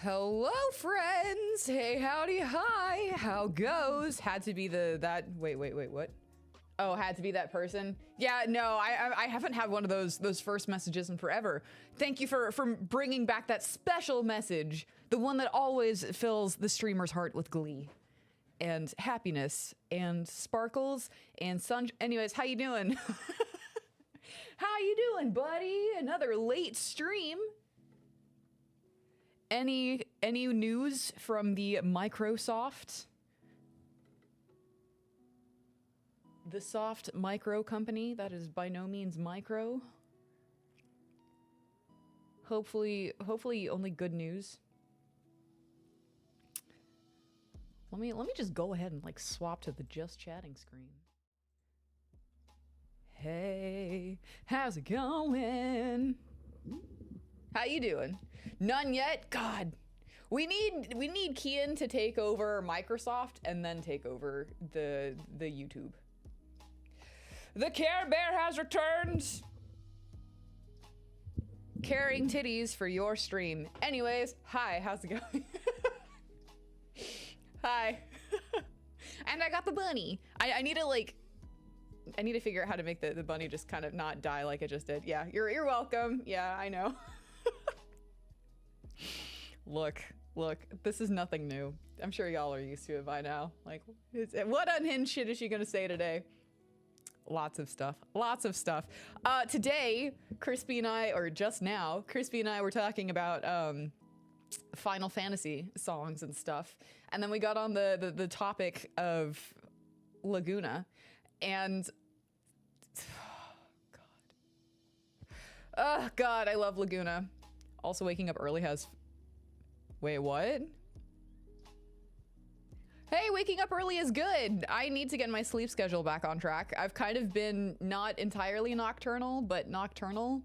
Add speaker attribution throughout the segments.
Speaker 1: Hello, friends. Hey, howdy, hi. How goes? Had to be wait, what? Oh, had to be that person. Yeah, no, I haven't had one of those first messages in forever. Thank you for bringing back that special message, the one that always fills the streamer's heart with glee and happiness and sparkles and sun. Anyways, how you doing? How you doing, buddy? Another late stream. Any news from the Microsoft? The soft micro company that is by no means micro. Hopefully only good news. Let me just go ahead and like swap to the just chatting screen. Hey, how's it going? How you doing? None yet? God. We need Kian to take over Microsoft and then take over the YouTube. The Care Bear has returned. Carrying titties for your stream. Anyways, hi, how's it going? Hi. And I got the bunny. I need to figure out how to make the bunny just kind of not die like it just did. Yeah, you're welcome. Yeah, I know. Look, this is nothing new. I'm sure y'all are used to it by now. Like, what unhinged shit is she gonna say today? Lots of stuff. Today, Crispy and I, or just now, Crispy and I were talking about Final Fantasy songs and stuff. And then we got on the topic of Laguna. And, oh God, I love Laguna. Also waking up early has, wait, what? Hey, waking up early is good. I need to get my sleep schedule back on track. I've kind of been not entirely nocturnal, but nocturnal.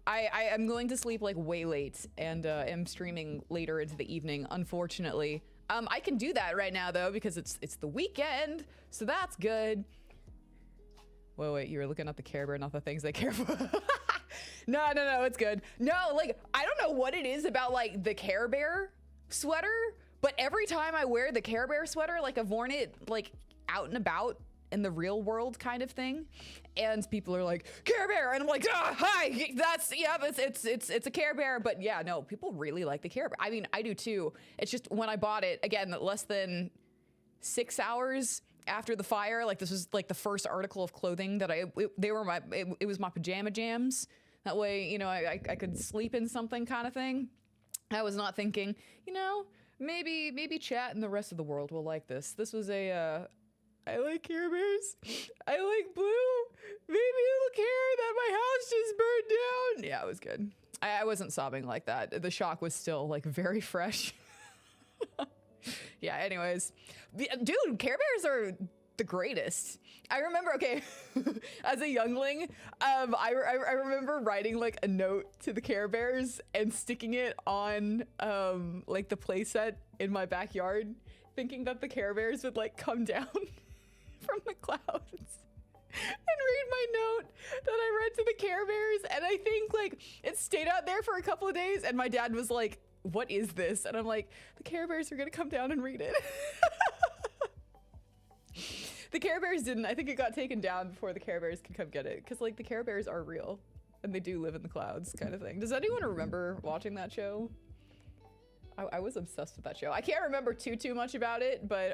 Speaker 1: I am going to sleep like way late and am streaming later into the evening, unfortunately. I can do that right now though because it's the weekend, so that's good. Wait, you were looking at the Care Bear, not the things they care for. No, it's good. No, like, I don't know what it is about like the Care Bear sweater, but every time I wear the Care Bear sweater, like I've worn it like out and about in the real world kind of thing, and people are like, Care Bear, and I'm like, hi, it's a Care Bear. But yeah, no, people really like the Care Bear. I mean, I do too. It's just when I bought it, again, less than 6 hours after the fire, like this was like the first article of clothing that it was my pajama jams. That way, you know, I could sleep in something kind of thing. I was not thinking, you know, maybe chat and the rest of the world will like this. This was a, I like Care Bears. I like blue. Maybe it'll care that my house just burned down. Yeah, it was good. I wasn't sobbing like that. The shock was still like very fresh. Yeah, anyways. Dude, Care Bears are the greatest. I remember, okay, as a youngling, I remember writing like a note to the Care Bears and sticking it on like the playset in my backyard, thinking that the Care Bears would like come down from the clouds and read my note that I read to the Care Bears. And I think like it stayed out there for a couple of days and my dad was like, what is this? And I'm like, the Care Bears are gonna come down and read it. The Care Bears didn't. I think it got taken down before the Care Bears could come get it. Because, like, the Care Bears are real. And they do live in the clouds, kind of thing. Does anyone remember watching that show? I was obsessed with that show. I can't remember too much about it, but,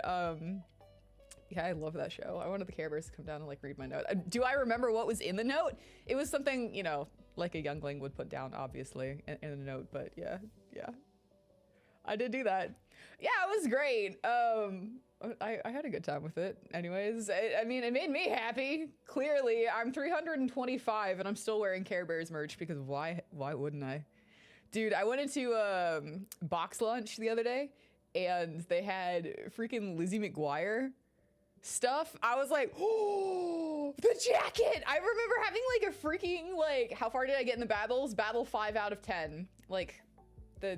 Speaker 1: yeah, I love that show. I wanted the Care Bears to come down and, like, read my note. Do I remember what was in the note? It was something, you know, like a youngling would put down, obviously, in a note. But, yeah. I did do that. Yeah, it was great. I had a good time with it. Anyways, I mean, it made me happy. Clearly, I'm 325 and I'm still wearing Care Bears merch because why wouldn't I? Dude, I went into box lunch the other day and they had freaking Lizzie McGuire stuff. I was like, oh, the jacket. I remember having like a freaking, like, how far did I get in the battles? Battle 5 out of 10. Like, that's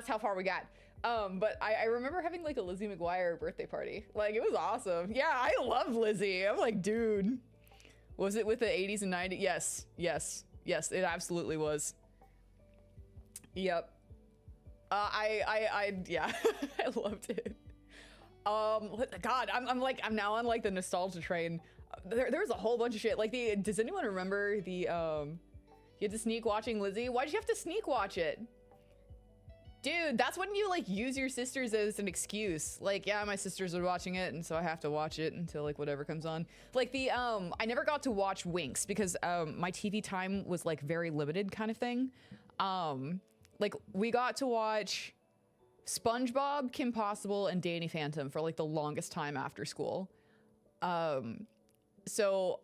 Speaker 1: how far we got. But I remember having like a Lizzie McGuire birthday party. Like, it was awesome. Yeah, I love Lizzie. I'm like, dude, was it with the 80s and 90s? Yes, it absolutely was. Yep. Yeah, I loved it. God, I'm now on like the nostalgia train. There's a whole bunch of shit. Like does anyone remember the you had to sneak watching Lizzie? Why'd you have to sneak watch it? Dude, that's when you like use your sisters as an excuse. Like, yeah, my sisters are watching it, and so I have to watch it until like whatever comes on. Like I never got to watch Winx because my TV time was like very limited kind of thing. Like we got to watch SpongeBob, Kim Possible, and Danny Phantom for like the longest time after school. So,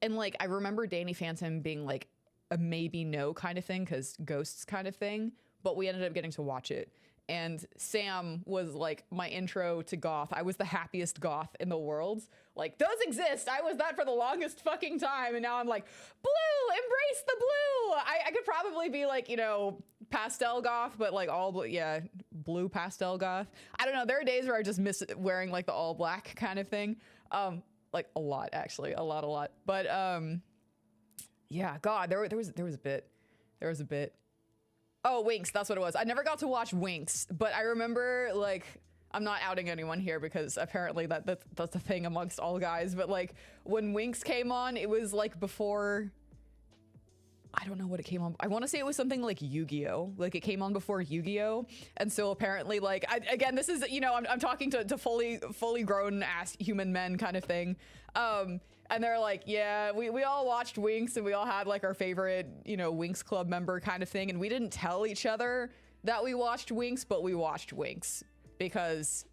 Speaker 1: and like I remember Danny Phantom being like a maybe no kind of thing because ghosts kind of thing, but we ended up getting to watch it. And Sam was like my intro to goth. I was the happiest goth in the world. Like, those exist. I was that for the longest fucking time. And now I'm like, blue, embrace the blue. I could probably be like, you know, pastel goth, but like all blue, yeah, blue pastel goth. I don't know. There are days where I just miss wearing like the all black kind of thing. Like a lot, actually, a lot. But yeah, God, there was a bit. There was a bit. Oh, Winx, that's what it was. I never got to watch Winx, but I remember, like, I'm not outing anyone here because apparently that's a thing amongst all guys, but like when Winx came on, it was like before, I don't know what it came on. I want to say it was something like Yu-Gi-Oh! Like it came on before Yu-Gi-Oh! And so apparently like, again, this is, you know, I'm talking to fully grown ass human men kind of thing. And they're like, yeah, we all watched Winx and we all had like our favorite, you know, Winx Club member kind of thing. And we didn't tell each other that we watched Winx, but we watched Winx because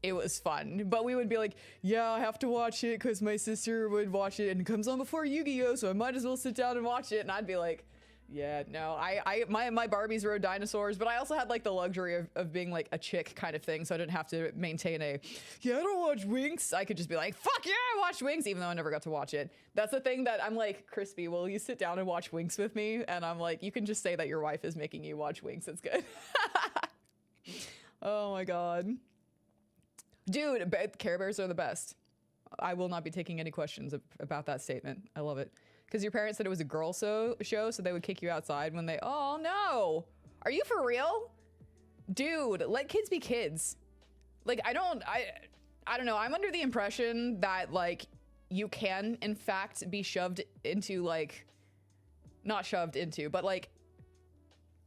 Speaker 1: it was fun. But we would be like, yeah, I have to watch it because my sister would watch it and it comes on before Yu-Gi-Oh! So I might as well sit down and watch it. And I'd be like, yeah, no, my Barbies rode dinosaurs, but I also had like the luxury of being like a chick kind of thing. So I didn't have to maintain yeah, I don't watch Winx. I could just be like, fuck yeah, I watched Winx, even though I never got to watch it. That's the thing that I'm like, Crispy, will you sit down and watch Winx with me? And I'm like, you can just say that your wife is making you watch Winx. It's good. Oh my God. Dude, Care Bears are the best. I will not be taking any questions about that statement. I love it. Because your parents said it was a girl show, so they would kick you outside when they, oh no, are you for real? Dude, let kids be kids. Like, I don't know. I'm under the impression that like you can in fact be shoved into like, not shoved into, but like,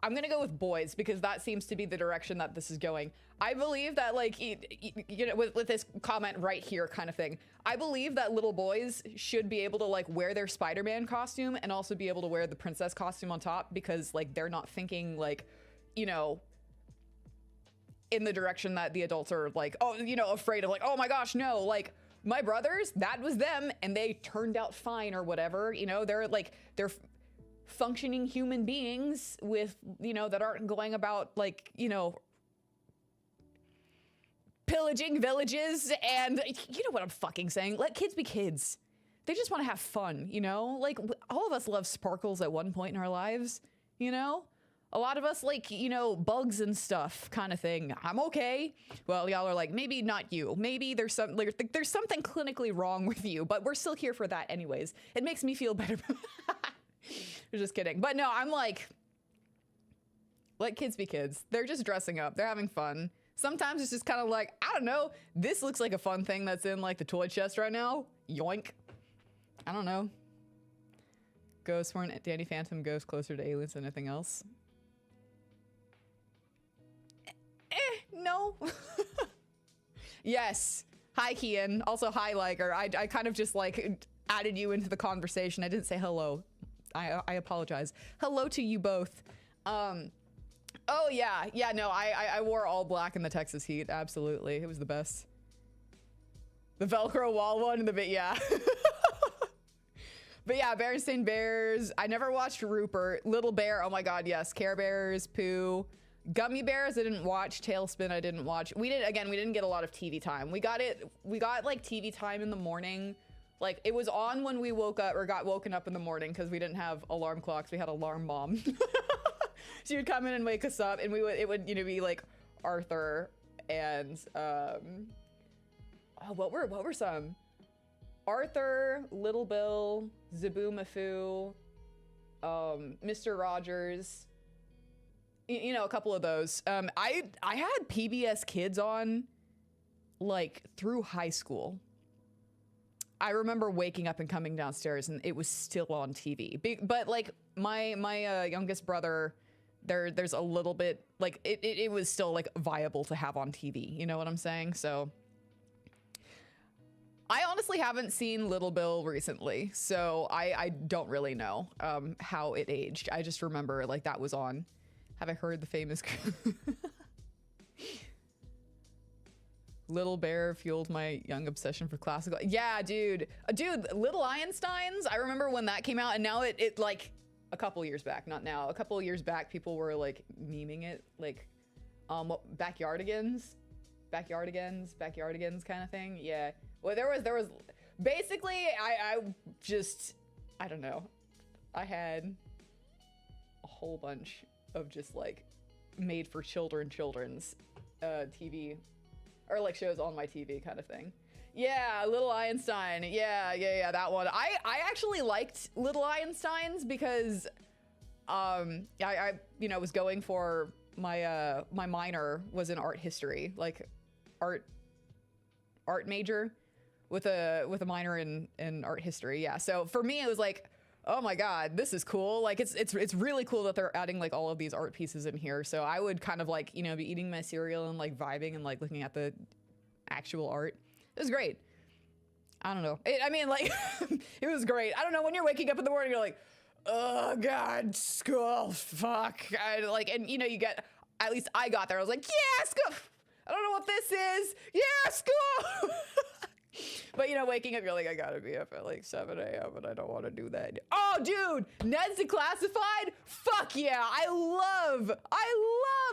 Speaker 1: I'm gonna go with boys because that seems to be the direction that this is going. I believe that like, you know, with this comment right here kind of thing, I believe that little boys should be able to like wear their Spider-Man costume and also be able to wear the princess costume on top because like they're not thinking like, you know, in the direction that the adults are like, oh, you know, afraid of like, oh my gosh, no, like my brothers, that was them and they turned out fine or whatever, you know, they're functioning human beings with, you know, that aren't going about like, you know, pillaging villages and you know what I'm fucking saying. Let kids be kids. They just want to have fun, you know? Like all of us love sparkles at one point in our lives, you know? A lot of us like, you know, bugs and stuff kind of thing. I'm okay. Well, y'all are like, maybe not you. Maybe there's something clinically wrong with you, but we're still here for that anyways. It makes me feel better. Just kidding. But no, I'm like, let kids be kids. They're just dressing up. They're having fun. Sometimes it's just kind of like, I don't know. This looks like a fun thing that's in like the toy chest right now. Yoink. I don't know. Ghosts weren't Danny Phantom ghost closer to aliens than anything else? No. Yes. Hi, Kian. Also, hi, Liger. I kind of just like added you into the conversation. I didn't say hello. I apologize. Hello to you both. Oh yeah, no, I wore all black in the Texas heat. Absolutely, it was the best. The Velcro wall one and the bit, yeah. But yeah, Berenstain Bears. I never watched Rupert. Little Bear. Oh my God, yes. Care Bears, Pooh, Gummy Bears. I didn't watch. Tailspin. I didn't watch. We didn't get a lot of TV time. We got like TV time in the morning. Like it was on when we woke up or got woken up in the morning because we didn't have alarm clocks. We had alarm mom. She would come in and wake us up, and it would you know be like Arthur and oh, what were some? Arthur, Little Bill, Zaboo Mafoo, Mr. Rogers, You know, a couple of those. I had PBS Kids on like through high school. I remember waking up and coming downstairs and it was still on TV. But like my youngest brother, there's a little bit like it was still like viable to have on TV. You know what I'm saying? So I honestly haven't seen Little Bill recently, so I don't really know how it aged. I just remember like that was on. Have I heard the famous Little Bear fueled my young obsession for classical? Yeah, dude. Dude, Little Einsteins, I remember when that came out, and now it like a couple years back, not now, a couple years back, people were like memeing it, like backyardigans kind of thing. Yeah. Well, there was basically I don't know. I had a whole bunch of just like made for children's TV or like shows on my TV kind of thing. Yeah, Little Einstein. Yeah, that one. I actually liked Little Einsteins because I you know was going for my my minor was in art history, like art major with a minor in art history. Yeah. So for me it was like, oh my God, this is cool. Like it's really cool that they're adding like all of these art pieces in here. So I would kind of like, you know, be eating my cereal and like vibing and like looking at the actual art. It was great. I don't know. I mean, like, it was great. I don't know, when you're waking up in the morning, you're like, oh God, school, fuck. And you know, you get, at least I got there. I was like, yeah, school. I don't know what this is. Yeah, school. But you know, waking up, you're like, I gotta be up at like 7 a.m. and I don't want to do that. Oh, dude, Ned's Declassified? Fuck yeah, I love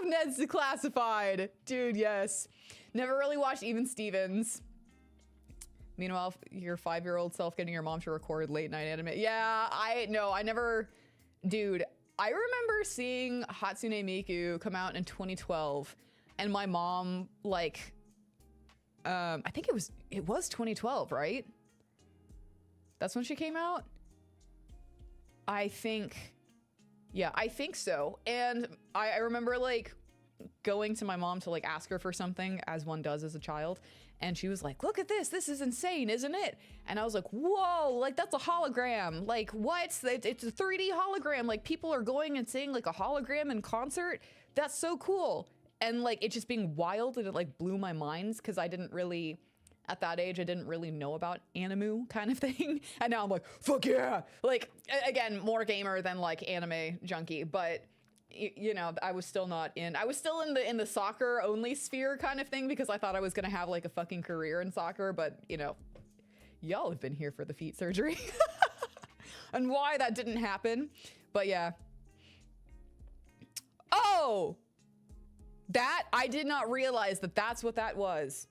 Speaker 1: Ned's Declassified. Dude, yes. Never really watched Even Stevens. Meanwhile, your 5-year-old self getting your mom to record late night anime. Yeah, I never, dude, I remember seeing Hatsune Miku come out in 2012 and my mom like, I think it was 2012, right? That's when she came out? I think so. And I remember like going to my mom to like ask her for something, as one does as a child, and she was like, look at this is insane, isn't it? And I was like, whoa, like that's a hologram. Like what? It's a 3D hologram. Like people are going and seeing like a hologram in concert. That's so cool. And like it just being wild, and it like blew my mind because I didn't really, at that age, I didn't really know about anime kind of thing. And now I'm like, fuck yeah. Like again, more gamer than like anime junkie, but you know, I was still in the soccer only sphere kind of thing because I thought I was gonna have like a fucking career in soccer, but you know, y'all have been here for the feet surgery and why that didn't happen. But yeah. Oh, that I did not realize that that's what that was.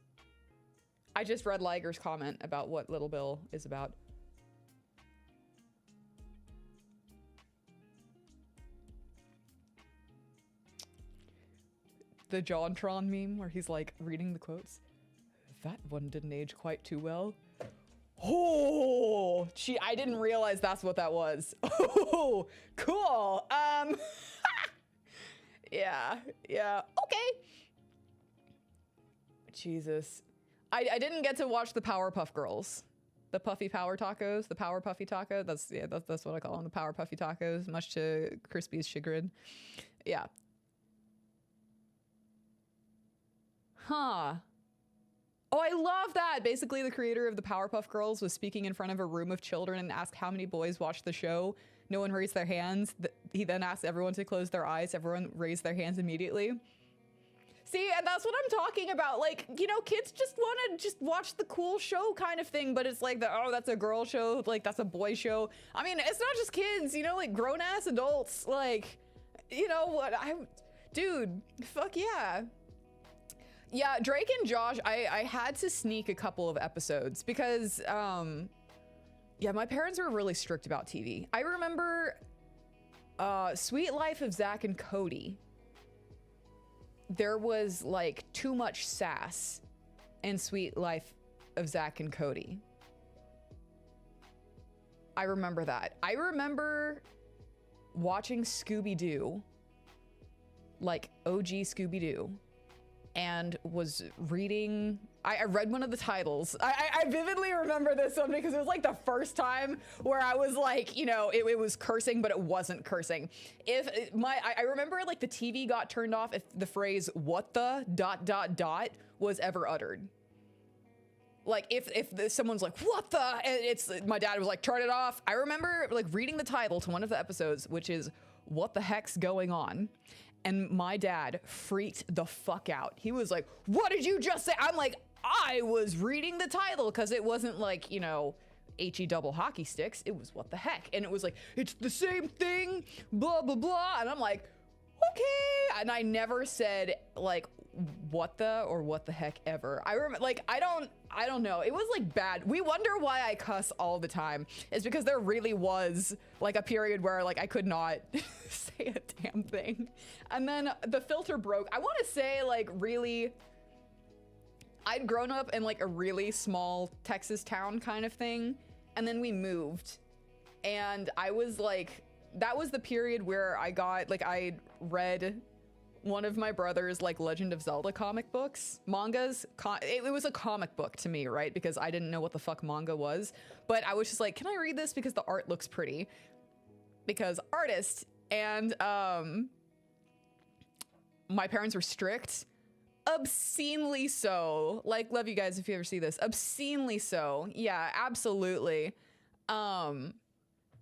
Speaker 1: I just read Liger's comment about what Little Bill is about. The JonTron meme where he's like reading the quotes. That one didn't age quite too well. Oh, I didn't realize that's what that was. Oh, cool. Yeah, okay. Jesus. I didn't get to watch the Powerpuff Girls. The Puffy Power Tacos, the Power Puffy Taco. That's what I call them, the Power Puffy Tacos, much to Crispy's chagrin. Yeah. Huh. Oh, I love that. Basically, the creator of the Powerpuff Girls was speaking in front of a room of children and asked how many boys watched the show. No one raised their hands. He then asked everyone to close their eyes. Everyone raised their hands immediately. See, and that's what I'm talking about. Like, you know, kids just want to just watch the cool show kind of thing, but it's like, oh, that's a girl show. Like, that's a boy show. I mean, it's not just kids, you know, like grown-ass adults. Like, you know what? Dude, fuck yeah. Yeah, Drake and Josh, I had to sneak a couple of episodes because, yeah, my parents were really strict about TV. I remember Sweet Life of Zach and Cody. There was like too much sass in Sweet Life of Zach and Cody. I remember that. I remember watching Scooby-Doo like OG Scooby-Doo and was reading, I read one of the titles. I vividly remember this one because it was like the first time where I was like, you know, it was cursing, but it wasn't cursing. I remember like the TV got turned off if the phrase "what the ... was ever uttered. Like if someone's like, "what the," and my dad was like, "turn it off." I remember like reading the title to one of the episodes, which is "What the heck's going on?" And my dad freaked the fuck out. He was like, "What did you just say?" I'm like, I was reading the title because it wasn't like, you know, HE double hockey sticks. It was "what the heck," and it was like, "It's the same thing, blah blah blah," and I'm like, okay. And I never said like "what the" or "what the heck" ever. I remember, like, I don't know. It was like bad. We wonder why I cuss all the time. It's because there really was like a period where like I could not say a damn thing. And then the filter broke. I want to say like really, I'd grown up in like a really small Texas town kind of thing. And then we moved. And I was like, that was the period where I got, like, I read one of my brother's like Legend of Zelda comic books, mangas. It was a comic book to me, right? Because I didn't know what the fuck manga was. But I was just like, can I read this? Because the art looks pretty. Because artist. And my parents were strict. Obscenely so. Like, love you guys if you ever see this. Obscenely so. Yeah, absolutely.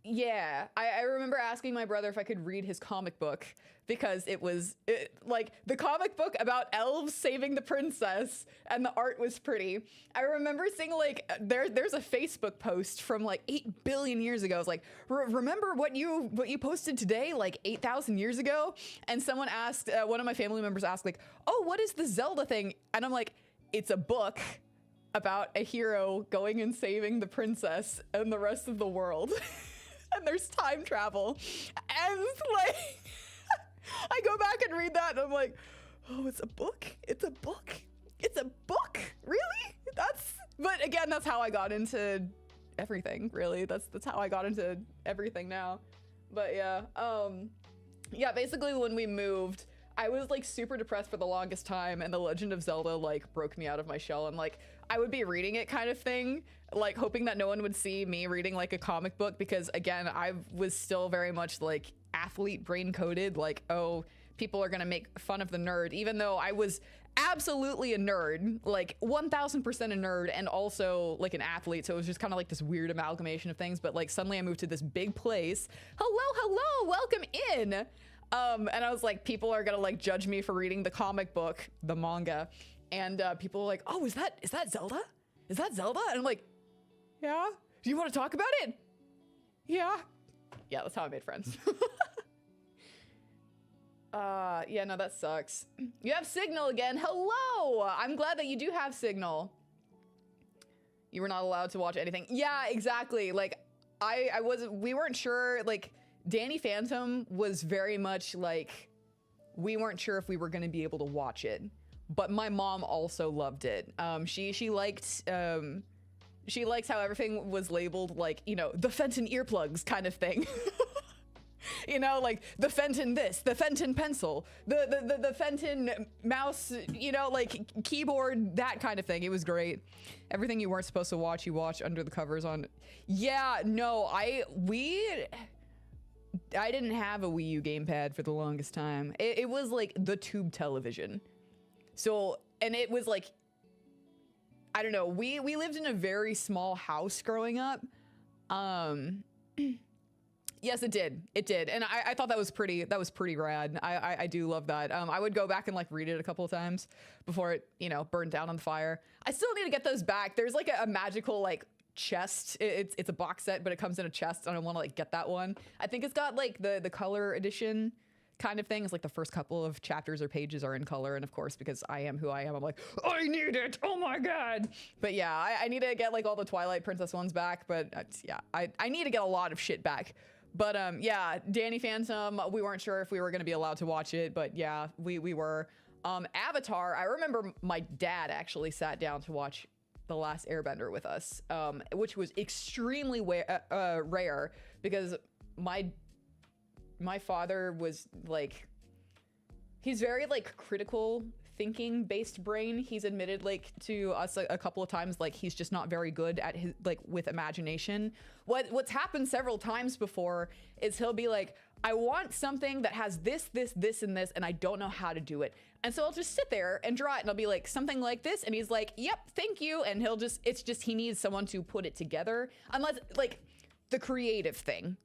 Speaker 1: Yeah, I remember asking my brother if I could read his comic book because it was like the comic book about elves saving the princess and the art was pretty. I remember seeing like there's a Facebook post from like 8 billion years ago. It's like, remember what you posted today like 8,000 years ago? And someone asked, one of my family members asked like, oh, what is the Zelda thing? And I'm like, it's a book about a hero going and saving the princess and the rest of the world. And there's time travel. And like, I go back and read that and I'm like, oh, it's a book? It's a book? It's a book? Really? But again, that's how I got into everything, really. That's how I got into everything now. But yeah, yeah, basically when we moved, I was like super depressed for the longest time and The Legend of Zelda like broke me out of my shell and like I would be reading it kind of thing, like hoping that no one would see me reading like a comic book because again, I was still very much like athlete brain coded, like, oh, people are gonna make fun of the nerd, even though I was absolutely a nerd, like 1000% a nerd and also like an athlete. So it was just kind of like this weird amalgamation of things. But like suddenly I moved to this big place. Hello, welcome in. And I was like, people are gonna like judge me for reading the comic book, the manga. And people were like, oh, is that Zelda? Is that Zelda? And I'm like, yeah. Do you want to talk about it? Yeah. Yeah, that's how I made friends. Yeah, no, that sucks. You have Signal again. Hello! I'm glad that you do have Signal. You were not allowed to watch anything. Yeah, exactly. Like, we weren't sure, like, Danny Phantom was very much like, we weren't sure if we were going to be able to watch it. But my mom also loved it. She likes how everything was labeled like, you know, the Fenton earplugs kind of thing. You know, like the Fenton this, the Fenton pencil, the Fenton mouse, you know, like keyboard, that kind of thing. It was great. Everything you weren't supposed to watch, you watch under the covers on. Yeah, no, I didn't have a Wii U gamepad for the longest time. It was like the tube television. So, and it was like, I don't know, we lived in a very small house growing up. Yes, it did. It did. And I thought that was pretty rad. I do love that. I would go back and like read it a couple of times before it, you know, burned down on the fire. I still need to get those back. There's like a magical like chest. It's a box set, but it comes in a chest and I want to like get that one. I think it's got like the color edition kind of thing. It's like the first couple of chapters or pages are in color. And of course, because I am who I am, I'm like, I need it. Oh my God. But yeah, I need to get like all the Twilight Princess ones back. But yeah, I need to get a lot of shit back. But yeah, Danny Phantom, we weren't sure if we were going to be allowed to watch it, but yeah, we were. Avatar, I remember my dad actually sat down to watch The Last Airbender with us, which was extremely rare because my father was like, he's very like critical thinking based brain. He's admitted like to us a couple of times like he's just not very good at his like with imagination. What's happened several times before is he'll be like, I want something that has this, and this, and I don't know how to do it. And so I'll just sit there and draw it, and I'll be like, something like this, and he's like, yep, thank you. And he'll just, it's just he needs someone to put it together. Unless like the creative thing,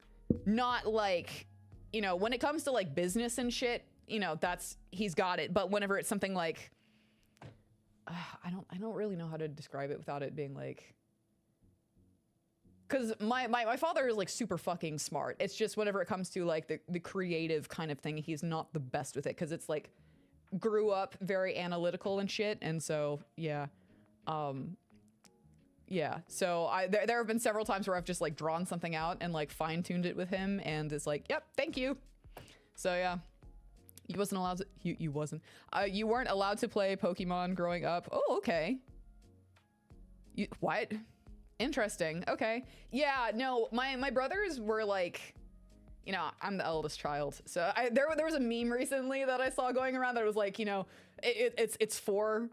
Speaker 1: not like, you know, when it comes to like business and shit, you know, that's, he's got it. But whenever it's something like, I don't really know how to describe it without it being like, because my father is like super fucking smart. It's just whenever it comes to like the creative kind of thing, he's not the best with it because it's like grew up very analytical and shit. And so, yeah. Yeah, so there have been several times where I've just like drawn something out and like fine-tuned it with him and it's like, yep, thank you. So yeah. You wasn't allowed to, you weren't allowed to play Pokemon growing up. Oh, okay. What? Interesting. Okay. Yeah, no, my brothers were like, you know, I'm the eldest child. So there was a meme recently that I saw going around that was like, you know, it's four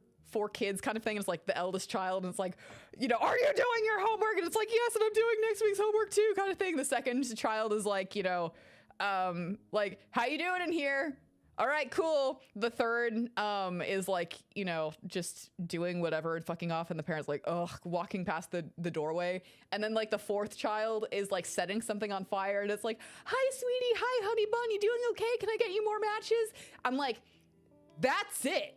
Speaker 1: kids kind of thing. It's like the eldest child and it's like, you know, are you doing your homework? And it's like, yes, and I'm doing next week's homework too kind of thing. The second child is like, you know, like, how you doing in here? All right, cool. The third is like, you know, just doing whatever and fucking off, and the parents like, ugh, walking past the doorway. And then like the fourth child is like setting something on fire, and it's like, hi, sweetie, hi, honey bun, you doing okay? Can I get you more matches? I'm like, that's it.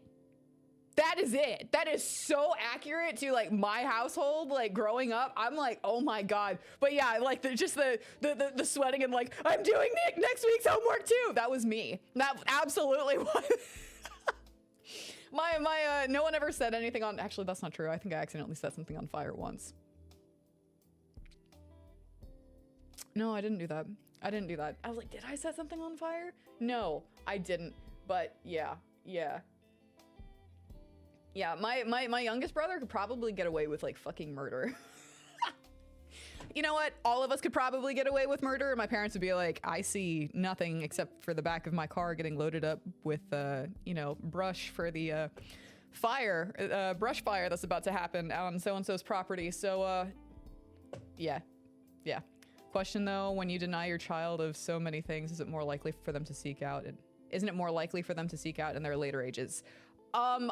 Speaker 1: That is it. That is so accurate to like my household, like growing up. I'm like, oh my God. But yeah, like the sweating and like, I'm doing next week's homework too. That was me. That absolutely was. No one ever said anything on, actually that's not true. I think I accidentally set something on fire once. No, I didn't do that. I didn't do that. I was like, did I set something on fire? No, I didn't. But yeah. Yeah, my youngest brother could probably get away with like fucking murder. You know what? All of us could probably get away with murder. My parents would be like, I see nothing except for the back of my car getting loaded up with, you know, brush for the brush fire that's about to happen on so-and-so's property. So, yeah. Question though, when you deny your child of so many things, is it more likely for them to seek out? Isn't it more likely for them to seek out in their later ages? I'm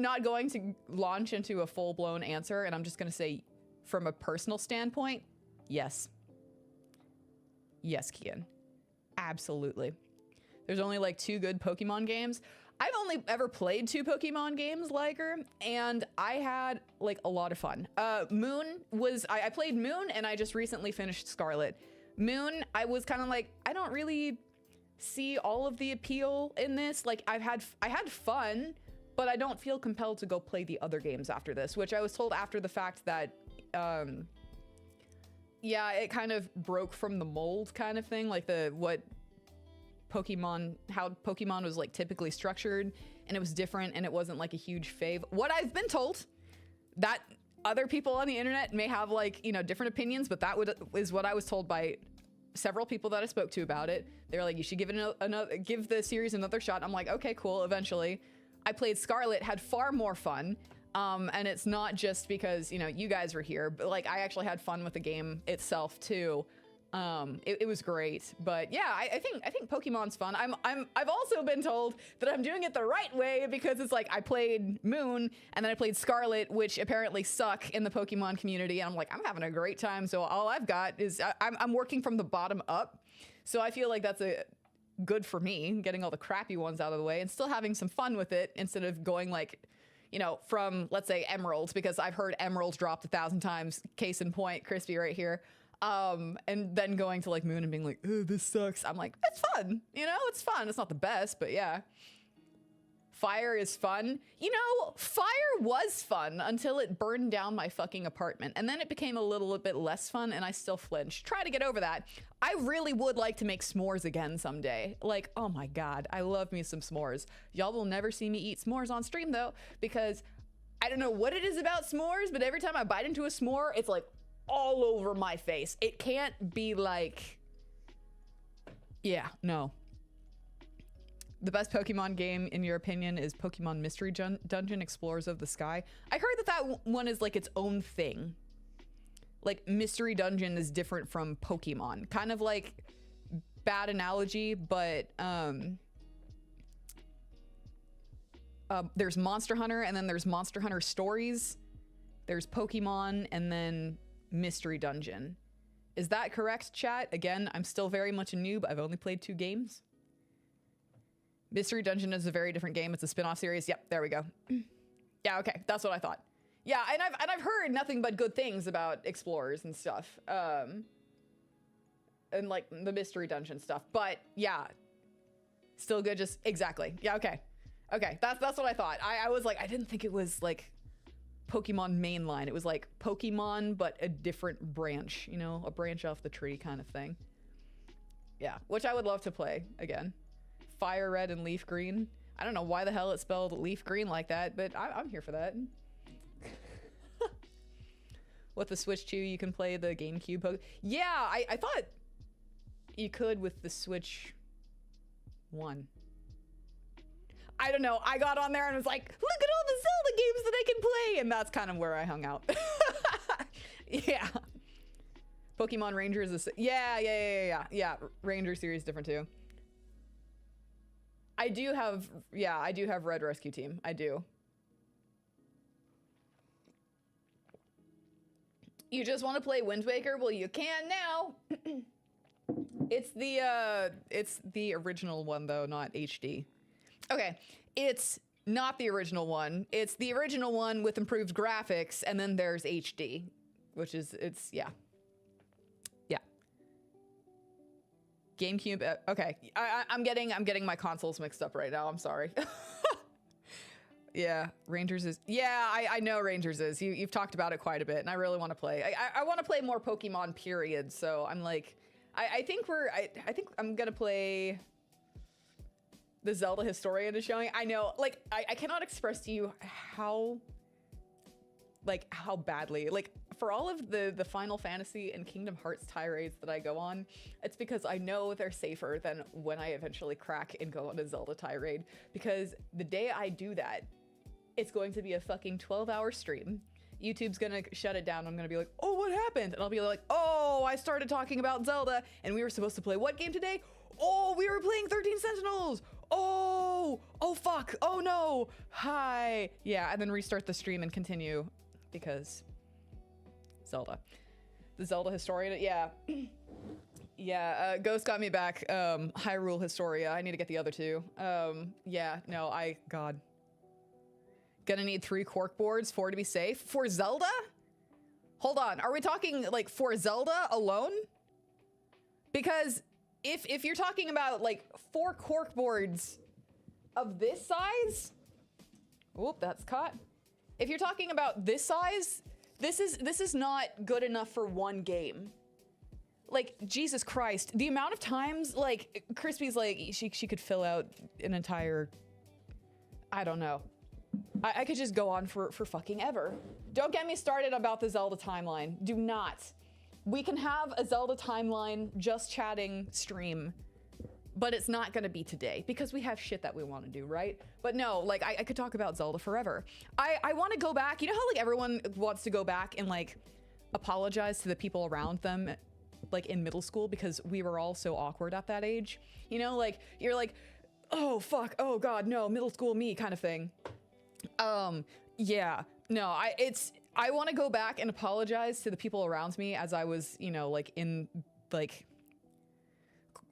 Speaker 1: not going to launch into a full-blown answer, and I'm just gonna say, from a personal standpoint, yes. Yes, Kian. Absolutely. There's only like 2 good Pokemon games. I've only ever played 2 Pokemon games, Liger, and I had like a lot of fun. Moon was, I played Moon, and I just recently finished Scarlet. Moon, I was kind of like, I don't really see all of the appeal in this. Like I had fun, but I don't feel compelled to go play the other games after this, which I was told after the fact that, yeah, it kind of broke from the mold kind of thing, like how Pokemon was like typically structured, and it was different, and it wasn't like a huge fave. What I've been told, that other people on the internet may have like, you know, different opinions, but that is what I was told by several people that I spoke to about it. They were like, you should give it give the series another shot. I'm like, okay, cool, eventually. I played Scarlet, had far more fun, and it's not just because, you know, you guys were here, but like I actually had fun with the game itself too. It was great, but yeah, I think Pokemon's fun. I've also been told that I'm doing it the right way because it's like I played Moon and then I played Scarlet, which apparently suck in the Pokemon community, and I'm like, I'm having a great time. So all I've got is I'm working from the bottom up, so I feel like that's good for me, getting all the crappy ones out of the way and still having some fun with it instead of going like, you know, from, let's say, Emeralds, because I've heard Emeralds dropped 1,000 times, case in point, Crispy right here, and then going to like Moon and being like, oh, this sucks. I'm like, it's fun, you know, it's fun. It's not the best, but yeah. Fire is fun. You know, fire was fun until it burned down my fucking apartment. And then it became a little bit less fun and I still flinched. Try to get over that. I really would like to make s'mores again someday. Like, oh my God, I love me some s'mores. Y'all will never see me eat s'mores on stream though, because I don't know what it is about s'mores, but every time I bite into a s'more, it's like all over my face. It can't be like, yeah, no. The best Pokemon game, in your opinion, is Pokemon Mystery Dungeon Explorers of the Sky. I heard that that one is like its own thing. Like, Mystery Dungeon is different from Pokemon. Kind of like, bad analogy, but there's Monster Hunter, and then there's Monster Hunter Stories. There's Pokemon, and then Mystery Dungeon. Is that correct, chat? Again, I'm still very much a noob. I've only played 2 games. Mystery Dungeon is a very different game. It's a spin-off series. Yep, there we go. Yeah, okay, that's what I thought. Yeah, and I've heard nothing but good things about Explorers and stuff. And like the Mystery Dungeon stuff. But yeah, still good, just exactly. Yeah, okay. Okay, that's what I thought. I was like, I didn't think it was like Pokemon mainline. It was like Pokemon, but a different branch, you know, a branch off the tree kind of thing. Yeah, which I would love to play again. Fire Red and Leaf Green. I don't know why the hell it spelled Leaf Green like that, but I'm here for that. With the Switch 2, you can play the GameCube. Yeah, I thought you could with the Switch 1. I don't know. I got on there and was like, look at all the Zelda games that I can play, and that's kind of where I hung out. Yeah. Pokemon Rangers is yeah. Ranger series different too. I do have Red Rescue Team. I do. You just want to play Wind Waker? Well, you can now. It's the original one though, not HD. Okay, it's not the original one. It's the original one with improved graphics, and then there's HD, which is yeah. GameCube. Okay, I'm getting my consoles mixed up right now. I'm sorry. Yeah, Rangers is. Yeah, I know Rangers is. You've talked about it quite a bit, and I really want to play. I want to play more Pokemon. Period. So I'm like, I think I'm gonna play the Zelda Historian is showing. I know, like, I cannot express to you how badly, like, for all of the Final Fantasy and Kingdom Hearts tirades that I go on, it's because I know they're safer than when I eventually crack and go on a Zelda tirade. Because the day I do that, it's going to be a fucking 12-hour stream. YouTube's gonna shut it down. I'm gonna be like, oh, what happened? And I'll be like, oh, I started talking about Zelda, and we were supposed to play what game today? Oh, we were playing 13 Sentinels. Oh, fuck. Oh no. Hi. Yeah, and then restart the stream and continue because Zelda. The Zelda Historian, yeah. Yeah, Ghost got me back. Hyrule Historia. I need to get the other 2. Yeah, no, God. Gonna need 3 cork boards, 4 to be safe. For Zelda? Hold on, are we talking like for Zelda alone? Because if you're talking about like 4 cork boards of this size, whoop, that's caught. If you're talking about this size, this is not good enough for one game. Like, Jesus Christ, the amount of times, like, Crispy's like, she could fill out an entire, I don't know. I could just go on for fucking ever. Don't get me started about the Zelda timeline. Do not. We can have a Zelda timeline just chatting stream, but it's not gonna be today because we have shit that we want to do, right? But no, like, I could talk about Zelda forever. I want to go back. You know how like everyone wants to go back and like apologize to the people around them, like in middle school, because we were all so awkward at that age. You know, like you're like, oh fuck, oh god, no, middle school me kind of thing. Yeah, no, I want to go back and apologize to the people around me as I was, you know, like in like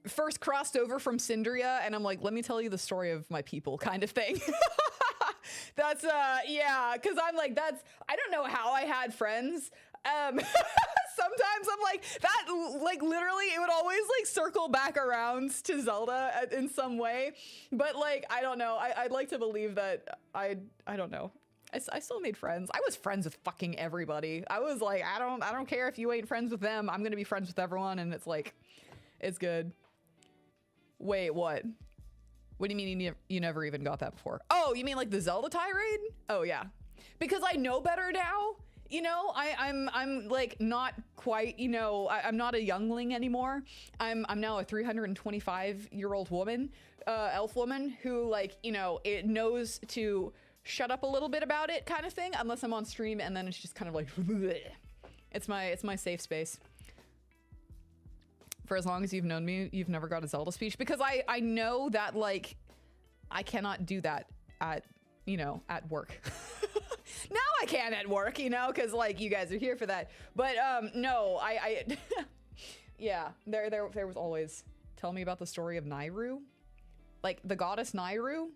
Speaker 1: first crossed over from Syndria, and I'm like, let me tell you the story of my people kind of thing. That's yeah, because I'm like, I don't know how I had friends. Sometimes I'm like, that, like, literally, it would always, like, circle back around to Zelda in some way. But, like, I don't know. I'd like to believe that I don't know. I still made friends. I was friends with fucking everybody. I was like, I don't care if you ain't friends with them. I'm gonna be friends with everyone, and it's like, it's good. Wait, what? What do you mean you never even got that before? Oh, you mean like the Zelda tirade? Oh, yeah. Because I know better now. You know, I'm like not quite, you know, I'm not a youngling anymore. I'm now a 325-year-old woman elf woman who, like, you know, it knows to shut up a little bit about it kind of thing, unless I'm on stream, and then it's just kind of like, bleh. It's my safe space. For as long as you've known me, you've never got a Zelda speech, because I know that, like, I cannot do that at, you know, at work. Now I can at work, you know, because, like, you guys are here for that. But no, I yeah, there was always, tell me about the story of Nayru, like the goddess Nayru,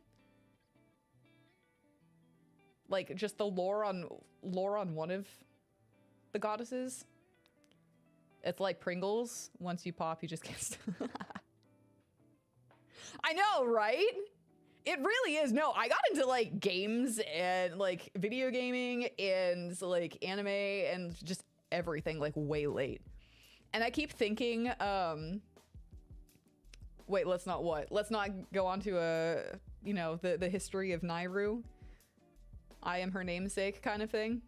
Speaker 1: like just the lore on one of the goddesses. It's like Pringles. Once you pop, you just can't stop. I know, right? It really is. No, I got into, like, games and, like, video gaming and, like, anime and just everything, like, way late. And I keep thinking, wait, let's not go on to you know, the history of Nayru. I am her namesake kind of thing.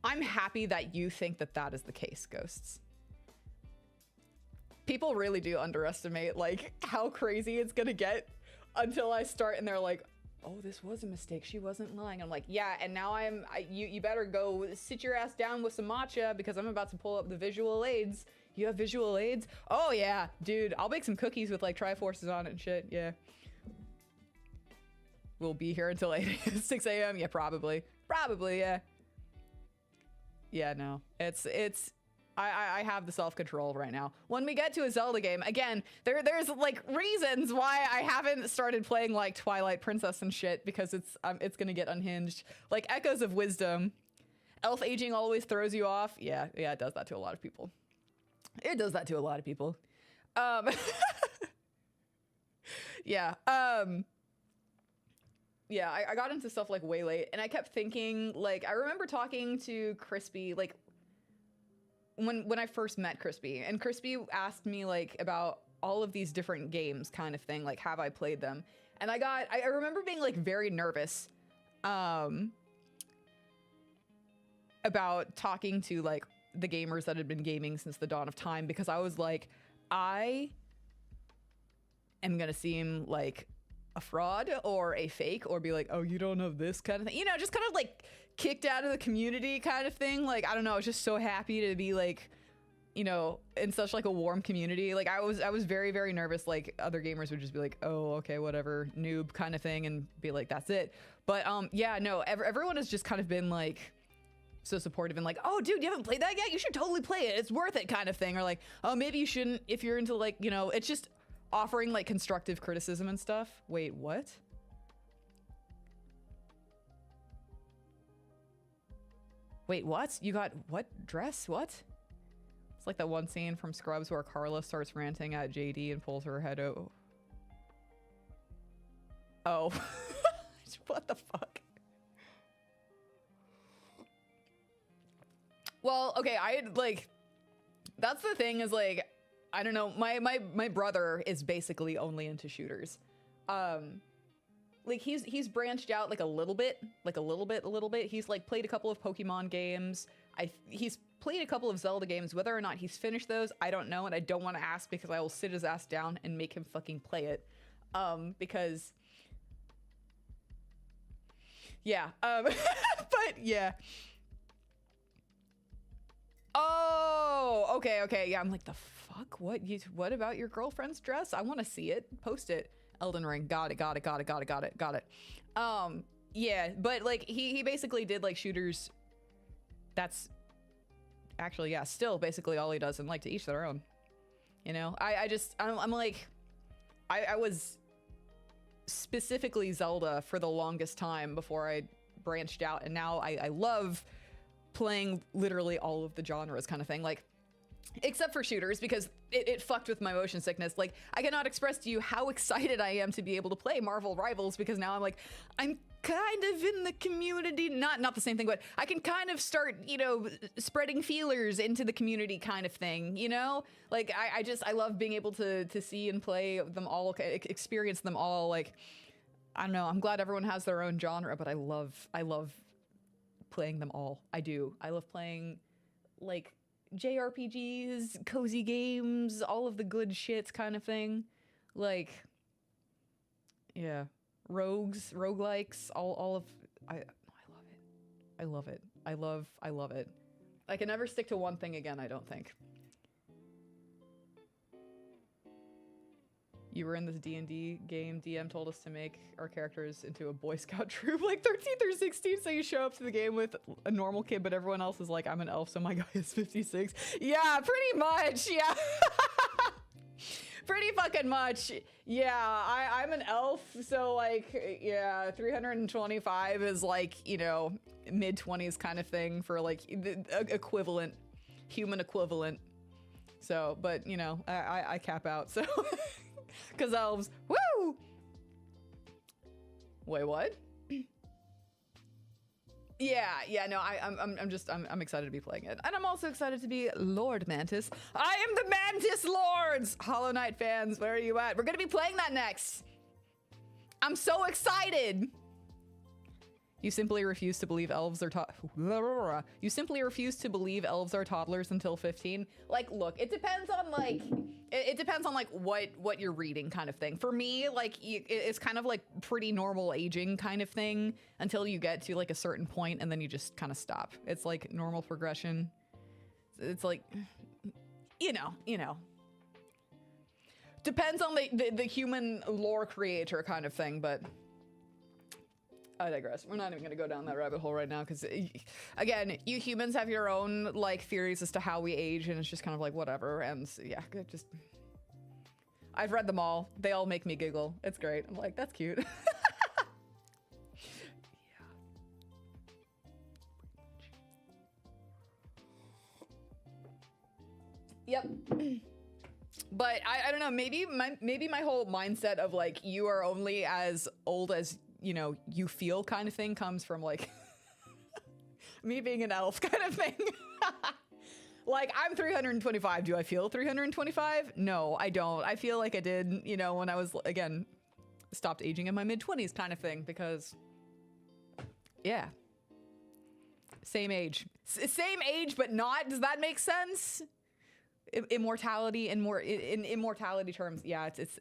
Speaker 1: I'm happy that you think that that is the case, Ghosts. People really do underestimate, like, how crazy it's gonna get until I start and they're like, oh, this was a mistake. She wasn't lying. I'm like, yeah, and now you better go sit your ass down with some matcha because I'm about to pull up the visual aids. You have visual aids? Oh, yeah, dude. I'll bake some cookies with, like, Triforces on it and shit. Yeah. We'll be here until 6 a.m. Yeah, probably. Probably, yeah. Yeah, no. I have the self-control right now. When we get to a Zelda game, again, there's like reasons why I haven't started playing like Twilight Princess and shit, because it's gonna get unhinged. Like Echoes of Wisdom, elf aging always throws you off. Yeah, it does that to a lot of people. It does that to a lot of people. Yeah. Yeah, I got into stuff like way late, and I kept thinking, like, I remember talking to Crispy, like, when I first met Crispy, and Crispy asked me, like, about all of these different games kind of thing, like, have I played them? And I remember being, like, very nervous about talking to, like, the gamers that had been gaming since the dawn of time, because I was like, I am gonna seem like a fraud or a fake, or be like, oh, you don't know this kind of thing, you know, just kind of like kicked out of the community kind of thing. Like, I don't know, I was just so happy to be like, you know, in such like a warm community. Like I was very, very nervous, like other gamers would just be like, oh, okay, whatever, noob kind of thing, and be like, that's it. But yeah, no, everyone has just kind of been like so supportive and like, oh dude, you haven't played that yet? You should totally play it, it's worth it kind of thing. Or like, oh, maybe you shouldn't if you're into, like, you know, it's just offering like constructive criticism and stuff. Wait, what? Wait, what? You got what dress? What? It's like that one scene from Scrubs where Carla starts ranting at JD and pulls her head out. Oh. What the fuck? Well, okay, that's the thing, is like, I don't know, my brother is basically only into shooters. Like he's branched out like a little bit. He's like played a couple of Pokemon games. He's played a couple of Zelda games. Whether or not he's finished those, I don't know, and I don't want to ask, because I will sit his ass down and make him fucking play it. Because yeah, but yeah. Oh, okay, yeah. I'm like, the fuck? What about your girlfriend's dress? I want to see it. Post it. Elden Ring. Got it. Yeah, but like he basically did like shooters. That's actually, yeah, still basically all he does, and like, to each their own. You know, I'm like, I was specifically Zelda for the longest time before I branched out, and now I love playing literally all of the genres kind of thing, like, except for shooters, because it fucked with my motion sickness. Like, I cannot express to you how excited I am to be able to play Marvel Rivals, because now I'm like, I'm kind of in the community, not the same thing, but I can kind of start, you know, spreading feelers into the community kind of thing, you know? Like, I love being able to see and play them all, experience them all. Like, I don't know, I'm glad everyone has their own genre, but I love playing them all. I do. I love playing, like, JRPGs, cozy games, all of the good shit kind of thing. like, yeah, rogues, roguelikes, all of, I love it. I love it. I can never stick to one thing again, I don't think. You were in this D&D game. DM told us to make our characters into a Boy Scout troop like 13th or 16th. So you show up to the game with a normal kid, but everyone else is like, I'm an elf, so my guy is 56. Yeah, pretty much. Yeah. Pretty fucking much. Yeah, I'm an elf, so like, yeah, 325 is like, you know, mid-20s kind of thing for like the equivalent, human equivalent. So, but you know, I cap out, so. Because elves, woo! Wait, what? Yeah, no, I'm excited to be playing it. And I'm also excited to be Lord Mantis. I am the Mantis Lords! Hollow Knight fans, where are you at? We're gonna be playing that next. I'm so excited! You simply refuse to believe elves are You simply refuse to believe elves are toddlers until 15. Like, look, it depends on like, it depends on like what you're reading kind of thing. For me, like it's kind of like pretty normal aging kind of thing until you get to like a certain point and then you just kind of stop. It's like normal progression. It's like, you know. Depends on the human lore creator kind of thing, but I digress. We're not even gonna go down that rabbit hole right now because, again, you humans have your own like theories as to how we age, and it's just kind of like whatever. And yeah, just I've read them all. They all make me giggle. It's great. I'm like, that's cute. Yeah. Yep. But I don't know. Maybe my whole mindset of like you are only as old as you know, you feel kind of thing comes from like me being an elf kind of thing. Like I'm 325. Do I feel 325? No, I don't. I feel like I did, you know, when I was, again, stopped aging in my mid-20s kind of thing because, yeah. Same age. Same age, but not. Does that make sense? Immortality and more in immortality terms. Yeah, it's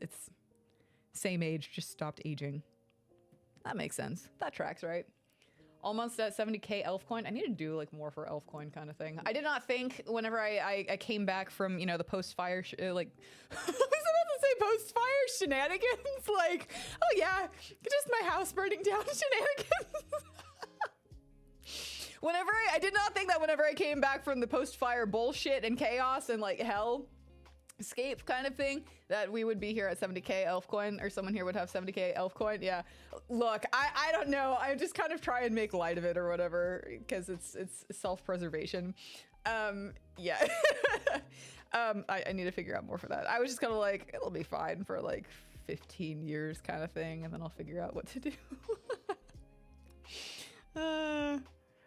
Speaker 1: same age, just stopped aging. That makes sense. That tracks, right? Almost at 70k elf coin. I need to do like more for elf coin kind of thing. I did not think whenever I came back from, you know, the post-fire, like, I was about to say post-fire shenanigans. Like, oh yeah, just my house burning down shenanigans. Whenever I did not think that whenever I came back from the post-fire bullshit and chaos and like hell, escape kind of thing, that we would be here at 70k elf coin, or someone here would have 70k elf coin. Yeah, look, I don't know, I just kind of try and make light of it or whatever because it's self-preservation. Yeah. I need to figure out more for that. I was just kind of like, it'll be fine for like 15 years kind of thing, and then I'll figure out what to do.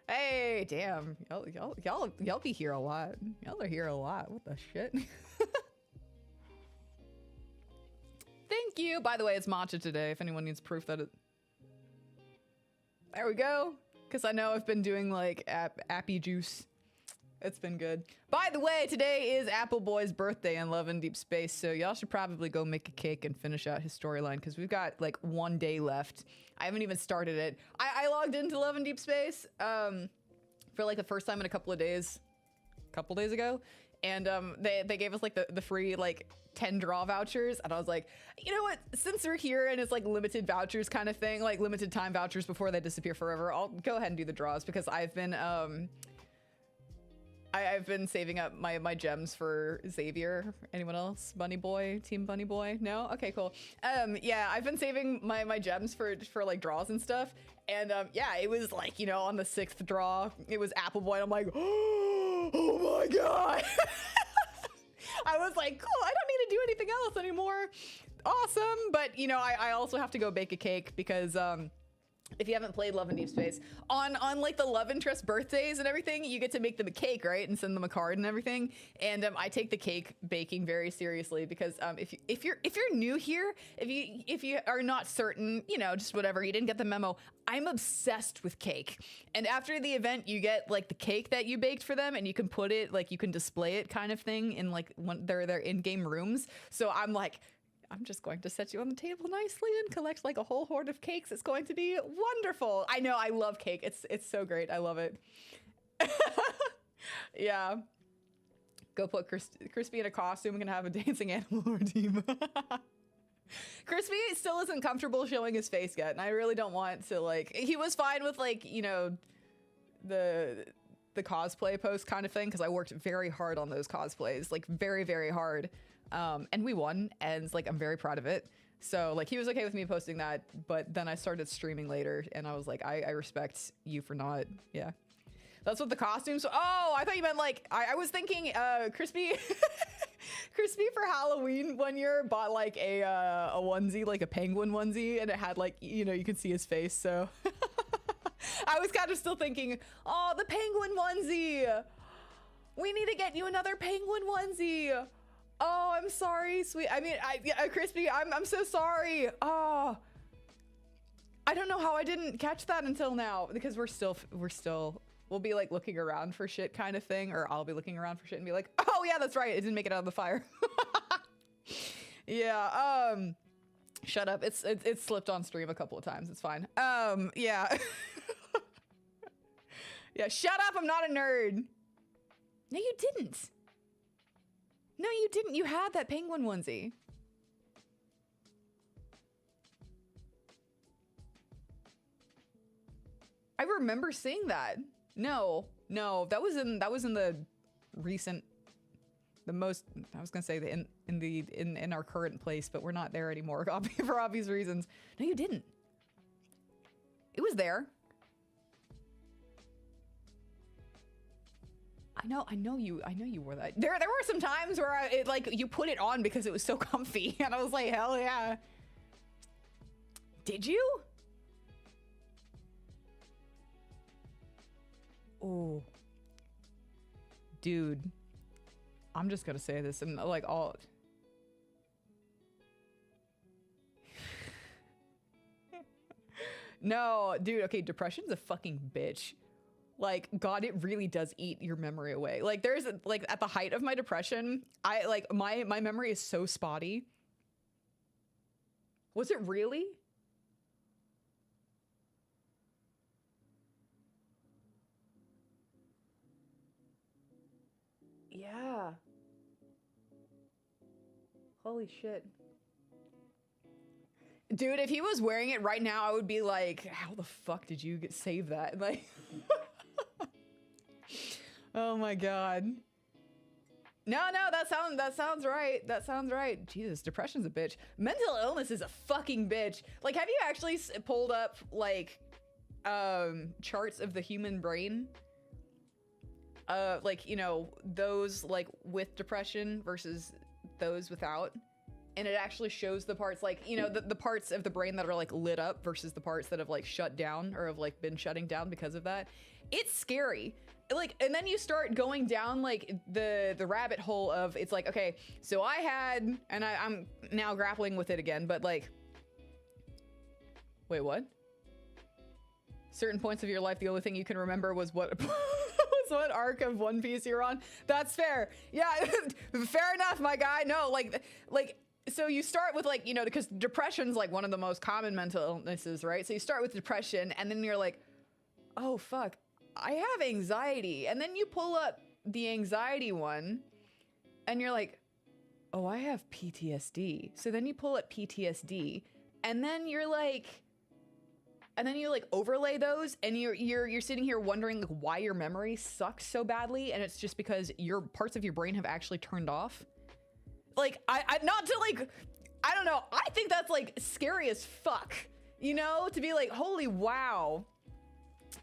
Speaker 1: Hey, damn, y'all be here a lot. Y'all are here a lot. What the shit? Thank you. By the way, it's matcha today, if anyone needs proof that it... There we go. Because I know I've been doing, like, appy juice. It's been good. By the way, today is Apple Boy's birthday in Love and Deep Space, so y'all should probably go make a cake and finish out his storyline, because we've got, like, 1 day left. I haven't even started it. I logged into Love and Deep Space for, like, the first time in a couple days ago, and they gave us, like, the free, like, 10 draw vouchers, and I was like, you know what, since we're here and it's like limited vouchers kind of thing, like limited time vouchers before they disappear forever, I'll go ahead and do the draws, because I've been I've been saving up my gems for Xavier. Anyone else? Bunny Boy? Team Bunny Boy? No? Okay, cool. Yeah, I've been saving my gems for like draws and stuff, and yeah, it was like, you know, on the 6th draw it was Apple Boy, and I'm like, oh my god. I was like, cool, I don't need to do anything else anymore. Awesome. But, you know, I also have to go bake a cake because if you haven't played Love and Deep Space, on like the love interest birthdays and everything, you get to make them a cake, right? And send them a card and everything. And I take the cake baking very seriously because if you're new here, if you are not certain, you know, just whatever, you didn't get the memo, I'm obsessed with cake. And after the event, you get like the cake that you baked for them, and you can put it, like, you can display it kind of thing in like their in-game rooms. So I'm like, I'm just going to set you on the table nicely and collect like a whole hoard of cakes. It's going to be wonderful. I know, I love cake. It's so great. I love it. Yeah. Go put Crispy in a costume and have a dancing animal team. Crispy still isn't comfortable showing his face yet, and I really don't want to, like, he was fine with, like, you know, the cosplay post kind of thing, because I worked very hard on those cosplays, like very, very hard. And we won, and like I'm very proud of it. So like he was okay with me posting that, but then I started streaming later, and I was like, I respect you for not, yeah. That's what the costumes. Oh, I thought you meant like I was thinking Crispy Crispy for Halloween one year bought like a onesie, like a penguin onesie, and it had like, you know, you could see his face. So I was kind of still thinking, oh, the penguin onesie. We need to get you another penguin onesie. Oh, I'm sorry, sweet. I mean, Crispy, I'm so sorry. Oh, I don't know how I didn't catch that until now, because we'll be like looking around for shit kind of thing, or I'll be looking around for shit and be like, oh yeah, that's right, it didn't make it out of the fire. Yeah, shut up. It's slipped on stream a couple of times. It's fine. Yeah. Yeah, shut up, I'm not a nerd. No, you didn't. No, you didn't. You had that penguin onesie. I remember seeing that. No, that was in the recent, the most, I was gonna say in our current place, but we're not there anymore for obvious reasons. No, you didn't. It was there. I know you wore that. There were some times where you put it on because it was so comfy, and I was like, hell yeah. Did you? Oh, dude, I'm just gonna say this, and like all. No, dude. Okay, depression's a fucking bitch. Like, God, it really does eat your memory away. Like, there's like at the height of my depression, I like my memory is so spotty. Was it really? Yeah. Holy shit. Dude, if he was wearing it right now, I would be like, how the fuck did you save that? Like, oh my God. No, that sounds right. That sounds right. Jesus, depression's a bitch. Mental illness is a fucking bitch. Like, have you actually pulled up like charts of the human brain? Like, you know, those like with depression versus those without. And it actually shows the parts, like, you know, the parts of the brain that are like lit up versus the parts that have like shut down or have like been shutting down because of that. It's scary. Like, and then you start going down like the rabbit hole of, it's like, okay, so I had, and I'm now grappling with it again, but like, wait, what? Certain points of your life, the only thing you can remember was what what arc of One Piece you're on. That's fair. Yeah, fair enough, my guy. No, like, so you start with like, you know, because depression's like one of the most common mental illnesses, right? So you start with depression, and then you're like, oh fuck, I have anxiety. And then you pull up the anxiety one, and you're like, oh, I have PTSD. So then you pull up PTSD, and then you're like, and then you like overlay those, and you're sitting here wondering like why your memory sucks so badly, and it's just because your parts of your brain have actually turned off. Like, I not to like, I don't know, I think that's like scary as fuck, you know, to be like, holy wow.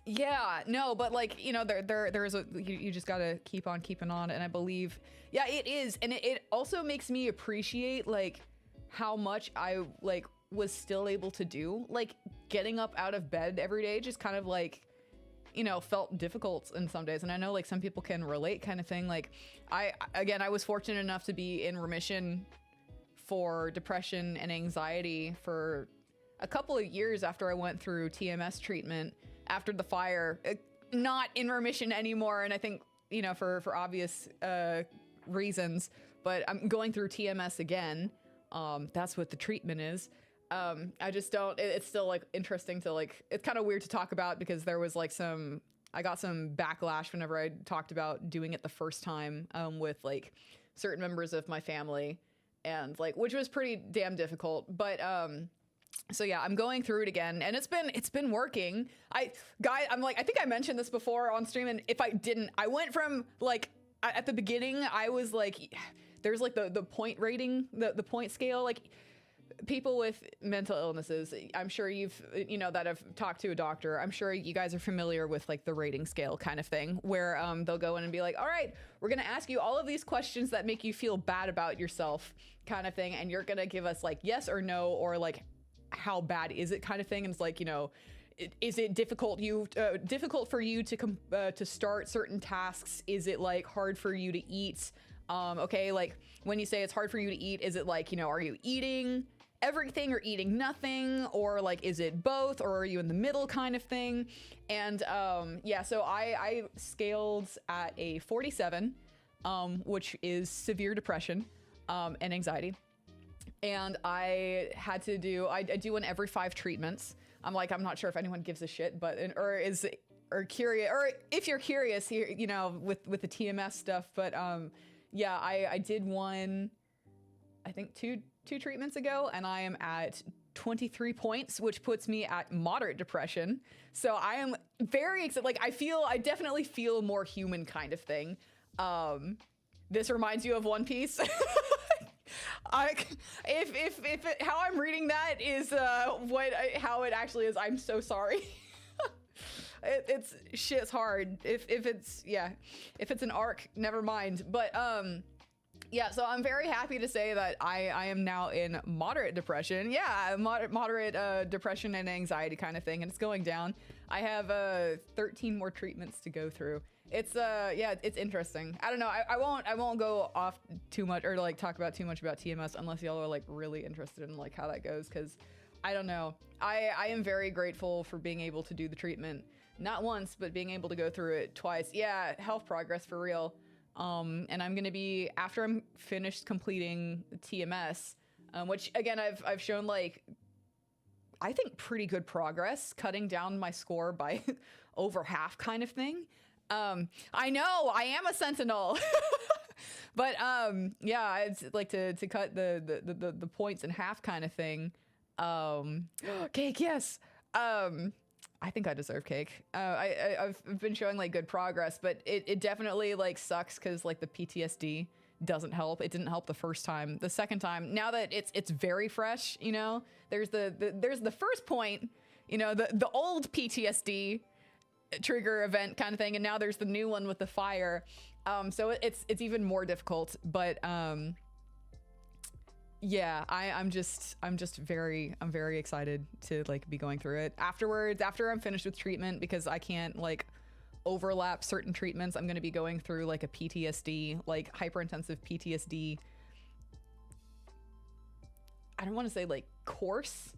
Speaker 1: Yeah, no, but like, you know, there's a, you just gotta keep on keeping on, and I believe, yeah, it is, and it also makes me appreciate like how much I like was still able to do. Like, getting up out of bed every day just kind of like, you know, felt difficult in some days, and I know like some people can relate kind of thing. Like, I was fortunate enough to be in remission for depression and anxiety for a couple of years after I went through TMS treatment after the fire. Not in remission anymore, and I think, you know, for obvious reasons, but I'm going through TMS again. That's what the treatment is. I just don't, it's still like interesting to like, it's kind of weird to talk about because there was like I got some backlash whenever I talked about doing it the first time, with like certain members of my family, and like, which was pretty damn difficult. But, so yeah, I'm going through it again, and it's been working. I'm like, I think I mentioned this before on stream, and if I didn't, I went from like, at the beginning, I was like, there's like the point rating, the point scale, like, people with mental illnesses, I'm sure that have talked to a doctor, I'm sure you guys are familiar with like the rating scale kind of thing, where they'll go in and be like, all right, we're gonna ask you all of these questions that make you feel bad about yourself kind of thing, and you're gonna give us like yes or no, or like how bad is it kind of thing. And it's like, is it difficult for you to start certain tasks? Is it like hard for you to eat? Okay, like when you say it's hard for you to eat, is it like, are you eating everything or eating nothing, or like is it both, or are you in the middle kind of thing? And yeah, so I scaled at a 47, which is severe depression and anxiety, and I had to do I do one every 5 treatments. I'm not sure if anyone gives a shit, but or curious, or if you're curious here, with the TMS stuff, but yeah, I did one, I think two treatments ago, and I am at 23 points, which puts me at moderate depression. So I am very excited. Like, I definitely feel more human kind of thing. This reminds you of One Piece. How I'm reading that is how it actually is. I'm so sorry. It's shit's hard. If it's an arc, never mind. But yeah, so I'm very happy to say that I am now in moderate depression. Yeah, moderate depression and anxiety kind of thing, and it's going down. I have 13 more treatments to go through. It's yeah, it's interesting. I don't know. I won't go off too much or like talk about too much about TMS unless y'all are like really interested in like how that goes, because I don't know. I am very grateful for being able to do the treatment, not once, but being able to go through it twice. Yeah, health progress for real. And I'm gonna be, after I'm finished completing TMS, which again I've shown like, I think pretty good progress, cutting down my score by over half kind of thing. I know I am a Sentinel, but yeah, it's like to cut the points in half kind of thing. Cake, yes. I think I deserve cake. I've been showing like good progress, but it definitely like sucks because like the PTSD doesn't help. It didn't help the first time. The second time, now that it's very fresh, there's the first point, the old PTSD trigger event kind of thing, and now there's the new one with the fire. So it's even more difficult, but yeah, I'm very excited to like be going through it afterwards, after I'm finished with treatment, because I can't like overlap certain treatments. I'm going to be going through like a PTSD, like hyperintensive PTSD, I don't want to say like course,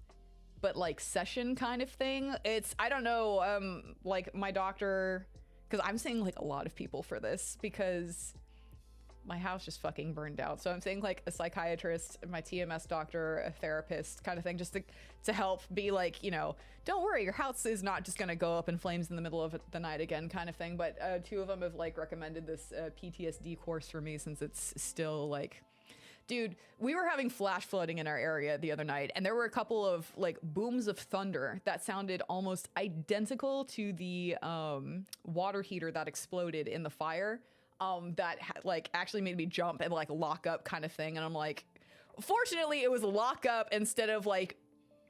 Speaker 1: but like session kind of thing. I don't know, like my doctor, because I'm seeing like a lot of people for this because my house just fucking burned out. So I'm saying like a psychiatrist, my TMS doctor, a therapist kind of thing, just to help be like, don't worry, your house is not just gonna go up in flames in the middle of the night again kind of thing. But 2 of them have like recommended this PTSD course for me, since it's still like, dude, we were having flash flooding in our area the other night, and there were a couple of like booms of thunder that sounded almost identical to the water heater that exploded in the fire. That like actually made me jump and like lock up kind of thing. And I'm like, fortunately it was lock up instead of like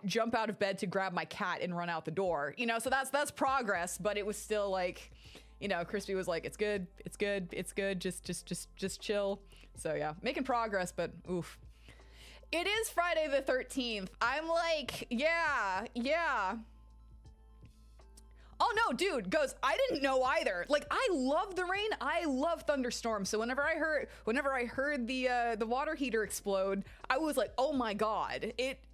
Speaker 1: jump out of bed to grab my cat and run out the door, so that's progress. But it was still like, Crispy was like, it's good, just chill. So yeah, making progress, but oof. It is Friday the 13th. I'm like, yeah. Oh no, dude, goes, I didn't know either. Like, I love the rain. I love thunderstorms. So whenever I heard the water heater explode, I was like, oh my God. It's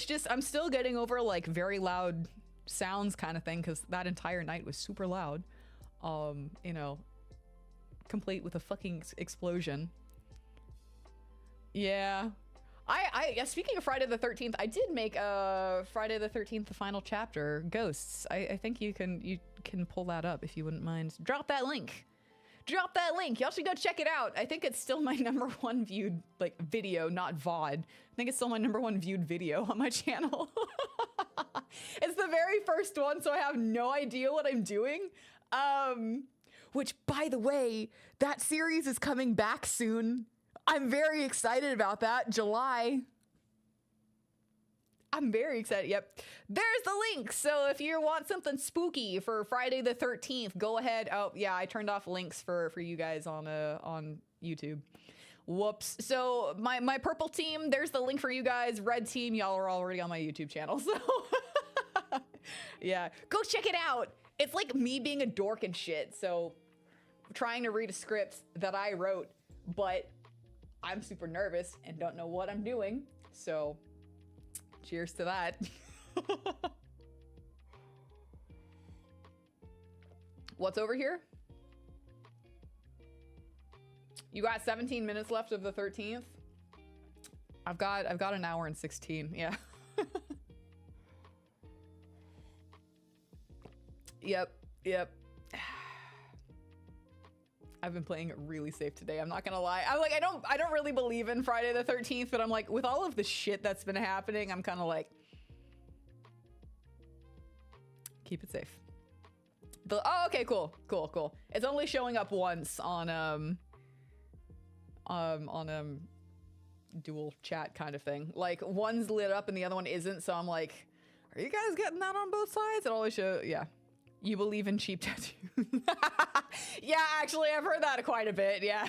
Speaker 1: just, I'm still getting over like very loud sounds kind of thing, because that entire night was super loud. Complete with a fucking explosion. Yeah. Yeah, speaking of Friday the 13th, I did make Friday the 13th, the final chapter, Ghosts. I think you can pull that up if you wouldn't mind. Drop that link. Drop that link. Y'all should go check it out. I think it's still my #1 viewed like video, not VOD. I think it's still my #1 viewed video on my channel. It's the very first one, so I have no idea what I'm doing. Which, by the way, that series is coming back soon. I'm very excited about that. July. I'm very excited. Yep. There's the link. So if you want something spooky for Friday the 13th, go ahead. Oh, yeah, I turned off links for you guys on YouTube. Whoops. So my purple team, there's the link for you guys. Red team, y'all are already on my YouTube channel. So yeah, go check it out. It's like me being a dork and shit. So I'm trying to read a script that I wrote, but I'm super nervous and don't know what I'm doing. So cheers to that. What's over here? You got 17 minutes left of the 13th. I've got an hour and 16. Yeah. Yep. I've been playing it really safe today. I'm not gonna lie. I'm like, I don't really believe in Friday the 13th, but I'm like, with all of the shit that's been happening, I'm kind of like, keep it safe. Oh, okay, cool. It's only showing up once on dual chat kind of thing. Like one's lit up and the other one isn't. So I'm like, are you guys getting that on both sides? It always shows, yeah. You believe in cheap tattoos. Yeah, actually, I've heard that quite a bit. Yeah.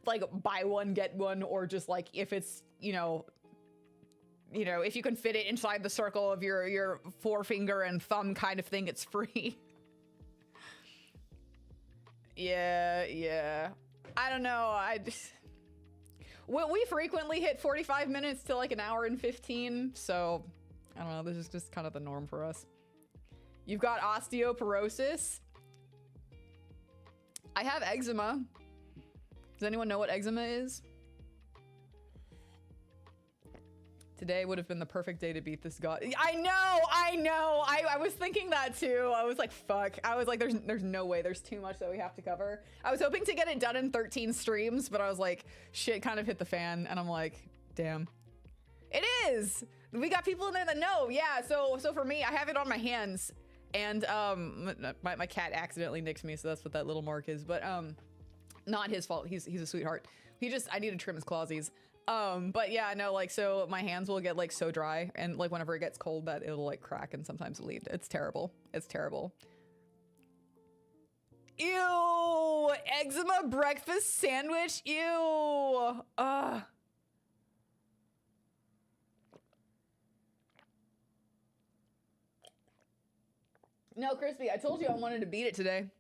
Speaker 1: Like buy one, get one, or just like if it's, you know, if you can fit it inside the circle of your forefinger and thumb kind of thing, it's free. Yeah. I don't know. We frequently hit 45 minutes to like an hour and 15. So I don't know. This is just kind of the norm for us. You've got osteoporosis. I have eczema. Does anyone know what eczema is? Today would have been the perfect day to beat this god. I know. I was thinking that too. I was like, fuck. I was like, there's no way. There's too much that we have to cover. I was hoping to get it done in 13 streams, but I was like, shit kind of hit the fan. And I'm like, damn. It is. We got people in there that know. Yeah. So for me, I have it on my hands. And my cat accidentally nicked me, so that's what that little mark is. But not his fault. He's a sweetheart. I need to trim his clawsies. But yeah, no, like, so my hands will get like so dry, and like whenever it gets cold, that it'll like crack and sometimes bleed. It's terrible. It's terrible. Ew! Eczema breakfast sandwich. Ew! Ugh. No, Crispy, I told you I wanted to beat it today.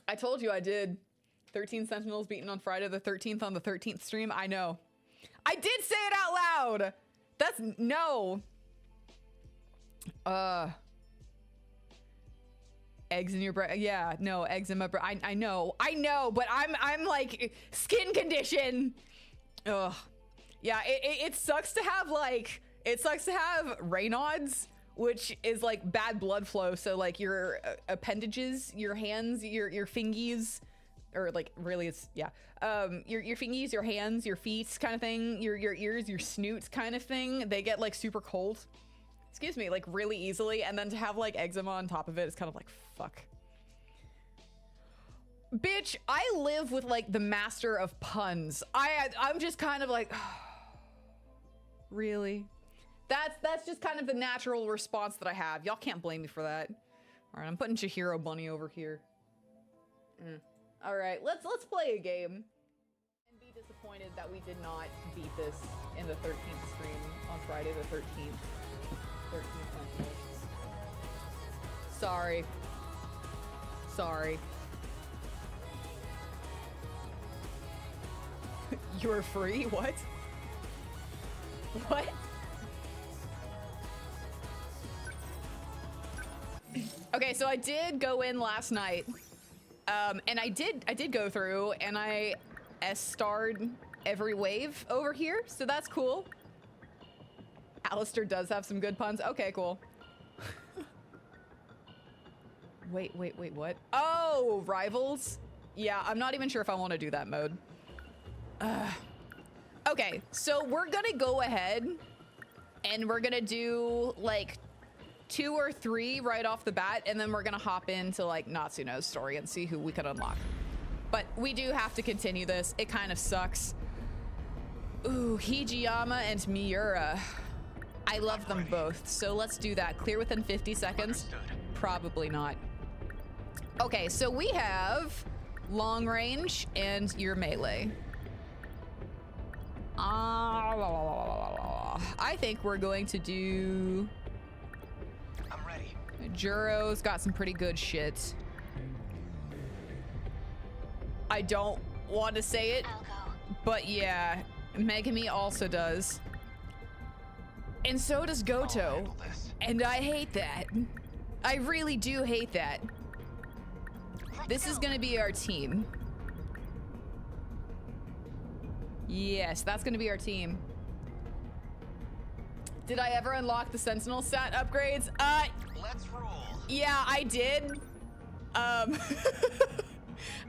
Speaker 1: I told you I did. 13 Sentinels beaten on Friday the 13th on the 13th stream. I know. I did say it out loud. That's no. Eggs in your breast. Yeah, no, eczema. I know, but I'm like skin condition. Ugh. Yeah, it sucks to have like, Raynaud's, which is like bad blood flow. So like your appendages, your hands, your fingies, or like really it's, yeah. Your fingies, your hands, your feet kind of thing, your ears, your snoots kind of thing. They get like super cold, excuse me, like really easily. And then to have like eczema on top of it, it's kind of like, fuck. Bitch, I live with like the master of puns. I'm just kind of like, really? That's just kind of the natural response that I have. Y'all can't blame me for that. All right, I'm putting Chihiro Bunny over here. All right, let's play a game and be disappointed that we did not beat this in the 13th stream on Friday the 13th. 13th Sentinels. Sorry. You're free? What? What? Okay, so I did go in last night, and I did go through, and I S-starred every wave over here, so that's cool. Alistair does have some good puns. Okay, cool. Wait, what? Oh, rivals? Yeah, I'm not even sure if I want to do that mode. Okay, so we're gonna go ahead and we're gonna do like 2 or 3 right off the bat, and then we're gonna hop into like Natsuno's story and see who we can unlock. But we do have to continue this. It kind of sucks. Ooh, Hijiyama and Miura. I love them both, so let's do that. Clear within 50 seconds? Probably not. Okay, so we have long range and your melee. I think we're going to do...
Speaker 2: I'm ready.
Speaker 1: Juro's got some pretty good shit. I don't want to say it, but yeah, Megami also does. And so does Goto. And I hate that. I really do hate that. This is gonna be our team. Yes, that's gonna be our team. Did I ever unlock the Sentinel stat upgrades?
Speaker 2: Let's roll.
Speaker 1: Yeah, I did.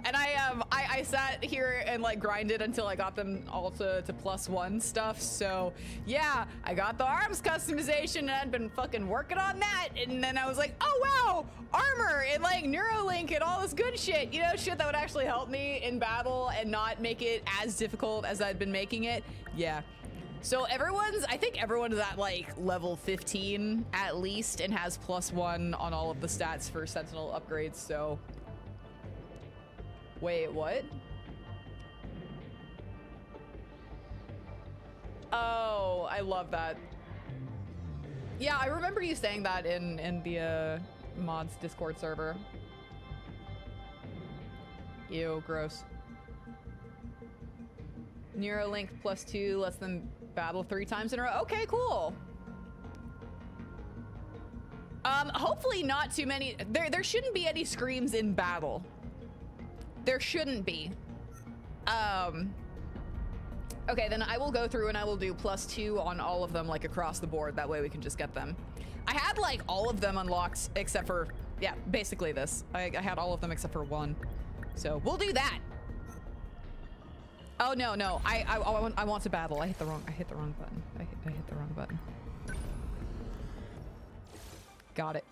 Speaker 1: And I sat here and like grinded until I got them all to +1 stuff. So yeah, I got the arms customization and I'd been fucking working on that. And then I was like, oh wow, armor and like Neuralink and all this good shit, you know, shit that would actually help me in battle and not make it as difficult as I'd been making it. Yeah. So I think everyone's at like level 15 at least and has +1 on all of the stats for Sentinel upgrades, so. Wait, what? Oh, I love that. Yeah, I remember you saying that in the mods Discord server. Ew, gross. Neuralink +2 lets them battle 3 times in a row. Okay, cool. Hopefully not too many. There shouldn't be any screams in battle. There shouldn't be. Okay, then I will go through and I will do +2 on all of them, like across the board. That way we can just get them. I had like all of them unlocked except for, yeah, basically this. I had all of them except for 1. So we'll do that. Oh no, I want to battle. I hit the wrong button. I hit the wrong button. Got it.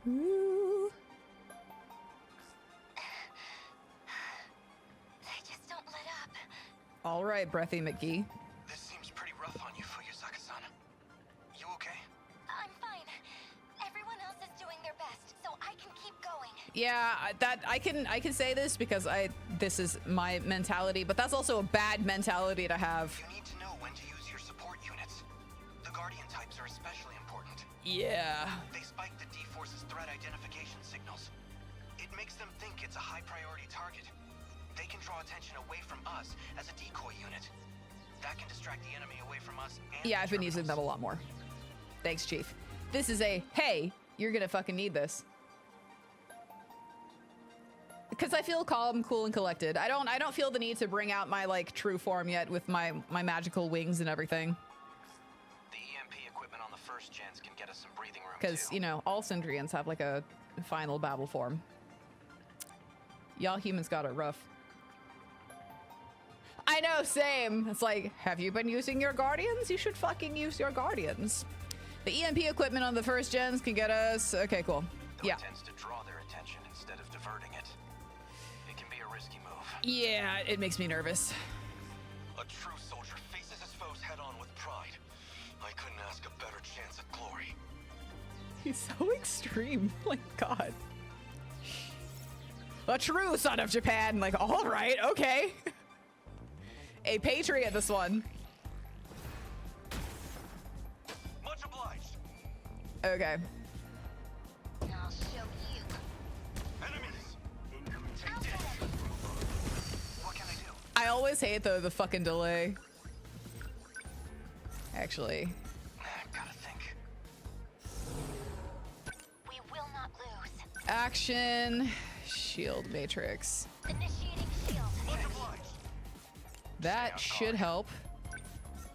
Speaker 1: Ooh.
Speaker 3: They just don't let up.
Speaker 1: All right, Breathy McGee.
Speaker 2: This seems pretty rough on you, Fuyusaka-san. You okay?
Speaker 3: I'm fine. Everyone else is doing their best, so I can keep going.
Speaker 1: Yeah, I can say this because this is my mentality, but that's also a bad mentality to have.
Speaker 2: You need to know when to use your support units. The Guardian types are especially important.
Speaker 1: Yeah.
Speaker 2: They spike the D-Force's threat identification signals. It makes them think it's a high priority target. They can draw attention away from us as a decoy unit. That can distract the enemy away from us and
Speaker 1: Yeah, I've been using them a lot more. Thanks, Chief. This is a, hey, you're gonna fucking need this. Because I feel calm, cool, and collected. I don't feel the need to bring out my like true form yet with my magical wings and everything.
Speaker 2: The EMP equipment on the first gens can get us some breathing room
Speaker 1: Because,
Speaker 2: too.
Speaker 1: you know, all Syndrians have like a final battle form. Y'all humans got it rough. I know, same. It's like, have you been using your Guardians? You should fucking use your Guardians. The EMP equipment on the first gens can get us... Okay, cool.
Speaker 2: Though
Speaker 1: Yeah.
Speaker 2: it tends to draw their attention instead of diverting it. It can be a risky move.
Speaker 1: Yeah, it makes me nervous.
Speaker 2: A true soldier faces his foes head on with pride. I couldn't ask a better chance at glory.
Speaker 1: He's so extreme. Like, God. A true son of Japan. Like, all right, okay. A patriot, this one.
Speaker 2: Much obliged.
Speaker 1: Okay.
Speaker 3: I'll show you.
Speaker 2: Enemies! Take this. What can I do?
Speaker 1: I always hate the fucking delay. Actually.
Speaker 2: Gotta think.
Speaker 3: We will not lose.
Speaker 1: Action. Shield matrix.
Speaker 3: Initiating shield.
Speaker 1: That should help.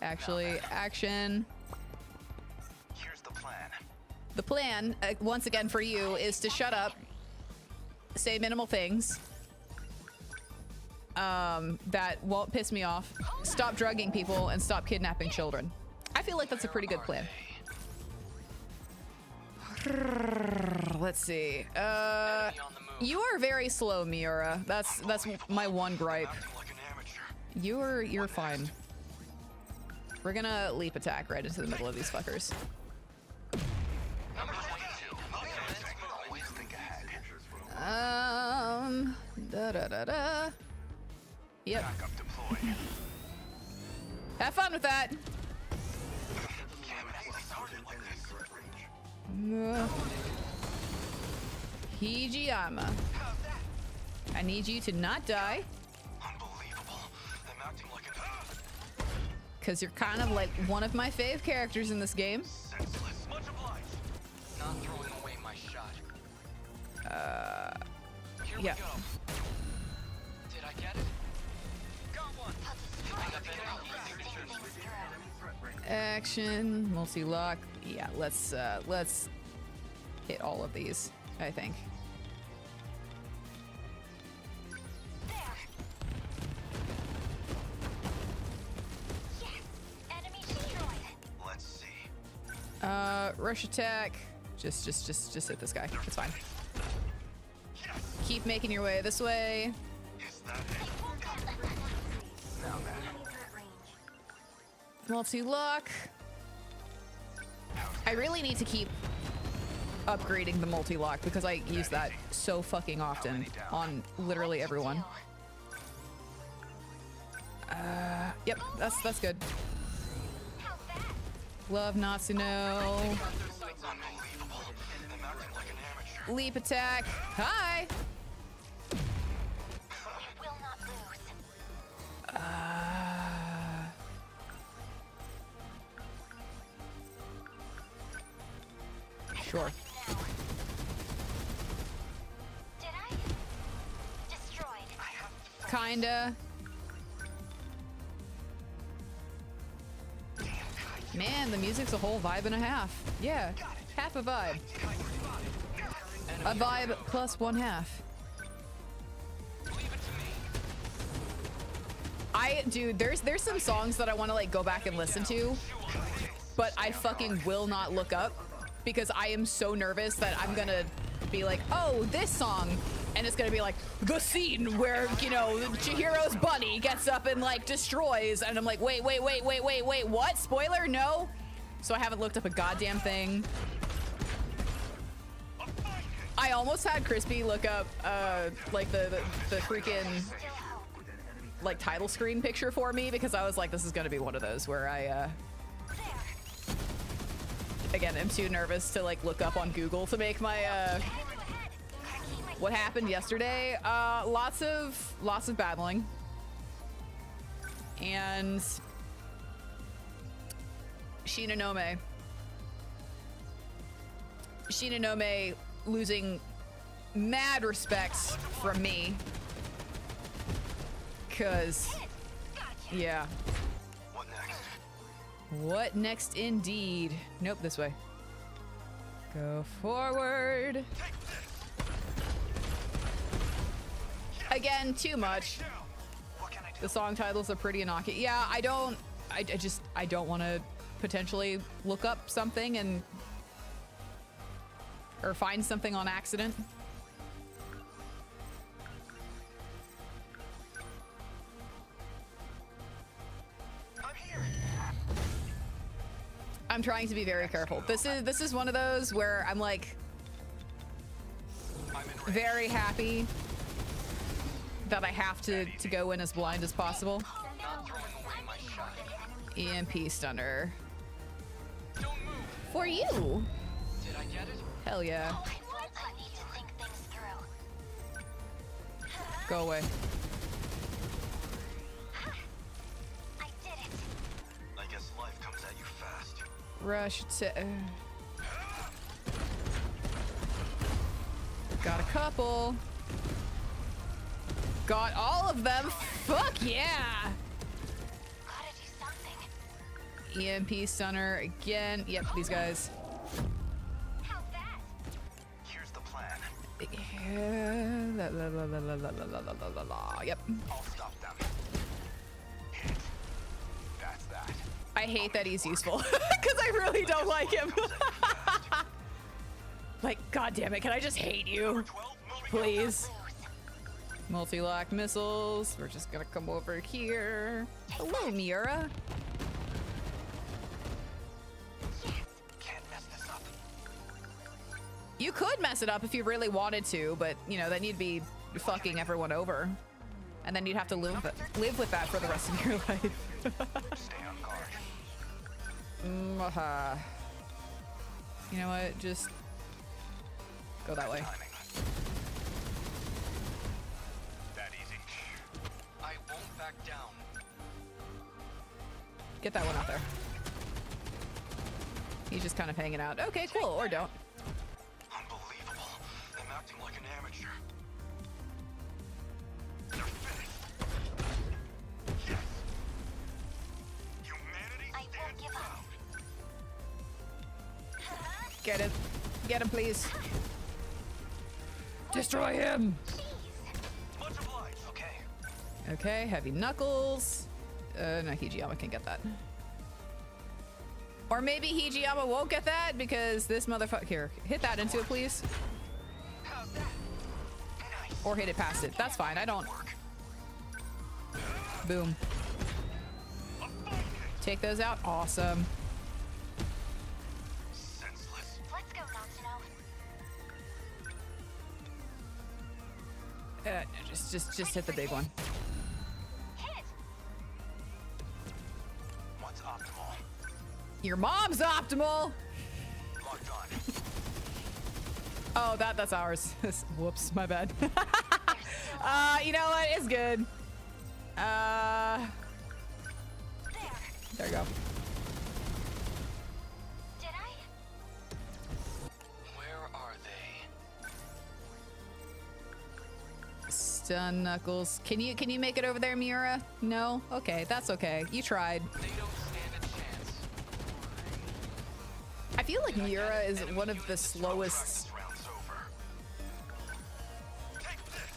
Speaker 1: Actually, action.
Speaker 2: Here's the plan.
Speaker 1: The plan, once again for you, is to shut up, say minimal things that won't piss me off, stop drugging people, and stop kidnapping children. I feel like that's a pretty good plan. Let's see. You are very slow, Miura. That's my one gripe.
Speaker 2: Like an amateur.
Speaker 1: You're fine. We're gonna leap attack right into the middle of these fuckers.
Speaker 2: Number 22. Always think ahead.
Speaker 1: Da. Yep.
Speaker 2: Backup deployed.
Speaker 1: Have fun with that. Hijiyama. I need you to not die.
Speaker 2: Unbelievable. I'm acting like an
Speaker 1: Because you're kind of like one of my fave characters in this game.
Speaker 2: senseless. Much obliged. Not throwing away my shot. Here
Speaker 1: Yeah.
Speaker 2: we go. Did I get it? Got one.
Speaker 1: Action, multi-lock. Yeah, let's hit all of these, I think.
Speaker 3: There. Yes. Enemy destroyed.
Speaker 2: Let's see.
Speaker 1: Rush attack. Just hit this guy. It's fine. Keep making your way this way.
Speaker 2: Is that it? Now then.
Speaker 1: Multi-lock. I really need to keep upgrading the multi-lock because I use that so fucking often on literally everyone. Yep, that's good.
Speaker 3: How's that?
Speaker 1: Love Natsuno.
Speaker 2: Unbelievable. I'm acting like an amateur.
Speaker 1: Leap attack. Hi.
Speaker 3: We will not lose.
Speaker 1: Sure.
Speaker 3: Did I? Destroyed.
Speaker 1: Kinda. Man, the music's a whole vibe and a half. Yeah, half a vibe. A vibe plus one half. Dude, there's some songs that I want to like go back and listen to, but I fucking will not look up because I am so nervous that I'm gonna be like, oh, this song, and it's gonna be like the scene where, you know, Chihiro's bunny gets up and like destroys, and I'm like, wait, what? Spoiler? No. So I haven't looked up a goddamn thing. I almost had Crispy look up like the freaking like title screen picture for me because I was like, this is gonna be one of those where I again, I'm too nervous to like look up on Google to make my what happened yesterday. Lots of battling and Shinonome losing mad respect from me. Cause, yeah.
Speaker 2: What next?
Speaker 1: What next indeed? Nope, this way. Go forward. Again, too much.
Speaker 2: What can I do?
Speaker 1: The song titles are pretty innocuous. Yeah, I don't want to potentially look up something and or find something on accident. I'm trying to be very careful. This is one of those where I'm like very happy that I have to go in as blind as possible.
Speaker 2: Not throwing away my shot.
Speaker 1: EMP stunner.
Speaker 2: Don't move.
Speaker 1: For you.
Speaker 2: Did I get it?
Speaker 1: Hell yeah.
Speaker 3: I need to think things through.
Speaker 1: Go away.
Speaker 3: I did it.
Speaker 2: I guess life comes at you fast.
Speaker 1: Rush to Got a couple. Got all of them. Fuck yeah.
Speaker 3: Gotta do something.
Speaker 1: EMP stunner again. Yep, these guys.
Speaker 3: How's that?
Speaker 2: Here's the plan.
Speaker 1: Yep.
Speaker 2: I'll stop them. Hit. That's that.
Speaker 1: I hate that he's useful because I really don't like him. Like, god damn it, can I just hate you?
Speaker 2: 12 moving.
Speaker 1: Please. Multi-lock missiles. We're just gonna come over here. Hello, Nayra.
Speaker 2: Can't mess this up.
Speaker 1: You could mess it up if you really wanted to, but you know, then you'd be fucking everyone over. And then you'd have to live with that for the rest of your life.
Speaker 2: Stay on guard.
Speaker 1: You know what? Just go that way.
Speaker 2: Timing. That easy. I won't back down.
Speaker 1: Get that one out there. He's just kind of hanging out. Okay, cool. Or don't.
Speaker 2: Unbelievable. I'm acting like an amateur. They're finished. Yes. Humanity
Speaker 3: I won't
Speaker 2: stands
Speaker 3: give up.
Speaker 2: proud.
Speaker 1: Get him. Get him, please. Destroy him.
Speaker 2: Much obliged. Okay.
Speaker 1: Okay, heavy knuckles. No, Hijiyama can get that. Or maybe Hijiyama won't get that because this motherfucker. Here, hit that into it, please.
Speaker 2: How's that? Nice.
Speaker 1: Or hit it past it. That's fine. I don't.
Speaker 2: Work.
Speaker 1: Boom.
Speaker 2: A fine hit.
Speaker 1: Take those out. Awesome.
Speaker 2: Senseless.
Speaker 3: Let's go, Natsuno.
Speaker 1: Just hit the big one.
Speaker 3: Hit!
Speaker 2: What's optimal?
Speaker 1: Your mom's optimal.
Speaker 2: Locked on.
Speaker 1: Oh, that's ours. Whoops, my bad. You know what? It's good.
Speaker 3: There.
Speaker 1: There you go.
Speaker 3: Did I?
Speaker 2: Where are they?
Speaker 1: Stun knuckles. Can you make it over there, Miura? No? Okay, that's okay. You tried.
Speaker 2: They don't stand a chance.
Speaker 1: I feel like Miura is one of the slowest.
Speaker 2: This round's over. Take this.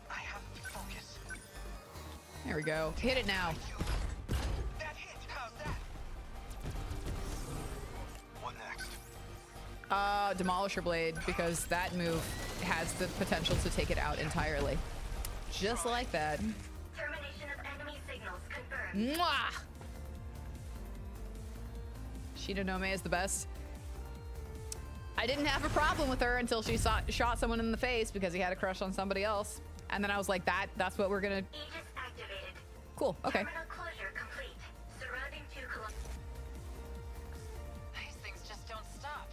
Speaker 2: I have to focus.
Speaker 1: There we go. Hit it now.
Speaker 2: That hit. How's that? What next?
Speaker 1: Demolisher Blade, because that move has the potential to take it out entirely. Just like that.
Speaker 3: Termination of enemy signals confirmed.
Speaker 1: Mwah! Shinonome is the best. I didn't have a problem with her until she shot someone in the face because he had a crush on somebody else. And then I was like, that's what we're gonna...
Speaker 3: Aegis activated.
Speaker 1: Cool, okay.
Speaker 3: Terminal closure complete. Surrounding 2 kilometers.
Speaker 4: These things just don't stop.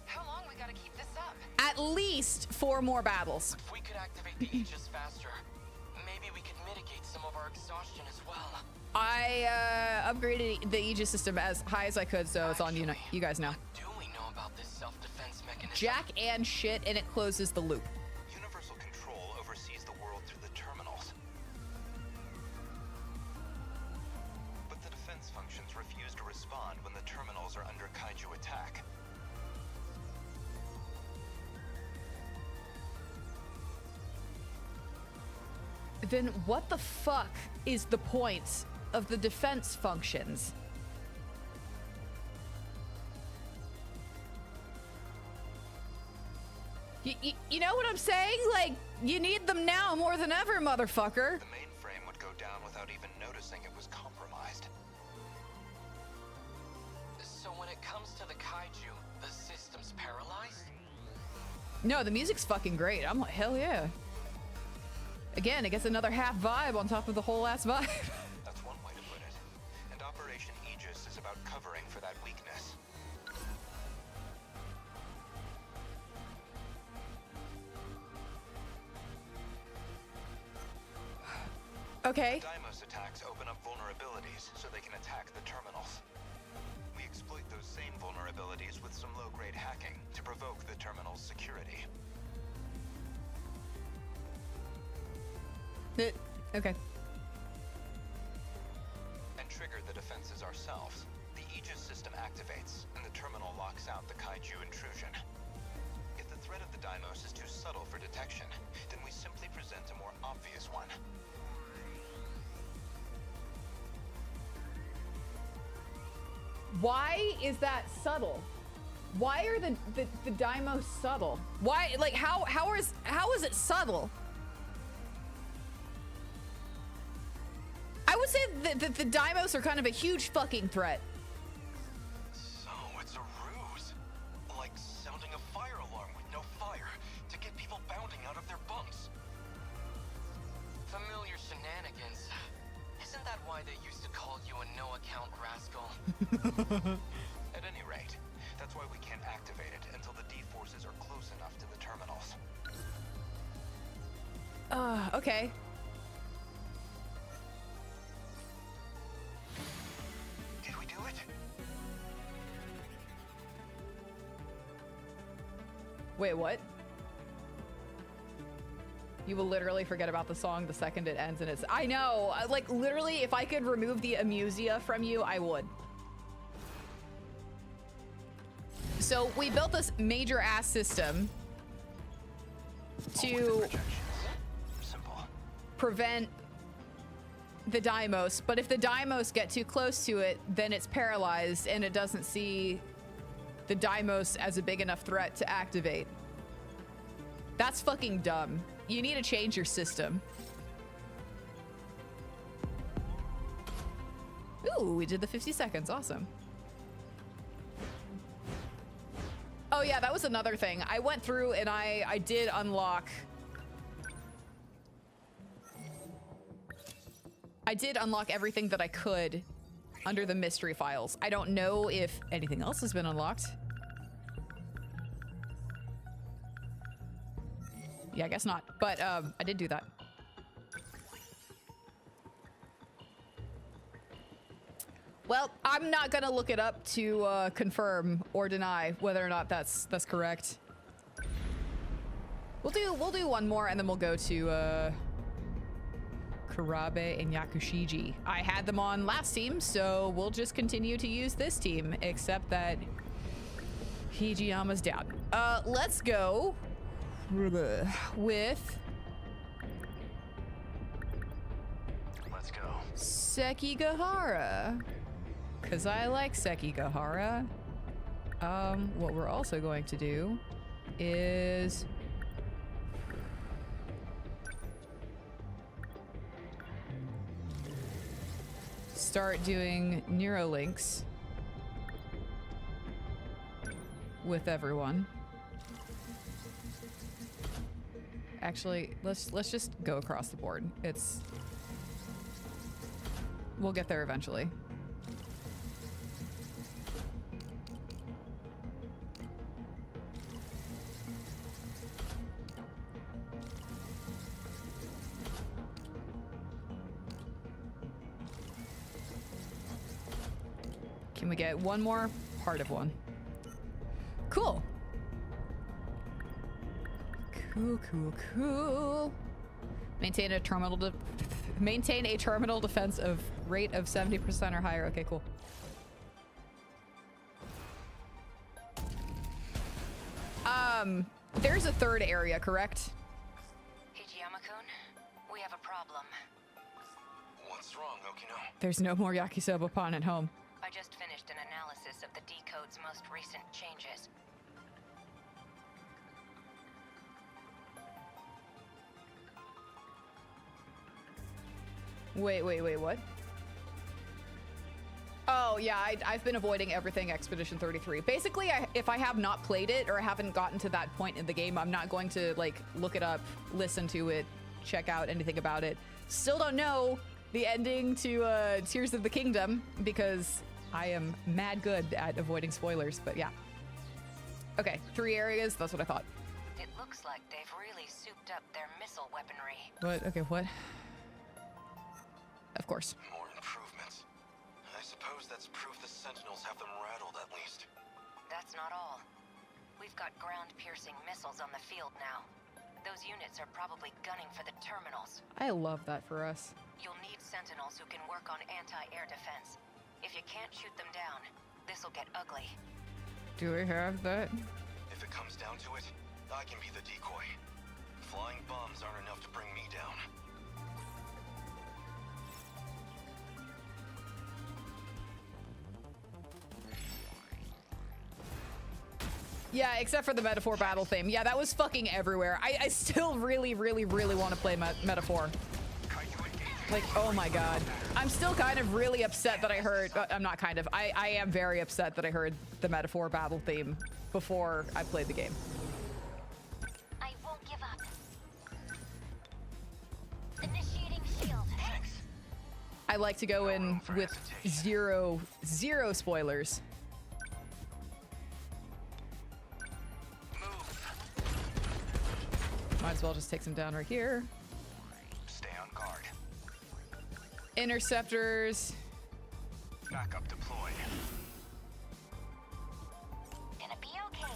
Speaker 4: How long we gotta keep this up?
Speaker 1: At least 4 more battles.
Speaker 4: If we could activate the Aegis faster, maybe we could mitigate some of our exhaustion as well.
Speaker 1: I upgraded the Aegis system as high as I could, so it's on you, you guys now.
Speaker 4: What do we know about this self-defense mechanism?
Speaker 1: Jack and shit, and it closes the loop.
Speaker 2: Universal control oversees the world through the terminals. But the defense functions refuse to respond when the terminals are under kaiju attack.
Speaker 1: Then what the fuck is the point of the defense functions? You know what I'm saying? Like, you need them now more than ever, motherfucker.
Speaker 2: The mainframe would go down without even noticing it was compromised.
Speaker 4: So when it comes to the kaiju, the system's paralyzed?
Speaker 1: No, the music's fucking great. I'm like, hell yeah. Again, it gets another half vibe on top of the whole ass vibe.
Speaker 2: That's one way to put it. And Operation Aegis is about covering for that weakness.
Speaker 1: Okay.
Speaker 2: Deimos attacks open up vulnerabilities so they can attack the terminals. We exploit those same vulnerabilities with some low-grade hacking to provoke the
Speaker 1: Okay.
Speaker 5: And trigger the defenses ourselves. The Aegis system activates, and the terminal locks out the kaiju intrusion. If the threat of the Deimos is too subtle for detection, then we simply present a more obvious one.
Speaker 1: Why is that subtle? Why are the Deimos subtle? Why, like, how is it subtle? I would say that the Deimos are kind of a huge fucking threat.
Speaker 2: So it's a ruse. Like sounding a fire alarm with no fire to get people bounding out of their bunks.
Speaker 4: Familiar shenanigans. Isn't that why they used to call you a no-account rascal?
Speaker 5: At any rate, that's why we can't activate it until the D-forces are close enough to the terminals.
Speaker 1: Okay.
Speaker 2: Did we do it?
Speaker 1: Wait, what? You will literally forget about the song the second it ends, and it's... I know! Like, literally, if I could remove the amusia from you, I would. So, we built this major-ass system to
Speaker 2: Simple.
Speaker 1: prevent the Deimos, but if the Deimos get too close to it, then it's paralyzed, and it doesn't see the Deimos as a big enough threat to activate. That's fucking dumb. You need to change your system. Ooh, we did the 50 seconds. Awesome. Oh yeah, that was another thing. I went through and I did unlock... I did unlock everything that I could under the mystery files. I don't know if anything else has been unlocked. Yeah, I guess not. But I did do that. Well, I'm not gonna look it up to confirm or deny whether or not that's correct. We'll do one more and then we'll go to Kurabe and Yakushiji. I had them on last team, so we'll just continue to use this team, except that Hijiyama's down. Let's go with
Speaker 2: Let's go.
Speaker 1: Sekigahara. Because I like Sekigahara. What we're also going to do is start doing Neurolinks with everyone. Actually, let's just go across the board. We'll get there eventually. Can we get one more part of one? Cool. Cool. Maintain a terminal defense of rate of 70% or higher. Okay, cool. There's a third area, correct?
Speaker 3: Hijiyama-kun, we have a problem.
Speaker 2: What's wrong, Okino?
Speaker 1: There's no more yakisoba pan at home.
Speaker 3: I just finished an analysis of the decode's most recent changes.
Speaker 1: Wait, what? Oh, yeah, I've been avoiding everything Expedition 33. Basically, if I have not played it or haven't gotten to that point in the game, I'm not going to, like, look it up, listen to it, check out anything about it. Still don't know the ending to Tears of the Kingdom because I am mad good at avoiding spoilers, but yeah. Okay, 3 areas, that's what I thought.
Speaker 3: It looks like they've really souped up their missile weaponry.
Speaker 1: What? Okay, what? Of course.
Speaker 2: More improvements. I suppose that's proof the Sentinels have them rattled at least.
Speaker 3: That's not all. We've got ground-piercing missiles on the field now. Those units are probably gunning for the terminals.
Speaker 1: I love that for us.
Speaker 3: You'll need Sentinels who can work on anti-air defense. If you can't shoot them down, this'll get ugly.
Speaker 1: Do we have that?
Speaker 2: If it comes down to it, I can be the decoy. Flying bombs aren't enough to bring me down.
Speaker 1: Yeah, except for the Metaphor battle theme. Yeah, that was fucking everywhere. I still really want to play Metaphor. Like, oh my god. I'm still kind of really upset that I heard... I'm not kind of. I am very upset that I heard the Metaphor battle theme before I played the game.
Speaker 3: I won't give up. Initiating shield. Thanks.
Speaker 1: I like to go in with zero spoilers. Might as well just take some down right here.
Speaker 2: Stay on guard.
Speaker 1: Interceptors.
Speaker 2: Backup deployed.
Speaker 3: Gonna be okay.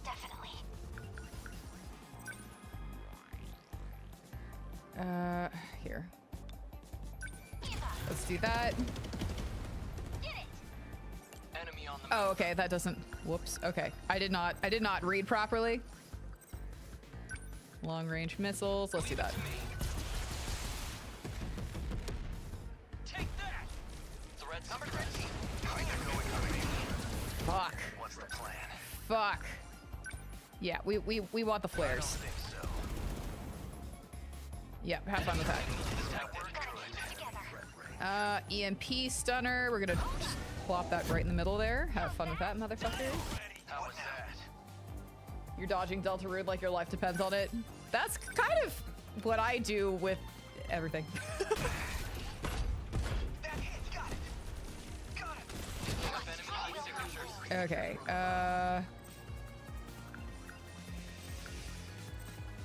Speaker 3: Definitely.
Speaker 1: Here. Let's do that.
Speaker 3: Did it.
Speaker 4: Enemy on the
Speaker 1: Oh, okay, that doesn't... Whoops. Okay. I did not read properly. Long-range missiles. Let's do that.
Speaker 4: Take that! Threats number 13.
Speaker 1: Fuck.
Speaker 2: What's the plan?
Speaker 1: Fuck. Yeah, we want the flares.
Speaker 2: I don't think so.
Speaker 1: Yeah, have fun with that. EMP stunner. We're gonna just plop that right in the middle there. Have fun with that, motherfucker.
Speaker 2: How was that?
Speaker 1: You're dodging Delta Rude like your life depends on it. That's kind of what I do with everything. Okay,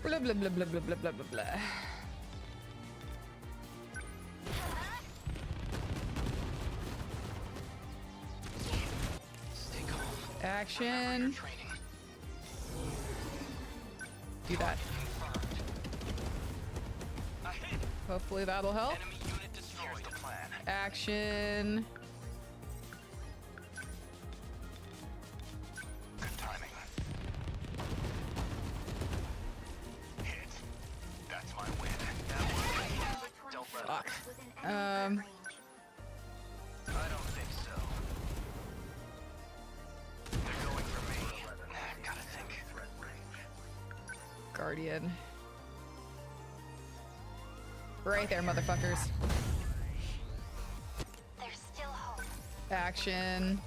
Speaker 1: blah blah blah blah blah blah blah blah.
Speaker 4: Stay calm.
Speaker 1: Action.
Speaker 4: Training.
Speaker 1: Do that. Hopefully that'll help.
Speaker 4: Enemy unit destroyed.
Speaker 2: Here's the plan.
Speaker 1: Action.
Speaker 2: Good timing. Hit. That's my win. Don't let up.
Speaker 1: Fuck.
Speaker 2: I don't think so. They're going for me. Gotta think.
Speaker 1: Guardian. Right there, motherfuckers.
Speaker 3: There's still hope.
Speaker 1: Action.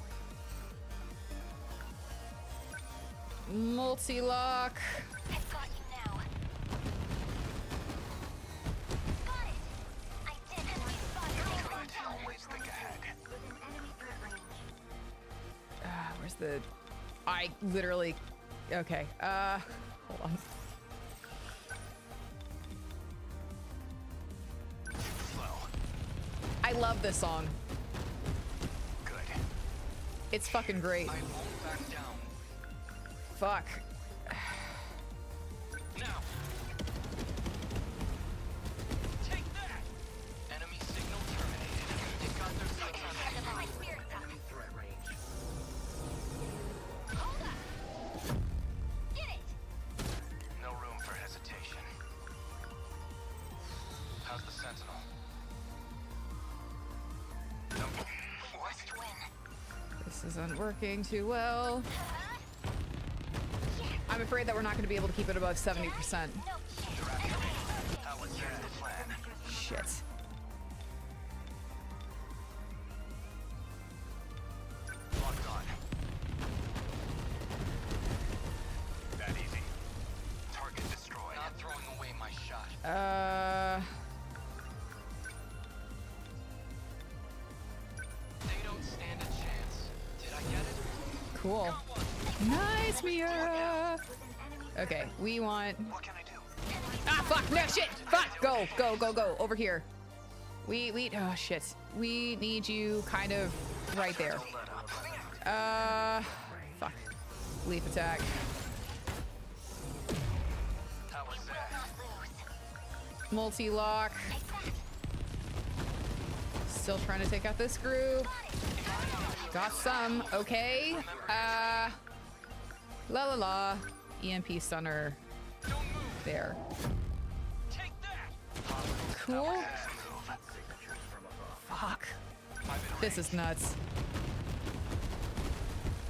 Speaker 1: Multi-lock.
Speaker 3: I've got you now. Got it. I did enemy spotted.
Speaker 2: Always think ahead.
Speaker 3: Within enemy threat range.
Speaker 1: Where's the... I literally... Okay. Hold on.
Speaker 2: Slow.
Speaker 1: I love this song.
Speaker 2: Good.
Speaker 1: It's fucking great.
Speaker 4: I won't back down.
Speaker 1: Fuck.
Speaker 4: Now. Take that! Enemy signal terminated. They've got their sights on
Speaker 3: My spirit's up.
Speaker 2: Threat range.
Speaker 3: Hold up. Did it.
Speaker 2: No room for hesitation.
Speaker 4: How's the Sentinel?
Speaker 3: Must win.
Speaker 1: This isn't working too well. I'm afraid that we're not going to be able to keep it above 70%.
Speaker 3: No chance.
Speaker 2: How was the plan?
Speaker 1: Shit.
Speaker 2: Locked on. That easy. Target destroyed.
Speaker 4: Not throwing away my shot. They don't stand a chance. Did I get it?
Speaker 1: Cool.
Speaker 4: Got one.
Speaker 1: Nice, Mira. Okay, we want...
Speaker 2: What can I do?
Speaker 1: Ah, fuck, no, shit. Fuck, go. Over here. Oh, shit. We need you kind of right there.
Speaker 2: Don't let up.
Speaker 1: Fuck. Leap attack.
Speaker 2: How
Speaker 1: Multi-lock. Still trying to take out this group. Got some. Okay. La la la. EMP stunner. There. Cool. Fuck. This is nuts.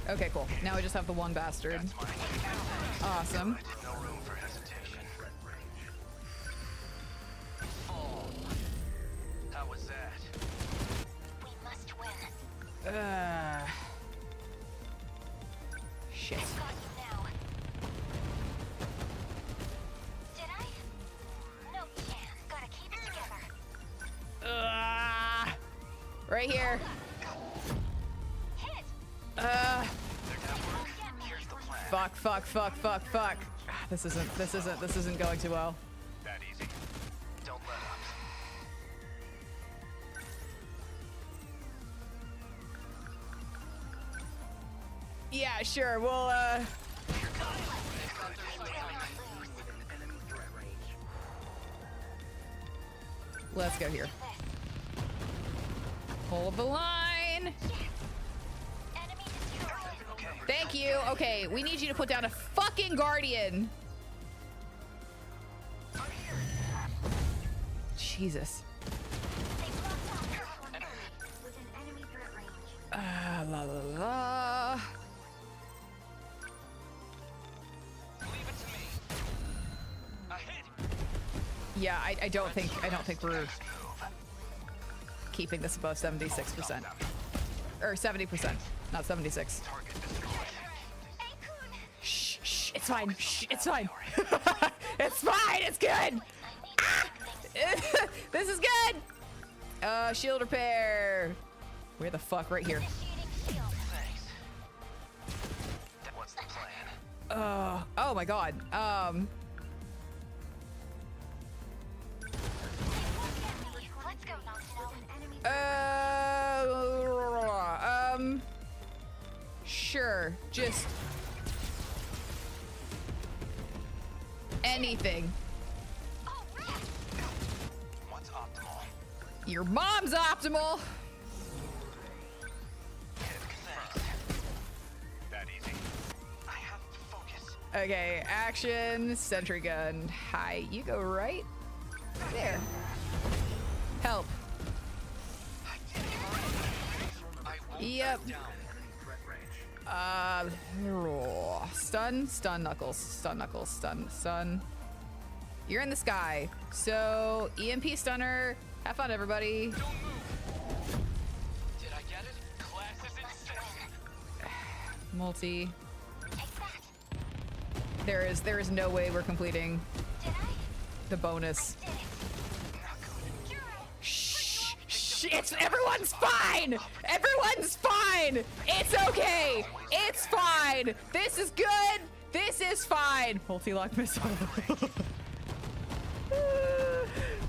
Speaker 1: Okay, cool. Now we just have the one bastard. Awesome.
Speaker 4: No room for hesitation. How was that?
Speaker 3: We must win.
Speaker 1: Shit.
Speaker 3: Got you now. Did I? No chance. Gotta keep it together.
Speaker 1: Right here.
Speaker 3: Hit.
Speaker 4: Here's the plan.
Speaker 1: Fuck, fuck, fuck, fuck, fuck. This isn't going too well.
Speaker 4: That easy. Don't let up.
Speaker 1: Yeah, sure. We'll let's go here. Hold the line.
Speaker 3: Enemy destroyed.
Speaker 1: Thank you. Okay, we need you to put down a fucking guardian. Jesus.
Speaker 3: They blocked off within enemy threat range.
Speaker 1: La la la.
Speaker 4: Leave it to me. A hit.
Speaker 1: Yeah, I don't think we're keeping this above 76%. Or 70%, not 76. Shh, shh, it's fine. Shh, it's fine. It's fine. It's good. Ah! This is good. Shield repair. Where the fuck? Right here.
Speaker 3: Initiating shield.
Speaker 4: Thanks. What's the plan?
Speaker 1: Oh my god.
Speaker 3: Let's go, Sentinel.
Speaker 1: Sure. Just anything.
Speaker 4: What's optimal?
Speaker 1: Your mom's optimal.
Speaker 4: Thanks. That easy. I have to focus.
Speaker 1: Okay, action, sentry gun. Hi, you go right there. Help. Yep. Stun Knuckles, stun Knuckles, stun. You're in the sky. So EMP stunner. Have fun, everybody.
Speaker 4: Don't move. Did I get it? Class is in session.
Speaker 1: Multi.
Speaker 3: Take that.
Speaker 1: There is no way we're completing
Speaker 3: Did I?
Speaker 1: the bonus.
Speaker 3: Did it.
Speaker 1: Shh, shh, everyone's fine. Everyone's fine. It's okay. It's fine. This is good. This is fine. Multi-lock missile.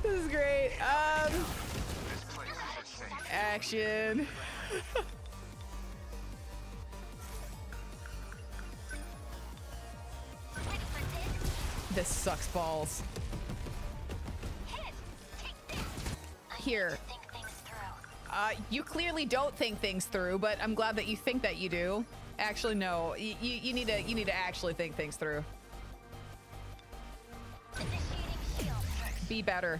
Speaker 1: This is great.
Speaker 4: This place is safe.
Speaker 1: Action. This sucks balls.
Speaker 3: Hit. Take this.
Speaker 1: Here.
Speaker 3: Think things through.
Speaker 1: You clearly don't think things through, but I'm glad that you think that you do. Actually, no. You need to actually think things through.
Speaker 3: Initiating shield.
Speaker 1: Be better.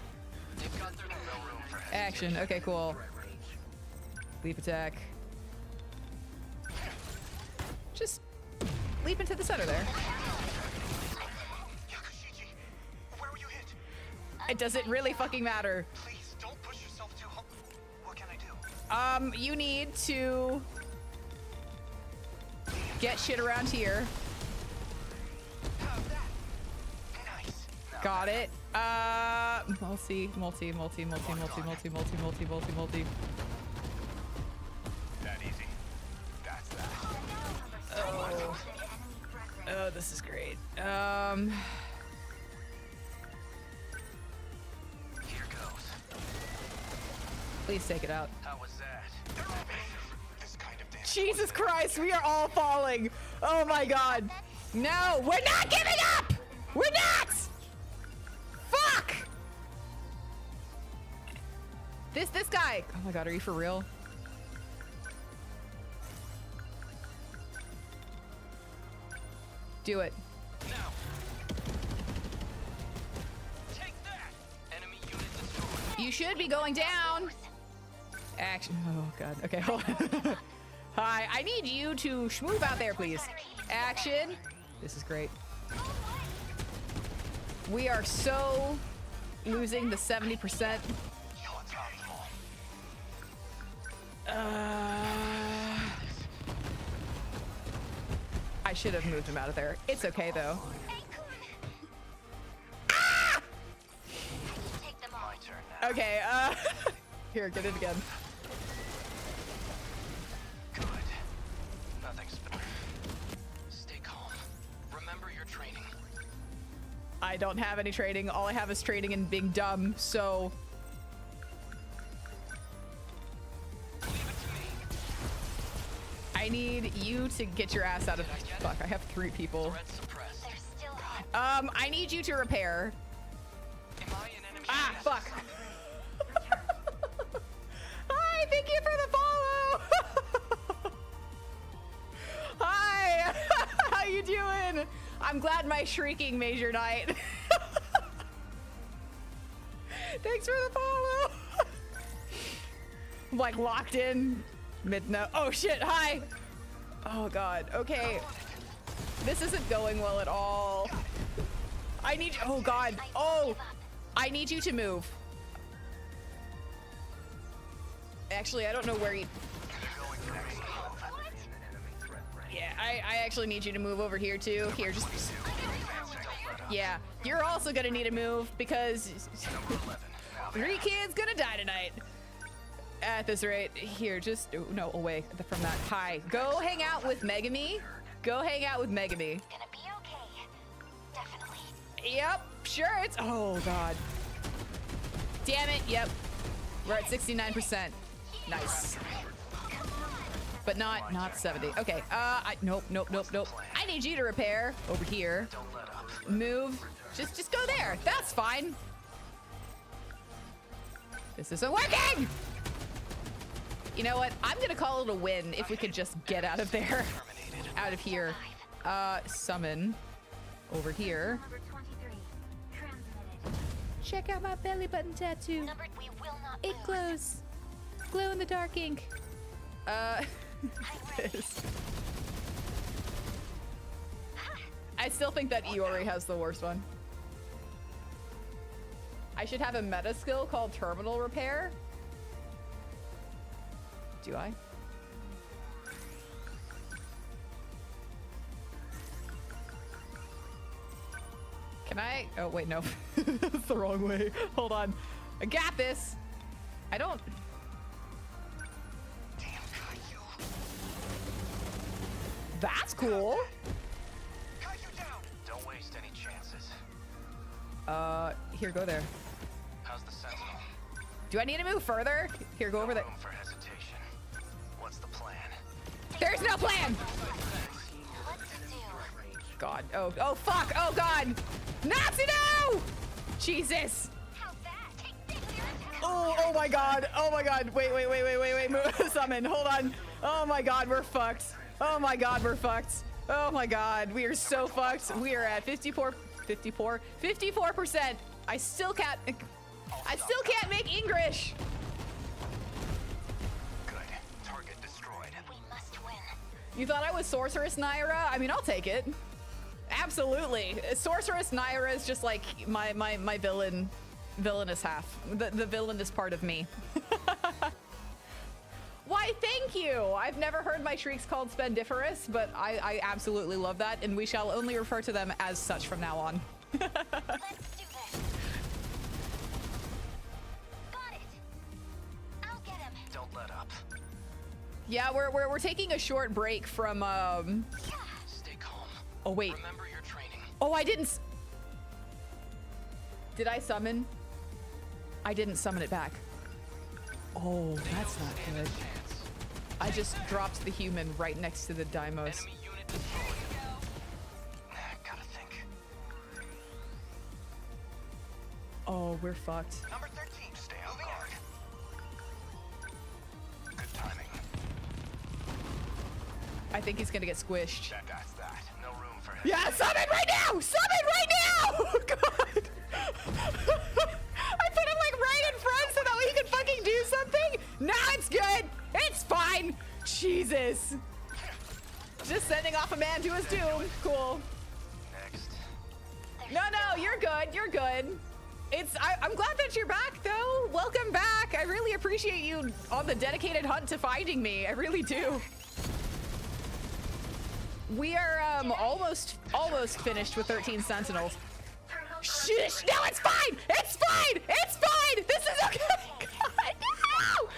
Speaker 4: They've got their no room for
Speaker 1: Action. Okay, cool. Leap attack. Just leap into the center there.
Speaker 4: Yakushiji, where were you hit?
Speaker 1: It doesn't really fucking matter.
Speaker 4: Please don't push yourself too hard. What can I do?
Speaker 1: You need to get shit around here.
Speaker 4: How's that? Nice. Now
Speaker 1: Got it. Multi.
Speaker 4: that easy. That's that.
Speaker 1: Oh, this is great.
Speaker 4: Here goes.
Speaker 1: Please take it out.
Speaker 4: How was that? This kind of damage.
Speaker 1: Jesus Christ, we are all falling. Oh my god. No, we're not giving up! We're not! This guy. Oh my god, are you for real? Do it.
Speaker 4: Now. Take that. Enemy unit destroyed.
Speaker 1: You should be going down. Action. Oh god. Okay, hold on. Hi, I need you to move out there, please. Action. This is great. We are so losing the 70%. I should have moved him out of there. It's okay though. Ah! Okay, here, get it again.
Speaker 4: Good. Nothing's better. Stay calm. Remember your training.
Speaker 1: I don't have any training. All I have is training in being dumb, so...
Speaker 4: Leave it to me.
Speaker 1: I need you to get your ass out of... Fuck, I have 3 people.
Speaker 4: Threat suppressed.
Speaker 3: They're still hot.
Speaker 1: I need you to repair.
Speaker 4: Am I an enemy?
Speaker 1: Ah, fuck. Hi, thank you for the follow. Hi, how you doing? I'm glad my shrieking made your night. Thanks for the follow. I'm like locked in mid-no. Oh shit, hi. Oh god, okay. This isn't going well at all. I need, oh god, oh. I need you to move. Actually, I don't know where you... Yeah, I actually need you to move over here too. Here, just... Yeah, you're also gonna need to move because 3 kids gonna die tonight. At this rate. Here, just... Oh, no, away from that. Hi. Go hang out with Megami. Go hang out with Megami.
Speaker 3: Gonna be okay. Definitely.
Speaker 1: Yep, sure, it's... Oh, God. Damn it, yep. We're at 69%. Nice. But not 70. Okay, nope. I need you to repair over here. Move. Just go there. That's fine. This isn't working! You know what? I'm gonna call it a win if we could just get out of there. Out of here. Summon. Over here.
Speaker 3: Number 23. Transmitted.
Speaker 1: Check out my belly button tattoo.
Speaker 3: Number, we will not
Speaker 1: It
Speaker 3: lose.
Speaker 1: glows. Glow in the dark ink. This. I still think that Iori has the worst one. I should have a meta skill called terminal repair. Do I? Can I? Oh, wait, no. That's the wrong way. Hold on. I got this. I don't... That's cool.
Speaker 4: Don't waste any chances.
Speaker 1: Here, go there.
Speaker 4: How's the Sentinel?
Speaker 1: Do I need to move further? Here, go over there.
Speaker 4: Room for hesitation. What's the plan?
Speaker 1: There's no plan!
Speaker 3: What to do?
Speaker 1: God. Oh, fuck! Oh, God! Nazi, no! Jesus!
Speaker 3: How's that? Take this.
Speaker 1: Oh my God! Oh my God! Wait! Move, summon! Hold on! Oh my God, we're fucked! Oh my God, we're fucked! Oh my God, we are so fucked! We are at 54%. I still can't make English.
Speaker 4: Good. Target destroyed.
Speaker 3: We must win.
Speaker 1: You thought I was Sorceress Nayra? I mean, I'll take it. Absolutely. Sorceress Nayra is just like my villainous half. The villainous part of me. Why, thank you! I've never heard my shrieks called spendiferous, but I absolutely love that, and we shall only refer to them as such from now on.
Speaker 3: Let's do this. Got it. I'll get him.
Speaker 4: Don't let up.
Speaker 1: Yeah, we're taking a short break from
Speaker 4: Stay calm.
Speaker 1: Oh wait.
Speaker 4: Remember your training.
Speaker 1: Oh, I didn't. Did I summon? I didn't summon it back. Oh, that's not good. I just dropped the human right next to the Deimos.
Speaker 4: Enemy unit destroyed. Gotta think.
Speaker 1: Oh, we're fucked.
Speaker 4: Number 13. Stay on guard.
Speaker 1: I think he's gonna get squished.
Speaker 4: That's that. No room for him.
Speaker 1: Yeah, summon right now! Summon right now! Oh, God. I put him like right in front so that way he could fucking do something. Nah, it's good. It's fine. Jesus. Just sending off a man to his doom. Cool.
Speaker 4: Next.
Speaker 1: No, you're good. You're good. I'm glad that you're back, though. Welcome back. I really appreciate you on the dedicated hunt to finding me. I really do. We are almost finished with 13 Sentinels. Shush! No, it's fine! It's fine! It's fine! This is okay! God,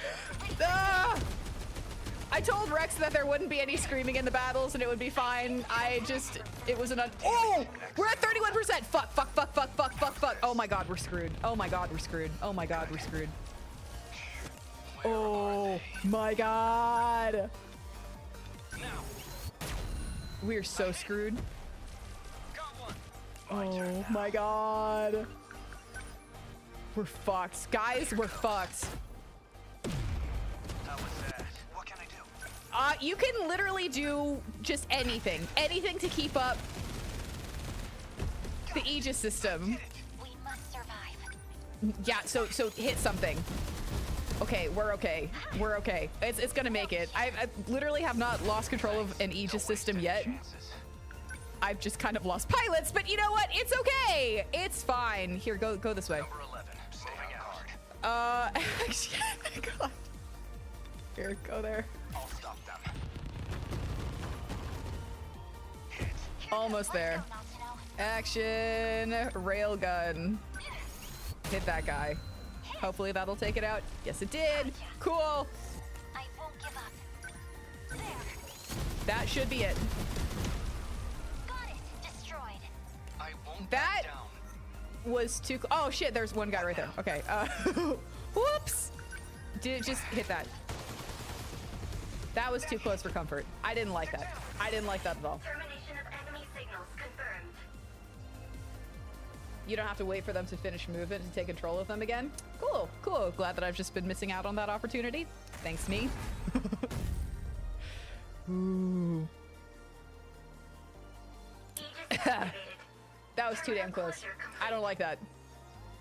Speaker 1: no! I told Rex that there wouldn't be any screaming in the battles and it would be fine. It was oh! We're at 31%! Fuck. Oh my God, we're screwed. Oh my God, we're screwed. Oh my God, we're screwed. Oh my God! We're so screwed. Oh my God. We're fucked. Guys, we're fucked.
Speaker 4: How was that? What can I do?
Speaker 1: You can literally do just anything. Anything to keep up the Aegis system.
Speaker 3: We must survive.
Speaker 1: Yeah, so hit something. Okay, we're okay. We're okay. It's gonna make it. I literally have not lost control of an Aegis system yet. I've just kind of lost pilots, but you know what? It's okay. It's fine. Here, go this way.
Speaker 4: Number 11. Moving out.
Speaker 1: Actually, God. Here, go there.
Speaker 4: I'll stop them.
Speaker 1: Almost there. Action, railgun. Hit that guy. Hopefully that'll take it out. Yes, it did. Cool.
Speaker 3: I won't give up. There.
Speaker 1: That should be it.
Speaker 3: Got it. Destroyed.
Speaker 4: I won't
Speaker 1: That
Speaker 4: back down.
Speaker 1: was too. Oh shit! There's one guy right there. Okay. Whoops. Just hit that. That was too close for comfort. I didn't like that. I didn't like that at all.
Speaker 3: Termination of enemy signals confirmed.
Speaker 1: You don't have to wait for them to finish movement to take control of them again. Cool, cool. Glad that I've just been missing out on that opportunity. Thanks, me. Ooh. That was too damn close. I don't like that.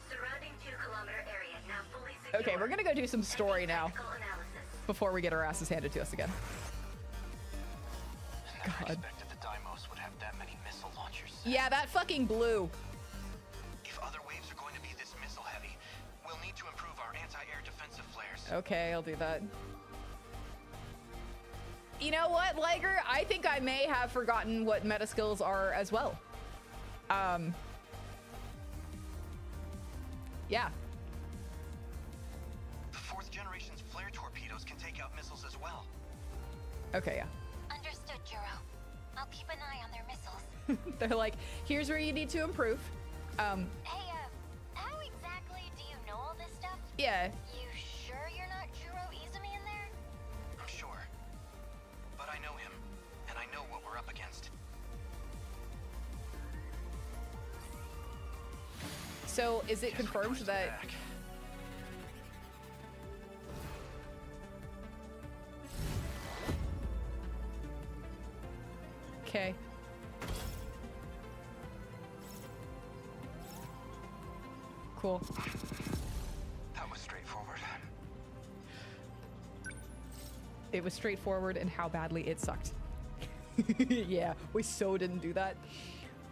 Speaker 3: Surrounding 2-kilometer area now fully secure.
Speaker 1: Okay, we're gonna go do some story now
Speaker 3: Technical analysis.
Speaker 1: before we get our asses handed to us again.
Speaker 4: Never
Speaker 1: God.
Speaker 4: expected the Deimos would have that many missile launchers.
Speaker 1: Yeah, that fucking blew.
Speaker 2: If other waves are going to be this missile heavy, we'll need to improve our anti-air defensive flares.
Speaker 1: Okay, I'll do that. You know what, Liger? I think I may have forgotten what meta skills are as well. Yeah.
Speaker 2: The 4th generation's flare torpedoes can take out missiles as well.
Speaker 1: Okay, yeah.
Speaker 3: Understood, Juro. I'll keep an eye on their missiles.
Speaker 1: They're like, here's where you need to improve.
Speaker 3: Hey, how exactly do you know all this stuff?
Speaker 1: Yeah.
Speaker 3: You sure you're not Juro Izumi in there?
Speaker 2: I'm sure. But I know him, and I know what we're up against.
Speaker 1: So is it confirmed that?
Speaker 4: Back.
Speaker 1: Okay. Cool.
Speaker 4: That was straightforward.
Speaker 1: It was straightforward and how badly it sucked. Yeah, we so didn't do that.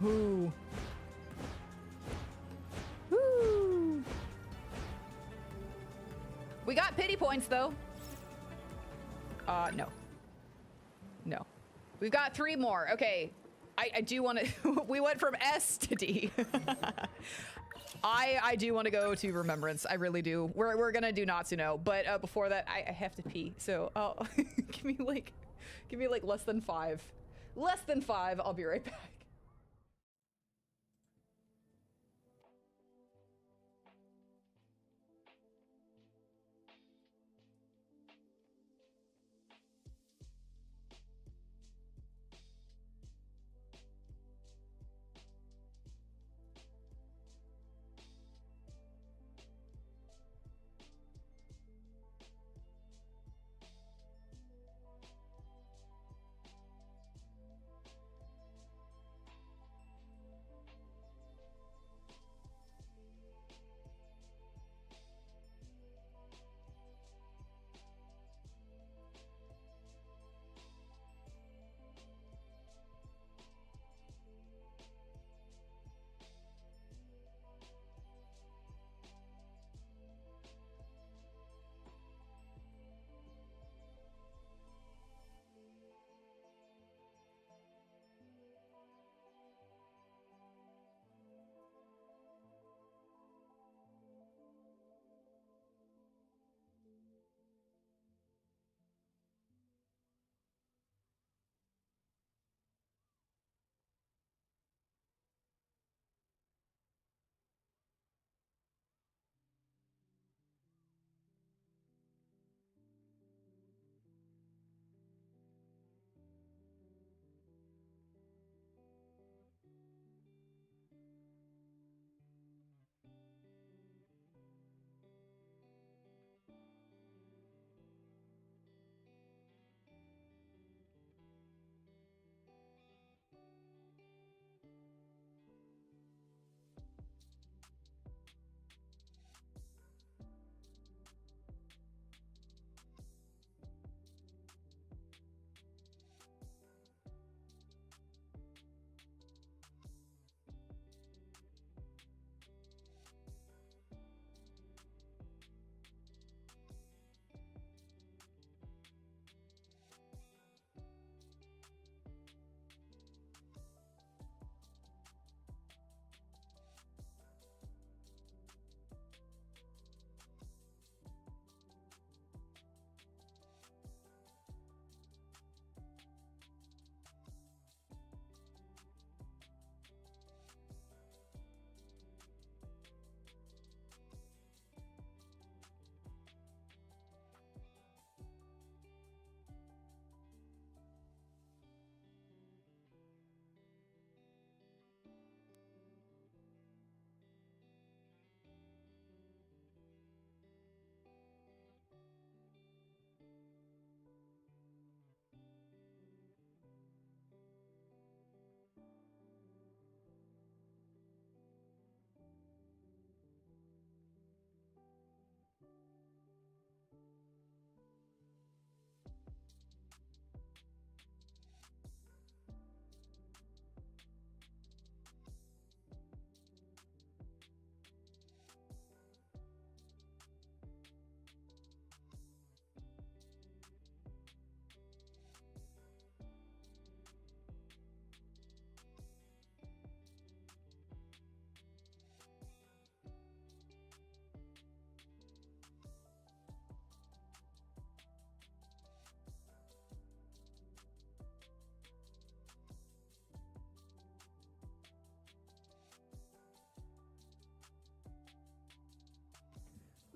Speaker 1: Ooh. Woo. We got pity points though. No. No. We've got 3 more. Okay. I do want to we went from S to D. I do want to go to Remembrance. I really do. We're gonna do Natsuno, but before that I have to pee. So give me like less than 5. Less than 5. I'll be right back.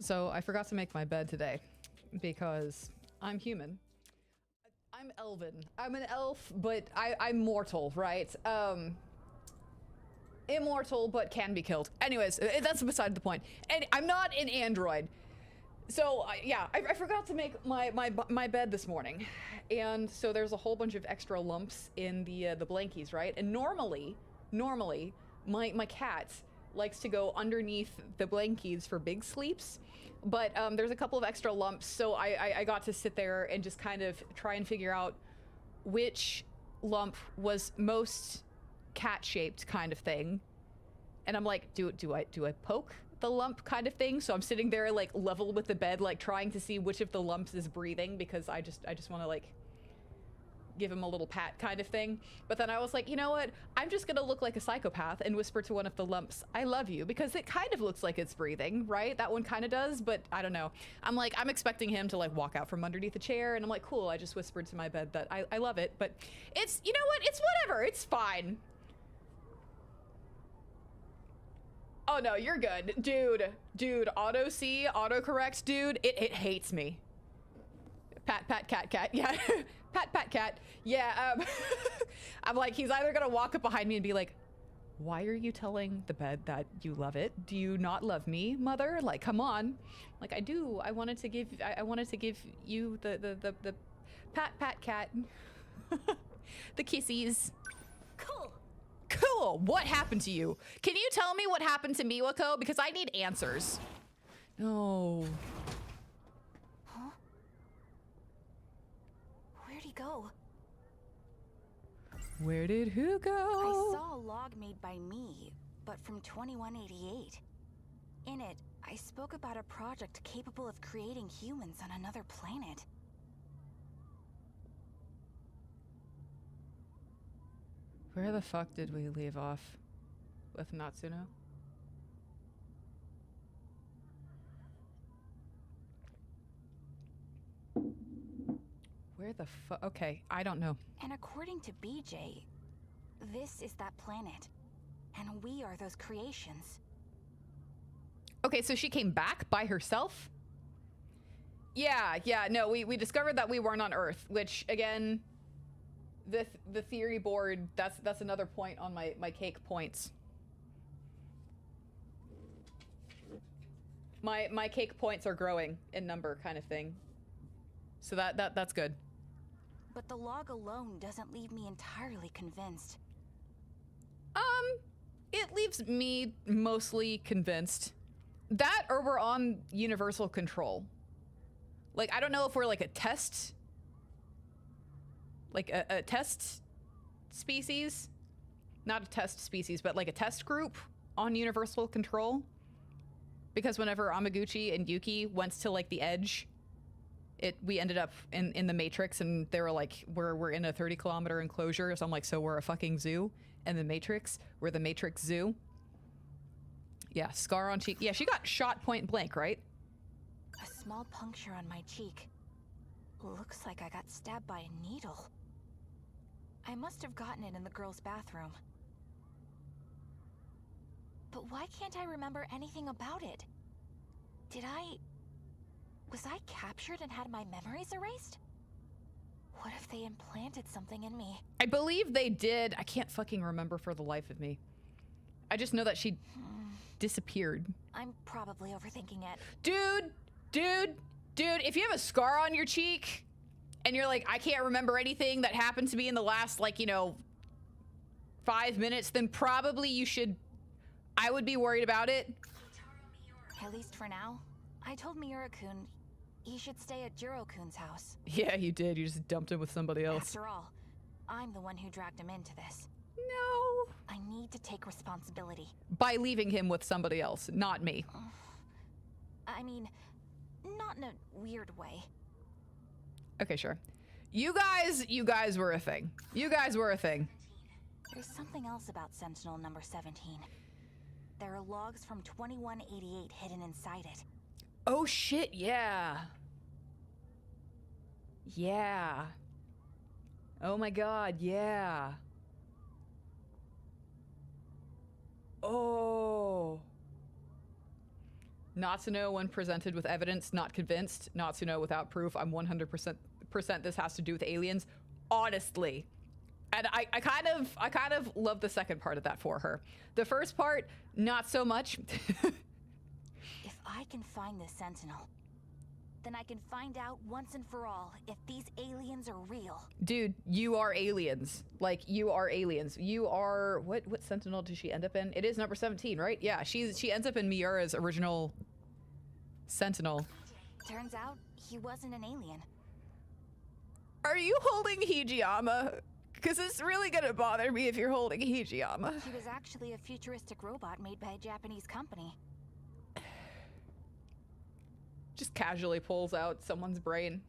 Speaker 1: So I forgot to make my bed today because I'm human. I'm elven. I'm an elf, but I'm mortal, right? Immortal, but can be killed. Anyways, that's beside the point. And I'm not an android. So yeah, I forgot to make my bed this morning. And so there's a whole bunch of extra lumps in the blankies, right? And normally, my cat likes to go underneath the blankies for big sleeps. But there's a couple of extra lumps, so I got to sit there and just kind of try and figure out which lump was most cat-shaped kind of thing. And I'm like, do I poke the lump kind of thing? So I'm sitting there like level with the bed, like trying to see which of the lumps is breathing, because I just want to like give him a little pat kind of thing. But then I was like, you know what? I'm just gonna look like a psychopath and whisper to one of the lumps, I love you, because it kind of looks like it's breathing, right? That one kind of does, but I don't know. I'm like, I'm expecting him to like walk out from underneath the chair, and I'm like, cool, I just whispered to my bed that I love it, but it's, you know what? It's whatever, it's fine. Oh no, you're good. Dude, autocorrect, dude, it hates me. Pat, cat, yeah. Pat, cat. Yeah, I'm like, he's either gonna walk up behind me and be like, why are you telling the bed that you love it? Do you not love me, mother? Like, come on. Like, I do. I wanted to give you the pat, cat. The kissies. Cool. What happened to you? Can you tell me what happened to MIWAKO? Because I need answers. No.
Speaker 3: Huh? Where'd he go?
Speaker 1: Where did who go?
Speaker 3: I saw a log made by me, but from 2188. In it, I spoke about a project capable of creating humans on another planet.
Speaker 1: Where the fuck did we leave off with Natsuno? Where the fuck? Okay, I don't know.
Speaker 3: And according to BJ, this is that planet. And we are those creations.
Speaker 1: Okay, so she came back by herself? Yeah, no, we discovered that we weren't on Earth, which, again, the theory board, that's another point on my cake points. My cake points are growing in number, kind of thing. So that's good.
Speaker 3: But the log alone doesn't leave me entirely convinced.
Speaker 1: It leaves me mostly convinced. That, or we're on universal control. Like, I don't know if we're like a test, like a test species, not a test species, but like a test group on universal control. Because whenever Amaguchi and Yuki went to like the edge, we ended up in the Matrix, and they were like, we're in a 30-kilometer enclosure. So I'm like, so we're a fucking zoo. And the Matrix, we're the Matrix Zoo. Yeah, scar on cheek. Yeah, she got shot point blank, right?
Speaker 3: A small puncture on my cheek. Looks like I got stabbed by a needle. I must have gotten it in the girls' bathroom. But why can't I remember anything about it? Was I captured and had my memories erased? What if they implanted something in me?
Speaker 1: I believe they did. I can't fucking remember for the life of me. I just know that she disappeared.
Speaker 3: I'm probably overthinking it.
Speaker 1: Dude, if you have a scar on your cheek and you're like, I can't remember anything that happened to me in the last, like, 5 minutes, then probably you should, I would be worried about it.
Speaker 3: At least for now. I told Miura-kun he should stay at Jiro-kun's house.
Speaker 1: Yeah, you did. You just dumped him with somebody else.
Speaker 3: After all, I'm the one who dragged him into this.
Speaker 1: No.
Speaker 3: I need to take responsibility.
Speaker 1: By leaving him with somebody else, not me.
Speaker 3: I mean, not in a weird way.
Speaker 1: Okay, sure. You guys were a thing. You guys were a thing.
Speaker 3: There's something else about Sentinel number 17. There are logs from 2188 hidden inside it.
Speaker 1: Oh shit, yeah. Yeah. Oh my god, yeah. Oh. Natsuno when presented with evidence, not convinced. Natsuno without proof, I'm 100% this has to do with aliens. Honestly. And I kind of love the second part of that for her. The first part, not so much.
Speaker 3: If I can find the Sentinel, then I can find out once and for all if these aliens are real.
Speaker 1: Dude, you are aliens. Like, you are aliens. You are... What Sentinel does she end up in? It is number 17, right? Yeah, she ends up in Miura's original Sentinel.
Speaker 3: Turns out, he wasn't an alien.
Speaker 1: Are you holding Hijiyama? Because it's really gonna bother me if you're holding Hijiyama.
Speaker 3: He was actually a futuristic robot made by a Japanese company.
Speaker 1: Just casually pulls out someone's brain.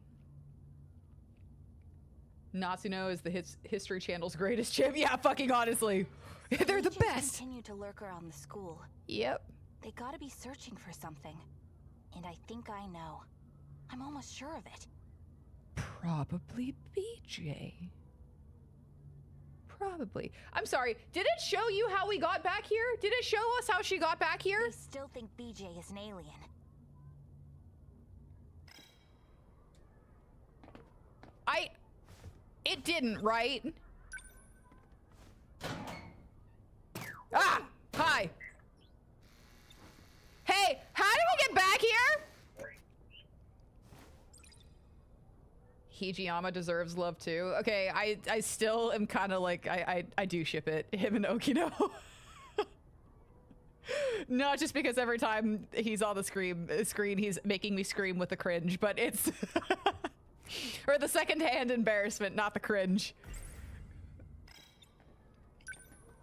Speaker 1: Natsuno is the History Channel's greatest chip. Yeah, fucking honestly. They're the best.
Speaker 3: Continue to lurk around the school.
Speaker 1: Yep.
Speaker 3: They gotta be searching for something. And I think I know. I'm almost sure of it.
Speaker 1: Probably BJ. Probably. I'm sorry, did it show you how we got back here? Did it show us how she got back here?
Speaker 3: They still think BJ is an alien.
Speaker 1: It didn't, right? Ah! Hi! Hey, how do we get back here? Hijiyama deserves love too. Okay, I still am kind of like, I do ship it, him and Okino. Not just because every time he's on the screen he's making me scream with the cringe, but it's or the secondhand embarrassment, not the cringe.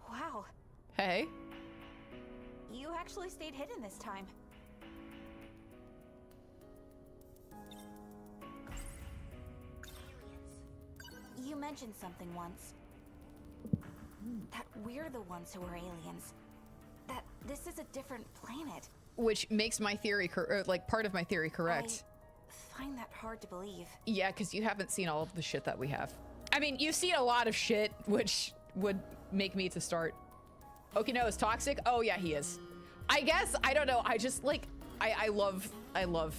Speaker 3: Wow.
Speaker 1: Hey.
Speaker 3: You actually stayed hidden this time. You mentioned something once. That we're the ones who are aliens. That this is a different planet.
Speaker 1: Which makes my theory, like part of my theory correct.
Speaker 3: I find that hard to believe.
Speaker 1: Yeah, because you haven't seen all of the shit that we have. I mean, you've seen a lot of shit, which would make me to start. Okino is toxic? Oh yeah, he is. I guess, I don't know, I just like, I love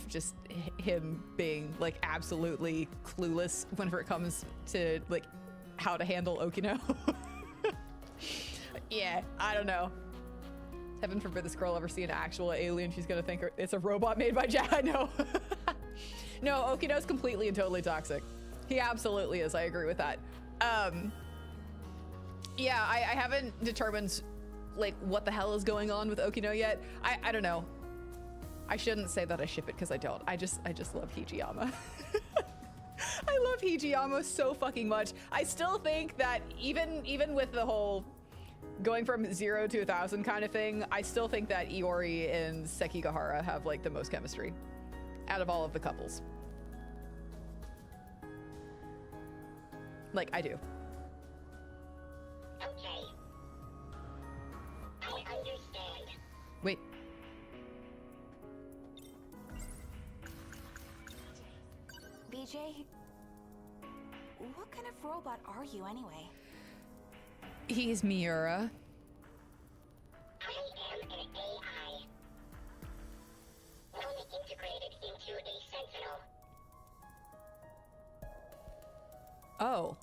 Speaker 1: just him being like absolutely clueless whenever it comes to like how to handle Okino. Yeah, I don't know. Heaven forbid this girl ever see an actual alien. She's gonna think it's a robot made by Jack. No. No, Okino's completely and totally toxic. He absolutely is. I agree with that. Yeah, I haven't determined like what the hell is going on with Okino yet. I don't know. I shouldn't say that I ship it because I don't. I just love Hijiyama. I love Hijiyama so fucking much. I still think that even with the whole going from 0 to 1,000 kind of thing, I still think that Iori and Sekigahara have like the most chemistry out of all of the couples. Like, I do.
Speaker 6: Okay. I understand.
Speaker 1: Wait.
Speaker 3: BJ, what kind of robot are you anyway?
Speaker 1: He's Miura.
Speaker 6: I am an AI. Only integrated into a Sentinel.
Speaker 1: Oh.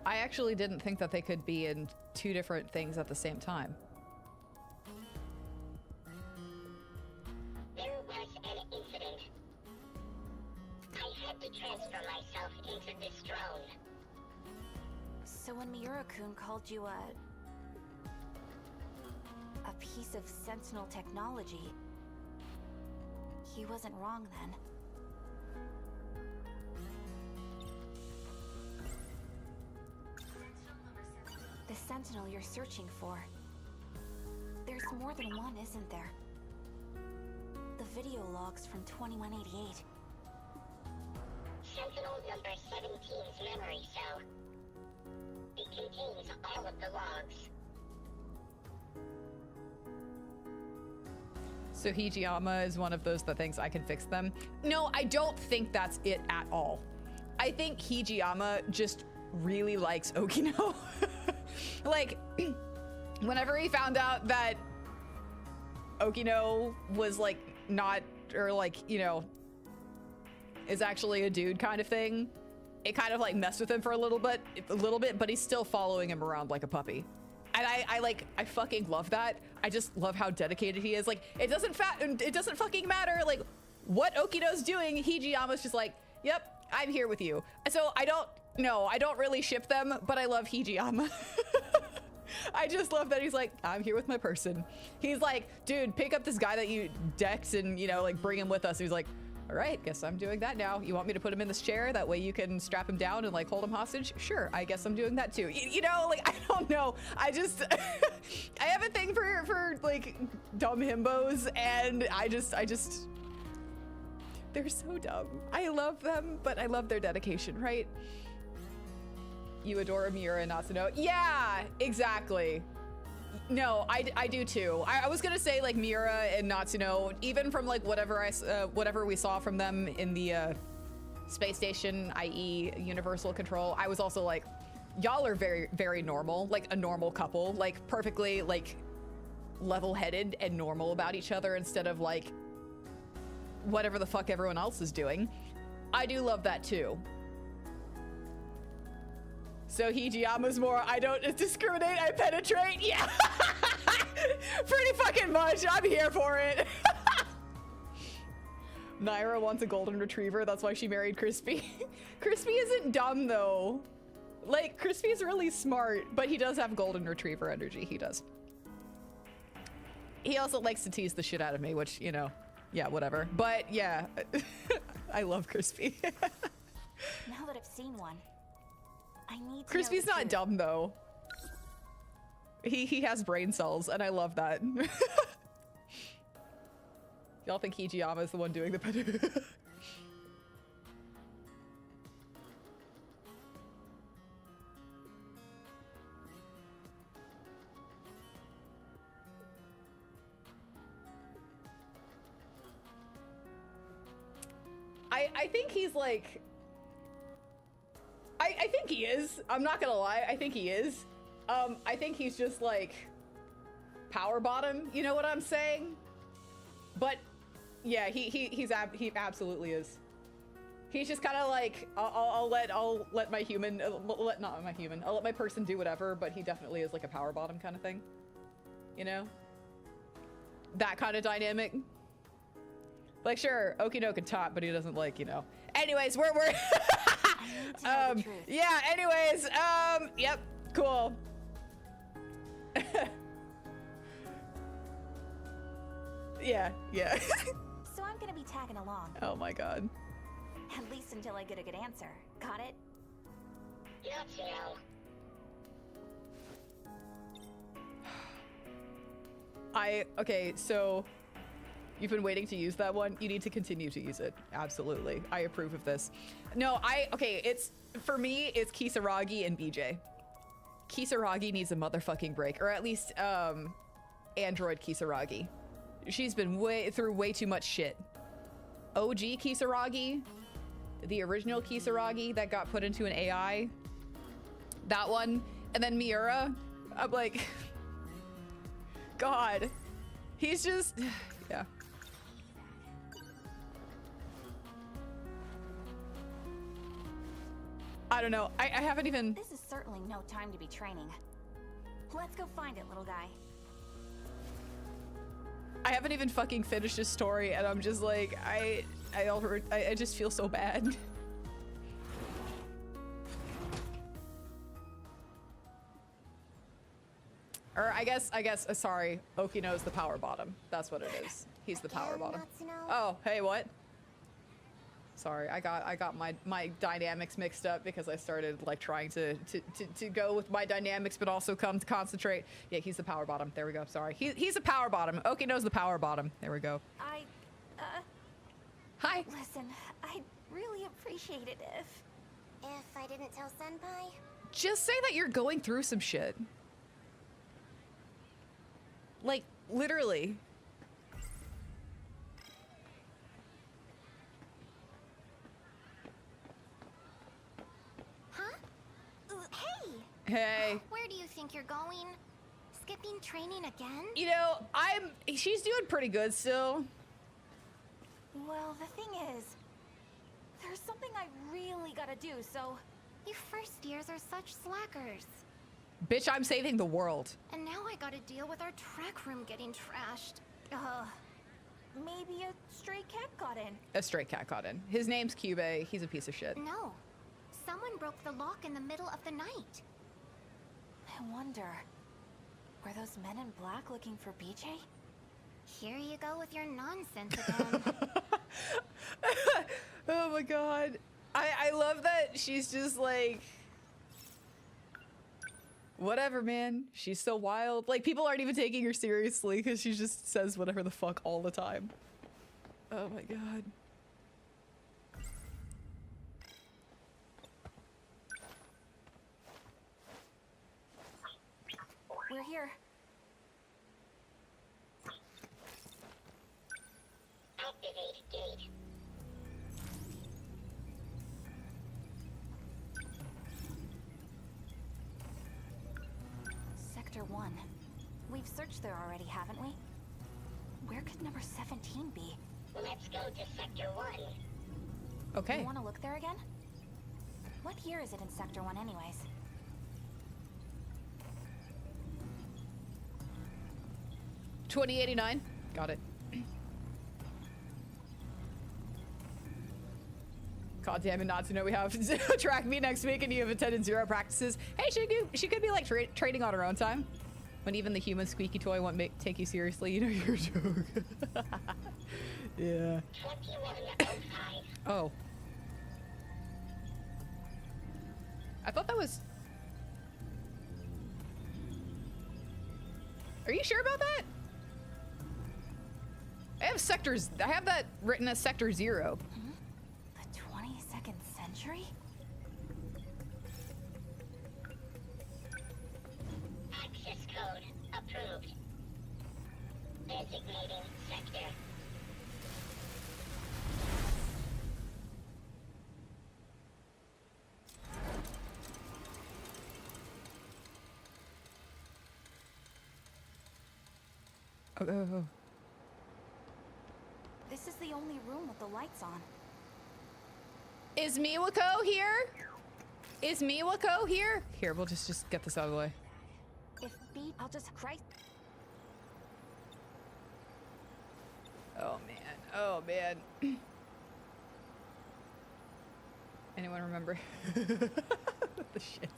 Speaker 1: I actually didn't think that they could be in two different things at the same time.
Speaker 6: There was an incident. I had to transfer myself into this drone.
Speaker 3: So when Miura-kun called you a piece of Sentinel technology, he wasn't wrong then. The Sentinel you're searching for. There's more than one, isn't there? The video logs from 2188.
Speaker 6: Sentinel number 17's memory cell. It contains all of the logs.
Speaker 1: So Hijiyama is one of those that thinks I can fix them. No, I don't think that's it at all. I think Hijiyama just really likes Okino. Like, whenever he found out that Okino was like not, or like, you know, is actually a dude kind of thing, it kind of like messed with him for a little bit, but he's still following him around like a puppy. And I fucking love that. I just love how dedicated he is. Like, it doesn't fucking matter like what Okino's doing. Hijiyama's just like, yep, I'm here with you. So I don't really ship them, but I love Hijiyama. I just love that he's like, I'm here with my person. He's like, dude, pick up this guy that you decked and, you know, like bring him with us. And he's like, all right, guess I'm doing that now. You want me to put him in this chair? That way you can strap him down and like hold him hostage? Sure, I guess I'm doing that too. You know, like, I don't know. I just, I have a thing for like dumb himbos, and I just, they're so dumb. I love them, but I love their dedication, right? You adore Miura and Natsuno. Yeah, exactly. No, I do too. I was gonna say like Miura and Natsuno, even from like whatever we saw from them in the space station, i.e. Universal Control, I was also like, y'all are very, very normal, like a normal couple, like perfectly like level-headed and normal about each other instead of like whatever the fuck everyone else is doing. I do love that too. So Hijiyama's more, I don't discriminate, I penetrate. Yeah, pretty fucking much. I'm here for it. Nayra wants a golden retriever. That's why she married Crispy. Crispy isn't dumb though. Like, Crispy's really smart, but he does have golden retriever energy. He does. He also likes to tease the shit out of me, which, you know, yeah, whatever. But yeah, I love Crispy.
Speaker 3: Now that I've seen one, I need to
Speaker 1: Crispy's
Speaker 3: know the
Speaker 1: not
Speaker 3: truth.
Speaker 1: dumb though. He has brain cells, and I love that. Y'all think Hijiyama is the one doing the I think he's like, I think he is. I'm not gonna lie. I think he is. I think he's just like power bottom. You know what I'm saying? But yeah, he absolutely is. He's just kind of like, I'll let my human, not my human, I'll let my person do whatever. But he definitely is like a power bottom kind of thing. You know? That kind of dynamic. Like, sure, Okino can top, but he doesn't like, you know. Anyways, we're yeah, anyways, yep, cool. Yeah.
Speaker 3: So I'm gonna be tagging along.
Speaker 1: Oh my god.
Speaker 3: At least until I get a good answer. Got it?
Speaker 6: Natsuno.
Speaker 1: Okay, so you've been waiting to use that one. You need to continue to use it. Absolutely. I approve of this. No, okay, it's, for me, it's Kisaragi and BJ. Kisaragi needs a motherfucking break, or at least, Android Kisaragi. She's been through way too much shit. OG Kisaragi, the original Kisaragi that got put into an AI, that one, and then Miura, I'm like, God, he's just, yeah. I don't know. I haven't even...
Speaker 3: This is certainly no time to be training. Let's go find it, little guy.
Speaker 1: I haven't even fucking finished this story, and I'm just like, I just feel so bad. Or I guess, sorry, Okino's the power bottom. That's what it is. He's the power bottom. Oh, hey, what? Sorry, I got my dynamics mixed up because I started like trying to go with my dynamics, but also come to concentrate. Yeah, he's the power bottom. There we go. Sorry, he's a power bottom. Okino's the power bottom. There we go. Hi.
Speaker 3: Listen, I'd really appreciate it if
Speaker 6: I didn't tell Senpai?
Speaker 1: Just say that you're going through some shit. Like, literally.
Speaker 6: Huh? Hey!
Speaker 1: Hey.
Speaker 6: Where do you think you're going?
Speaker 7: skipping training again?
Speaker 1: You know, she's doing pretty good still.
Speaker 3: Well, the thing is, there's something I really gotta do, so...
Speaker 7: You first years are such slackers.
Speaker 1: Bitch, I'm saving the world.
Speaker 7: And now I gotta deal with our track room getting trashed.
Speaker 3: Maybe a stray cat got in.
Speaker 1: A stray cat got in. His name's Cube. He's a piece of shit.
Speaker 7: No. Someone broke the lock in the middle of the night.
Speaker 3: I wonder, were those men in black looking for BJ?
Speaker 7: Here you go with your nonsense again.
Speaker 1: Oh my god. I love that she's just like... Whatever, man. She's so wild. Like, people aren't even taking her seriously because she just says whatever the fuck all the time. Oh my god.
Speaker 3: We're here.
Speaker 6: Activate gate.
Speaker 3: Sector 1. We've searched there already, haven't we? Where could number 17 be?
Speaker 6: Let's go to Sector 1.
Speaker 1: Okay.
Speaker 3: You want to look there again? What year is it in Sector 1 anyways?
Speaker 1: $2089. Got it. God damn it, not to know we have track meet next week and you have attended 0 practices. Hey, she could be like trading on her own time. When even the human squeaky toy won't take you seriously, you know you're a joke. Yeah.
Speaker 6: 2105.
Speaker 1: Oh. I thought that was... Are you sure about that? I have that written as Sector 0.
Speaker 3: The 22nd century?
Speaker 6: Access code approved. Designating sector.
Speaker 1: Oh.
Speaker 3: This is the only room with the lights on.
Speaker 1: Is MIWAKO here? Is MIWAKO here? Here, we'll just get this out of the way.
Speaker 3: If beat, I'll just cry.
Speaker 1: Oh man. Oh man. Anyone remember the shit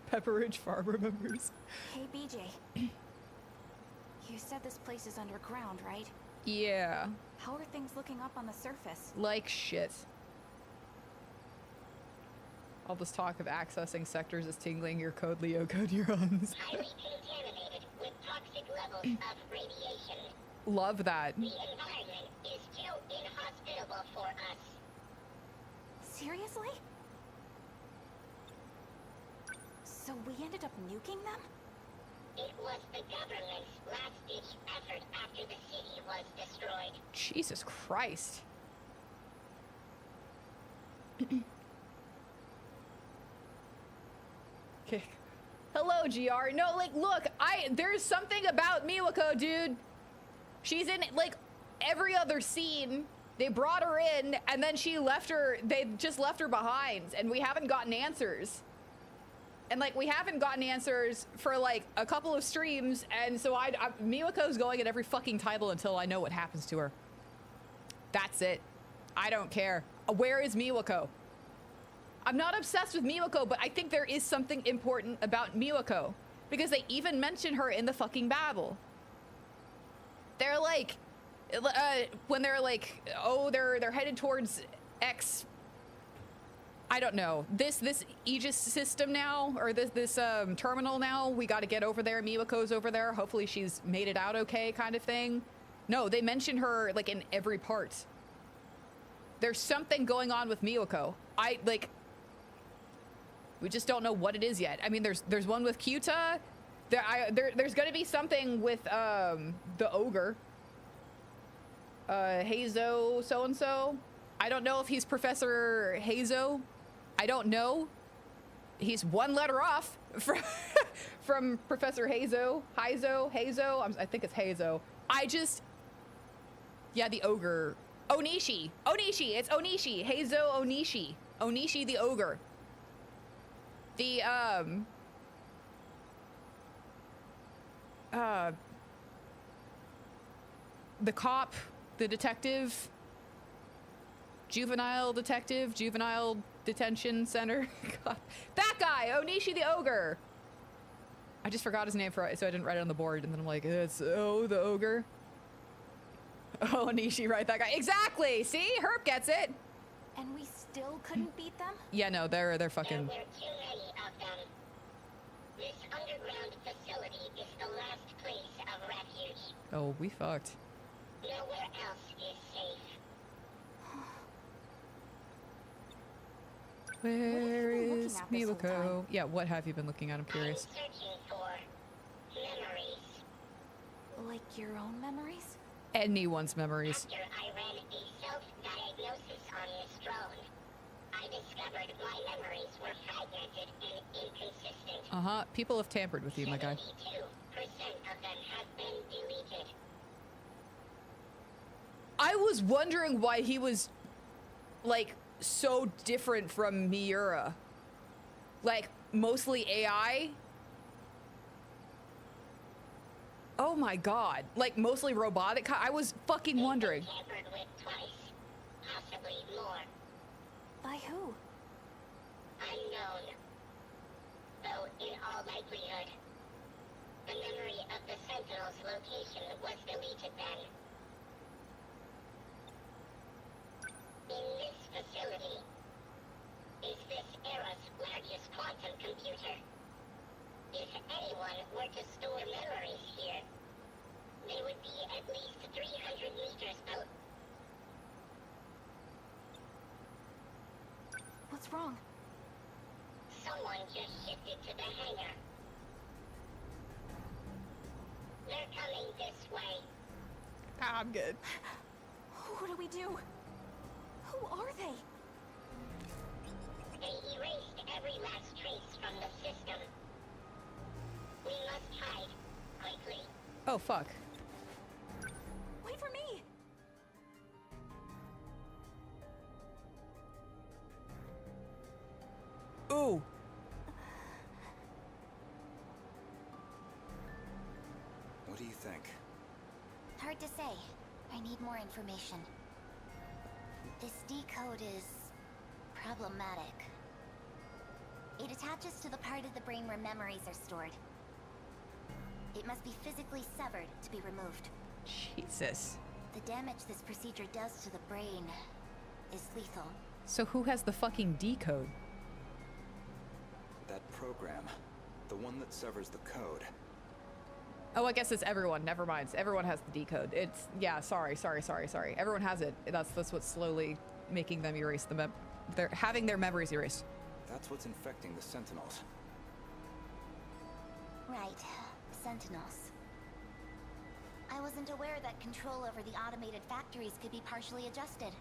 Speaker 1: Pepper Ridge Farm remembers?
Speaker 3: Hey, BJ. You said this place is underground, right?
Speaker 1: Yeah.
Speaker 3: How are things looking up on the surface?
Speaker 1: Like shit. All this talk of accessing sectors is tingling your code neurons.
Speaker 6: Highly contaminated with toxic levels of radiation.
Speaker 1: Love that.
Speaker 6: The environment is too inhospitable for us.
Speaker 3: Seriously? So we ended up nuking them?
Speaker 6: It was the government's last-ditch effort after the city was destroyed.
Speaker 1: Jesus Christ. Okay. Hello, GR. No, like, look, there's something about MIWAKO, dude. She's in, like, every other scene. They brought her in, and then they just left her behind, and we haven't gotten answers. And, like, we haven't gotten answers for, like, a couple of streams, and so MIWAKO's going at every fucking title until I know what happens to her. That's it. I don't care. Where is MIWAKO? I'm not obsessed with MIWAKO, but I think there is something important about MIWAKO. Because they even mention her in the fucking battle. They're like, when they're like, oh, they're headed towards X, I don't know, this Aegis system now, or this terminal now, we got to get over there. MIWAKO's over there. Hopefully she's made it out okay, kind of thing. No, they mention her like in every part. There's something going on with MIWAKO. We just don't know what it is yet. I mean, there's one with Kyuta. There's gonna be something with the ogre. Heizo so-and-so. I don't know if he's Professor Heizo. I don't know. He's one letter off from Professor Hazo. I think it's Hazo. Yeah, the ogre. Onishi. It's Onishi. Hazo Onishi. Onishi the ogre. The, the cop, the detective, juvenile detention center. God. That guy, Onishi the ogre. I just forgot his name so I didn't write it on the board, and then I'm like, it's the ogre. Oh, Onishi, right? That guy. Exactly. See, Herb gets it.
Speaker 3: And we still couldn't beat them?
Speaker 1: Yeah, no, they're fucking.
Speaker 6: There were too many of them. This underground facility is the last place of refuge.
Speaker 1: Oh, we fucked.
Speaker 6: Nowhere else is safe.
Speaker 1: Where
Speaker 3: What have you been
Speaker 1: is
Speaker 3: looking at this whole
Speaker 1: MIWAKO?
Speaker 3: time?
Speaker 1: Yeah, what have you been looking at? I'm curious.
Speaker 6: I'm searching for memories.
Speaker 3: Like your own memories?
Speaker 1: Anyone's memories.
Speaker 6: After I ran a self-diagnosis on this drone, I discovered my memories were fragmented and inconsistent.
Speaker 1: People have tampered with you, my guy.
Speaker 6: 72% of them have been deleted.
Speaker 1: I was wondering why he was, like, so different from Miura. Like, mostly AI. Oh my god. Like, mostly robotic. I was fucking wondering.
Speaker 6: Tampered with twice, possibly more.
Speaker 3: By who?
Speaker 6: Unknown. Though, in all likelihood, the memory of the Sentinels' location was deleted then. In this facility is this era's largest quantum computer. If anyone were to store memories here, they would be at least 300 meters out.
Speaker 3: What's wrong?
Speaker 6: Someone just shifted to the hangar. They're coming this way.
Speaker 1: I'm good.
Speaker 3: What do we do? Who are they?
Speaker 6: They erased every last trace from the system. We must hide, quickly.
Speaker 1: Oh, fuck.
Speaker 3: Wait for me!
Speaker 1: Ooh.
Speaker 5: What do you think?
Speaker 7: Hard to say. I need more information. This decode is problematic. It attaches to the part of the brain where memories are stored. It must be physically severed to be removed.
Speaker 1: Jesus.
Speaker 7: The damage this procedure does to the brain is lethal.
Speaker 1: So who has the fucking decode?
Speaker 5: That program. The one that severs the code.
Speaker 1: Oh, I guess it's everyone. Never mind. Everyone has the decode. It's, yeah, sorry. Everyone has it. That's what's slowly making them erase they're having their memories erased.
Speaker 5: That's what's infecting the Sentinels.
Speaker 7: Right. Sentinels. I wasn't aware that control over the automated factories could be partially adjusted.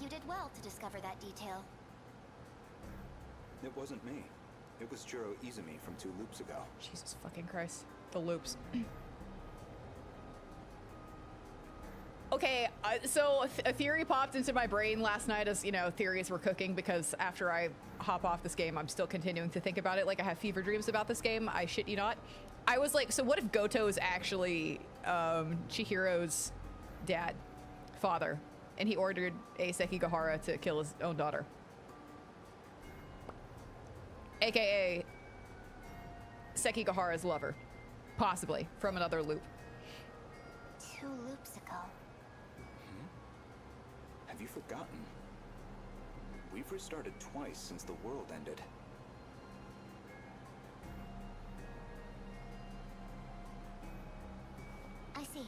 Speaker 7: You did well to discover that detail.
Speaker 5: It wasn't me. It was Jiro Izumi from 2 loops ago.
Speaker 1: Jesus fucking Christ. The loops. Okay, so a theory popped into my brain last night as, you know, theories were cooking, because after I hop off this game, I'm still continuing to think about it. Like, I have fever dreams about this game. I shit you not. I was like, so what if Goto is actually Chihiro's father, and he ordered a Sekigahara to kill his own daughter? AKA Sekigahara's lover. Possibly. From another loop.
Speaker 7: 2 loops ago.
Speaker 5: Have you forgotten? We've restarted twice since the world ended.
Speaker 7: I see.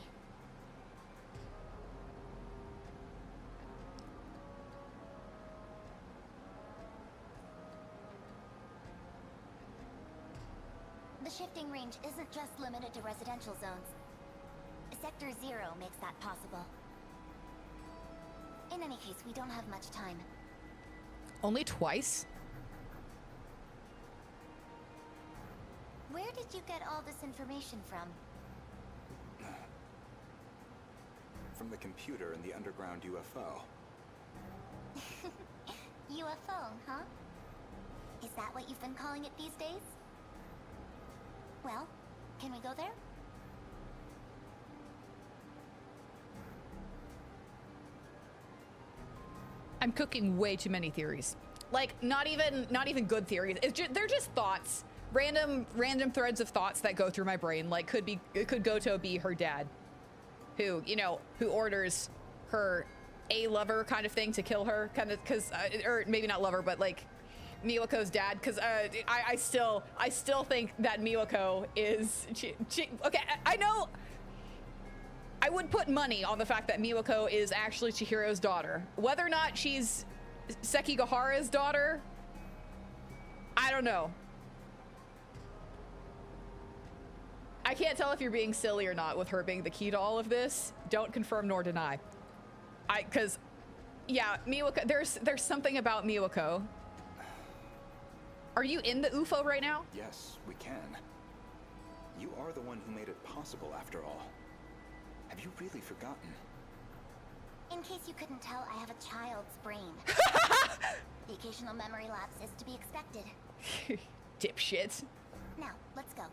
Speaker 7: The shifting range isn't just limited to residential zones. Sector 0 makes that possible. In any case, we don't have much time.
Speaker 1: Only twice?
Speaker 7: did you get all this information from?
Speaker 5: From the computer in the underground UFO.
Speaker 7: UFO, huh? Is that what you've been calling it these days? Well, can we go there?
Speaker 1: I'm cooking way too many theories. Like, not even good theories. They're just thoughts. Random threads of thoughts that go through my brain. Like, could Goto be her dad? Who, you know, who orders her a lover kind of thing to kill her, kind of, because or maybe not lover, but like MIWAKO's dad, because I still think that MIWAKO is okay. I know I would put money on the fact that MIWAKO is actually Chihiro's daughter. Whether or not she's Sekigahara's daughter, I don't know. I can't tell if you're being silly or not with her being the key to all of this. Don't confirm nor deny. Cause yeah, MIWAKO, there's something about MIWAKO. Are you in the UFO right now?
Speaker 5: Yes, we can. You are the one who made it possible after all. Have you really forgotten?
Speaker 7: In case you couldn't tell, I have a child's brain. The occasional memory lapse is to be expected.
Speaker 1: Dipshit.
Speaker 7: Now, let's go.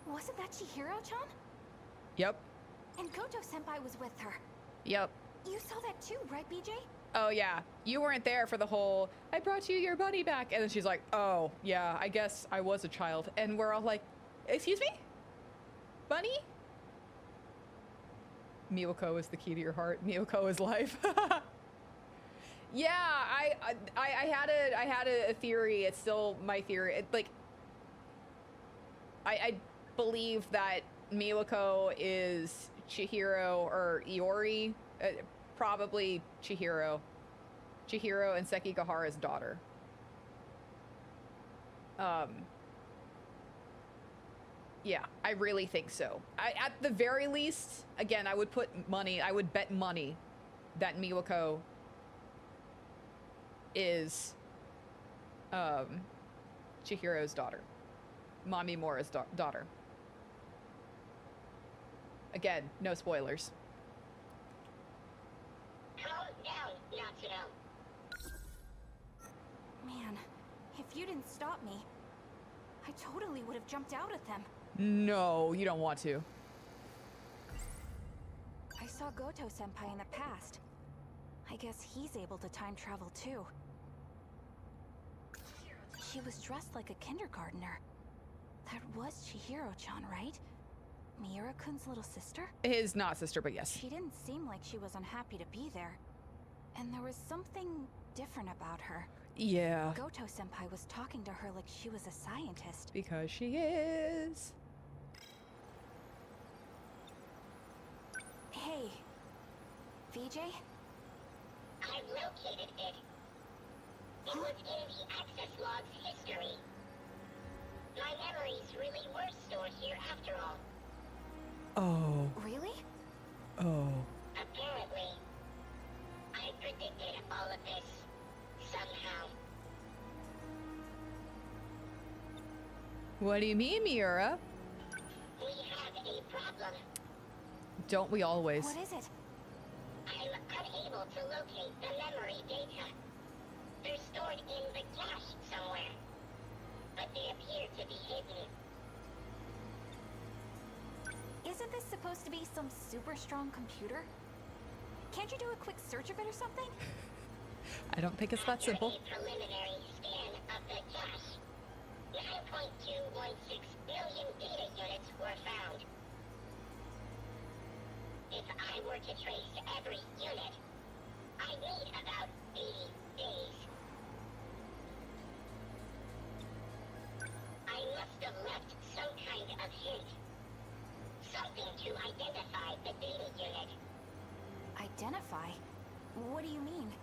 Speaker 3: Wasn't that Chihiro-chan?
Speaker 1: Yep.
Speaker 3: And Goto-senpai was with her.
Speaker 1: Yep.
Speaker 3: You saw that too, right, BJ?
Speaker 1: Oh yeah, you weren't there for the whole, I brought you your bunny back. And then she's like, oh yeah, I guess I was a child. And we're all like, excuse me? Bunny? MIWAKO is the key to your heart. MIWAKO is life. Yeah, I had a theory. It's still my theory. I believe that MIWAKO is Chihiro or Iori. Probably Chihiro. Chihiro and Sekigahara's daughter. Yeah, I really think so. At the very least, again, I would put money, I would bet money that MIWAKO is Chihiro's daughter. Mami Mora's daughter. Again, no spoilers.
Speaker 6: Calm down, Natsuno.
Speaker 3: Man, if you didn't stop me, I totally would have jumped out at them.
Speaker 1: No, you don't want to.
Speaker 3: I saw Goto-senpai in the past. I guess he's able to time travel too. She was dressed like a kindergartner. That was Chihiro-chan, right? Miura-kun's little sister?
Speaker 1: His not sister, but yes.
Speaker 3: She didn't seem like she was unhappy to be there. And there was something different about her.
Speaker 1: Yeah.
Speaker 3: Goto-senpai was talking to her like she was a scientist.
Speaker 1: Because she is.
Speaker 3: Hey, VJ?
Speaker 6: I've located it. It was in the access log's history. My memories really were stored here after all.
Speaker 1: Oh.
Speaker 3: Really?
Speaker 1: Oh.
Speaker 6: Apparently. I predicted all of this. Somehow.
Speaker 1: What do you mean, Miura?
Speaker 6: We have a problem.
Speaker 1: Don't we always?
Speaker 3: What is it?
Speaker 6: I'm unable to locate the memory data. They're stored in the cache somewhere. But they appear to be hidden.
Speaker 3: Isn't this supposed to be some super strong computer? Can't you do a quick search of it or something?
Speaker 1: I don't think it's that simple.
Speaker 6: After a preliminary scan of the cache, 9.216 billion data units were found. If I were to trace every unit, I'd need about 80 days. I must have left some kind of hint. Something to identify the data unit.
Speaker 3: Identify? What do you mean?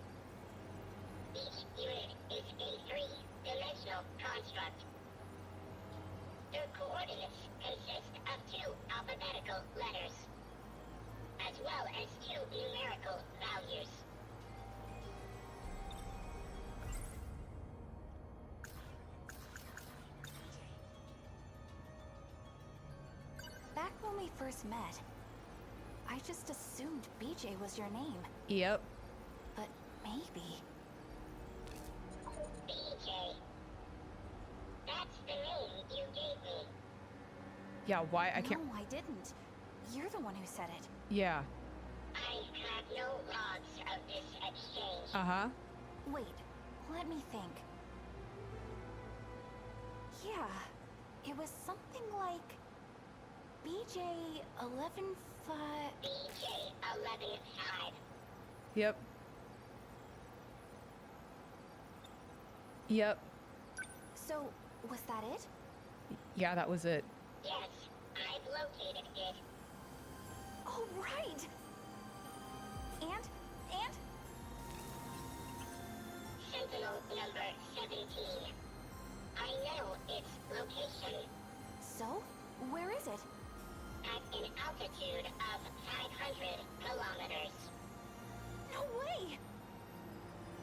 Speaker 6: Each unit is a three-dimensional construct. Their coordinates coordinates consist of 2 alphabetical letters, as well as 2 numerical values.
Speaker 3: Back when we first met, I just assumed BJ was your name.
Speaker 1: Yep.
Speaker 3: But maybe...
Speaker 6: BJ. That's the name you gave me.
Speaker 1: Yeah, why? I can't.
Speaker 3: No, I didn't. You're the one who said it.
Speaker 1: Yeah.
Speaker 6: I have no logs of this exchange.
Speaker 1: Uh-huh.
Speaker 3: Wait, let me think. Yeah, it was something like... BJ 11-5...
Speaker 6: BJ 11-5.
Speaker 1: Yep. Yep.
Speaker 3: So, was that it?
Speaker 1: Yeah, that was it.
Speaker 6: Yes, I've located it.
Speaker 3: Oh, right! And?
Speaker 6: Sentinel number 17. I know its location.
Speaker 3: So, where is it?
Speaker 6: At an altitude of 500 kilometers.
Speaker 3: No way!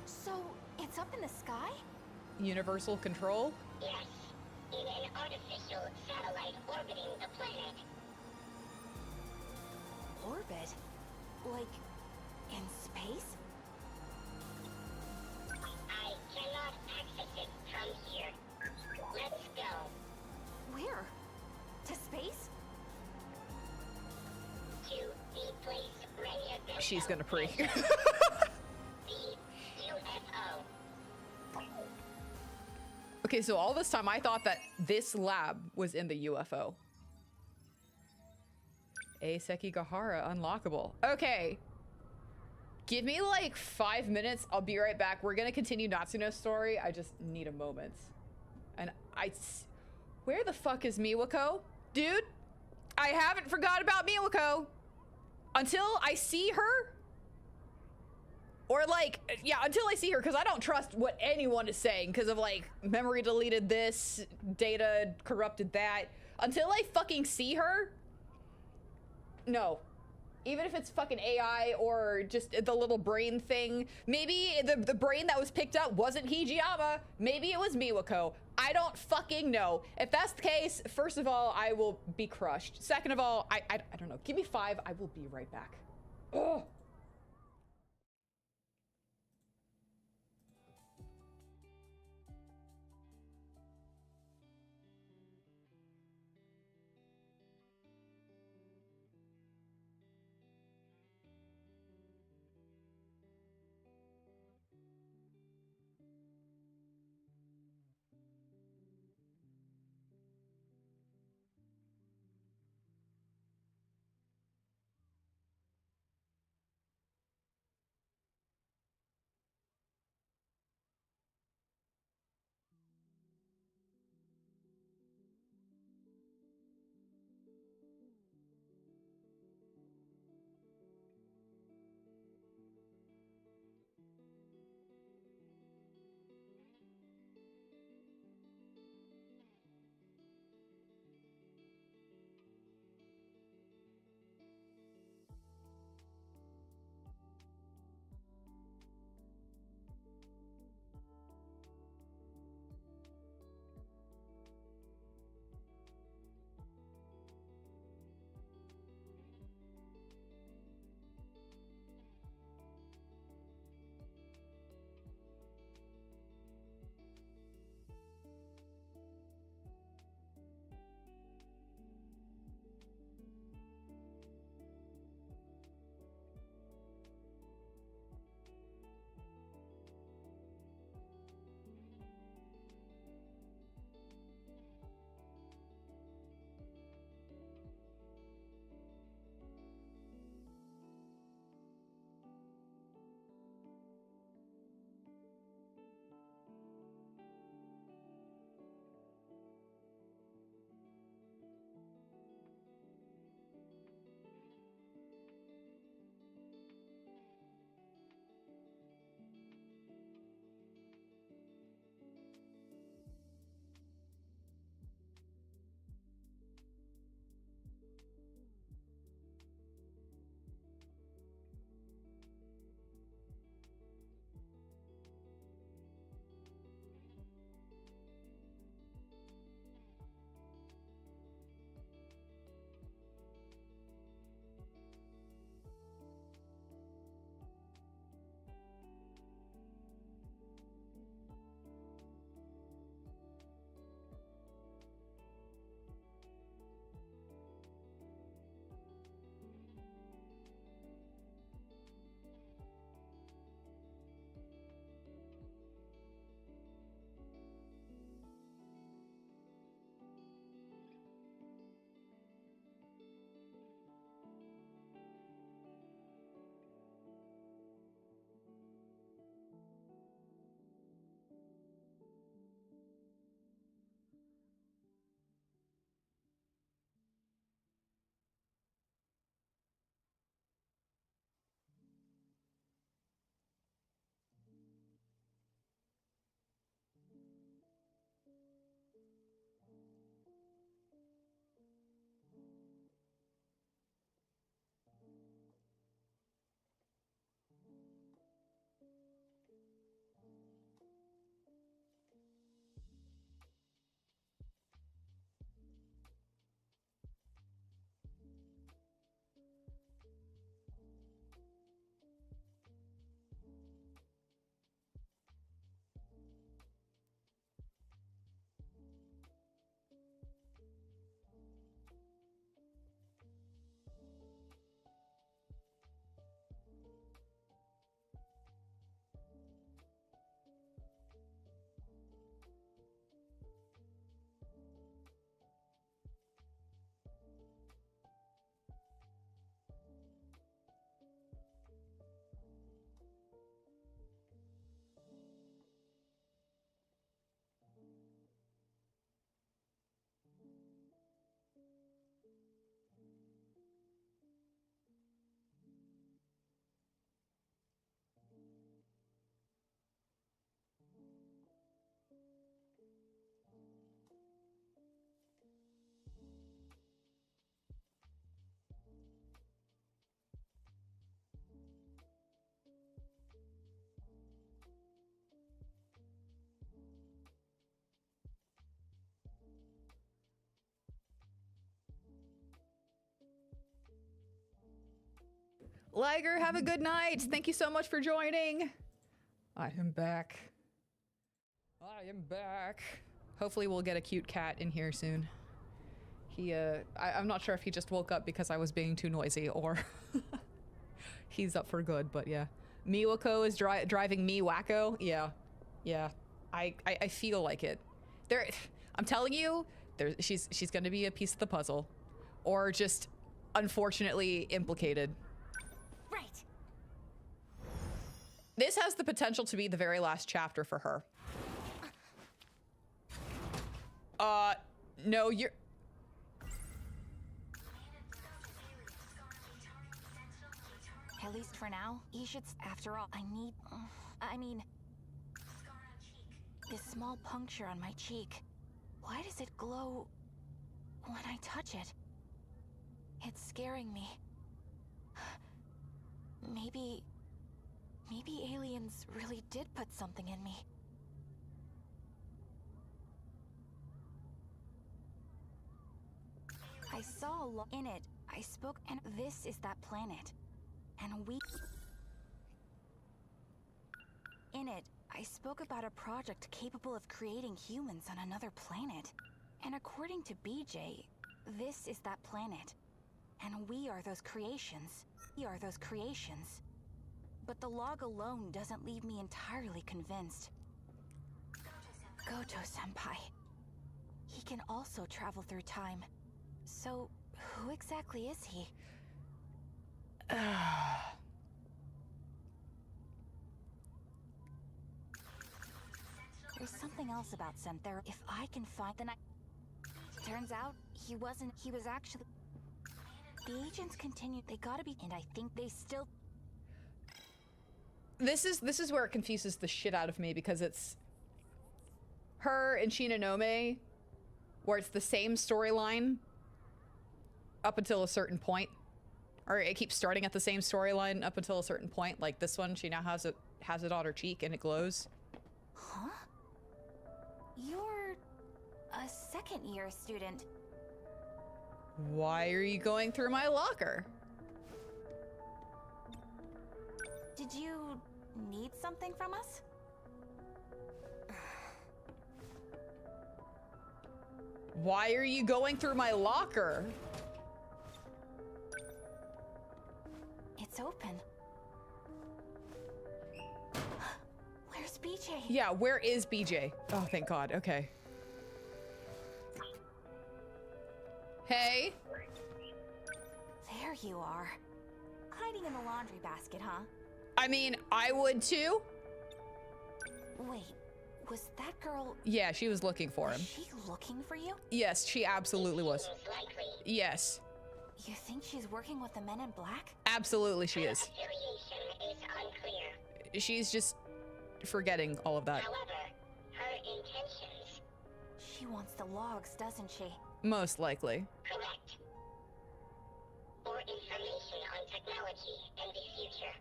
Speaker 3: So, it's up in the sky?
Speaker 1: Universal control?
Speaker 6: Yes, in an artificial satellite orbiting the planet.
Speaker 3: Orbit? Like, in space?
Speaker 6: I cannot access it from here. Let's go.
Speaker 3: Where? To space?
Speaker 6: To the place Rania Bell
Speaker 1: She's gonna pre.
Speaker 6: The UFO.
Speaker 1: Okay, so all this time I thought that this lab was in the UFO. A Sekigahara unlockable. Okay. Give me like 5 minutes. I'll be right back. We're gonna continue Natsuno's story. I just need a moment. And where the fuck is MIWAKO? Dude, I haven't forgot about MIWAKO. Until I see her. Or like, yeah, until I see her, because I don't trust what anyone is saying because of like memory deleted this, data corrupted that. Until I fucking see her, no. Even if it's fucking AI or just the little brain thing, maybe the brain that was picked up wasn't Hijiyama, maybe it was MIWAKO. I don't fucking know. If that's the case, first of all, I will be crushed. Second of all, I don't know. Give me 5, I will be right back. Ugh. Liger, have a good night. Thank you so much for joining. I am back. I am back. Hopefully we'll get a cute cat in here soon. He, I'm not sure if he just woke up because I was being too noisy or he's up for good, but yeah. MIWAKO is driving MIWAKO. Yeah. Yeah. I feel like it. I'm telling you, she's gonna be a piece of the puzzle. Or just unfortunately implicated.
Speaker 3: Right.
Speaker 1: This has the potential to be the very last chapter for her. No, you're...
Speaker 3: At least for now, you should. After all, I mean, this small puncture on my cheek. Why does it glow when I touch it? It's scaring me. Maybe aliens really did put something in me. I saw in it. I spoke, and this is that planet. And in it, I spoke about a project capable of creating humans on another planet. And according to BJ, this is that planet. And we are those creations. But the log alone doesn't leave me entirely convinced. Goto-senpai. He can also travel through time. So, who exactly is he? There's something else about Sentinel. If I can find the turns out he was actually. The agents continued. They gotta be, and I think they still.
Speaker 1: This is where it confuses the shit out of me because it's her and Shinonome, where it's the same storyline up until a certain point, or it keeps starting at the same storyline up until a certain point. Like this one, she now has it on her cheek and it glows.
Speaker 3: Huh? You're a second-year student.
Speaker 1: Why are you going through my locker?
Speaker 3: Did you need something from us?
Speaker 1: Why are you going through my locker?
Speaker 3: It's open. Where's BJ?
Speaker 1: Yeah, where is BJ? Oh, thank God. Okay. Hey.
Speaker 3: There you are. Hiding in the laundry basket, huh?
Speaker 1: I mean, I would too.
Speaker 3: Wait, was that girl...
Speaker 1: Yeah, she was looking for him.
Speaker 3: Was she looking for you?
Speaker 1: Yes, she absolutely was. Yes.
Speaker 3: You think she's working with the men in black?
Speaker 1: Absolutely she is.
Speaker 6: Affiliation is unclear.
Speaker 1: She's just forgetting all of that.
Speaker 6: However, her intentions.
Speaker 3: She wants the logs, doesn't she?
Speaker 1: Most likely.
Speaker 6: Correct. Or information on technology and the future.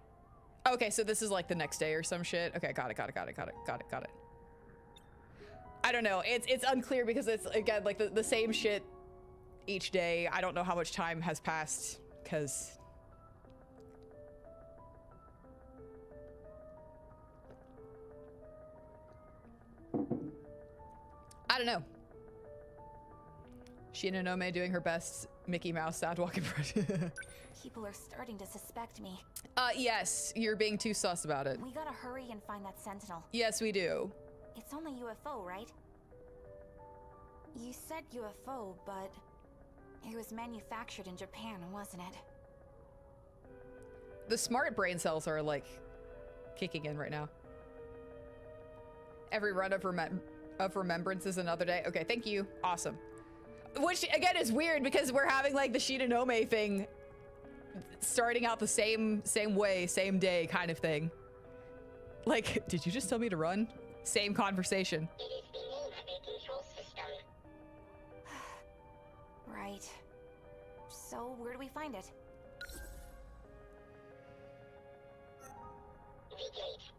Speaker 1: Okay, so this is like the next day or some shit. Okay, got it. I don't know. It's unclear because it's, again, like the same shit each day. I don't know how much time has passed because... I don't know. Shinonome doing her best Mickey Mouse sad walking around.
Speaker 3: People are starting to suspect me.
Speaker 1: Yes, you're being too sus about it.
Speaker 3: We gotta hurry and find that Sentinel.
Speaker 1: Yes, we do.
Speaker 3: It's only UFO, right? You said UFO, but it was manufactured in Japan, wasn't it?
Speaker 1: The smart brain cells are like kicking in right now. Every run of remembrance is another day. Okay, thank you. Awesome. Which again is weird because we're having like the Shinonome thing starting out the same way, same day kind of thing. Like, did you just tell me to run? Same conversation.
Speaker 6: It is the name of a control system.
Speaker 3: Right. So, where do we find it?
Speaker 6: The gate.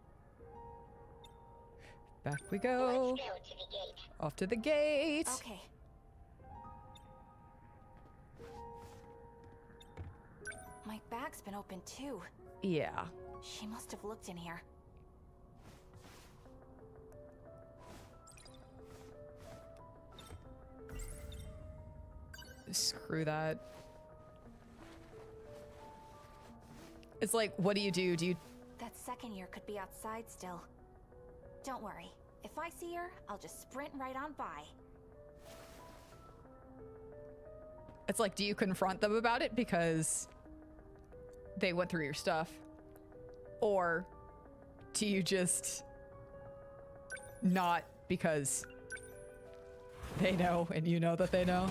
Speaker 1: Back we go.
Speaker 6: Let's go to the gate.
Speaker 1: Off to the gate.
Speaker 3: Okay. My bag lock's been open too.
Speaker 1: Yeah.
Speaker 3: She must have looked in here.
Speaker 1: Screw that. It's like, what do you do? Do you...
Speaker 3: That second year could be outside still. Don't worry. If I see her, I'll just sprint right on by.
Speaker 1: It's like, do you confront them about it because they went through your stuff? Or do you just not because they know and you know that they know?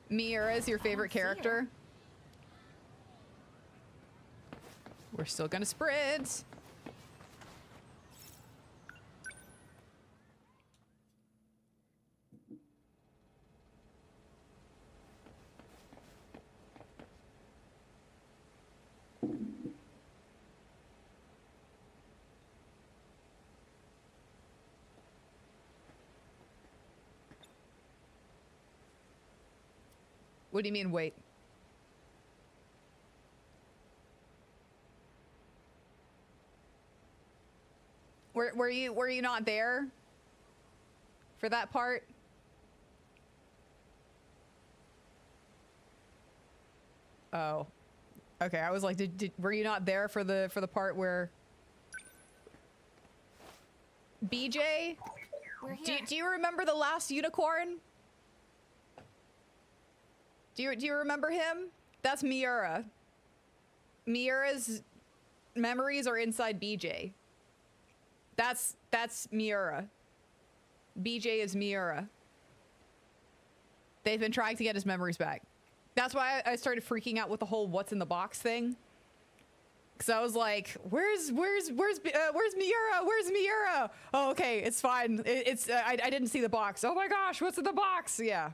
Speaker 1: Nayra is your favorite character? We're still gonna sprint. What do you mean, wait? Were you not there for that part? Oh. Okay, I was like, were you not there for the part where BJ?
Speaker 3: We're here.
Speaker 1: Do you remember the last unicorn? Do you remember him? That's Nayra. Nayra's memories are inside BJ. That's Nayra. BJ is Nayra. They've been trying to get his memories back. That's why I started freaking out with the whole "what's in the box" thing. Cause I was like, "Where's Nayra? Where's Nayra? Oh, okay, it's fine. I didn't see the box. Oh my gosh, what's in the box? Yeah.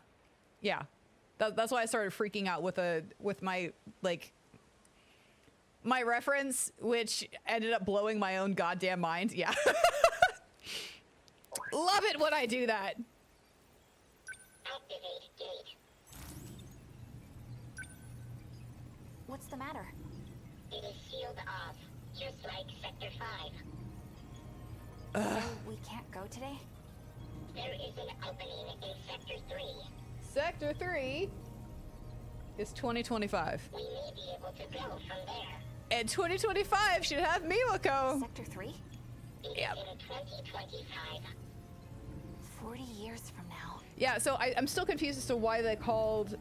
Speaker 1: That's why I started freaking out with my my reference, which ended up blowing my own goddamn mind. Yeah. Love it when I do that.
Speaker 6: Activate gate.
Speaker 3: What's the matter?
Speaker 6: It is sealed off, just like Sector 5.
Speaker 3: So we can't go today?
Speaker 6: There is an opening in Sector 3.
Speaker 1: Sector 3 is 2025.
Speaker 6: We may be able to go from there.
Speaker 1: And 2025 should have MIWAKO.
Speaker 3: Sector 3?
Speaker 6: It is
Speaker 1: Yep.
Speaker 6: in 2025.
Speaker 3: 40 years from now.
Speaker 1: Yeah, so I'm still confused as to why they called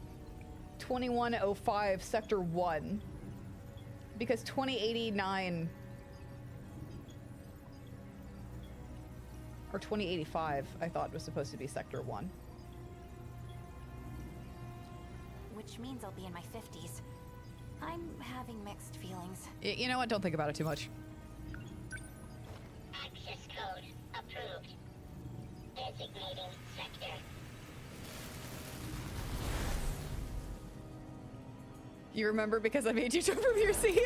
Speaker 1: 2105 Sector 1. Because 2089 or 2085 I thought was supposed to be Sector 1.
Speaker 3: Which means I'll be in my 50s. I'm having mixed feelings.
Speaker 1: You know what? Don't think about it too much.
Speaker 6: Access code approved. Designating sector.
Speaker 1: You remember because I made you jump from your seat?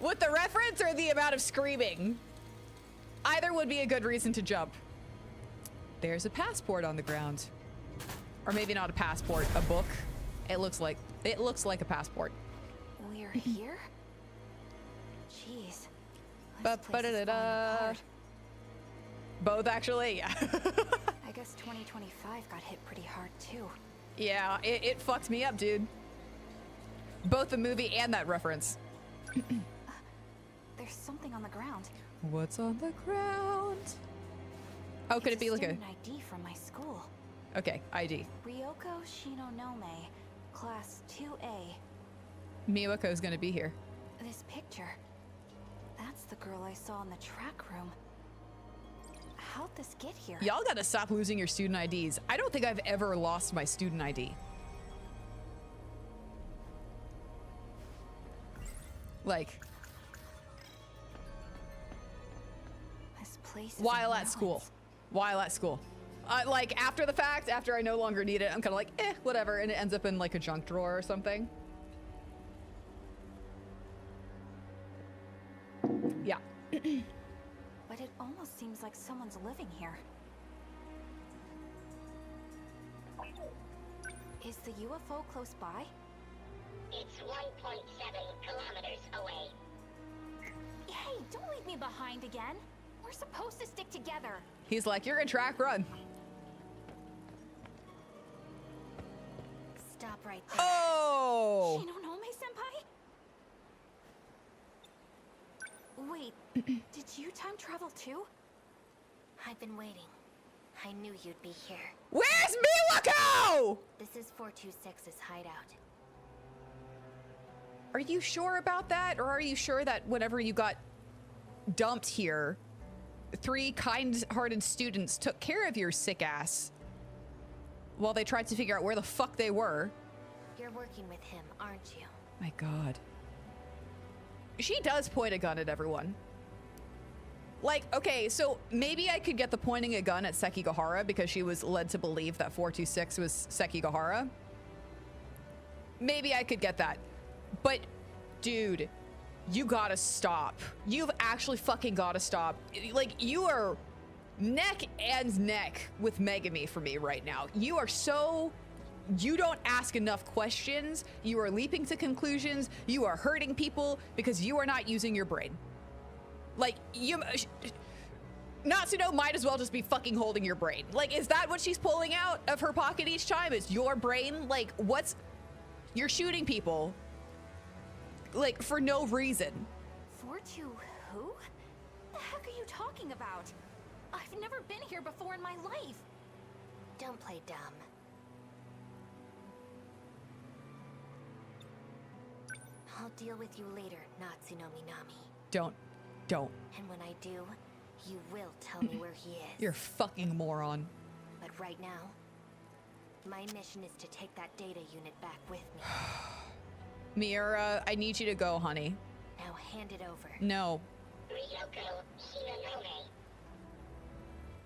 Speaker 1: With the reference or the amount of screaming? Either would be a good reason to jump. There's a passport on the ground. Or maybe not a passport, a book. It looks like a passport.
Speaker 3: We're here? Jeez. This
Speaker 1: Ba-
Speaker 3: place is falling
Speaker 1: ba-da-da-da.
Speaker 3: apart.
Speaker 1: Both actually, yeah.
Speaker 3: I guess 2025 got hit pretty hard too.
Speaker 1: Yeah, it fucked me up, dude. Both the movie and that reference.
Speaker 3: There's something on the ground.
Speaker 1: What's on the ground? Oh, could it be like a...
Speaker 3: It's student ID from my school.
Speaker 1: Okay, ID.
Speaker 3: Ryoko Shinonome, Class 2A.
Speaker 1: MIWAKO's gonna be here.
Speaker 3: This picture. That's the girl I saw in the track room. How'd this get here?
Speaker 1: Y'all gotta stop losing your student IDs. I don't think I've ever lost my student ID. Like,
Speaker 3: This place is
Speaker 1: while
Speaker 3: in
Speaker 1: at school.
Speaker 3: ruins.
Speaker 1: While at school. Like, after the fact, after I no longer need it, I'm kind of like, whatever, and it ends up in, like, a junk drawer or something. Yeah.
Speaker 3: But it almost seems like someone's living here. Is the UFO close by?
Speaker 6: It's 1.7 kilometers away.
Speaker 3: Hey, don't leave me behind again. We're supposed to stick together.
Speaker 1: He's like, you're in track, run.
Speaker 3: Stop right there.
Speaker 1: Oh!
Speaker 3: Shinonome-senpai? Wait, did you time travel too?
Speaker 7: I've been waiting. I knew you'd be here.
Speaker 1: Where's MIWAKO?
Speaker 7: This is 426's hideout.
Speaker 1: Are you sure about that? Or are you sure that whenever you got dumped here, 3 kind-hearted students took care of your sick ass while they tried to figure out where the fuck they were?
Speaker 7: You're working with him, aren't you?
Speaker 1: My god. She does point a gun at everyone. Like, okay, so maybe I could get the pointing a gun at Sekigahara because she was led to believe that 426 was Sekigahara. Maybe I could get that. But, dude, you gotta stop. You've actually fucking gotta stop. Like, you are neck and neck with Megami for me right now. You are so... You don't ask enough questions. You are leaping to conclusions. You are hurting people because you are not using your brain. Like, you... Natsuno might as well just be fucking holding your brain. Like, is that what she's pulling out of her pocket each time? Is your brain? Like, what's... You're shooting people. Like, for no reason.
Speaker 3: 42 who? The heck are you talking about? I've never been here before in my life.
Speaker 7: Don't play dumb. I'll deal with you later, Natsuno Minami.
Speaker 1: Don't.
Speaker 7: And when I do, you will tell me where he is.
Speaker 1: You're a fucking moron.
Speaker 7: But right now, my mission is to take that data unit back with me.
Speaker 1: Miura, I need you to go, honey.
Speaker 7: Now hand it over.
Speaker 1: No.
Speaker 6: Ryoko Shinonome.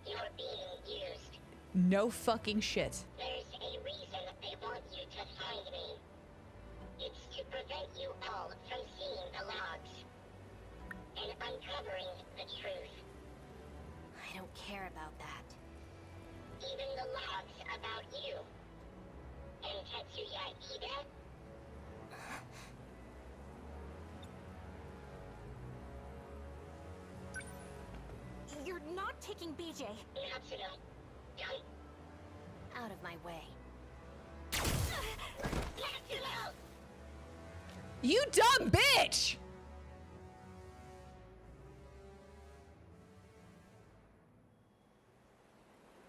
Speaker 6: You're being used.
Speaker 1: No fucking shit.
Speaker 6: There's a reason they want you to find me. It's to prevent you all from seeing the logs and uncovering the truth.
Speaker 7: I don't care about that.
Speaker 6: Even the logs about you. And Tetsuya Ida?
Speaker 3: You're not taking BJ.
Speaker 6: Natsuno, don't.
Speaker 7: Out of my way.
Speaker 6: Natsuno!
Speaker 1: You dumb bitch!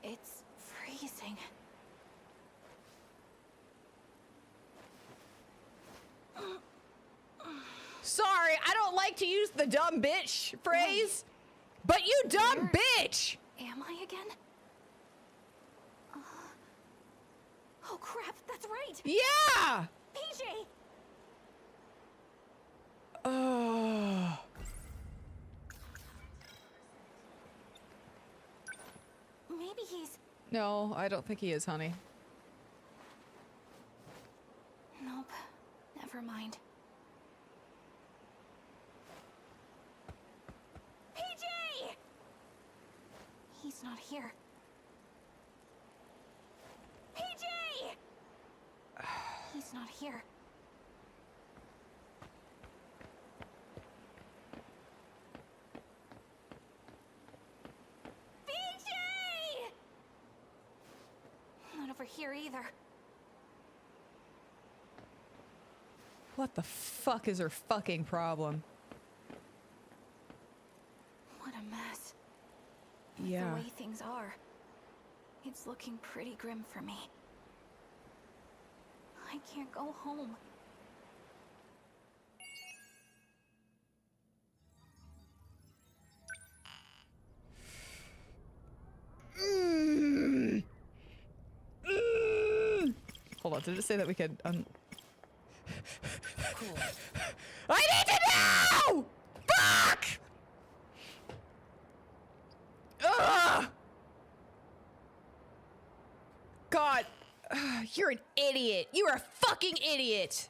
Speaker 3: It's freezing.
Speaker 1: Sorry, I don't like to use the dumb bitch phrase, but you dumb bitch!
Speaker 3: Am I again? Oh crap, that's right!
Speaker 1: Yeah!
Speaker 3: PJ!
Speaker 1: Oh.
Speaker 3: Maybe he's...
Speaker 1: No, I don't think he is, honey.
Speaker 3: Nope. Never mind. PJ! He's not here. PJ! He's not here. PJ! Not over here either.
Speaker 1: What the fuck is her fucking problem?
Speaker 3: What a mess. With
Speaker 1: Yeah.
Speaker 3: the way things are, it's looking pretty grim for me. I can't go home.
Speaker 1: Hold on, did it say that we could
Speaker 7: Cool.
Speaker 1: I need to know! Fuck! Ugh! God, you're an idiot. You are a fucking idiot.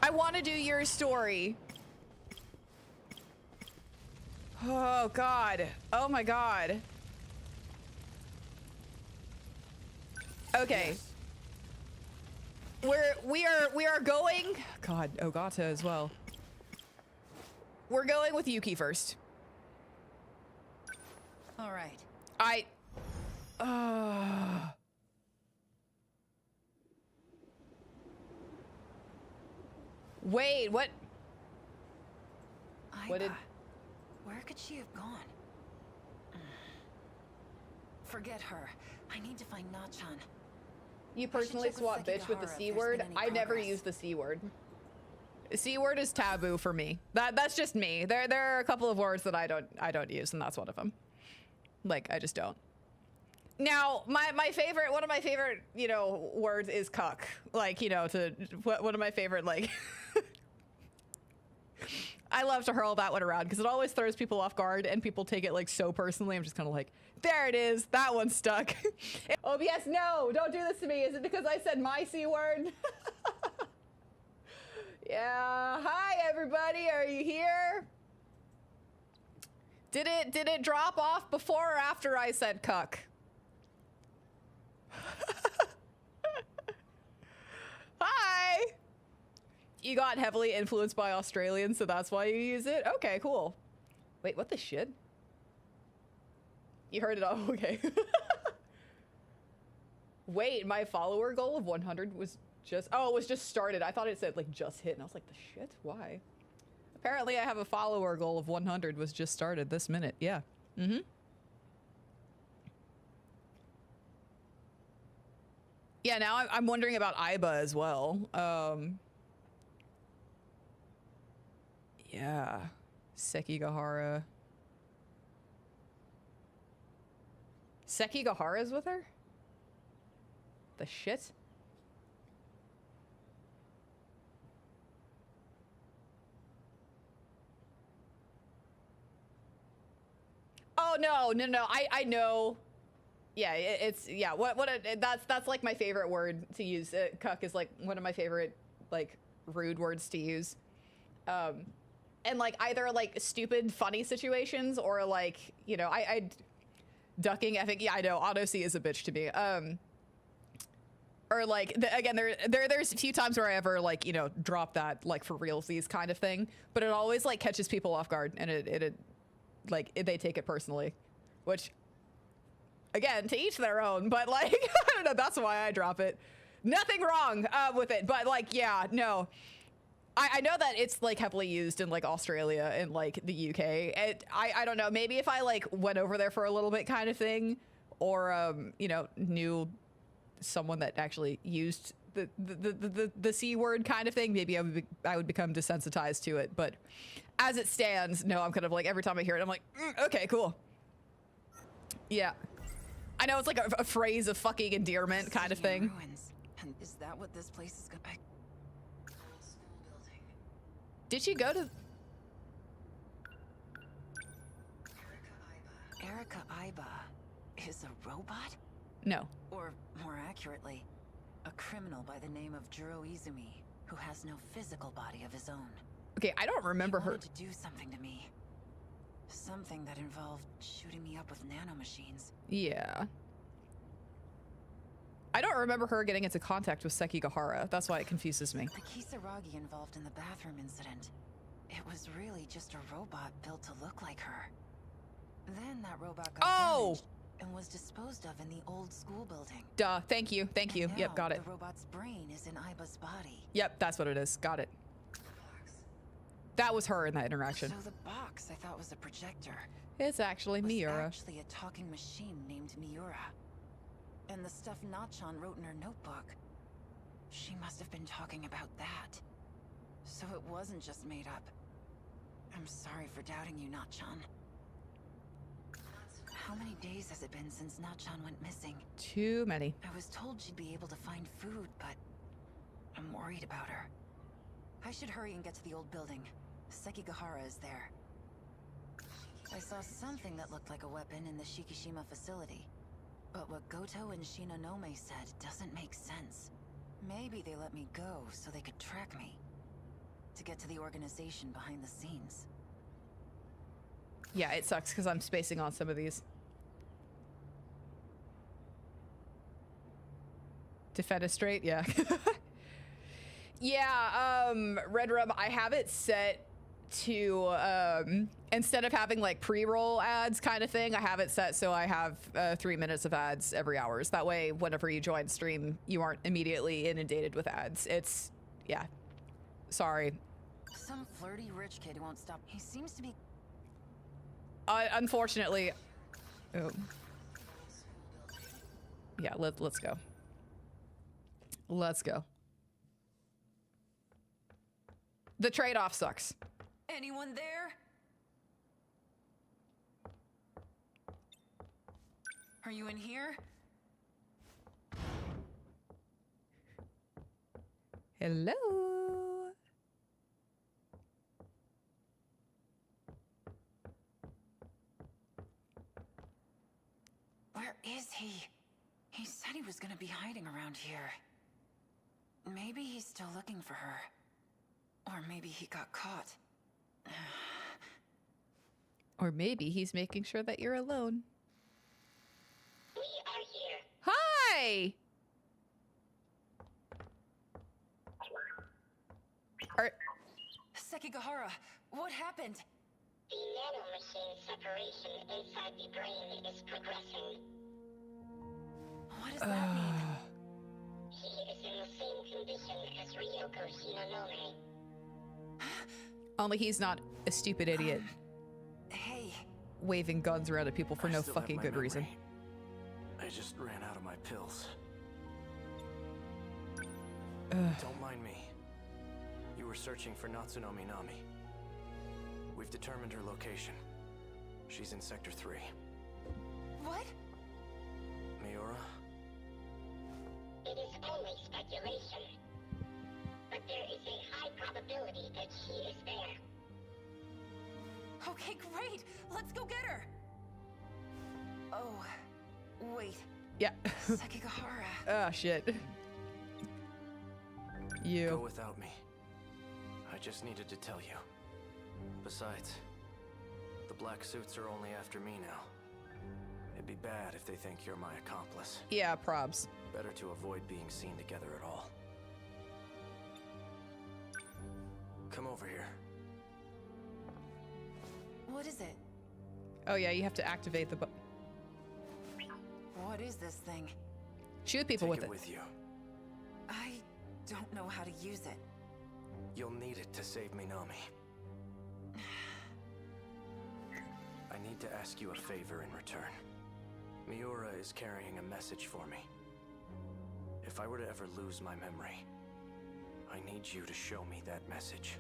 Speaker 1: I want to do your story. Oh God. Oh my God. Okay. We are going. God, Ogata as well. We're going with Yuki first.
Speaker 3: All right.
Speaker 1: Wait, what? What did?
Speaker 3: Where could she have gone? Forget her. I need to find Nachan.
Speaker 1: You personally
Speaker 3: check with
Speaker 1: swap bitch with the
Speaker 3: Sekigahara if
Speaker 1: C
Speaker 3: there's
Speaker 1: word?
Speaker 3: been any
Speaker 1: I never
Speaker 3: progress.
Speaker 1: use the C word. C word is taboo for me. That's just me. There are a couple of words that I don't use, and that's one of them. Like, I just don't. Now, my favorite, one of my favorite, you know, words is cuck. Like, you know, one of my favorite, like, I love to hurl that one around because it always throws people off guard and people take it like so personally. I'm just kind of like, there it is. That one stuck. OBS, no, don't do this to me. Is it because I said my C word? Yeah. Hi, everybody. Are you here? Did it drop off before or after I said cuck? Hi. You got heavily influenced by Australians, so that's why you use it? Okay, cool. Wait, what the shit? You heard it all? Okay. Wait, my follower goal of 100 was just... Oh, it was just started. I thought it said, like, just hit, and I was like, the shit? Why? Apparently, I have a follower goal of 100 was just started this minute. Yeah. Mm-hmm. Yeah, now I'm wondering about Aiba as well. Yeah. Sekigahara. Sekigahara's with her? The shit? Oh no, I know. Yeah, that's like my favorite word to use. Cuck is like one of my favorite like rude words to use. And like either like stupid funny situations or like, you know, I ducking, I think, yeah, I know, Autosea is a bitch to me. Or like again, there's a few times where I ever like, you know, drop that like for realsies kind of thing, but it always like catches people off guard and it they take it personally, which again, to each their own, but like, I don't know, that's why I drop it. Nothing wrong with it, but like, yeah, no. I know that it's like heavily used in like Australia and like the UK. I don't know, maybe if I like went over there for a little bit kind of thing, or you know, knew someone that actually used the C word kind of thing, maybe I would become desensitized to it. But as it stands, no, I'm kind of like, every time I hear it, I'm like, okay, cool. Yeah. I know it's like a phrase of fucking endearment kind of thing.
Speaker 3: Ruins. And is that what this place is gonna...
Speaker 1: Did she go to...
Speaker 3: Erika Aiba is a robot?
Speaker 1: No.
Speaker 3: Or, more accurately, a criminal by the name of Juro Izumi, who has no physical body of his own.
Speaker 1: Okay, I don't remember
Speaker 3: He
Speaker 1: her.
Speaker 3: wanted to do something to me. Something that involved shooting me up with nanomachines.
Speaker 1: Yeah. I don't remember her getting into contact with Sekigahara. That's why it confuses me.
Speaker 3: The Kisaragi involved in the bathroom incident. It was really just a robot built to look like her. Then that robot got damaged and was disposed of in the old school building.
Speaker 1: Duh. Thank you. Thank you.
Speaker 3: And
Speaker 1: Yep,
Speaker 3: now
Speaker 1: got it.
Speaker 3: The robot's brain is in Aiba's body.
Speaker 1: Yep, that's what it is. Got it. That was her in that interaction.
Speaker 3: So the box I thought was a projector
Speaker 1: It's actually
Speaker 3: was
Speaker 1: Miura.
Speaker 3: actually a talking machine named Miura. And the stuff Nachan wrote in her notebook, she must have been talking about that. So it wasn't just made up. I'm sorry for doubting you, Nachan. How many days has it been since Nachan went missing?
Speaker 1: Too many.
Speaker 3: I was told she'd be able to find food, but I'm worried about her. I should hurry and get to the old building. Sekigahara is there. I saw something that looked like a weapon in the Shikishima facility. But what Goto and Shinonome said doesn't make sense. Maybe they let me go so they could track me. To get to the organization behind the scenes.
Speaker 1: Yeah, it sucks because I'm spacing on some of these. Defenestrate, yeah. Yeah, Red Rum, I have it set to, instead of having like pre-roll ads kind of thing, I have it set so I have 3 minutes of ads every hour. So that way, whenever you join stream, you aren't immediately inundated with ads. It's, yeah, sorry.
Speaker 8: Some flirty rich kid who won't stop. He seems to be...
Speaker 1: Unfortunately, oh. Yeah, let's go. Let's go. The trade-off sucks.
Speaker 8: Anyone there? Are you in here?
Speaker 1: Hello.
Speaker 8: Where is he? He said he was gonna be hiding around here. Maybe he's still looking for her. Or maybe he got caught.
Speaker 1: Or maybe he's making sure that you're alone.
Speaker 6: We are here.
Speaker 1: Hi!
Speaker 8: Sekigahara, what happened?
Speaker 6: The nanomachine separation inside the brain is progressing.
Speaker 8: What does that mean?
Speaker 6: He is in the same condition as Ryoko Shinonome.
Speaker 1: Only he's not a stupid idiot
Speaker 8: Hey,
Speaker 1: waving guns around at people for
Speaker 9: I
Speaker 1: no
Speaker 9: still have
Speaker 1: fucking
Speaker 9: my
Speaker 1: good reason.
Speaker 9: memory. I just ran out of my pills. Don't mind me. You were searching for Natsuno Minami. We've determined her location. She's in Sector 3.
Speaker 8: what?
Speaker 9: Miura?
Speaker 6: It is only speculation. But there is a high probability that she is there.
Speaker 8: Okay, great. Let's go get her. Oh, wait.
Speaker 1: Yeah.
Speaker 8: Sekigahara.
Speaker 1: Oh, shit.
Speaker 9: Go
Speaker 1: You.
Speaker 9: without me. I just needed to tell you. Besides, the black suits are only after me now. It'd be bad if they think you're my accomplice.
Speaker 1: Yeah, probs.
Speaker 9: Better to avoid being seen together at all. Come over here.
Speaker 8: What is it?
Speaker 1: Oh, yeah, you have to activate the
Speaker 8: What is this thing?
Speaker 1: shoot people
Speaker 9: Take
Speaker 1: with it.
Speaker 9: with you.
Speaker 8: I don't know how to use it.
Speaker 9: You'll need it to save Minami. I need to ask you a favor in return. Miura is carrying a message for me. If I were to ever lose my memory, I need you to show me that message.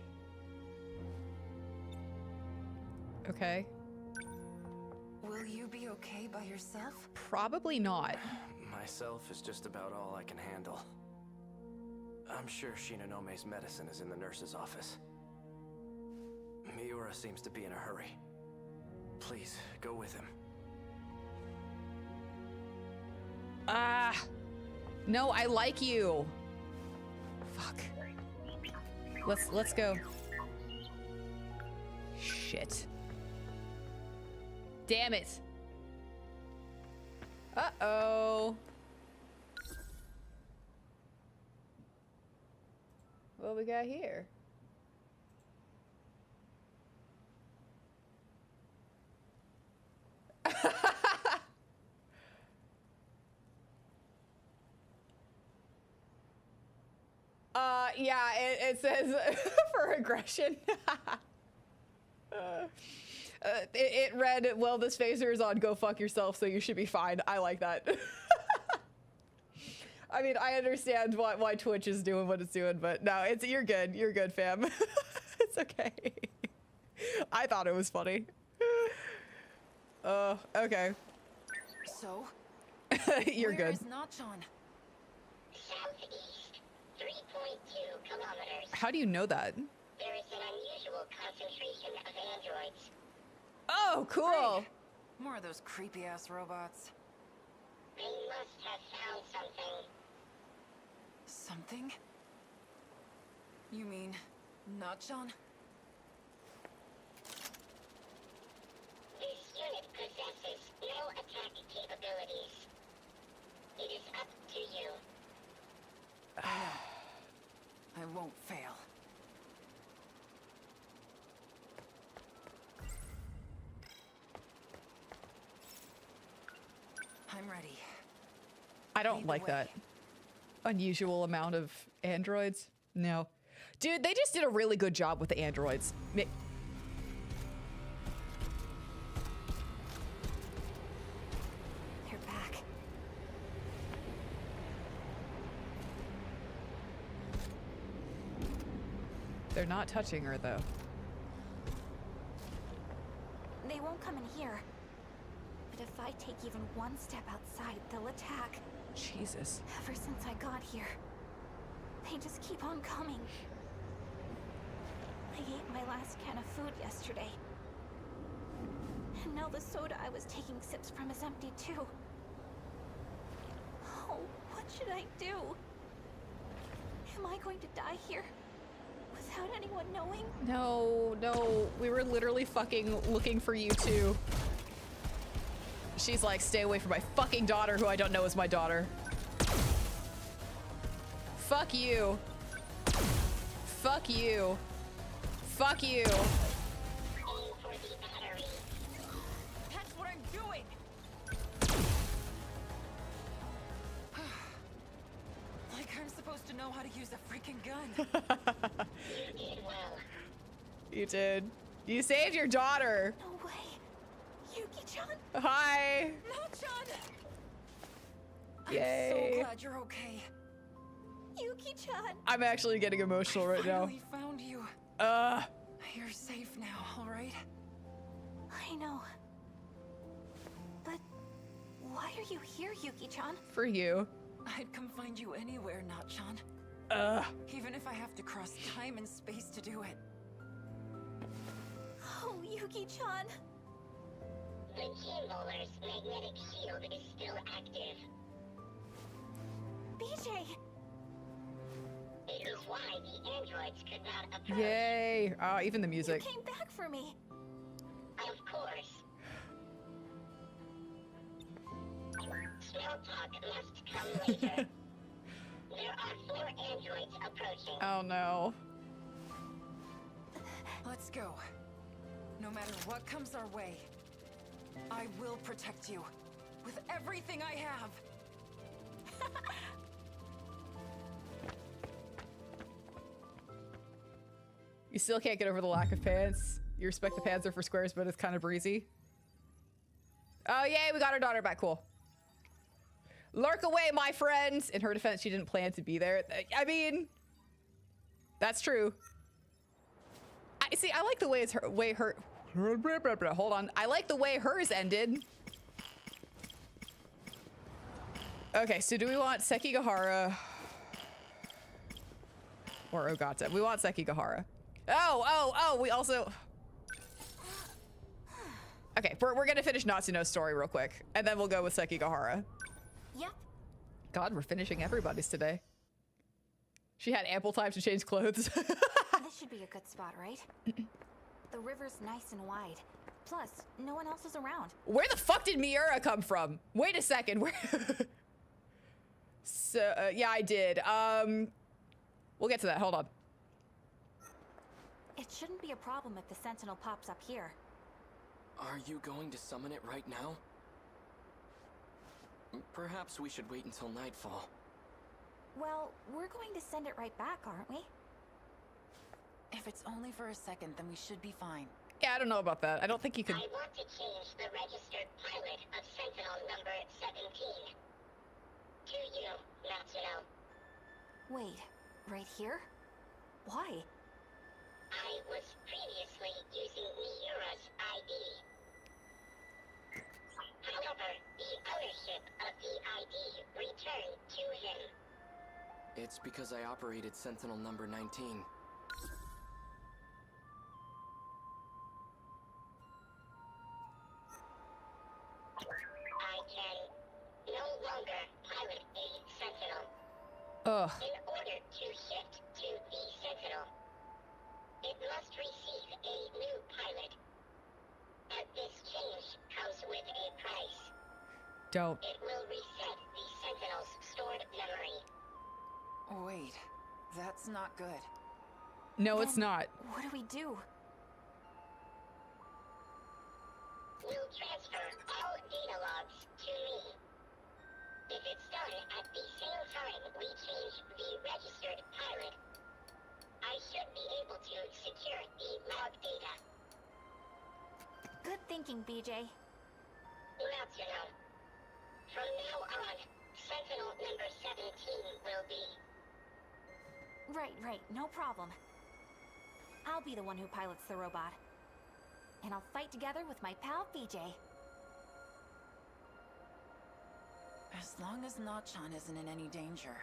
Speaker 1: Okay.
Speaker 8: Will you be okay by yourself?
Speaker 1: Probably not.
Speaker 9: Myself is just about all I can handle. I'm sure Shinanome's medicine is in the nurse's office. Miura seems to be in a hurry. Please, go with him.
Speaker 1: No, I like you. Fuck. Let's go. Shit. Damn it. Uh-oh. What we got here? Yeah, it says for aggression. It read, well, this phaser is on, go fuck yourself, so you should be fine. I like that. I mean, I understand why Twitch is doing what it's doing, but no, you're good, fam. It's okay. I thought it was funny. Okay.
Speaker 8: So?
Speaker 1: You're
Speaker 8: Where
Speaker 1: good.
Speaker 8: is Nachon?
Speaker 6: Southeast, 3.2 kilometers.
Speaker 1: How do you know that?
Speaker 6: There is an unusual concentration of androids.
Speaker 1: Oh, cool.
Speaker 8: Great. More of those creepy-ass robots.
Speaker 6: They must have found something.
Speaker 8: Something? You mean Nachon?
Speaker 6: This unit possesses no attack capabilities. It is up to you.
Speaker 8: won't fail. I'm ready.
Speaker 1: I don't
Speaker 8: Lead the
Speaker 1: like
Speaker 8: way.
Speaker 1: that unusual amount of androids. No. Dude, they just did a really good job with the androids.
Speaker 3: They're back.
Speaker 1: They're not touching her, though.
Speaker 3: They won't come in here. But if I take even one step outside, they'll attack.
Speaker 1: Jesus.
Speaker 3: Ever since I got here, they just keep on coming. I ate my last can of food yesterday. And now the soda I was taking sips from is empty too. Oh, what should I do? Am I going to die here? Without anyone knowing?
Speaker 1: No, no. We were literally fucking looking for you too. She's like, stay away from my fucking daughter, who I don't know is my daughter. Fuck you. Fuck you. Fuck you.
Speaker 8: That's what I'm doing! Like I'm supposed to know how to use a freaking gun.
Speaker 6: You did well.
Speaker 1: You did. You saved your daughter.
Speaker 3: No way. Yuki-chan?
Speaker 1: Hi.
Speaker 8: No-chan! I'm
Speaker 1: Yay.
Speaker 8: so glad you're okay.
Speaker 3: Yuki-chan!
Speaker 1: I'm actually getting emotional right now.
Speaker 8: Finally found you. You're safe now, all right?
Speaker 3: I know. But why are you here, Yuki-chan?
Speaker 1: For you.
Speaker 8: I'd come find you anywhere, Not-chan. Even if I have to cross time and space to do it.
Speaker 3: Oh, Yuki-chan.
Speaker 6: The Kimboller's magnetic shield is still active.
Speaker 3: BJ!
Speaker 6: It is why the androids could not approach.
Speaker 1: Yay. Even the
Speaker 3: You
Speaker 1: music.
Speaker 3: came back for me.
Speaker 6: Of course. Small talk must come later. There are 4 androids approaching.
Speaker 1: Oh no.
Speaker 8: Let's go. No matter what comes our way, I will protect you with everything I have.
Speaker 1: You still can't get over the lack of pants. You respect the pants are for squares, but it's kind of breezy. Oh, yay, we got our daughter back. Cool. Lurk away, my friends. In her defense, she didn't plan to be there. I mean, that's true. I see. I like the way her. Hold on. I like the way hers ended. Okay, so do we want Sekigahara or Ogata? We want Sekigahara. Oh, we also... Okay, we're gonna finish Natsuno's story real quick, and then we'll go with Sekigahara.
Speaker 3: Yep.
Speaker 1: God, we're finishing everybody's today. She had ample time to change clothes.
Speaker 3: This should be a good spot, right? The river's nice and wide. Plus, no one else is around.
Speaker 1: Where the fuck did Miura come from? Wait a second, where... So, yeah, I did. We'll get to that, hold on.
Speaker 3: It shouldn't be a problem if the Sentinel pops up here.
Speaker 9: Are you going to summon it right now? Perhaps we should wait until nightfall.
Speaker 3: Well, we're going to send it right back, aren't we?
Speaker 8: If it's only for a second, then we should be fine.
Speaker 1: Yeah, I don't know about that. I don't think you could...
Speaker 6: I want to change the registered pilot of Sentinel number 17. To you, Natsuno.
Speaker 3: Wait, right here? Why?
Speaker 6: I was previously using Miura's ID. However, the ownership of the ID returned to him.
Speaker 9: It's because I operated Sentinel number 19.
Speaker 6: I can no longer pilot a Sentinel.
Speaker 1: Ugh.
Speaker 6: In order to shift to the Sentinel, it must receive a new pilot. But this change comes with a price.
Speaker 1: Don't.
Speaker 6: It will reset the Sentinel's stored memory.
Speaker 8: Wait, That's not good.
Speaker 1: No, it's not.
Speaker 3: What do we do?
Speaker 6: We'll transfer all data logs to me. If it's done at the same time we change the registered pilot, I should be able to secure the log data.
Speaker 3: Good thinking, BJ.
Speaker 6: Now to know. From now on, Sentinel number 17 will be...
Speaker 3: Right, no problem. I'll be the one who pilots the robot. And I'll fight together with my pal BJ.
Speaker 8: As long as Nachan isn't in any danger.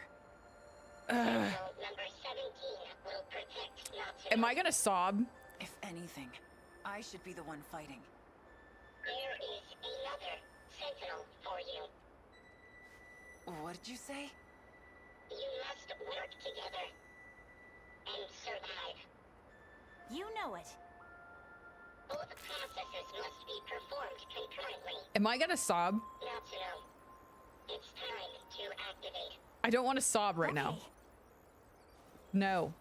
Speaker 6: Sentinel number 17 will protect Natsuko.
Speaker 1: Am I gonna sob?
Speaker 8: If anything, I should be the one fighting.
Speaker 6: There is another Sentinel for you.
Speaker 8: What did you say?
Speaker 6: You must work together and survive.
Speaker 3: You know it.
Speaker 6: Both processes must be performed concurrently.
Speaker 1: Am I gonna sob?
Speaker 6: Natsuko, it's time to activate.
Speaker 1: I don't want to sob right now.
Speaker 3: Okay.
Speaker 1: No.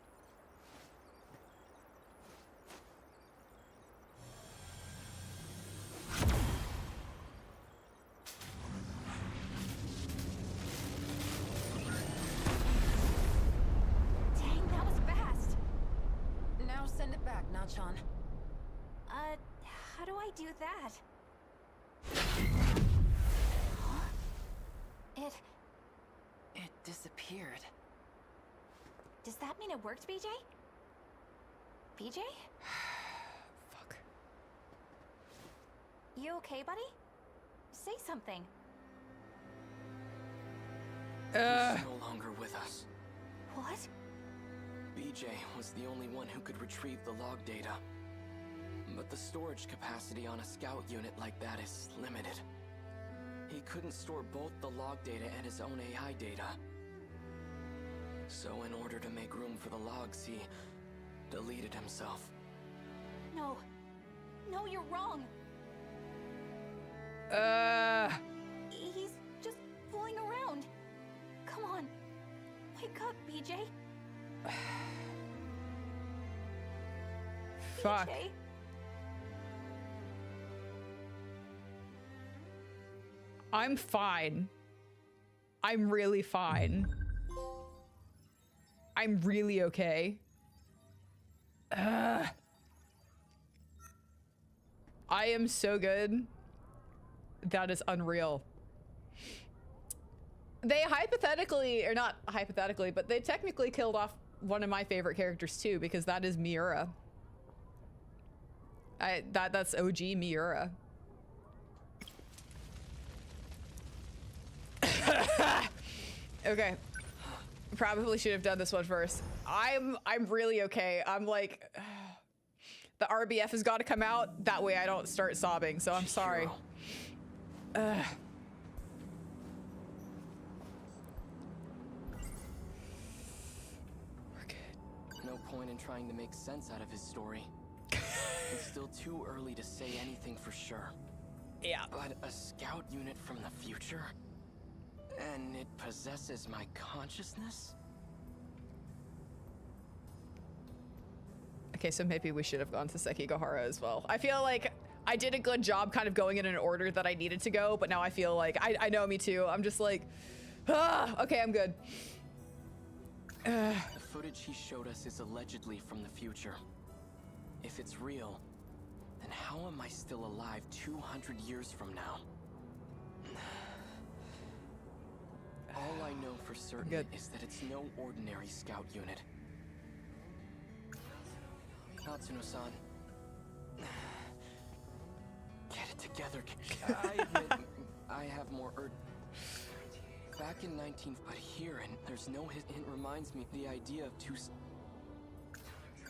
Speaker 3: Dang, that was fast.
Speaker 8: Now send it back, Nachan.
Speaker 3: How do I do that? Huh?
Speaker 8: It disappeared.
Speaker 3: Does that mean it worked, BJ? BJ?
Speaker 1: Fuck.
Speaker 3: You okay, buddy? Say something.
Speaker 9: He's no longer with us.
Speaker 3: What?
Speaker 9: BJ was the only one who could retrieve the log data. But the storage capacity on a scout unit like that is limited. He couldn't store both the log data and his own AI data. So in order to make room for the logs, he deleted himself.
Speaker 3: No. No, you're wrong. He's just fooling around. Come on. Wake up, BJ.
Speaker 1: Fuck.
Speaker 3: BJ?
Speaker 1: I'm fine. I'm really fine. I'm really okay. I am so good. That is unreal. They hypothetically, or not hypothetically, but they technically killed off one of my favorite characters too, because that is Miura. That's OG Miura. Okay. Probably should have done this one first. I'm really okay. I'm like, the RBF has got to come out. That way I don't start sobbing, so I'm sorry. We're good.
Speaker 9: No point in trying to make sense out of his story. It's still too early to say anything for sure.
Speaker 1: Yeah.
Speaker 9: But a scout unit from the future? And it possesses my consciousness?
Speaker 1: Okay, so maybe we should have gone to Sekigahara as well. I feel like I did a good job kind of going in an order that I needed to go, but now I feel like, I know, me too. I'm just like, okay, I'm good.
Speaker 9: The footage he showed us is allegedly from the future. If it's real, then how am I still alive 200 years from now? All I know for certain is that it's no ordinary scout unit. Natsuno-san. Get it together. I admit, I have more Back in 19... But here, and there's no hit. It reminds me the idea of two...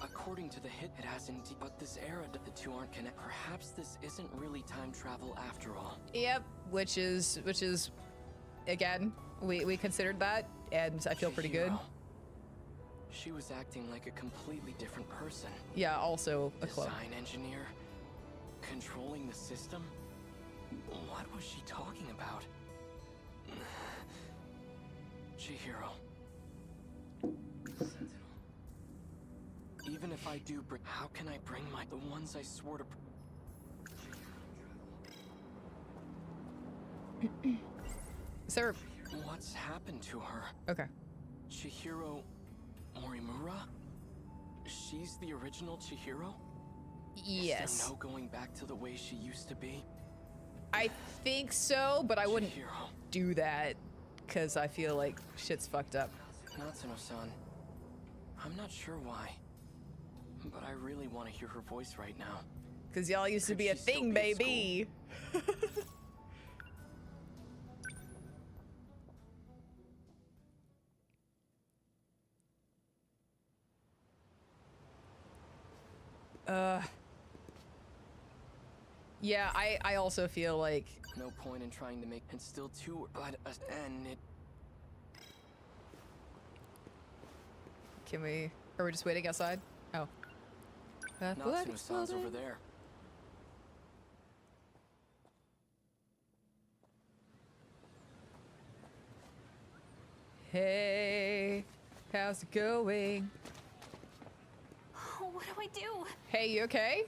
Speaker 9: According to the hit, it has indeed... But this era, the two aren't connected. Perhaps this isn't really time travel after all.
Speaker 1: Yep, which is... Again, we considered that, and I feel pretty good.
Speaker 9: She was acting like a completely different person.
Speaker 1: Yeah, also a clone.
Speaker 9: Design engineer? Controlling the system? What was she talking about? Chihiro. Even if I do bring... How can I bring the ones I swore to...
Speaker 1: Sir.
Speaker 9: What's happened to her?
Speaker 1: Okay.
Speaker 9: Chihiro Morimura? She's the original Chihiro?
Speaker 1: Yes.
Speaker 9: Is there no going back to the way she used to be?
Speaker 1: I think so, but I wouldn't
Speaker 9: Chihiro.
Speaker 1: do that because I feel like shit's fucked up.
Speaker 9: Natsuno-san, I'm not sure why, but I really want to hear her voice right now.
Speaker 1: Because y'all used to
Speaker 9: Could
Speaker 1: be a
Speaker 9: she still
Speaker 1: thing,
Speaker 9: be at
Speaker 1: baby. Yeah, I also feel like...
Speaker 9: No point in trying to make it still too... and it...
Speaker 1: Can we... Are we just waiting outside? Oh.
Speaker 9: Natsuno-san's over there.
Speaker 1: Hey, how's it going?
Speaker 3: Oh, what do I do?
Speaker 1: Hey, you okay?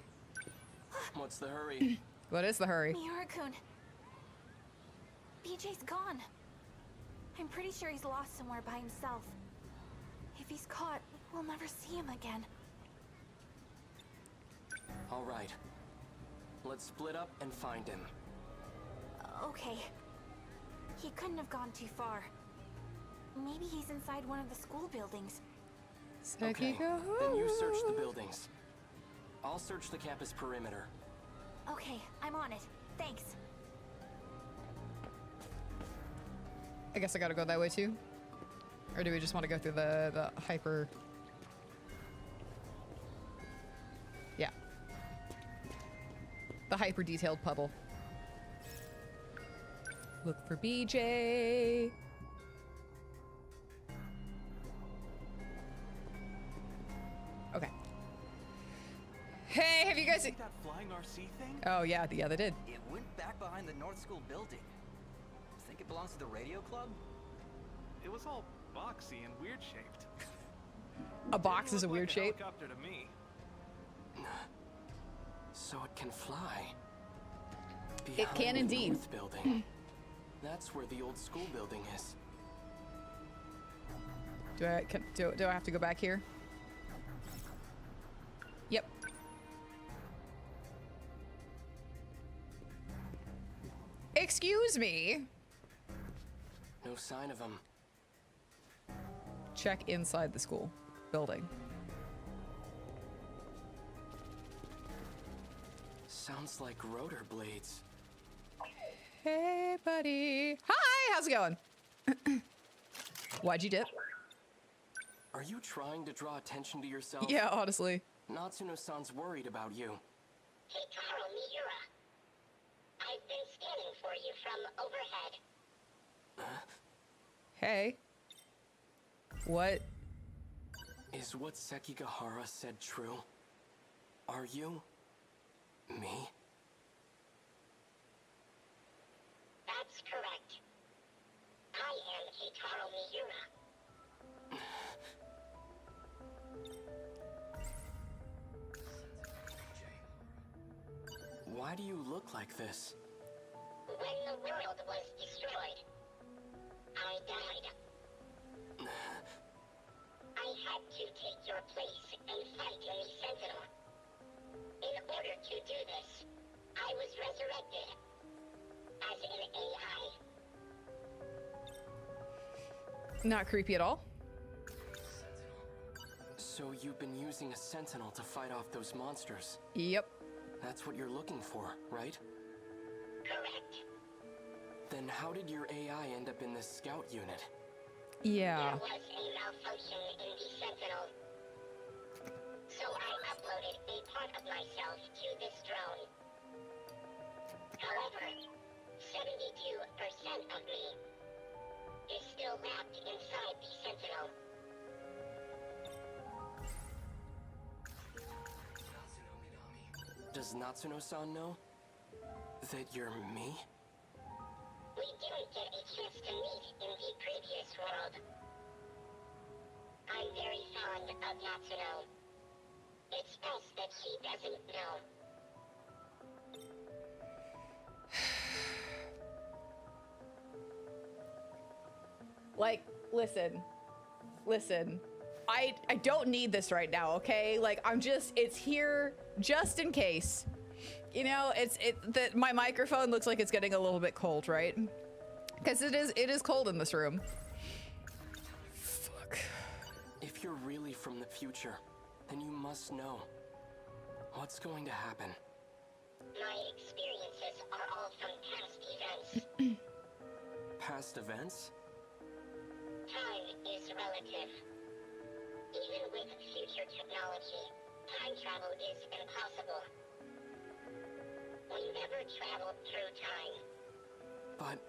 Speaker 9: What's the hurry?
Speaker 1: What is the hurry?
Speaker 3: Miura-kun. BJ's gone. I'm pretty sure he's lost somewhere by himself. If he's caught, we'll never see him again.
Speaker 9: All right. Let's split up and find him.
Speaker 3: Okay. He couldn't have gone too far. Maybe he's inside one of the school buildings.
Speaker 9: Okay, then you search the buildings. I'll search the campus perimeter.
Speaker 3: Okay, I'm on it. Thanks.
Speaker 1: I guess I gotta go that way too? Or do we just want to go through the hyper... Yeah. The hyper detailed puddle. Look for BJ. Okay. Hey, have you guys...
Speaker 10: See that flying RC thing?
Speaker 1: Oh yeah, they did.
Speaker 11: It went back behind the North School building. Think it belongs to the radio club?
Speaker 10: It was all boxy and weird shaped.
Speaker 1: A box is a weird shape.
Speaker 10: Helicopter to me.
Speaker 9: So it can fly.
Speaker 1: It can
Speaker 9: Behind the
Speaker 1: indeed.
Speaker 9: North building. That's where the old school building is.
Speaker 1: Do I have to go back here? Yep. Excuse me.
Speaker 9: No sign of him.
Speaker 1: Check inside the school building.
Speaker 9: Sounds like rotor blades.
Speaker 1: Hey, buddy. Hi, how's it going? Why'd you dip?
Speaker 9: Are you trying to draw attention to yourself?
Speaker 1: Yeah, honestly.
Speaker 9: Natsuno-san's worried about you.
Speaker 6: Keitaro Miura. I've been scanning for you from overhead.
Speaker 1: Hey. What?
Speaker 9: Is what Sekigahara said true? Are you... me?
Speaker 6: That's correct. I am Keitaro Miura.
Speaker 9: Why do you look like this?
Speaker 6: When the world was destroyed, I died. I had to take your place and fight in the Sentinel. In order to do this, I was resurrected as an AI.
Speaker 1: Not creepy at all.
Speaker 9: So you've been using a Sentinel to fight off those monsters?
Speaker 1: Yep.
Speaker 9: That's what you're looking for, right?
Speaker 6: Correct.
Speaker 9: Then how did your AI end up in this scout unit?
Speaker 1: Yeah.
Speaker 6: There was a malfunction in the Sentinel. So I uploaded a part of myself to this drone. However, 72% of me is still wrapped inside the Sentinel.
Speaker 9: Does Natsuno-san know that you're me?
Speaker 6: We didn't get a chance to meet in the previous world. I'm very fond of Natsuno. It's best that she doesn't know.
Speaker 1: Like, listen. I don't need this right now, okay? Like, it's here just in case. You know, my microphone looks like it's getting a little bit cold, right? Because it is cold in this room. Fuck.
Speaker 9: If you're really from the future, then you must know what's going to happen.
Speaker 6: My experiences are all from past events.
Speaker 9: Past events?
Speaker 6: Time is relative. Even with future technology, time travel is impossible. We never traveled through time.
Speaker 9: But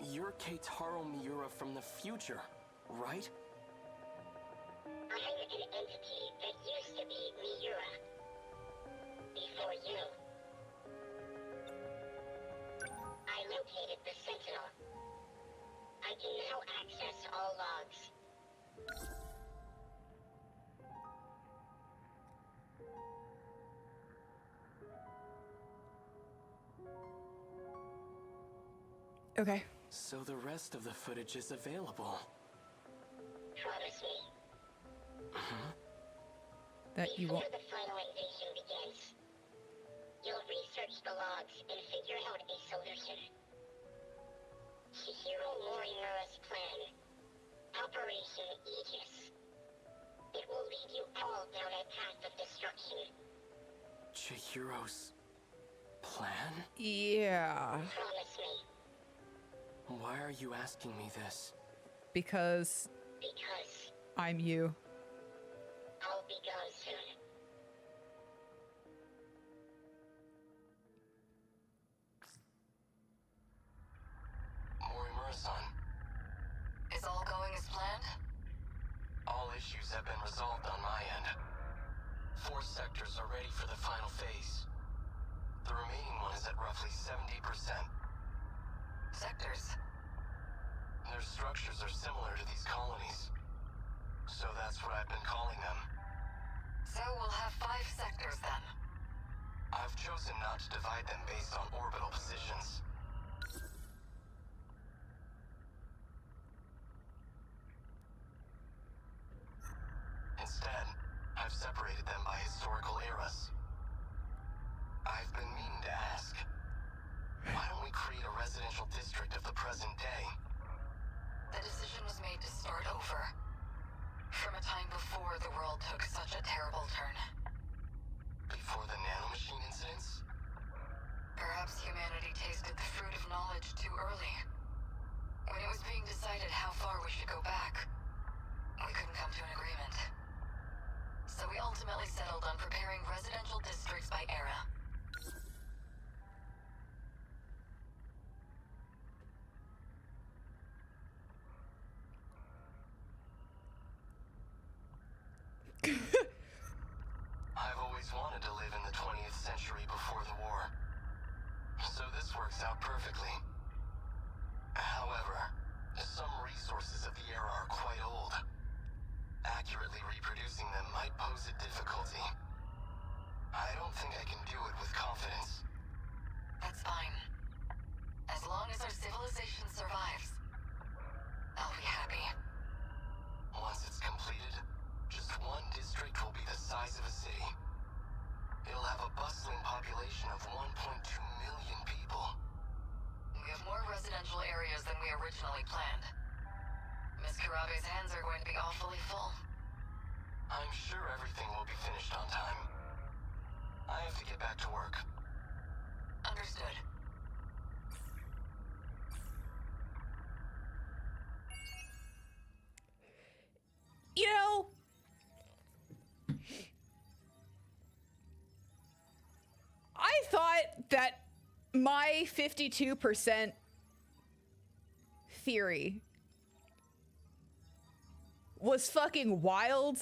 Speaker 9: you're Keitaro Miura from the future, right?
Speaker 6: I'm an entity that used to be Miura. Before you. I located the Sentinel. I can now access all logs.
Speaker 1: Okay.
Speaker 9: So the rest of the footage is available.
Speaker 6: Promise me.
Speaker 1: That you won't.
Speaker 6: Before the final invasion begins, you'll research the logs and figure out a solution. Chihiro Morimura's plan. Operation Aegis. It will lead you all down a path of destruction.
Speaker 9: Chihiro's plan?
Speaker 1: Yeah.
Speaker 6: Promise me.
Speaker 9: Why are you asking me this?
Speaker 1: Because I'm you.
Speaker 6: I'll be gone soon.
Speaker 5: Morimura-san,
Speaker 8: Is all going as planned?
Speaker 5: all issues have been resolved on my end. 4 sectors are ready for the final phase. The remaining one is at roughly 70%.
Speaker 8: Sectors?
Speaker 5: Their structures are similar to these colonies. So that's what I've been calling them.
Speaker 8: So we'll have 5 sectors then.
Speaker 5: I've chosen not to divide them based on orbital positions. Instead, I've separated them by historical eras. I've been meaning to ask, why don't we create a residential district of the present day?
Speaker 8: The decision was made to start over. From a time before the world took such a terrible turn.
Speaker 5: Before the nanomachine incidents?
Speaker 8: Perhaps humanity tasted the fruit of knowledge too early. When it was being decided how far we should go back, we couldn't come to an agreement. So we ultimately settled on preparing residential districts by era.
Speaker 5: I've always wanted to live in the 20th century before the war. So this works out perfectly. However, some resources of the era are quite old. Accurately reproducing them might pose a difficulty. I don't think I can do it with confidence.
Speaker 8: That's fine. As long as our civilization survives, I'll be happy.
Speaker 5: Once it's completed, just one district will be the size of a city. It'll have a bustling population of 1.2 million people.
Speaker 8: We have more residential areas than we originally planned. Miss Karabe's hands are going to be awfully full.
Speaker 5: I'm sure everything will be finished on time. I have to get back to work.
Speaker 8: Understood.
Speaker 1: You know, I thought that my 52% theory was fucking wild,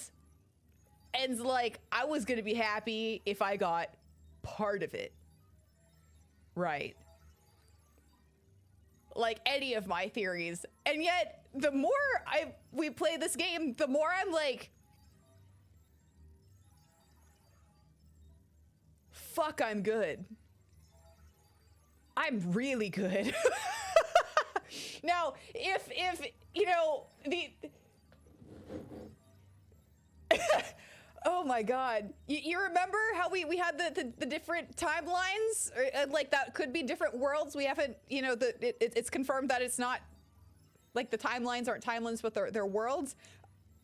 Speaker 1: and like I was gonna be happy if I got part of it right, like any of my theories. And yet the more we play this game, the more I'm like, fuck, I'm good. I'm really good. Now, if you know, oh my god. You remember how we had the different timelines? Or, like, that could be different worlds. We haven't, you know, it's confirmed that it's not, like, the timelines aren't timelines, but they're worlds.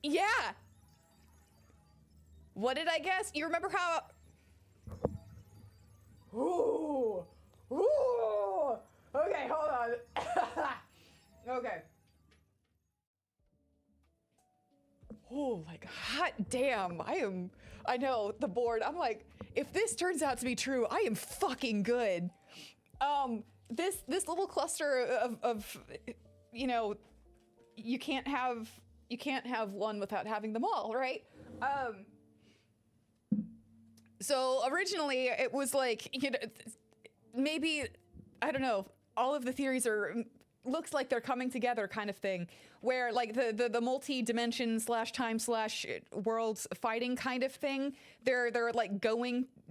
Speaker 1: Yeah. What did I guess? You remember how... Ooh. Ooh. Okay, hold on. Okay. Oh, like, hot damn. I know, the board. I'm like, if this turns out to be true, I am fucking good. This little cluster of you know, you can't have one without having them all, right? So originally it was like, you know, maybe, I don't know, all of the theories looks like they're coming together kind of thing, where like the multi-dimension / time / worlds fighting kind of thing, they're like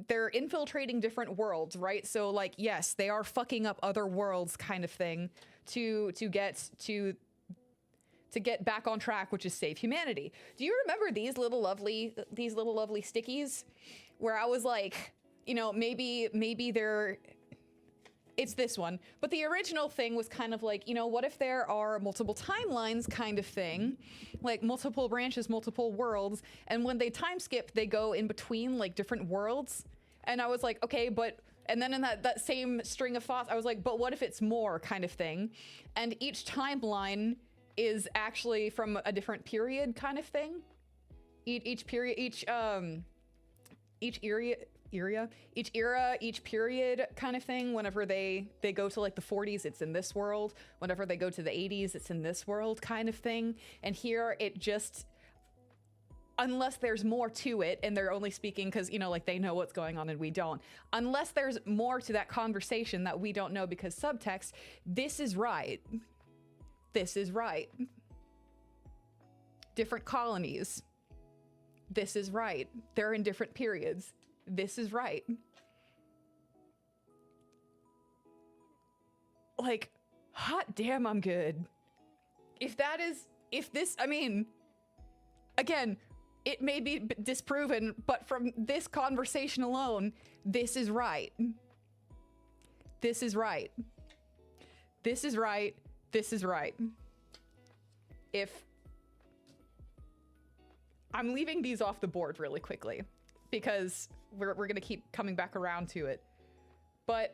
Speaker 1: they're infiltrating different worlds, right? So like, yes, they are fucking up other worlds kind of thing to get back on track, which is save humanity. Do you remember these little lovely stickies where I was like, you know, maybe it's this one, but the original thing was kind of like, you know, what if there are multiple timelines kind of thing, like multiple branches, multiple worlds, and when they time skip, they go in between like different worlds. And I was like, okay, but, and then in that same string of thoughts, I was like, but what if it's more kind of thing? And each timeline is actually from a different period kind of thing. Each era, each period kind of thing. Whenever they go to like the 40s, it's in this world. Whenever they go to the 80s, it's in this world kind of thing. And here it just, unless there's more to it, and they're only speaking because, you know, like they know what's going on and we don't. Unless there's more to that conversation that we don't know because subtext, this is right. This is right. Different colonies. This is right. They're in different periods. This is right. Like, hot damn, I'm good. I mean, again, it may be disproven, but from this conversation alone, this is right. This is right. This is right. This is right. If I'm leaving these off the board really quickly because we're gonna keep coming back around to it. But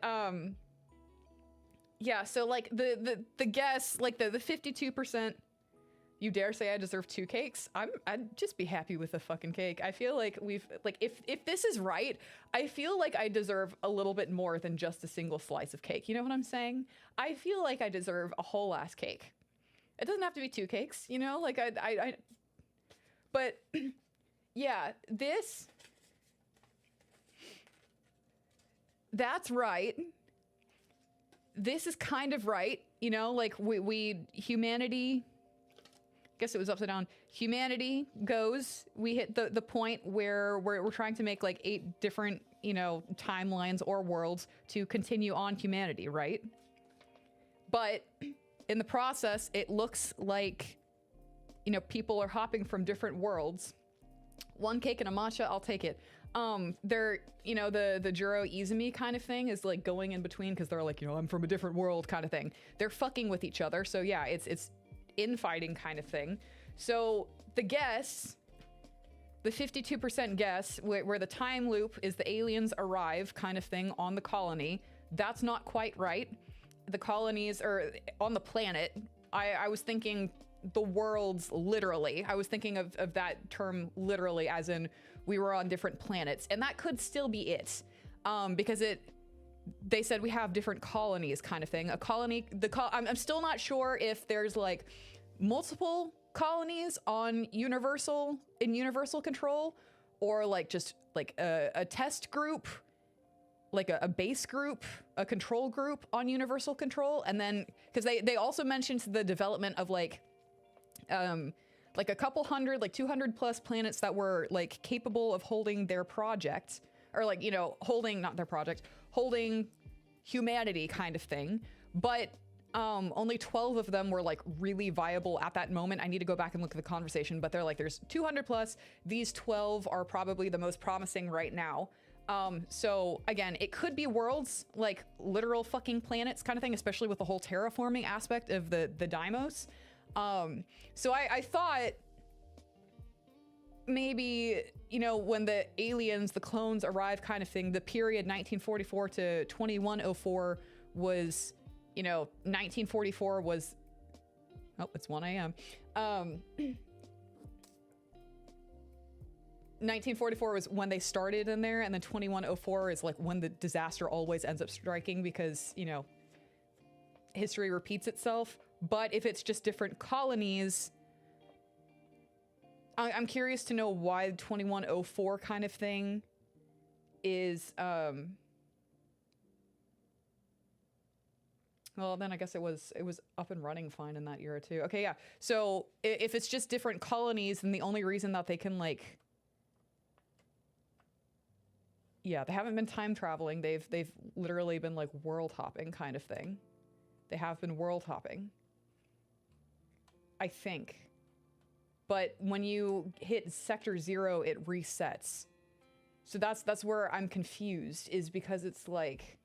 Speaker 1: yeah, so like the guess, like the 52%, you dare say I deserve 2 cakes? I'd just be happy with a fucking cake. I feel like if this is right, I feel like I deserve a little bit more than just a single slice of cake. You know what I'm saying? I feel like I deserve a whole ass cake. It doesn't have to be 2 cakes, you know? Like but yeah, that's right. This is kind of right, you know, like humanity, I guess it was upside down. Humanity goes, we hit the point where we're trying to make like 8 different, you know, timelines or worlds to continue on humanity, right? But in the process, it looks like, you know, people are hopping from different worlds. 1 cake and a matcha, I'll take it. They're, you know, the Juro Izumi kind of thing is like going in between because they're like, you know, I'm from a different world kind of thing. They're fucking with each other. So yeah, it's infighting kind of thing. So the guess, the 52% guess, where the time loop is the aliens arrive kind of thing on the colony, that's not quite right. The colonies are on the planet. I was thinking the worlds literally. I was thinking of that term literally as in we were on different planets, and that could still be it. Because they said we have different colonies kind of thing. A colony, I'm still not sure if there's like multiple colonies on universal control, or like just like a test group, like a base group, a control group on universal control. And then, because they also mentioned the development of like a couple hundred, like 200 plus planets that were like capable of holding their project, or like, you know, holding, not their project, holding humanity kind of thing. But only 12 of them were like really viable at that moment. I need to go back and look at the conversation, but they're like, there's 200 plus. These 12 are probably the most promising right now. So again, it could be worlds, like literal fucking planets kind of thing, especially with the whole terraforming aspect of the Deimos. So I thought maybe, you know, when the aliens, the clones arrive kind of thing, the period 1944 to 2104 was, you know, 1944 was, oh, it's 1 a.m. 1944 was when they started in there, and then 2104 is like when the disaster always ends up striking because, you know, history repeats itself. But if it's just different colonies, I'm curious to know why 2104 kind of thing is, well, then I guess it was up and running fine in that era too. Okay, yeah. So if it's just different colonies, then the only reason that they can like, yeah, they haven't been time traveling. They've literally been like world hopping kind of thing. They have been world hopping, I think. But when you hit sector 0, it resets. So that's where I'm confused, is because it's like,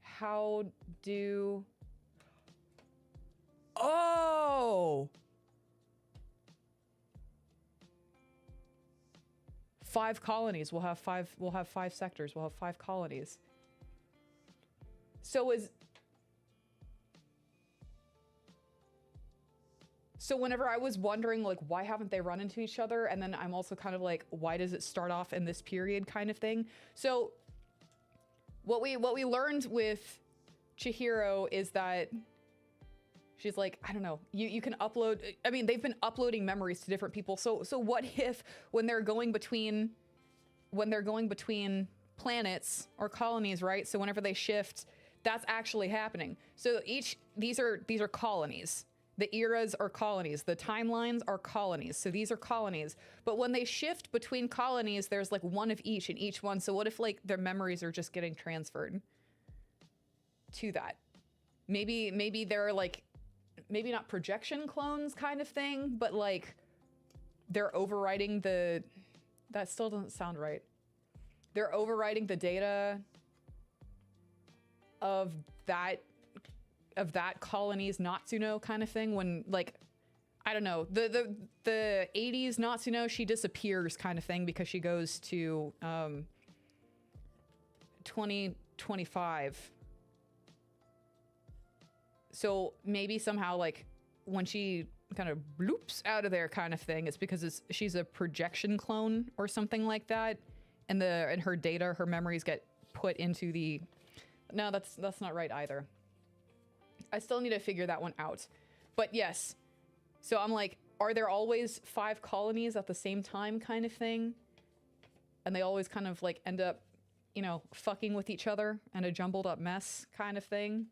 Speaker 1: how do... Oh! 5 colonies. We'll have 5 sectors. We'll have 5 colonies. So whenever I was wondering, like, why haven't they run into each other? And then I'm also kind of like, why does it start off in this period kind of thing? So what we learned with Chihiro is that she's like, I don't know, you can upload, I mean, they've been uploading memories to different people. So what if when they're going between planets or colonies, right? So whenever they shift, that's actually happening. So these are colonies. The eras are colonies. The timelines are colonies. So these are colonies. But when they shift between colonies, there's like one of each in each one. So what if like their memories are just getting transferred to that? Maybe they're like, maybe not projection clones kind of thing, but like they're overriding that still doesn't sound right. They're overriding the data of that colony's Natsuno kind of thing, when like, I don't know, the 80s Natsuno, she disappears kind of thing because she goes to 2025. So maybe somehow like when she kind of bloops out of there kind of thing, it's because she's a projection clone or something like that, and her data, her memories get put into the... No, that's not right either. I still need to figure that one out. But yes. So I'm like, are there always 5 colonies at the same time kind of thing? And they always kind of like end up, you know, fucking with each other in a jumbled up mess kind of thing?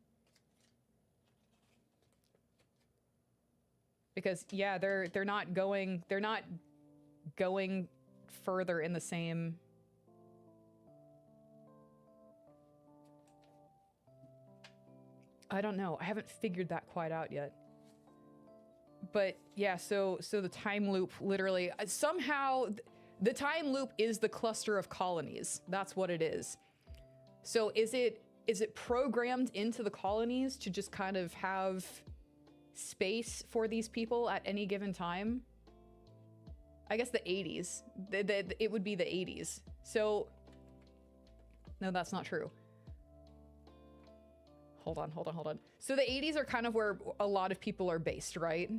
Speaker 1: Because yeah, they're not going further in the same... I don't know. I haven't figured that quite out yet. But yeah, so the time loop literally somehow the time loop is the cluster of colonies. That's what it is. So is it programmed into the colonies to just kind of have space for these people at any given time? I guess the 80s. It would be the 80s. So no, that's not true. Hold on. So the 80s are kind of where a lot of people are based, right?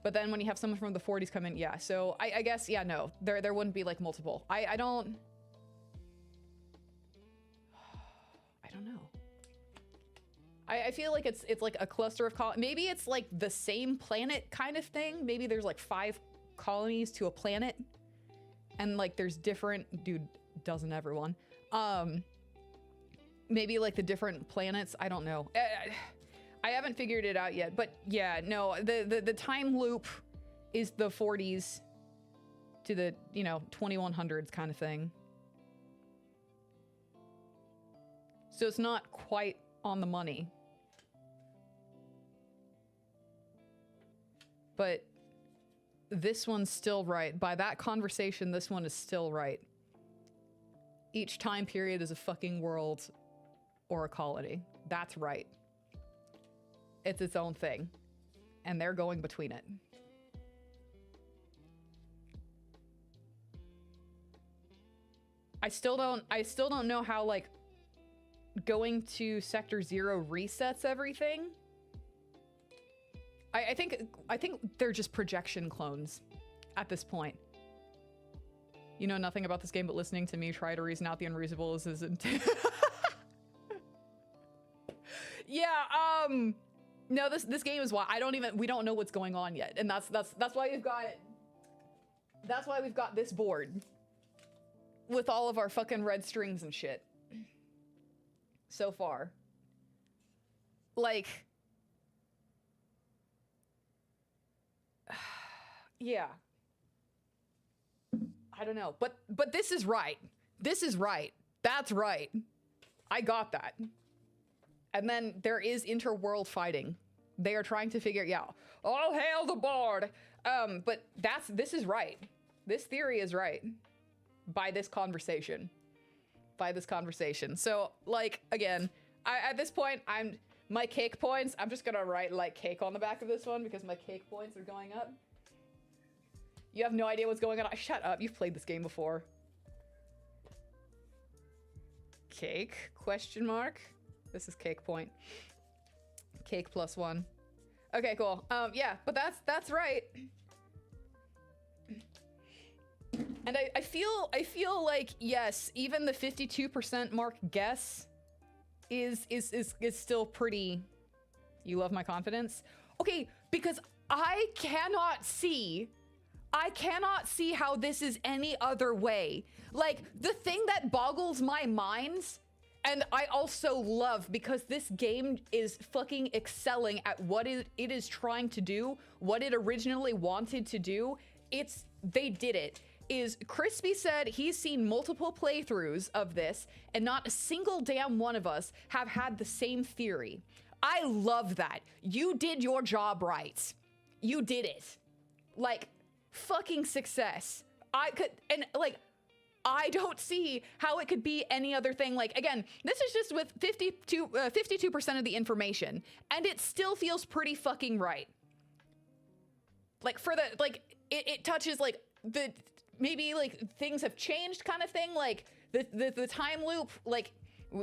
Speaker 1: But then when you have someone from the 40s come in, yeah. So I guess, yeah, no, there wouldn't be like multiple. I don't know. I feel like it's like a cluster of maybe it's like the same planet kind of thing. Maybe there's like 5 colonies to a planet, and like there's different, dude, doesn't everyone? Maybe like the different planets. I don't know. I haven't figured it out yet, but yeah, no, the time loop is the 40s. to the, you know, 2100s kind of thing. So it's not quite on the money. But this one's still right. By that conversation, this one is still right. Each time period is a fucking world or a colony. That's right. It's its own thing. And they're going between it. I still don't know how, like, going to Sector 0 resets everything. I think they're just projection clones at this point. You know nothing about this game, but listening to me try to reason out the unreasonable is his intent. Yeah, no, this game is why we don't know what's going on yet. And that's why we've got this board with all of our fucking red strings and shit. So far. Like, yeah. I don't know, but this is right. This is right. That's right. I got that. And then there is interworld fighting. They are trying to figure, yeah, all hail the board. But this is right. This theory is right. By this conversation. So, like, again, at this point, my cake points, I'm just gonna write, like, cake on the back of this one because my cake points are going up. You have no idea what's going on. Shut up, you've played this game before. Cake, question mark. This is cake point. Cake +1. Okay, cool. Yeah, but that's right. And I feel like, yes, even the 52% mark guess is still pretty. You love my confidence? Okay, because I cannot see how this is any other way. Like, the thing that boggles my mind, and I also love, because this game is fucking excelling at what it is trying to do, what it originally wanted to do, they did it. Is Crispy said he's seen multiple playthroughs of this, and not a single damn one of us have had the same theory. I love that. You did your job right. You did it. Like, fucking success. I don't see how it could be any other thing. Like, again, this is just with 52% of the information, and it still feels pretty fucking right. Like, for the, like, it touches, like, the, maybe, like, things have changed kind of thing. Like, the time loop, like,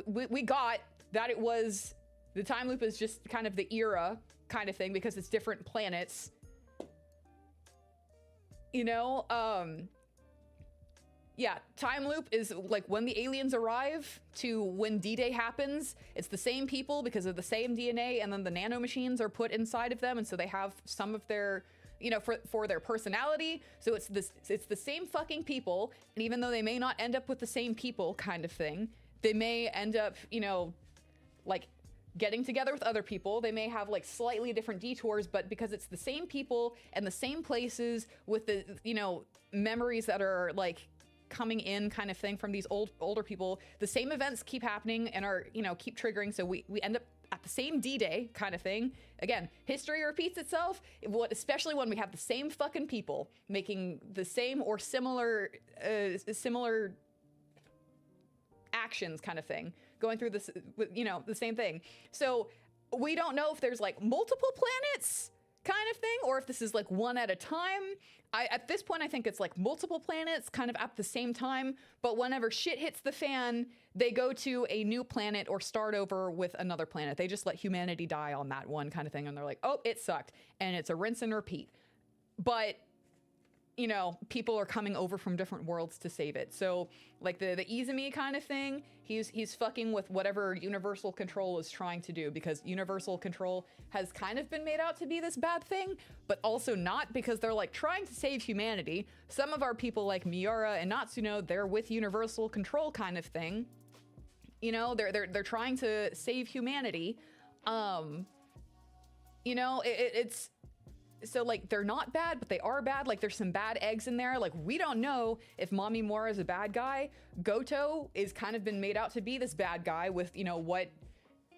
Speaker 1: we got that it was, the time loop is just kind of the era kind of thing because it's different planets. You know, yeah, time loop is like when the aliens arrive to when D-Day happens. It's the same people because of the same DNA, and then the nanomachines are put inside of them, and so they have some of their, you know, for their personality. So it's the same fucking people, and even though they may not end up with the same people kind of thing, they may end up, you know, like getting together with other people. They may have like slightly different detours, but because it's the same people and the same places with the, you know, memories that are like coming in kind of thing from these older people, the same events keep happening and are, you know, keep triggering. So we end up at the same D-Day kind of thing. Again, history repeats itself, especially when we have the same fucking people making the same or similar actions kind of thing, going through this, you know, the same thing. So we don't know if there's like multiple planets kind of thing, or if this is like one at a time. At this point, I think it's like multiple planets kind of at the same time, but whenever shit hits the fan, they go to a new planet or start over with another planet. They just let humanity die on that one kind of thing, and they're like, oh, it sucked. And it's a rinse and repeat. But, you know, people are coming over from different worlds to save it. So, like the Izumi kind of thing, he's fucking with whatever Universal Control is trying to do, because Universal Control has kind of been made out to be this bad thing, but also not, because they're like trying to save humanity. Some of our people like Miura and Natsuno, they're with Universal Control kind of thing. You know, they're trying to save humanity. You know, it's so like they're not bad, but they are bad. Like there's some bad eggs in there. Like we don't know if Mami Mora is a bad guy. Goto is kind of been made out to be this bad guy with, you know, what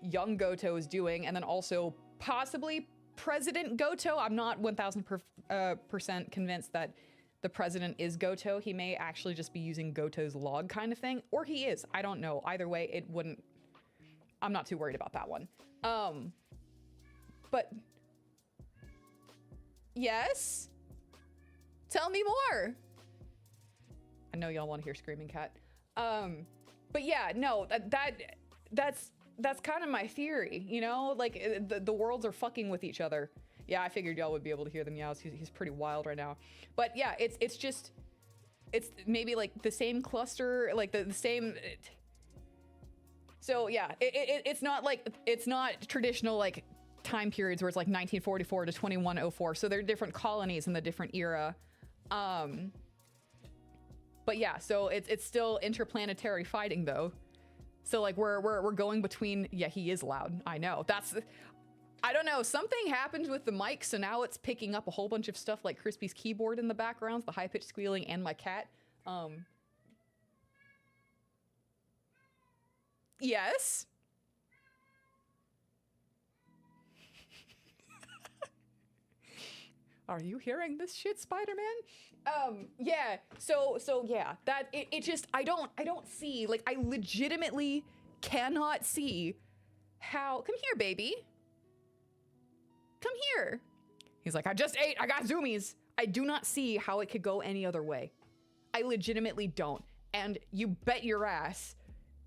Speaker 1: young Goto is doing, and then also possibly President Goto. I'm not 1000% convinced that the president is Goto. He may actually just be using Goto's log kind of thing, or he is. I don't know. Either way, it wouldn't. I'm not too worried about that one. But yes, tell me more. I know y'all want to hear Screaming Cat. But yeah, no, that's kind of my theory, you know, like the worlds are fucking with each other. Yeah, I figured y'all would be able to hear the meows. He's pretty wild right now. But yeah, it's just, it's maybe like the same cluster, like the same. So yeah, it's not like, it's not traditional like time periods where it's like 1944 to 2104. So they're different colonies in the different era. But yeah, so it's still interplanetary fighting though. So like we're going between, yeah, he is loud. I know. That's, I don't know. Something happened with the mic, so now it's picking up a whole bunch of stuff like Crispy's keyboard in the background, the high-pitched squealing, and my cat. Yes. Are you hearing this shit, Spider-Man? Yeah, so yeah, that, it just, I don't see, like, I legitimately cannot see how, come here, baby. Come here. He's like, I just ate, I got zoomies. I do not see how it could go any other way. I legitimately don't. And you bet your ass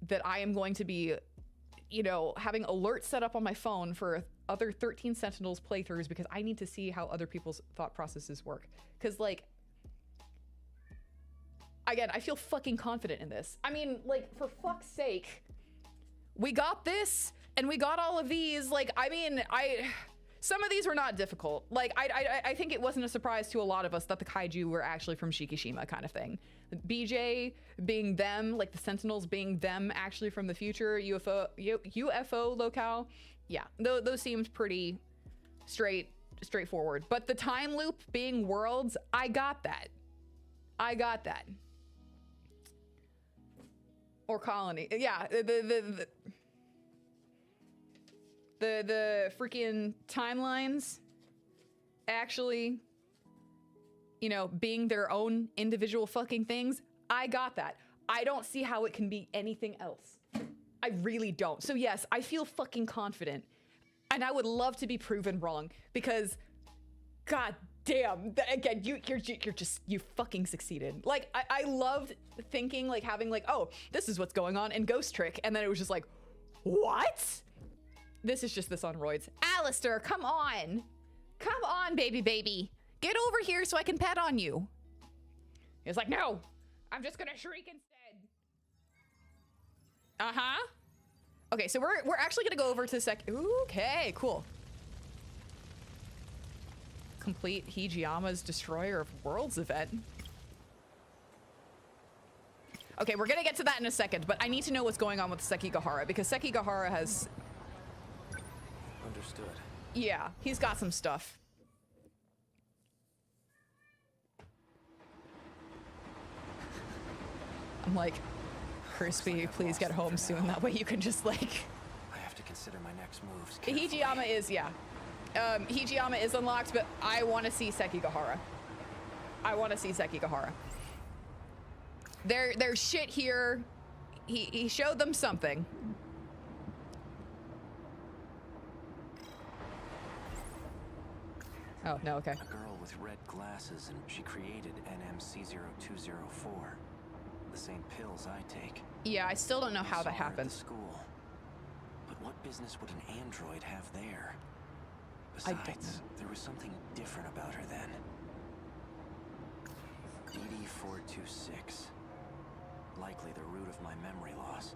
Speaker 1: that I am going to be, you know, having alerts set up on my phone for other 13 Sentinels playthroughs because I need to see how other people's thought processes work. Because, like, again, I feel fucking confident in this. I mean, like, for fuck's sake, we got this and we got all of these. Like, I mean, some of these were not difficult. Like, I think it wasn't a surprise to a lot of us that the kaiju were actually from Shikishima kind of thing. BJ being them, like the Sentinels being them actually from the future, UFO locale. Yeah, those seemed pretty straightforward. But the time loop being worlds, I got that. Or colony. Yeah, the freaking timelines actually, you know, being their own individual fucking things, I got that. I don't see how it can be anything else. I really don't. So yes, I feel fucking confident, and I would love to be proven wrong because, god damn, again, you fucking succeeded. Like, I loved thinking, like, having like, oh, this is what's going on in Ghost Trick, and then it was just like, what? This is just this on roids. Alistair, come on. Come on, baby. Get over here so I can pet on you. He's like, no, I'm just gonna shriek instead. Uh-huh. Okay, so we're actually gonna go over to okay, cool. Complete Hijiyama's Destroyer of Worlds event. Okay, we're gonna get to that in a second, but I need to know what's going on with Sekigahara because Sekigahara has...
Speaker 9: Understood.
Speaker 1: Yeah, he's got some stuff. I'm like, Crispy, please get home soon. That way you can just like...
Speaker 9: I have to consider my next moves.
Speaker 1: Hijiyama is, yeah. Hijiyama is unlocked, but I want to see Sekigahara. There's shit here. He showed them something. Oh, no, okay.
Speaker 9: A girl with red glasses, and she created NMC-0204. The same pills I take.
Speaker 1: Yeah, I still don't know how that happened.
Speaker 9: School. But what business would an android have there? Besides, there was something different about her then. DD-426. Likely the root of my memory loss.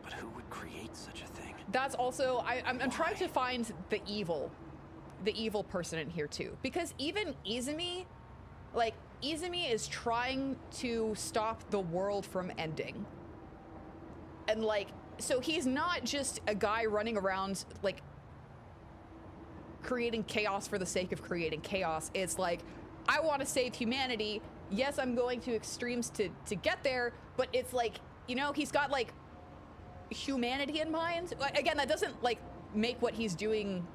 Speaker 9: But who would create such a thing?
Speaker 1: That's also, I'm trying to find the evil person in here too. Because even Izumi, like, Izumi is trying to stop the world from ending. And like, so he's not just a guy running around, like, creating chaos for the sake of creating chaos. It's like, I want to save humanity. Yes, I'm going to extremes to get there, but it's like, you know, he's got like humanity in mind. Again, that doesn't like make what he's doing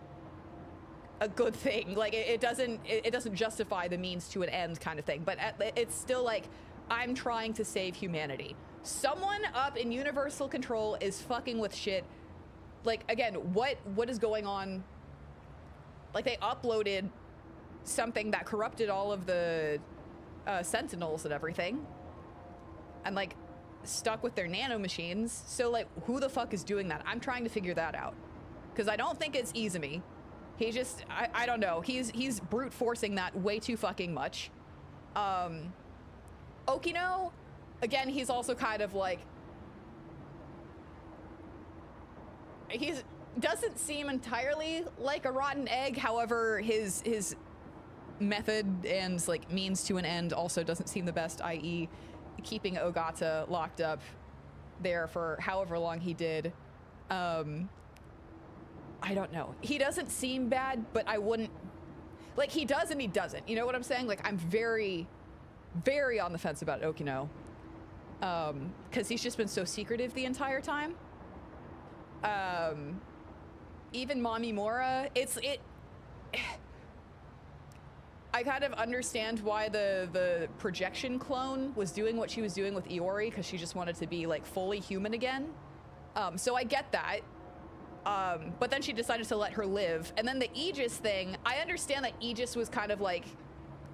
Speaker 1: a good thing. Like it doesn't justify the means to an end kind of thing, but it's still like, I'm trying to save humanity. Someone up in Universal Control is fucking with shit. Like, again, what is going on? Like, they uploaded something that corrupted all of the Sentinels and everything, and like stuck with their nano machines. So like, who the fuck is doing that? I'm trying to figure that out, because I don't think it's Izumi. He just, I don't know. He's brute forcing that way too fucking much. Okino, again, he's also kind of like, doesn't seem entirely like a rotten egg. However, his method and like means to an end also doesn't seem the best, i.e. keeping Ogata locked up there for however long he did. I don't know. He doesn't seem bad, but I wouldn't, like, he does and he doesn't. You know what I'm saying? Like, I'm very, very on the fence about Okino. Because he's just been so secretive the entire time. Even Mami Mora, I kind of understand why the projection clone was doing what she was doing with Iori, because she just wanted to be like fully human again. So I get that. But then she decided to let her live. And then the Aegis thing, I understand that Aegis was kind of like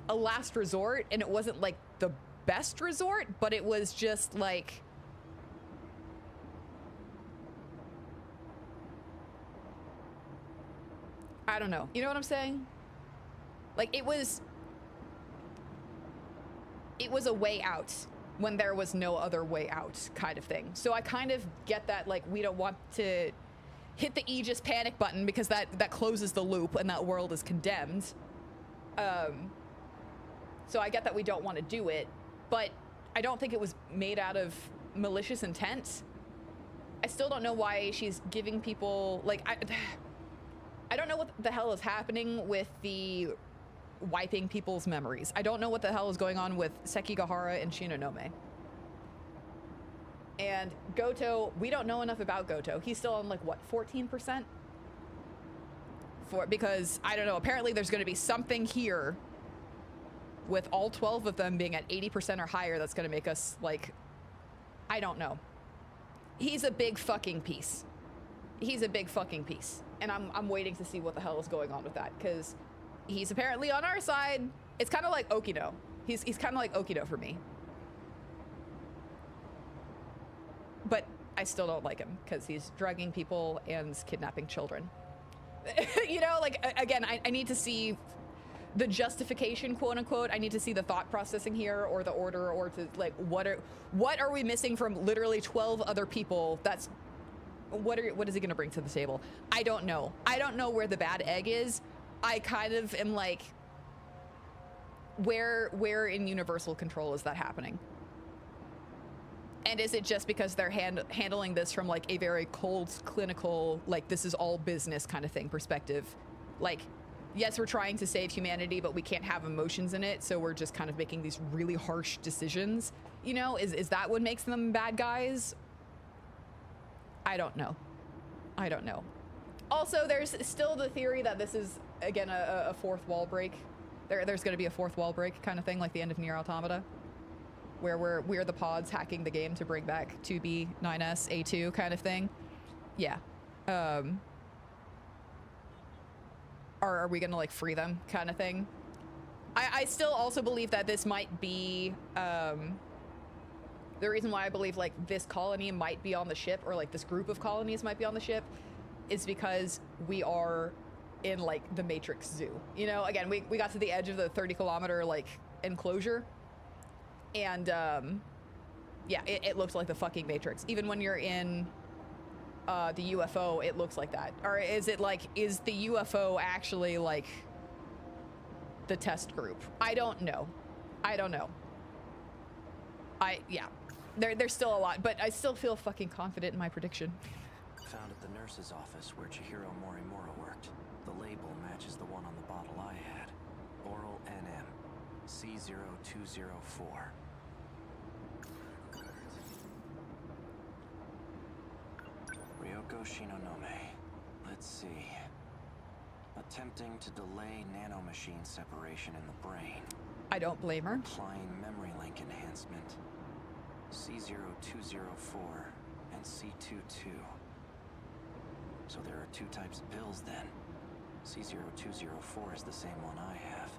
Speaker 1: a last resort, and it wasn't like the best resort, but it was just like, I don't know. You know what I'm saying? Like, it was a way out when there was no other way out kind of thing. So I kind of get that, like, we don't want to hit the Aegis panic button because that closes the loop and that world is condemned. So I get that we don't want to do it, but I don't think it was made out of malicious intent. I still don't know why she's giving people, like, I don't know what the hell is happening with the wiping people's memories. I don't know what the hell is going on with Sekigahara and Shinonome. And Goto, we don't know enough about Goto. He's still on like, what, 14%? Because, I don't know, apparently there's going to be something here with all 12 of them being at 80% or higher that's going to make us, like, I don't know. He's a big fucking piece. He's a big fucking piece. And I'm waiting to see what the hell is going on with that, because he's apparently on our side. It's kind of like Okino. He's kind of like Okino for me. But I still don't like him, because he's drugging people and kidnapping children. You know, like, again, I need to see the justification, quote unquote. I need to see the thought processing here, or the order, or to, like, what are we missing from literally 12 other people? That's, what is he gonna bring to the table? I don't know. I don't know where the bad egg is. I kind of am like, where in Universal Control is that happening? And is it just because they're handling this from like a very cold, clinical, like, this is all business kind of thing perspective? Like, yes, we're trying to save humanity, but we can't have emotions in it, so we're just kind of making these really harsh decisions. You know, is that what makes them bad guys? I don't know. I don't know. Also, there's still the theory that this is, again, a fourth wall break. There's going to be a fourth wall break kind of thing, like the end of Nier Automata, where we're the pods hacking the game to bring back 2B, 9S, A2 kind of thing. Yeah. Are we going to, like, free them kind of thing? I still also believe that this might be, the reason why I believe, like, this colony might be on the ship, or like this group of colonies might be on the ship, is because we are in, like, the Matrix Zoo. You know, again, we got to the edge of the 30-kilometer, like, enclosure, and yeah, it looks like the fucking Matrix. Even when you're in the UFO, it looks like that. Or is it like, is the UFO actually like the test group? I don't know. I don't know. Yeah, there's still a lot, but I still feel fucking confident in my prediction.
Speaker 9: Found at the nurse's office where Chihiro Morimura worked. The label matched matches the one on the bottle I had. Oral NM, C0204. Ryoko Shinonome. Let's see. Attempting to delay nanomachine separation in the brain.
Speaker 1: I don't blame her.
Speaker 9: Applying memory link enhancement. C0204 and C22. So there are two types of pills then. C0204 is the same one I have.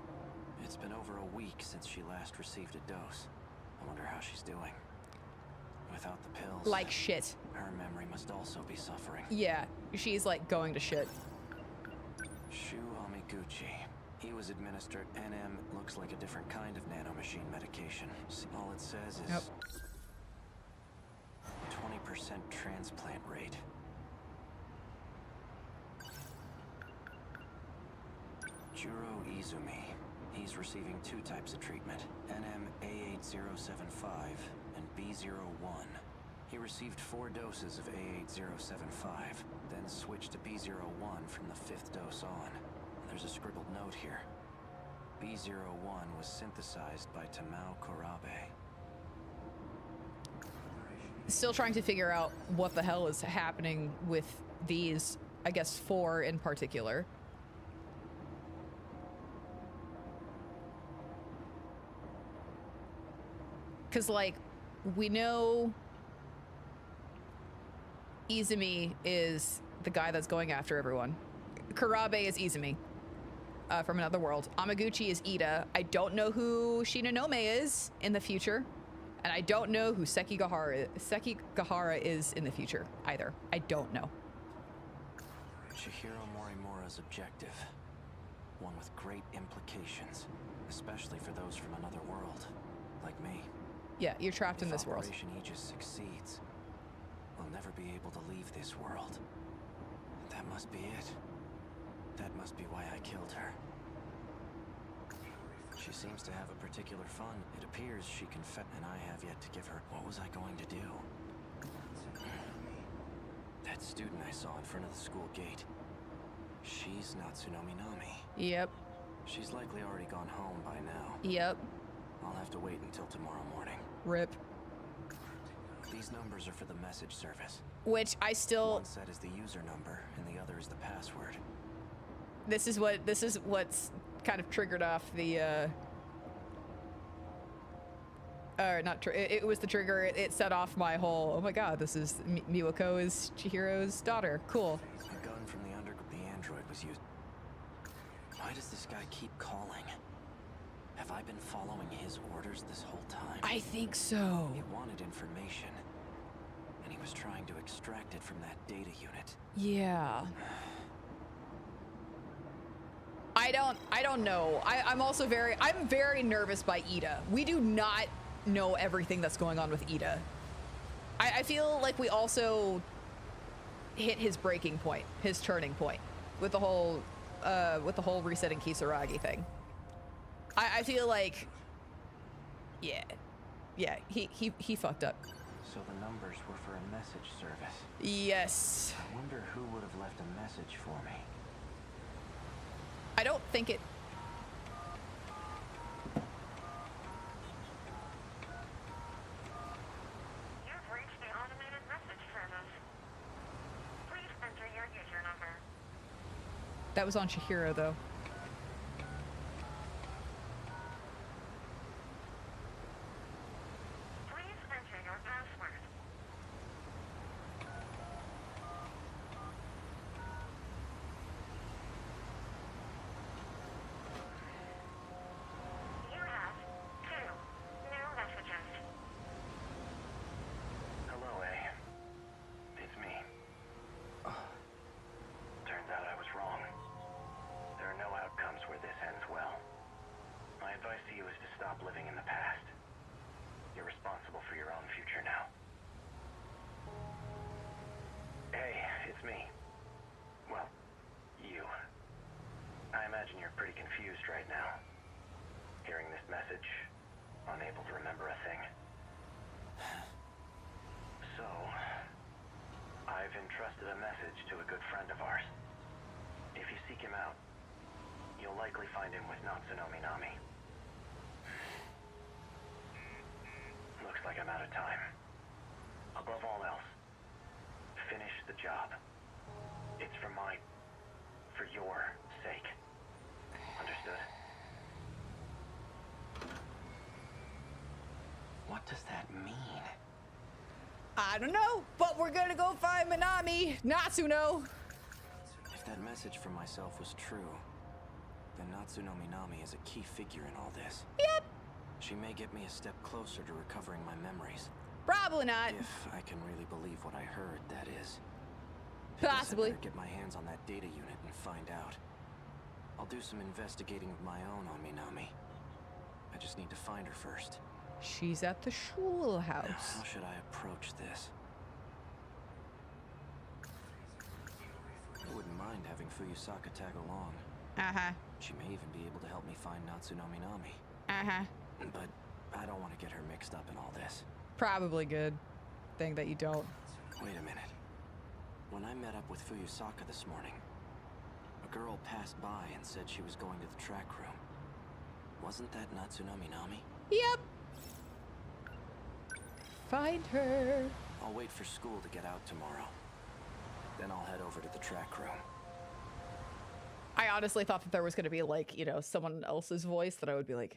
Speaker 9: It's been over a week since she last received a dose. I wonder how she's doing. Without the pills...
Speaker 1: Like shit.
Speaker 9: Her memory must also be suffering.
Speaker 1: Yeah, she's like going to shit.
Speaker 9: Shu Hamiguchi. He was administered NM, looks like a different kind of nanomachine medication. All it says is... 20% transplant rate. Juro Izumi. He's receiving two types of treatment, NM-A8075 and B01. He received 4 doses of A8075, then switched to B01 from the 5th dose on. There's a scribbled note here. B01 was synthesized by Tamao Korabe.
Speaker 1: Still trying to figure out what the hell is happening with these, I guess 4 in particular. Because, like, we know Izumi is the guy that's going after everyone. Kurabe is Izumi from another world. Amaguchi is Ida. I don't know who Shinonome is in the future. And I don't know who Sekigahara is in the future either. I don't know.
Speaker 9: Chihiro Morimura's objective. One with great implications, especially for those from another world, like me.
Speaker 1: Yeah, you're trapped in this world.
Speaker 9: If Operation Aegis succeeds, we'll never be able to leave this world. That must be it. That must be why I killed her. She seems to have a particular fund. It appears she confessed, and I have yet to give her. What was I going to do? That student I saw in front of the school gate. She's Natsunomi Nami.
Speaker 1: Yep.
Speaker 9: She's likely already gone home by now.
Speaker 1: Yep.
Speaker 9: I'll have to wait until tomorrow morning.
Speaker 1: Rip.
Speaker 9: These numbers are for the message service.
Speaker 1: Which I still...
Speaker 9: One set is the user number, and the other is the password.
Speaker 1: This is what's kind of triggered off the, it was the trigger. It set off my whole, oh my god, this is... MIWAKO is Chihiro's daughter. Cool.
Speaker 9: A gun from the android was used. Why does this guy keep calling? Have I been following his orders this whole time?
Speaker 1: I think so.
Speaker 9: He wanted information, and he was trying to extract it from that data unit.
Speaker 1: Yeah. I don't know. I'm very nervous by Ida. We do not know everything that's going on with Ida. I feel like we also hit his breaking point, his turning point with the whole resetting Kisaragi thing. I feel like, yeah, he fucked up.
Speaker 9: So the numbers were for a message service.
Speaker 1: Yes.
Speaker 9: I wonder who would have left a message for me.
Speaker 1: I don't think it...
Speaker 6: You've reached the automated message service. Please enter your user number.
Speaker 1: That was on Chihiro, though.
Speaker 6: Please enter your password. You have 2 new messages.
Speaker 5: Hello, A. It's me. Turns out I was wrong. There are no outcomes where this ends well. My advice to you is to stop living in the past. You're responsible for your own future now. Hey, it's me. Well, you. I imagine you're pretty confused right now. Hearing this message, unable to remember a thing. So, I've entrusted a message to a good friend of ours. If you seek him out,
Speaker 12: You'll likely find him with Natsuno Minami. Looks like I'm out of time. Above all else, finish the job. It's for your sake. Understood?
Speaker 11: What does that mean?
Speaker 1: I don't know, but we're gonna go find Minami, Natsuno.
Speaker 9: If that message from myself was true, then Natsuno Minami is a key figure in all this.
Speaker 1: Yep.
Speaker 9: She may get me a step closer to recovering my memories.
Speaker 1: Probably not.
Speaker 9: If I can really believe what I heard, that is.
Speaker 1: Possibly.
Speaker 9: I better get my hands on that data unit and find out. I'll do some investigating of my own on Minami. I just need to find her first.
Speaker 1: She's at the Schul house.
Speaker 9: How should I approach this? I wouldn't mind having Fuyusaka tag along.
Speaker 1: Uh-huh.
Speaker 9: She may even be able to help me find Natsuno Minami.
Speaker 1: Uh-huh.
Speaker 9: But I don't want to get her mixed up in all this.
Speaker 1: Probably good thing that you don't.
Speaker 9: Wait a minute. When I met up with Fuyusaka this morning, a girl passed by and said she was going to the track room. Wasn't that Natsuno Minami?
Speaker 1: Yep. Find her.
Speaker 9: I'll wait for school to get out tomorrow. Then I'll head over to the track room.
Speaker 1: I honestly thought that there was going to be, like, you know, someone else's voice that I would be, like,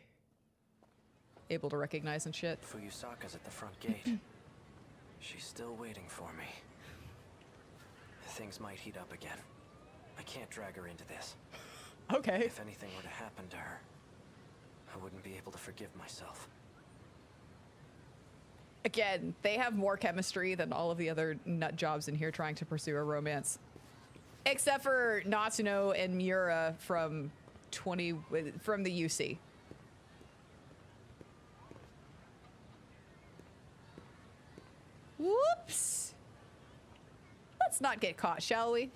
Speaker 1: able to recognize and shit.
Speaker 9: Fuyusaka's at the front gate. She's still waiting for me. Things might heat up again. I can't drag her into this.
Speaker 1: Okay.
Speaker 9: If anything were to happen to her, I wouldn't be able to forgive myself.
Speaker 1: Again, they have more chemistry than all of the other nut jobs in here trying to pursue a romance. Except for Natsuno and Miura from the UC. Whoops. Let's not get caught, shall we?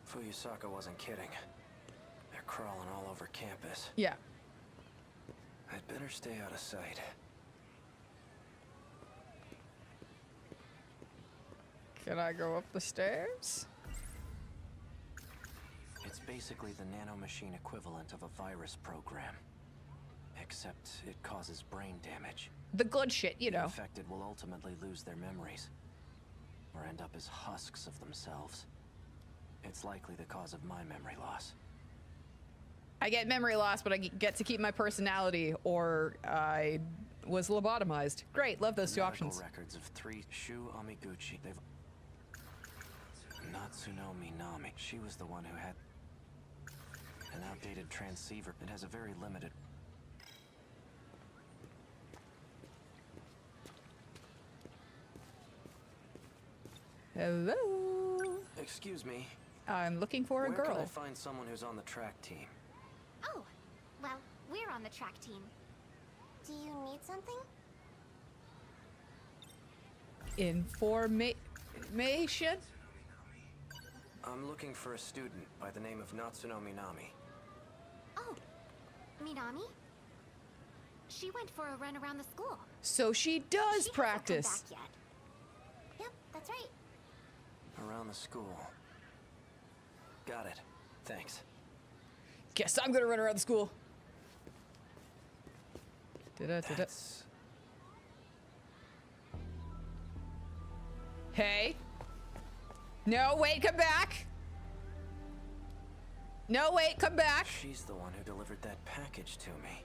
Speaker 9: Fuyusaka wasn't kidding. They're crawling all over campus.
Speaker 1: Yeah.
Speaker 9: I'd better stay out of sight.
Speaker 1: Can I go up the stairs?
Speaker 9: It's basically the nanomachine equivalent of a virus program. Except it causes brain damage.
Speaker 1: The good shit, you know.
Speaker 9: The infected will ultimately lose their memories. Or end up as husks of themselves. It's likely the cause of my memory loss.
Speaker 1: I get memory loss, but I get to keep my personality, or I was lobotomized. Great, love those two options.
Speaker 9: Records of 3 Shu Amiguchi. They've Natsuno Minami. She was the one who had an outdated transceiver. It has a very limited.
Speaker 1: Hello.
Speaker 9: Excuse me.
Speaker 1: I'm looking for a girl.
Speaker 9: Where can I find someone who's on the track team?
Speaker 7: Oh, well, we're on the track team. Do you need something?
Speaker 1: Information?
Speaker 9: I'm looking for a student by the name of Natsuno Minami.
Speaker 7: Oh, Minami? She went for a run around the school.
Speaker 1: So she does practice.
Speaker 7: Hasn't come back yet. Yep, that's right.
Speaker 9: Around the school. Got it. Thanks.
Speaker 1: Guess I'm gonna run around the school. Hey. No, wait, come back. No, wait, come back.
Speaker 9: She's the one who delivered that package to me.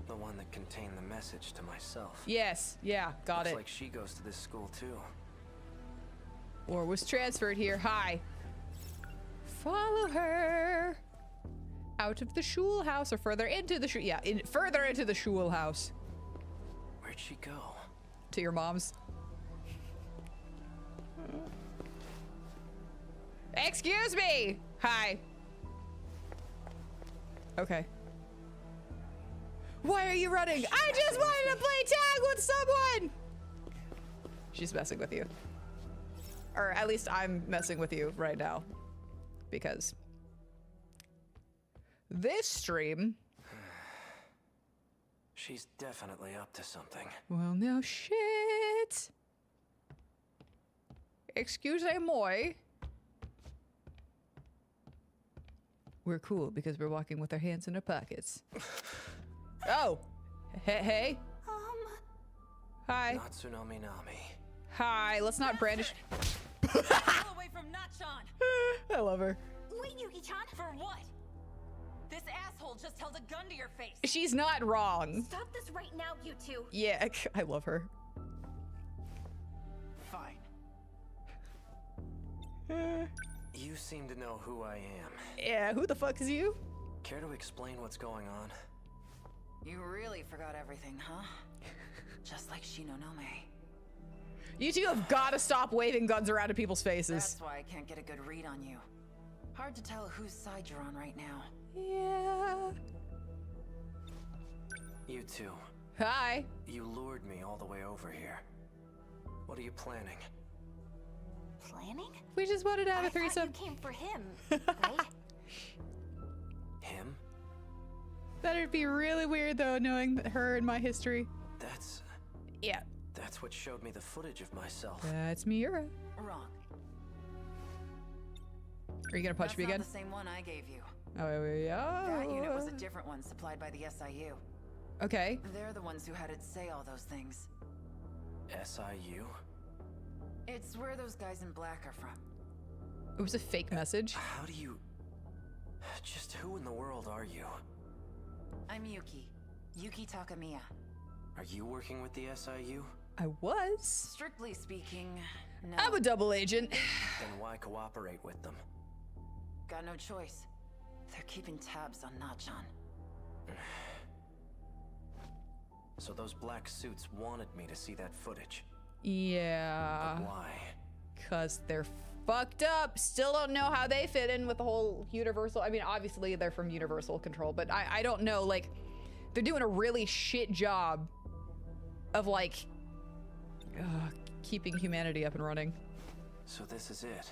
Speaker 9: The one that contained the message to myself.
Speaker 1: Yes, yeah, got it.
Speaker 9: Looks like she goes to this school too.
Speaker 1: Or was transferred here. Hi. Follow her. Out of the Schul house, or further into the further into the Schul house.
Speaker 9: Where'd she go?
Speaker 1: To your mom's. Excuse me. Hi. Okay. Why are you running? I just wanted to play tag with someone. She's messing with you. Or at least I'm messing with you right now. Because this stream.
Speaker 9: She's definitely up to something.
Speaker 1: Well, no shit. Excuse-moi. We're cool because we're walking with our hands in our pockets. Oh! Hey? Hi.
Speaker 9: Natsunomi Nami.
Speaker 1: Hi, let's not brandish.
Speaker 8: All away from Nachan.
Speaker 1: I love her.
Speaker 3: Wait, Yuki-chan.
Speaker 8: For what? This asshole just held a gun to your face.
Speaker 1: She's not wrong.
Speaker 3: Stop this right now, you two.
Speaker 1: Yeah, I love her.
Speaker 11: Fine.
Speaker 9: You seem to know who I am.
Speaker 1: Yeah, who the fuck is you?
Speaker 9: Care to explain what's going on?
Speaker 8: You really forgot everything, huh? Just like Shinonome.
Speaker 1: You two have got to stop waving guns around in people's faces.
Speaker 8: That's why I can't get a good read on you. Hard to tell whose side you're on right now.
Speaker 1: Yeah.
Speaker 9: You two.
Speaker 1: Hi.
Speaker 9: You lured me all the way over here. What are you planning?
Speaker 3: Planning?
Speaker 1: We just wanted to have a
Speaker 3: I thought
Speaker 1: threesome.
Speaker 3: you came for him, right?
Speaker 9: Him?
Speaker 1: That'd be really weird though, knowing her and my history.
Speaker 9: That's...
Speaker 1: Yeah.
Speaker 9: That's what showed me the footage of myself.
Speaker 1: That's Miura.
Speaker 8: Wrong.
Speaker 1: Are you gonna punch
Speaker 8: That's
Speaker 1: me
Speaker 8: not
Speaker 1: again?
Speaker 8: the same one I gave you.
Speaker 1: Oh, yeah.
Speaker 8: That unit was a different one supplied by the SIU.
Speaker 1: Okay.
Speaker 8: They're the ones who had it say all those things.
Speaker 9: SIU?
Speaker 8: It's where those guys in black are from.
Speaker 1: It was a fake message.
Speaker 9: How do you... Just who in the world are you?
Speaker 8: I'm Yuki. Yuki Takamiya.
Speaker 9: Are you working with the SIU?
Speaker 1: I was.
Speaker 8: Strictly speaking, no.
Speaker 1: I'm a double agent.
Speaker 9: Then why cooperate with them?
Speaker 8: Got no choice. They're keeping tabs on Nachan.
Speaker 9: So those black suits wanted me to see that footage.
Speaker 1: Yeah.
Speaker 9: But why?
Speaker 1: Cause they're fucked up. Still don't know how they fit in with the whole Universal. I mean, obviously they're from Universal Control, but I don't know. Like, they're doing a really shit job of like keeping humanity up and running.
Speaker 9: So this is it.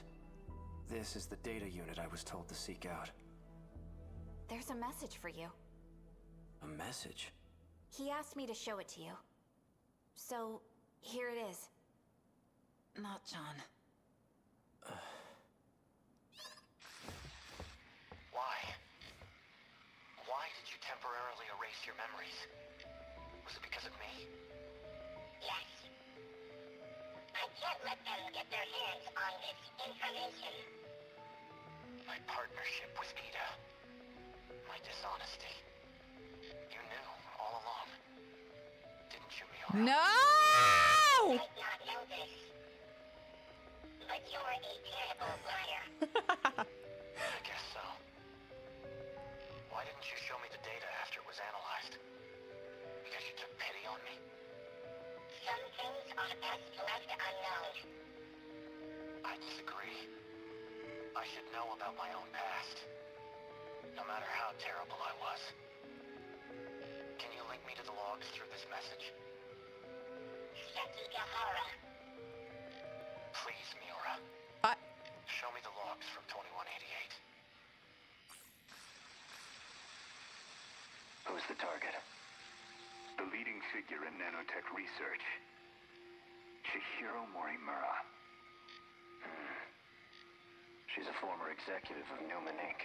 Speaker 9: This is the data unit I was told to seek out.
Speaker 3: There's a message for you.
Speaker 9: A message?
Speaker 3: He asked me to show it to you. So, here it is.
Speaker 8: Nachan.
Speaker 2: Why? Why did you temporarily erase your memories? Was it because of me?
Speaker 6: Yes. I can't let them get their hands on this information.
Speaker 2: My partnership with Ida. My dishonesty. You knew all along. Didn't you, Miura?
Speaker 1: No!
Speaker 6: I might not know this, but you're a terrible liar.
Speaker 2: I guess so. Why didn't you show me the data after it was analyzed? Because you took pity on me?
Speaker 6: Some things are best left unknown.
Speaker 2: I disagree. I should know about my own past. No matter how terrible I was. Can you link me to the logs through this message?
Speaker 6: Sekigahara.
Speaker 2: Please, Miura. Show me the logs from 2188.
Speaker 12: Who's the target? The leading figure in nanotech research. Chihiro Morimura. She's a former executive of Newman Inc.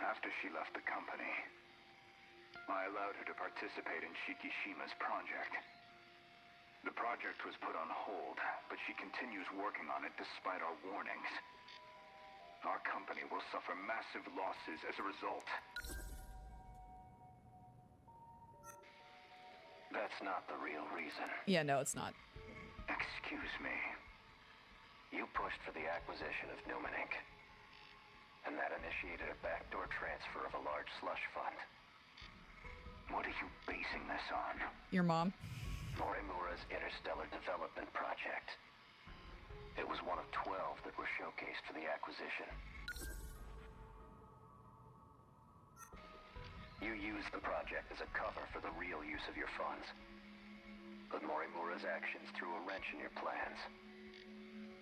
Speaker 12: After she left the company, I allowed her to participate in Shikishima's project. The project was put on hold, but she continues working on it despite our warnings. Our company will suffer massive losses as a result. That's not the real reason.
Speaker 1: Yeah, no, it's not.
Speaker 12: Excuse me. You pushed for the acquisition of Newman Inc. And that initiated a backdoor transfer of a large slush fund. What are you basing this on?
Speaker 1: Your mom.
Speaker 12: Morimura's Interstellar Development Project. It was one of 12 that were showcased for the acquisition. You used the project as a cover for the real use of your funds. But Morimura's actions threw a wrench in your plans.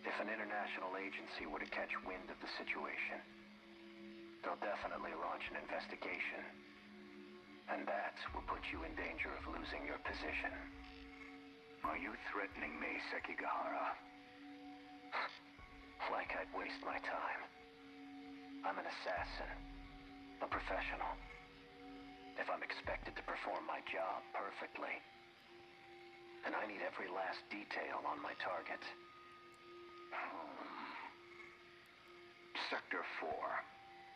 Speaker 12: If an international agency were to catch wind of the situation, they'll definitely launch an investigation. And that will put you in danger of losing your position. Are you threatening me, Sekigahara? Like I'd waste my time. I'm an assassin. A professional. If I'm expected to perform my job perfectly, and I need every last detail on my target.
Speaker 13: Sector 4.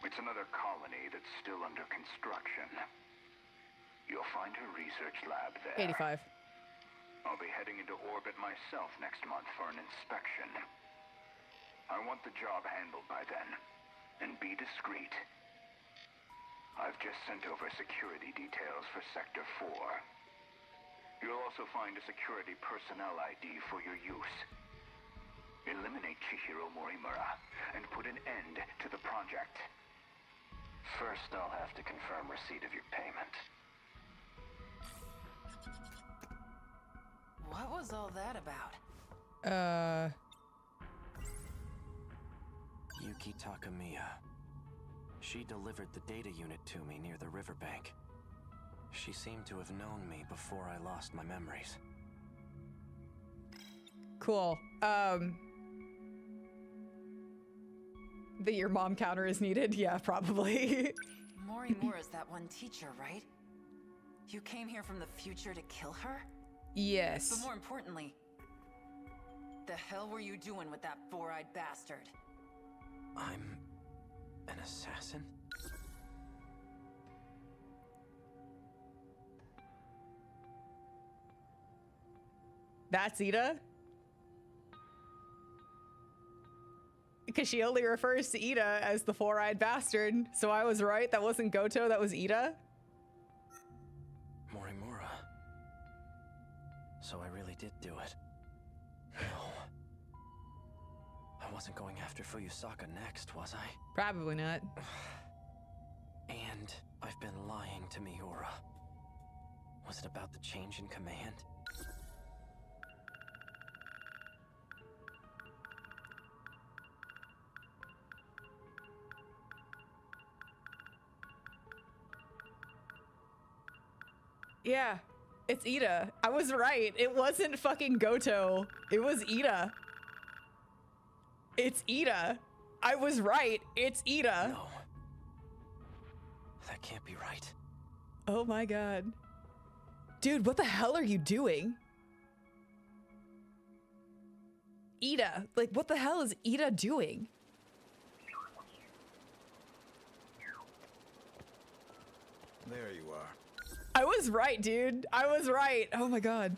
Speaker 13: It's another colony that's still under construction. You'll find her research lab there.
Speaker 1: 85.
Speaker 13: I'll be heading into orbit myself next month for an inspection. I want the job handled by then. And be discreet. I've just sent over security details for Sector 4. You'll also find a security personnel ID for your use. Eliminate Chihiro Morimura and put an end to the project.
Speaker 12: First, I'll have to confirm receipt of your payment.
Speaker 8: What was all that about?
Speaker 9: Yuki Takamiya. She delivered the data unit to me near the riverbank. She seemed to have known me before I lost my memories.
Speaker 1: Cool. That your mom counter is needed? Yeah, probably.
Speaker 8: Morimura's that one teacher, right? You came here from the future to kill her?
Speaker 1: Yes.
Speaker 8: But more importantly, the hell were you doing with that four-eyed bastard?
Speaker 9: I'm an assassin?
Speaker 1: That's Ida? Because she only refers to Ida as the four-eyed bastard. So I was right, that wasn't Goto, that was Ida?
Speaker 9: Morimura. So I really did do it. No. I wasn't going after Fuyusaka next, was I?
Speaker 1: Probably not.
Speaker 9: And I've been lying to Miura. Was it about the change in command?
Speaker 1: Yeah, it's Ida. I was right. It wasn't fucking Goto. It was Ida. It's Ida. I was right. It's Ida.
Speaker 9: No. That can't be right.
Speaker 1: Oh my god. Dude, what the hell are you doing? Ida. Like, what the hell is Ida doing?
Speaker 14: There you are.
Speaker 1: I was right, dude. I was right. Oh my god.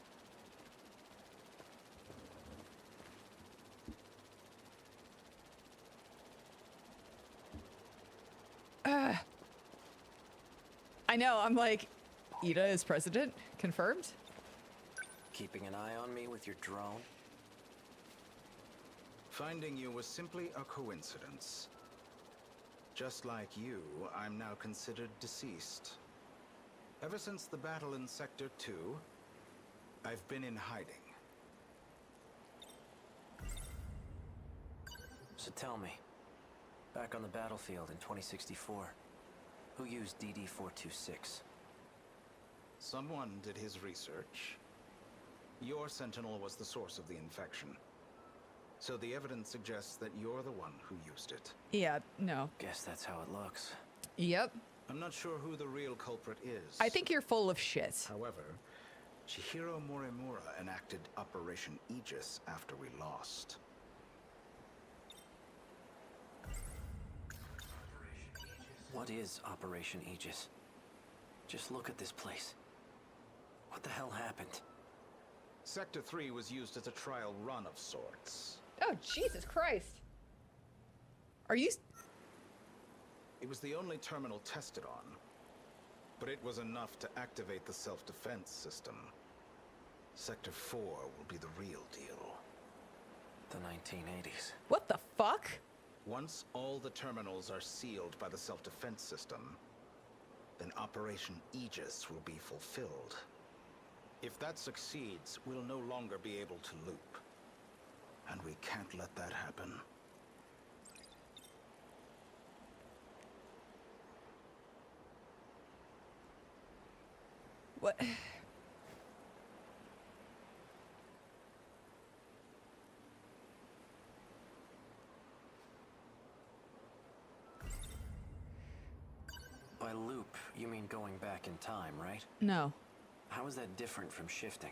Speaker 1: I know, I'm like, Ida is president? Confirmed?
Speaker 9: Keeping an eye on me with your drone?
Speaker 14: Finding you was simply a coincidence. Just like you, I'm now considered deceased. Ever since the battle in Sector 2, I've been in hiding.
Speaker 9: So tell me, back on the battlefield in 2064, who used DD-426?
Speaker 14: Someone did his research. Your Sentinel was the source of the infection. So the evidence suggests that you're the one who used it.
Speaker 1: Yeah, no.
Speaker 9: Guess that's how it looks.
Speaker 1: Yep.
Speaker 14: I'm not sure who the real culprit is.
Speaker 1: I think you're full of shit.
Speaker 14: However, Chihiro Morimura enacted Operation Aegis after we lost.
Speaker 9: What is Operation Aegis? Just look at this place. What the hell happened?
Speaker 14: Sector 3 was used as a trial run of sorts.
Speaker 1: Oh, Jesus Christ. Are you...
Speaker 14: It was the only terminal tested on, but it was enough to activate the self-defense system. Sector 4 will be the real deal.
Speaker 9: The 1980s.
Speaker 1: What the fuck?
Speaker 14: Once all the terminals are sealed by the self-defense system, then Operation Aegis will be fulfilled. If that succeeds, we'll no longer be able to loop. And we can't let that happen.
Speaker 1: What?
Speaker 9: By loop, you mean going back in time, right?
Speaker 1: No.
Speaker 9: How is that different from shifting?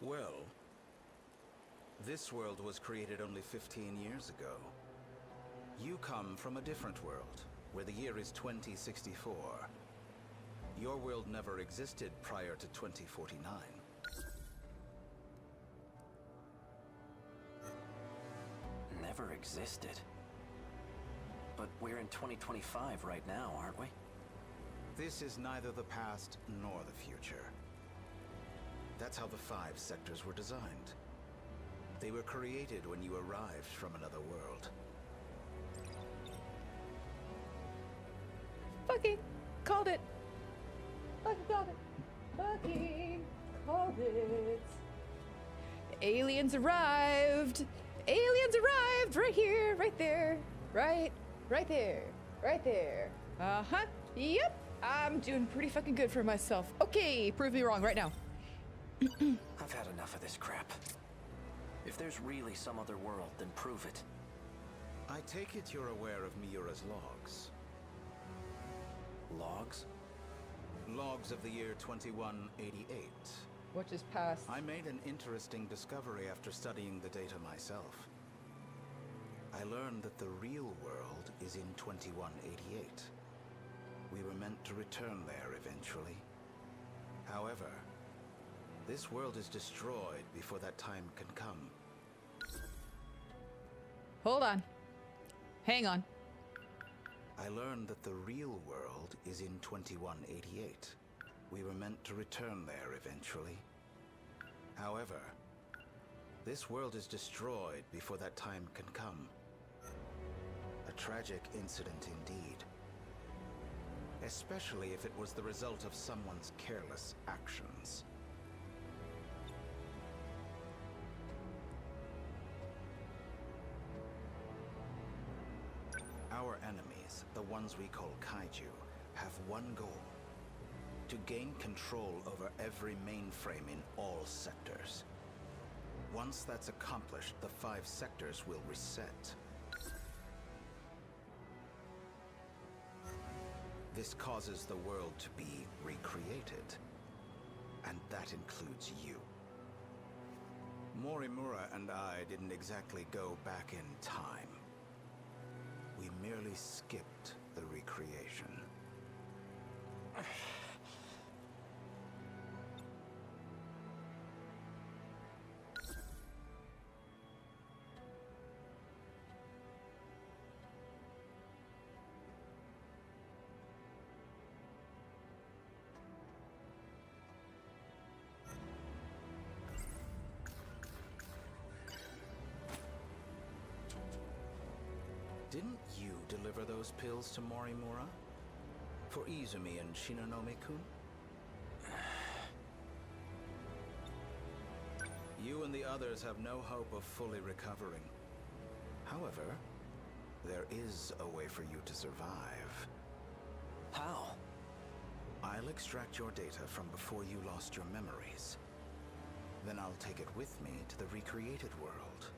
Speaker 14: Well, this world was created only 15 years ago. You come from a different world, where the year is 2064. Your world never existed prior to 2049.
Speaker 9: Never existed? But we're in 2025 right now, aren't we?
Speaker 14: This is neither the past nor the future. That's how the 5 sectors were designed. They were created when you arrived from another world.
Speaker 1: Fucking called it. Fucking called it. Fucking called it. The aliens arrived. Aliens arrived right here, right there, right there, right there. Uh-huh. Yep. I'm doing pretty fucking good for myself. Okay, prove me wrong right now.
Speaker 9: I've had enough of this crap. If there's really some other world, then prove it.
Speaker 14: I take it you're aware of Miura's logs.
Speaker 9: Logs?
Speaker 14: Logs of the year 2188.
Speaker 1: Which is past.
Speaker 14: I made an interesting discovery after studying the data myself. I learned that the real world is in 2188. We were meant to return there eventually. However, this world is destroyed before that time can come.
Speaker 1: Hold on. Hang on.
Speaker 14: I learned that the real world is in 2188. We were meant to return there eventually. However, this world is destroyed before that time can come. A tragic incident indeed. Especially if it was the result of someone's careless actions. Our enemies, the ones we call kaiju, have one goal. To gain control over every mainframe in all sectors. Once that's accomplished, the 5 sectors will reset. This causes the world to be recreated. And that includes you. Morimura and I didn't exactly go back in time. We merely skipped the recreation. Didn't you deliver those pills to Morimura? For Izumi and Shinonome-kun? You and the others have no hope of fully recovering. However, there is a way for you to survive.
Speaker 9: How?
Speaker 14: I'll extract your data from before you lost your memories. Then I'll take it with me to the recreated world.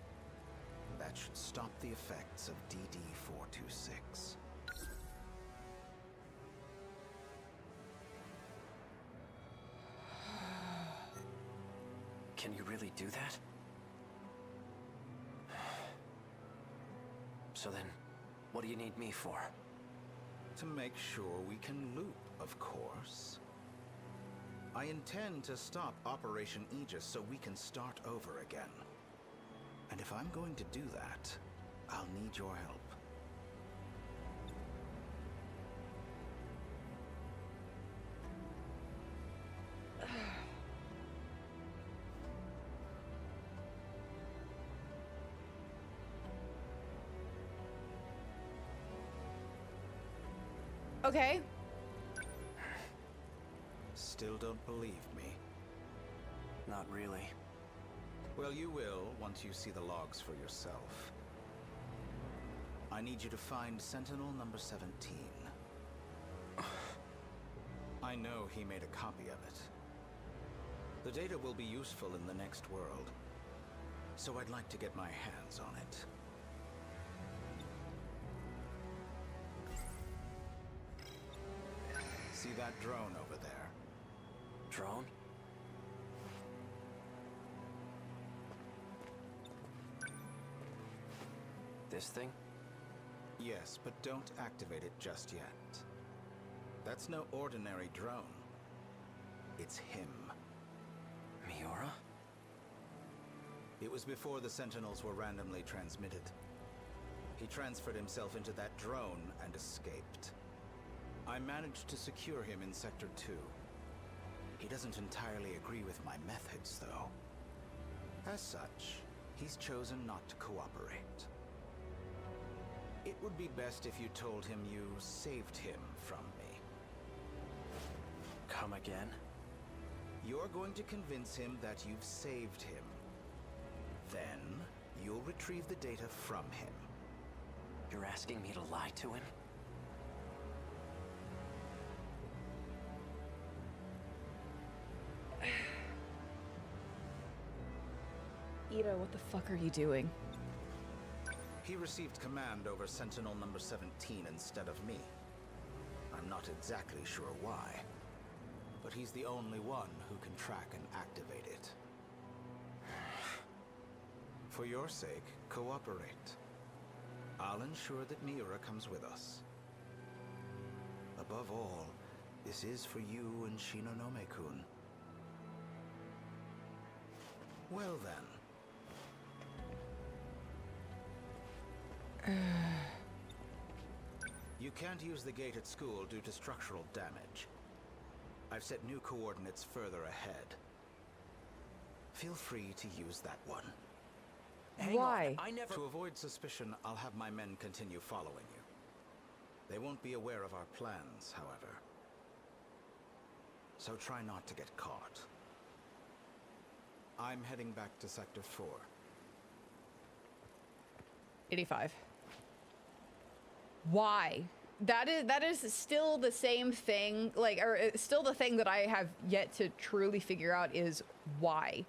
Speaker 14: That should stop the effects of DD-426.
Speaker 9: Can you really do that? So then, what do you need me for?
Speaker 14: To make sure we can loop, of course. I intend to stop Operation Aegis so we can start over again. And if I'm going to do that, I'll need your help.
Speaker 1: Okay.
Speaker 14: Still don't believe me?
Speaker 9: Not really.
Speaker 14: Well, you will once you see the logs for yourself. I need you to find Sentinel number 17. I know he made a copy of it. The data will be useful in the next world, so I'd like to get my hands on it. See that drone over there?
Speaker 9: Drone? This thing?
Speaker 14: Yes, but don't activate it just yet. That's no ordinary drone. It's him.
Speaker 9: Miura?
Speaker 14: It was before the Sentinels were randomly transmitted. He transferred himself into that drone and escaped. I managed to secure him in Sector 2. He doesn't entirely agree with my methods, though. As such, he's chosen not to cooperate. It would be best if you told him you saved him from me.
Speaker 9: Come again?
Speaker 14: You're going to convince him that you've saved him. Then, you'll retrieve the data from him.
Speaker 9: You're asking me to lie to him?
Speaker 1: Ida, what the fuck are you doing?
Speaker 14: He received command over Sentinel number 17 instead of me. I'm not exactly sure why, but he's the only one who can track and activate it. For your sake, cooperate. I'll ensure that Miura comes with us. Above all, this is for you and Shinonome-kun. Well then. You can't use the gate at school due to structural damage. I've set new coordinates further ahead. Feel free to use that one.
Speaker 1: Why?
Speaker 14: I never... To avoid suspicion, I'll have my men continue following you. They won't be aware of our plans, however. So try not to get caught. I'm heading back to Sector 4.
Speaker 1: 85. Why? That is still the same thing, like, or still the thing that I have yet to truly figure out is why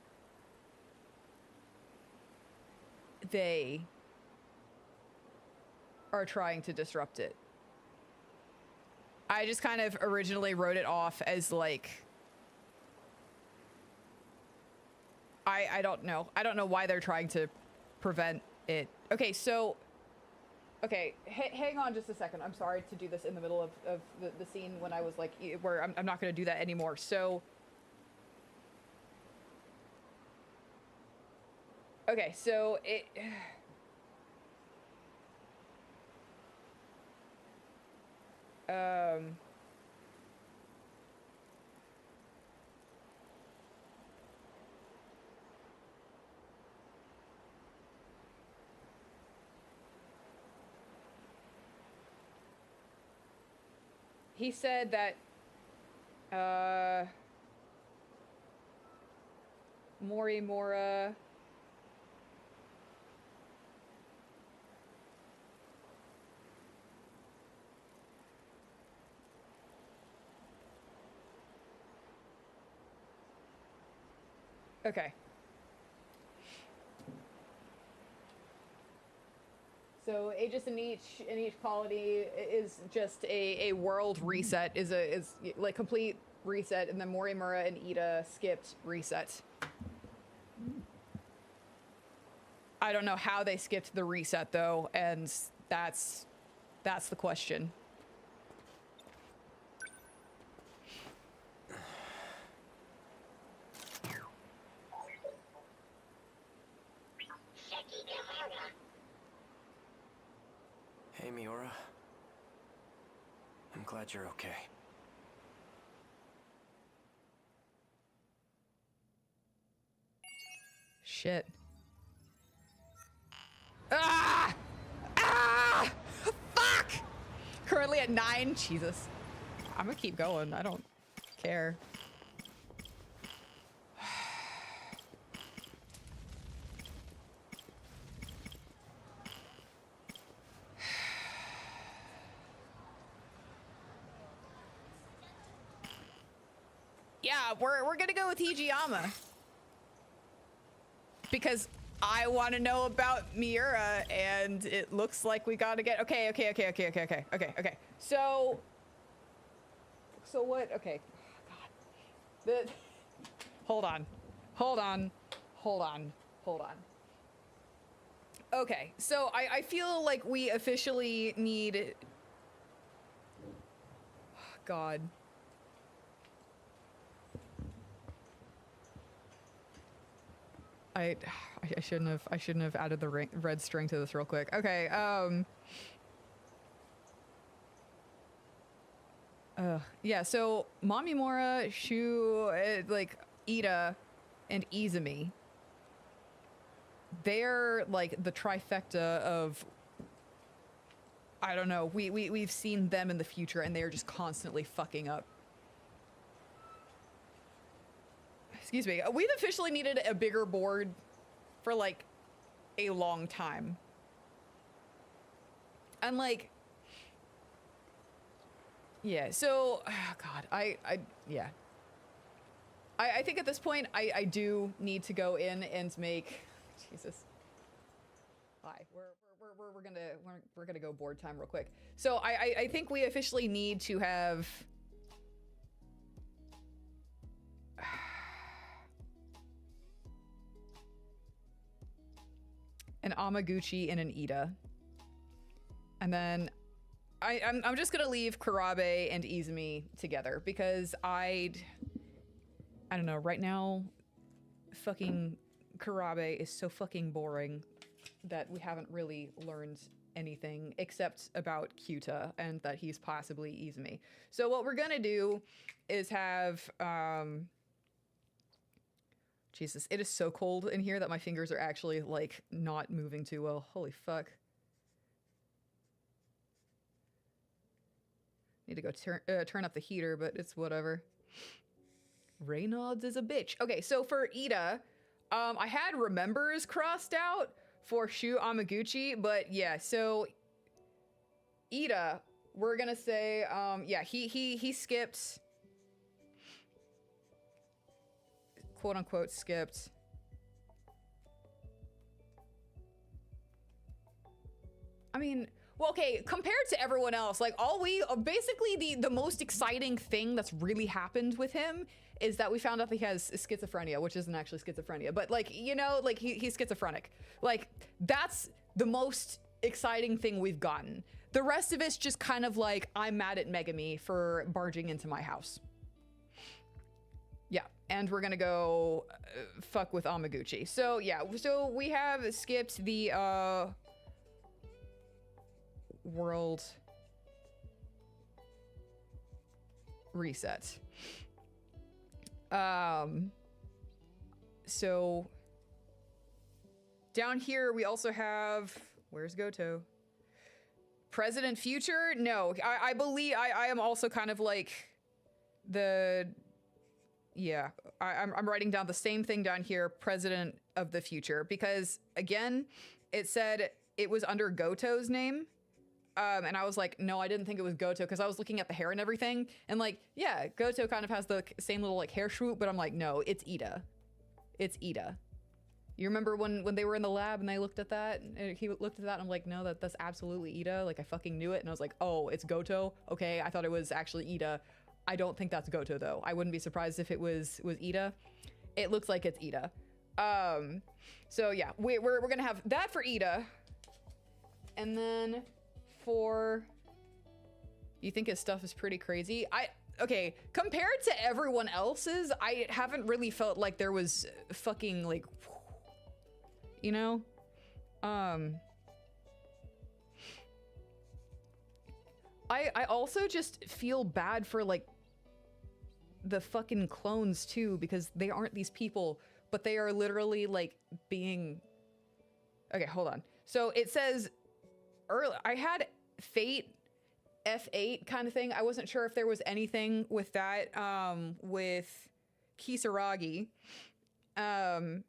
Speaker 1: they are trying to disrupt it. I just kind of originally wrote it off as like, I don't know. I don't know why they're trying to prevent it. Okay, so, okay, hang on just a second. I'm sorry to do this in the middle of the scene when I was like, where I'm not going to do that anymore. So, okay, so it... he said that Morimura okay. So Aegis in each colony is just a world reset, is like complete reset, and then Morimura and Ida skipped reset. I don't know how they skipped the reset though, and that's the question.
Speaker 9: Hey, Miura. I'm glad you're okay.
Speaker 1: Shit. Ah! Ah! Fuck! Currently at 9. Jesus. I'm gonna keep going. I don't care. Yeah, we're gonna go with Hijiyama. Because I want to know about Miura, and it looks like we gotta get... Okay. so what? Okay. God. Hold on. Hold on. Hold on. Hold on. Okay, so I feel like we officially need... God. I shouldn't have added the red string to this real quick. Okay, yeah, so Mamimura, Shu, like Ida, and Izumi, they're like the trifecta of, I don't know, we've seen them in the future and they're just constantly fucking up. Excuse me. We've officially needed a bigger board for like a long time. And like, yeah, so, oh God, yeah. I think at this point, I do need to go in and make, Jesus. Hi, we're gonna go board time real quick. So I think we officially need to have an Amaguchi and an Ida. And then I'm just gonna leave Kurabe and Izumi together because I don't know, right now fucking Kurabe is so fucking boring that we haven't really learned anything except about Kyuta and that he's possibly Izumi. So what we're gonna do is have Jesus, it is so cold in here that my fingers are actually like not moving too well. Holy fuck. Need to go turn up the heater, but it's whatever. Reynolds is a bitch. Okay, so for Ida, I had remembers crossed out for Shu Amaguchi, but yeah, so Ida, we're gonna say, yeah, he skipped, quote unquote skipped. I mean, well, okay, compared to everyone else, like basically the most exciting thing that's really happened with him is that we found out that he has schizophrenia, which isn't actually schizophrenia, but like, you know, like he's schizophrenic. Like that's the most exciting thing we've gotten. The rest of it's just kind of like, I'm mad at Megami for barging into my house. Yeah, and we're gonna go fuck with Amaguchi. So yeah, so we have skipped the world reset. So down here we also have, where's Goto? President Future? No, I believe I am also kind of like the, yeah, I'm writing down the same thing down here, President of the Future, because again, it said it was under Goto's name. And I was like, no, I didn't think it was Goto, because I was looking at the hair and everything, and like, yeah, Goto kind of has the same little like hair swoop, but I'm like, no, it's Ida. It's Ida. You remember when they were in the lab and they looked at that, and he looked at that, and I'm like, no, that's absolutely Ida. Like, I fucking knew it, and I was like, oh, it's Goto? Okay, I thought it was actually Ida. I don't think that's Goto, though. I wouldn't be surprised if it was Ida. It looks like it's Ida. So yeah, we're gonna have that for Ida, and then for, you think his stuff is pretty crazy? Okay, compared to everyone else's, I haven't really felt like there was fucking like, you know? I also just feel bad for like the fucking clones too, because they aren't these people, but they are literally like being, okay, hold on. So it says earlier, I had Fate F8 kind of thing. I wasn't sure if there was anything with that, with Kisaragi. I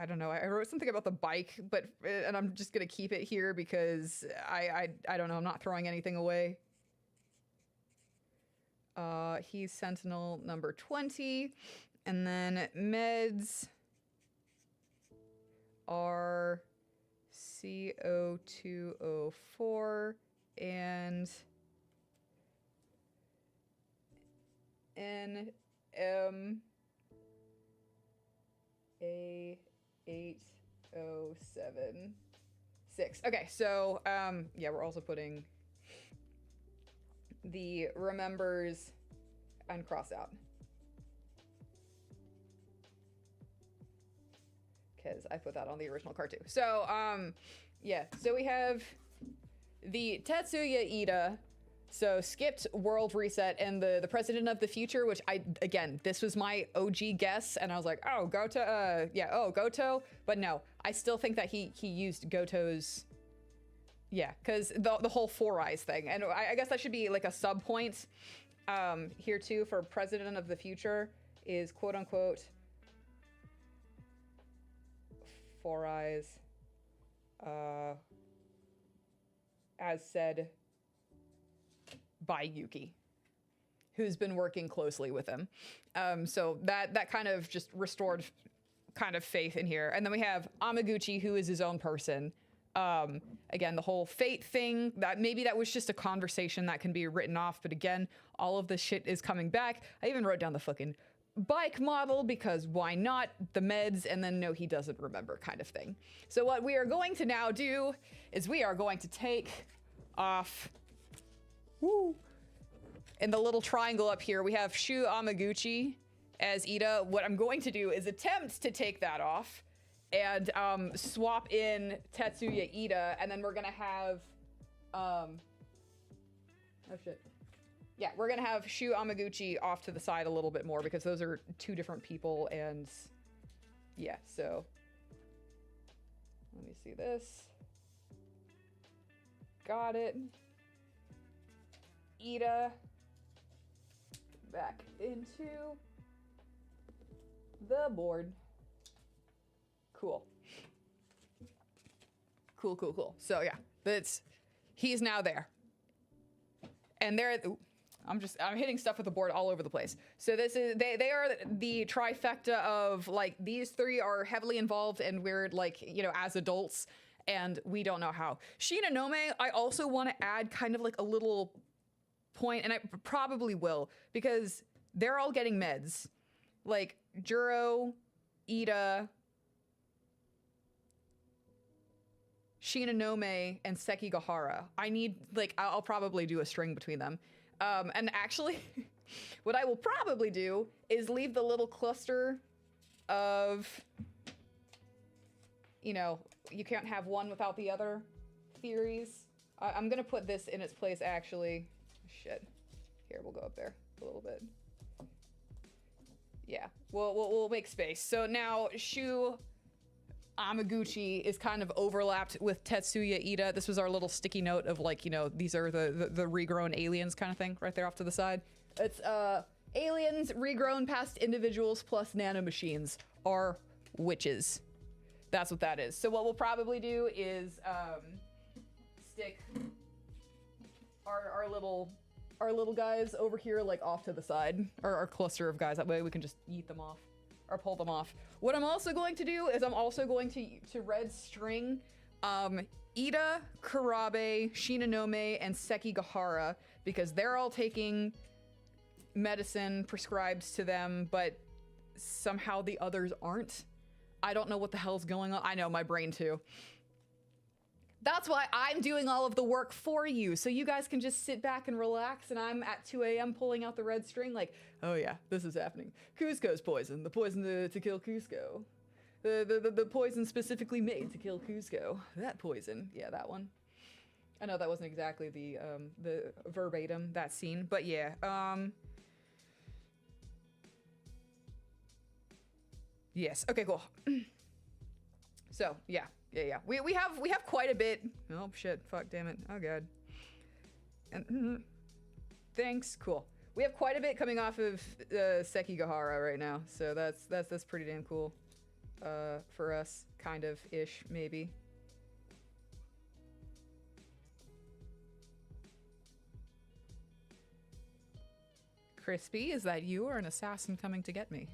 Speaker 1: don't know. I wrote something about the bike, but, and I'm just gonna keep it here because I don't know. I'm not throwing anything away. He's Sentinel number 20, and then meds are CO204 and 1M A8076. Okay, so yeah, we're also putting the remembers and cross out. Because I put that on the original card too. So, yeah, so we have the Tetsuya Ida, so skipped world reset, and the president of the future, which again, this was my OG guess, and I was like, oh, Goto, yeah, oh, Goto, but no, I still think that he used Goto's, yeah, because the whole Four Eyes thing, and I guess that should be like a sub point here too for president of the future is quote unquote Four Eyes, as said by Yuki, who's been working closely with him. So that kind of just restored kind of faith in here. And then we have Amaguchi, who is his own person. Again, the whole fate thing, that maybe that was just a conversation that can be written off. But again, all of this shit is coming back. I even wrote down the fucking bike model because why not? The meds, and then no, he doesn't remember kind of thing. So what we are going to now do is we are going to take off, woo, in the little triangle up here, we have Shu Amaguchi as Ida. What I'm going to do is attempt to take that off and swap in Tetsuya Ida, and then we're gonna have, oh shit. Yeah, we're gonna have Shu Amaguchi off to the side a little bit more because those are two different people, and yeah, so let me see this. Got it. Ida back into the board. Cool. Cool, cool, cool. So yeah, he's now there. And there, I'm hitting stuff with the board all over the place. So this is, they are the trifecta of like, these three are heavily involved and we're like, you know, as adults, and we don't know how. Shinonome, I also want to add kind of like a little point, and I probably will, because they're all getting meds. Like Juro, Ida, Shinonome, and Sekigahara. I need, like, I'll probably do a string between them. And actually, what I will probably do is leave the little cluster of, you know, you can't have one without the other theories. I'm gonna put this in its place, actually. Shit. Here, we'll go up there a little bit. Yeah, we'll make space. So now Shu Amaguchi is kind of overlapped with Tetsuya Ida. This was our little sticky note of like, you know, these are the regrown aliens kind of thing right there off to the side. It's aliens regrown past individuals plus nanomachines are witches. That's what that is. So what we'll probably do is stick our little guys over here like off to the side, or our cluster of guys. That way we can just yeet them off or pull them off. What I'm also going to do is I'm also going to red string Ida, Kurabe, Shinonome, and Sekigahara, because they're all taking medicine prescribed to them, but somehow the others aren't. I don't know what the hell's going on. I know, my brain too. That's why I'm doing all of the work for you, so you guys can just sit back and relax, and I'm at 2 a.m. pulling out the red string like, oh yeah, this is happening. Cusco's poison, the poison to kill Cusco. The poison specifically made to kill Cusco. That poison, yeah, that one. I know that wasn't exactly the verbatim, that scene, but yeah. Yes, okay, cool. So, yeah. Yeah. We have quite a bit. Oh shit! Fuck! Damn it! Oh god. And thanks. Cool. We have quite a bit coming off of Sekigahara right now, so that's pretty damn cool. For us, kind of ish maybe. Crispy, is that you or an assassin coming to get me?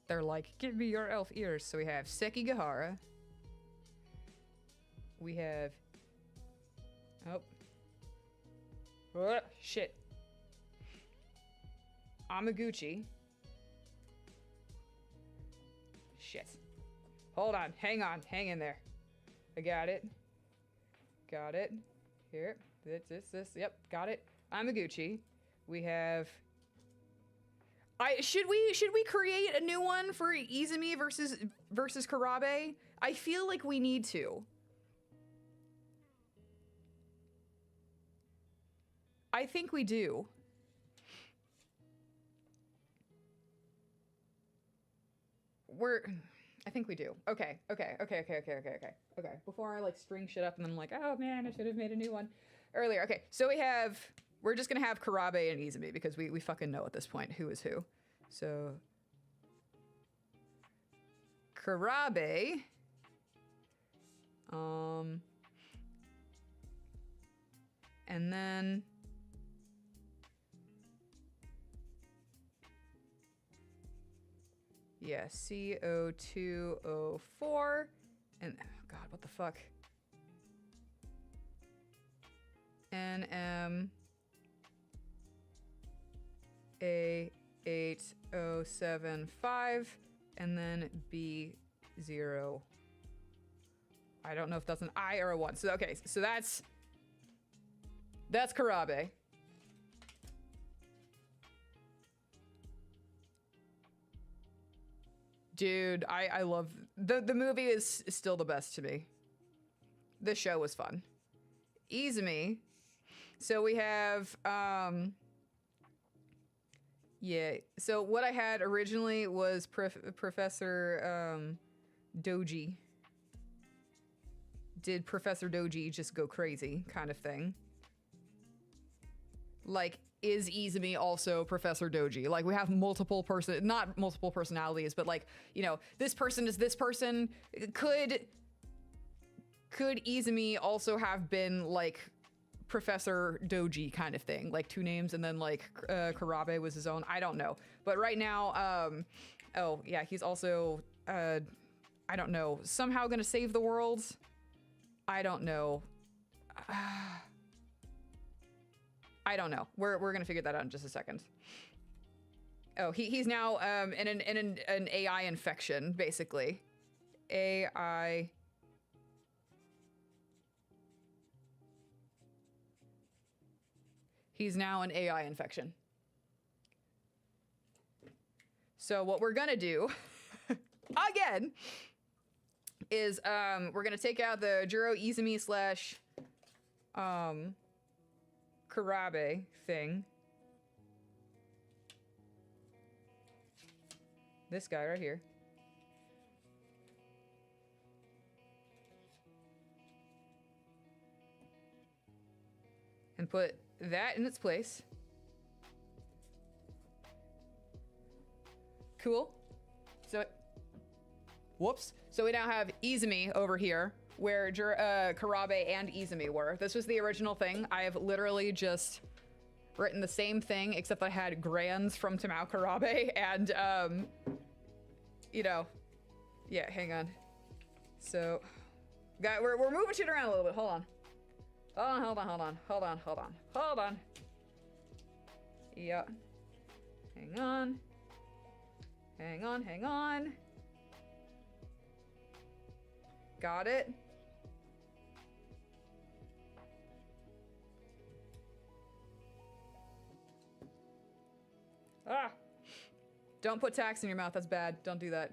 Speaker 1: They're like, give me your elf ears. So we have Sekigahara. We have... Oh. Oh, shit. Amaguchi. Shit. Hold on. Hang on. Hang in there. I got it. Got it. Here. This. Yep. Got it. Amaguchi. We have... Should we create a new one for Izumi versus Karabe? I feel like we need to. I think we do. I think we do. Okay. Before I like string shit up and I'm like, oh man, I should have made a new one earlier. Okay, so we're just gonna have Karabe and Izumi because we fucking know at this point who is who. So Karabe, and then yeah, CO204, and oh god, what the fuck? NM A8075, and then B0. I don't know if that's an I or a 1. So okay, so that's Karabe. Dude, I love the movie is still the best to me. The show was fun. Izumi. So we have yeah. So what I had originally was Professor Doji. Did Professor Doji just go crazy kind of thing? Like, is Izumi also Professor Doji? Like, we have not multiple personalities, but like, you know, this person is this person. Could Izumi also have been like Professor Doji kind of thing? Like 2 names and then like Karabe was his own? I don't know. But right now, oh yeah, he's also, I don't know, somehow gonna save the world? I don't know. I don't know. We're gonna figure that out in just a second. Oh, he's now in an AI infection, basically. AI. He's now an AI infection. So what we're gonna do, again, is we're gonna take out the Juro Izumi / Karabe thing. This guy right here. And put that in its place. Cool. So, whoops. So we now have Izumi over here, where Karabe and Izumi were. This was the original thing. I have literally just written the same thing, except I had Grands from Tamao Karabe, and, you know, yeah, hang on. So, we're moving shit around a little bit. Hold on. Hold on. Yeah. Hang on. Got it. Ah! Don't put tacks in your mouth, that's bad. Don't do that.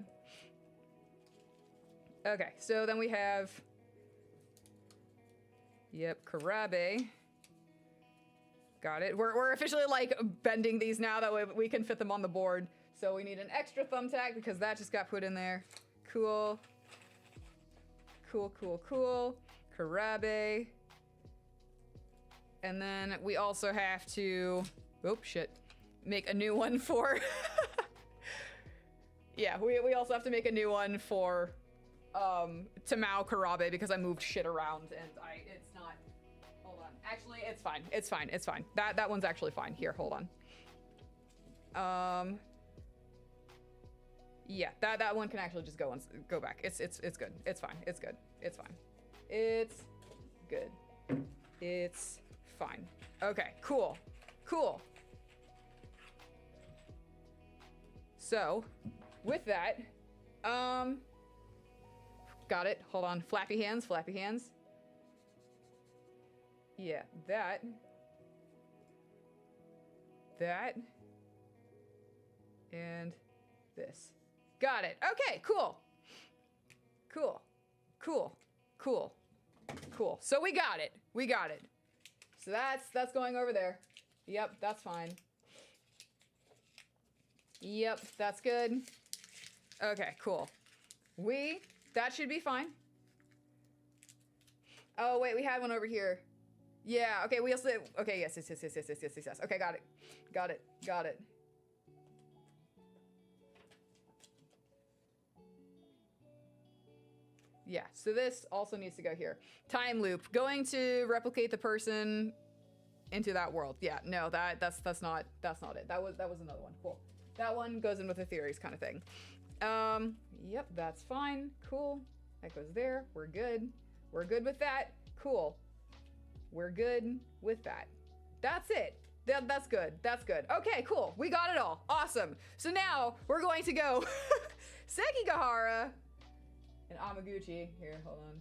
Speaker 1: Okay, so then we have... Yep, Karabe. Got it. We're officially, like, bending these now, that way we can fit them on the board. So we need an extra thumbtack, because that just got put in there. Cool. Karabe. And then we also have to... Oh, shit. Make a new one for... Yeah, we also have to make a new one for Tamao Karabe, because I moved shit around and it's not... Hold on. Actually, it's fine. That one's actually fine. Here, hold on. Yeah, that one can actually just go back. It's good. It's fine. It's good. It's fine. Okay, cool. So, with that, got it. Hold on. Flappy hands, flappy hands. Yeah, that. And this. Got it. Okay, cool. Cool. So we got it. So that's going over there. Yep, that's fine. Yep, that's good. Okay, cool. That should be fine. Oh, wait, we had one over here. Yeah, okay, we also, okay, yes. Okay, got it. Yeah, so this also needs to go here. Time loop, going to replicate the person into that world. Yeah, no, that's not it. That was another one. Cool. That one goes in with the theories kind of thing. Yep, that's fine. Cool. That goes there. We're good. We're good with that. Cool. We're good with that. That's it. That's good. Okay, cool. We got it all. Awesome. So now we're going to go Sekigahara and Amaguchi. Here, hold on.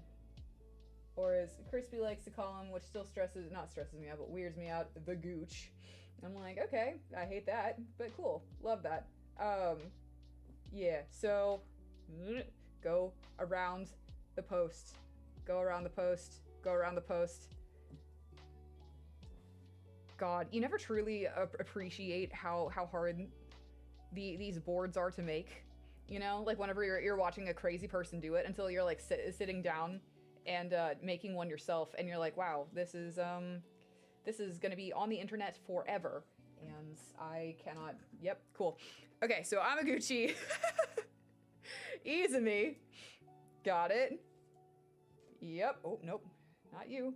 Speaker 1: Or as Crispy likes to call him, which still not stresses me out, but weirds me out, the Gooch. I'm like, okay, I hate that, but cool. Love that. Yeah, so go around the post. God, you never truly appreciate how hard these boards are to make. You know, like whenever you're watching a crazy person do it until you're like sitting down and making one yourself, and you're like, wow, this is gonna be on the internet forever, and I cannot. Yep, cool. Okay, so Amaguchi, Izumi, got it. Yep. Oh nope, not you.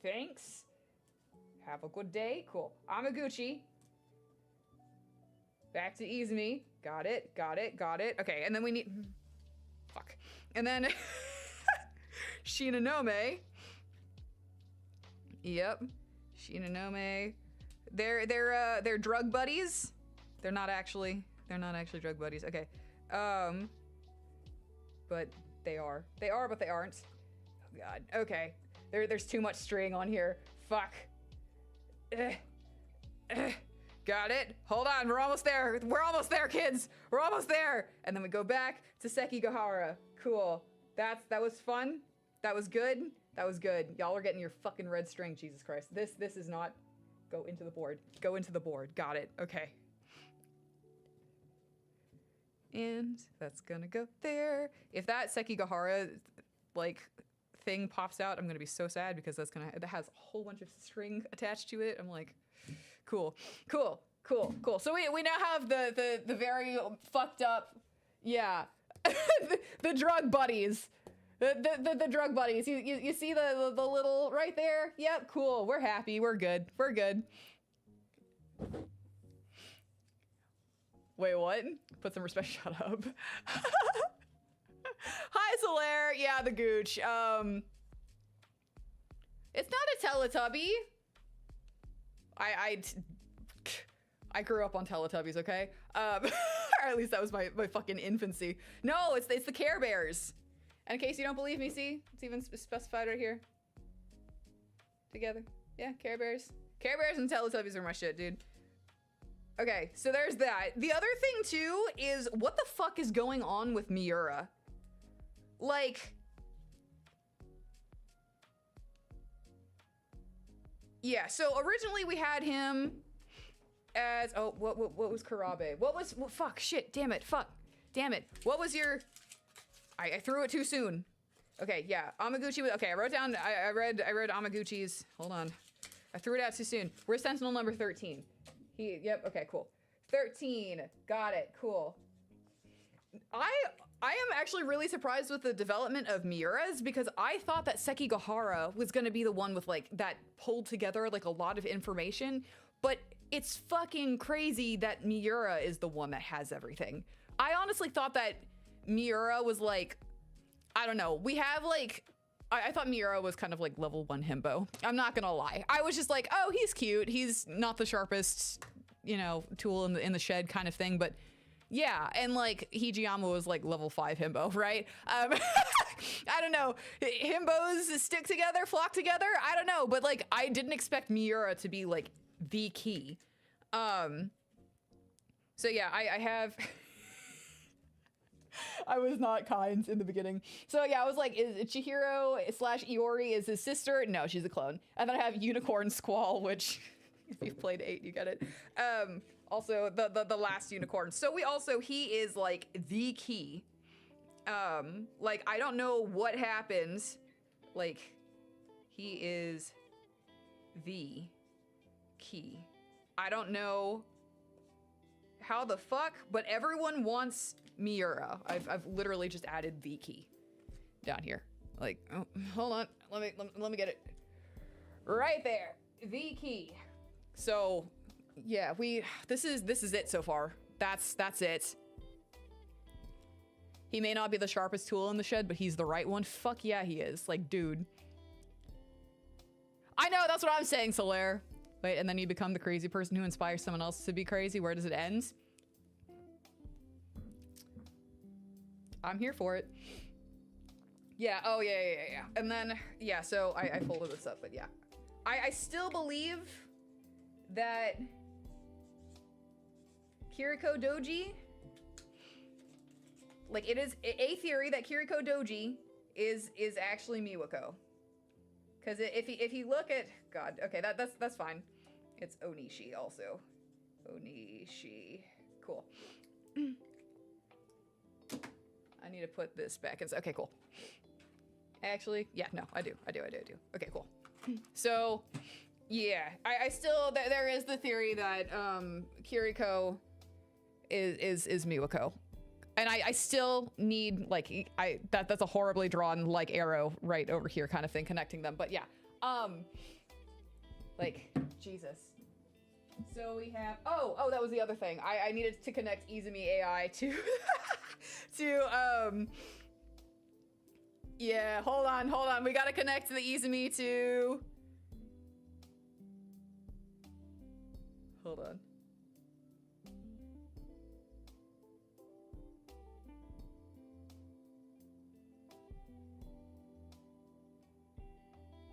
Speaker 1: Thanks. Have a good day. Cool. Amaguchi. Back to Izumi. Got it. Okay, and then we need... Fuck. And then... Shinonome. Yep. Shinonome. They're drug buddies. They're not actually drug buddies. Okay. But they are. But they aren't. Oh god. Okay. There's too much string on here. Fuck. Got it. Hold on, we're almost there. We're almost there, kids. We're almost there. And then we go back to Sekigahara. Cool. That was fun. That was good. Y'all are getting your fucking red string, Jesus Christ. This is not... Go into the board. Got it. Okay. And that's gonna go there. If that Sekigahara, like, thing pops out, I'm gonna be so sad because that has a whole bunch of string attached to it. I'm like... Cool. So we now have the very fucked up, yeah, the drug buddies, the drug buddies. You see the little right there? Yep, cool. We're happy. We're good. Wait, what? Put some respect. Shut up. Hi, Solaire. Yeah, the Gooch. It's not a Teletubby. I grew up on Teletubbies, okay? Or at least that was my fucking infancy. No, it's the Care Bears. And in case you don't believe me, see? It's even specified right here. Together. Yeah, Care Bears. Care Bears and Teletubbies are my shit, dude. Okay, so there's that. The other thing, too, is what the fuck is going on with Miura? Like... Yeah, so originally we had him as... Oh, what was Karabe? Fuck, shit, damn it, What was your... I threw it too soon. Okay, yeah, Amaguchi was... Okay, I wrote down... I read Amaguchi's... Hold on. I threw it out too soon. We're Sentinel number 13. Yep, okay, cool. 13, got it, cool. I am actually really surprised with the development of Miura's because I thought that Sekigahara was gonna be the one with like that pulled together like a lot of information, but it's fucking crazy that Miura is the one that has everything. I honestly thought that Miura was like, I don't know, we have like, I thought Miura was kind of like level 1 himbo. I'm not gonna lie. I was just like, oh, he's cute. He's not the sharpest, you know, tool in the shed kind of thing, but Yeah, and like Hijiyama was like level 5 himbo, right? I don't know. Himbos stick together, flock together. I don't know, but like I didn't expect Miura to be like the key. So yeah, I have. I was not kind in the beginning. So yeah, I was like, is Chihiro / Iori is his sister? No, she's a clone. And then I have Unicorn Squall, which if you've played 8, you get it. Also the last unicorn. So he is like the key. Like I don't know what happens. Like he is the key. I don't know how the fuck, but everyone wants Miura. I've literally just added the key down here. Like, oh, hold on, let me get it right there. The key. So yeah, this is it so far. That's it. He may not be the sharpest tool in the shed, but he's the right one. Fuck yeah, he is. Like, dude. I know, that's what I'm saying, Solaire. Wait, and then you become the crazy person who inspires someone else to be crazy. Where does it end? I'm here for it. Yeah, oh yeah. And then, yeah, so I folded this up, but yeah. I still believe that Kiriko Doji, like it is a theory that Kiriko Doji is actually MIWAKO. Because if you look at, God, okay, that's fine. It's Onishi also. Onishi, cool. I need to put this back in. Okay, cool. Actually, yeah, no, I do. Okay, cool. So, yeah, I still, there is the theory that Kiriko is MIWAKO. And I still need, like, that's a horribly drawn, like, arrow right over here kind of thing connecting them. But yeah, like, Jesus. So we have, oh, that was the other thing. I needed to connect Izumi AI to, yeah, hold on. We gotta connect the Izumi to, hold on.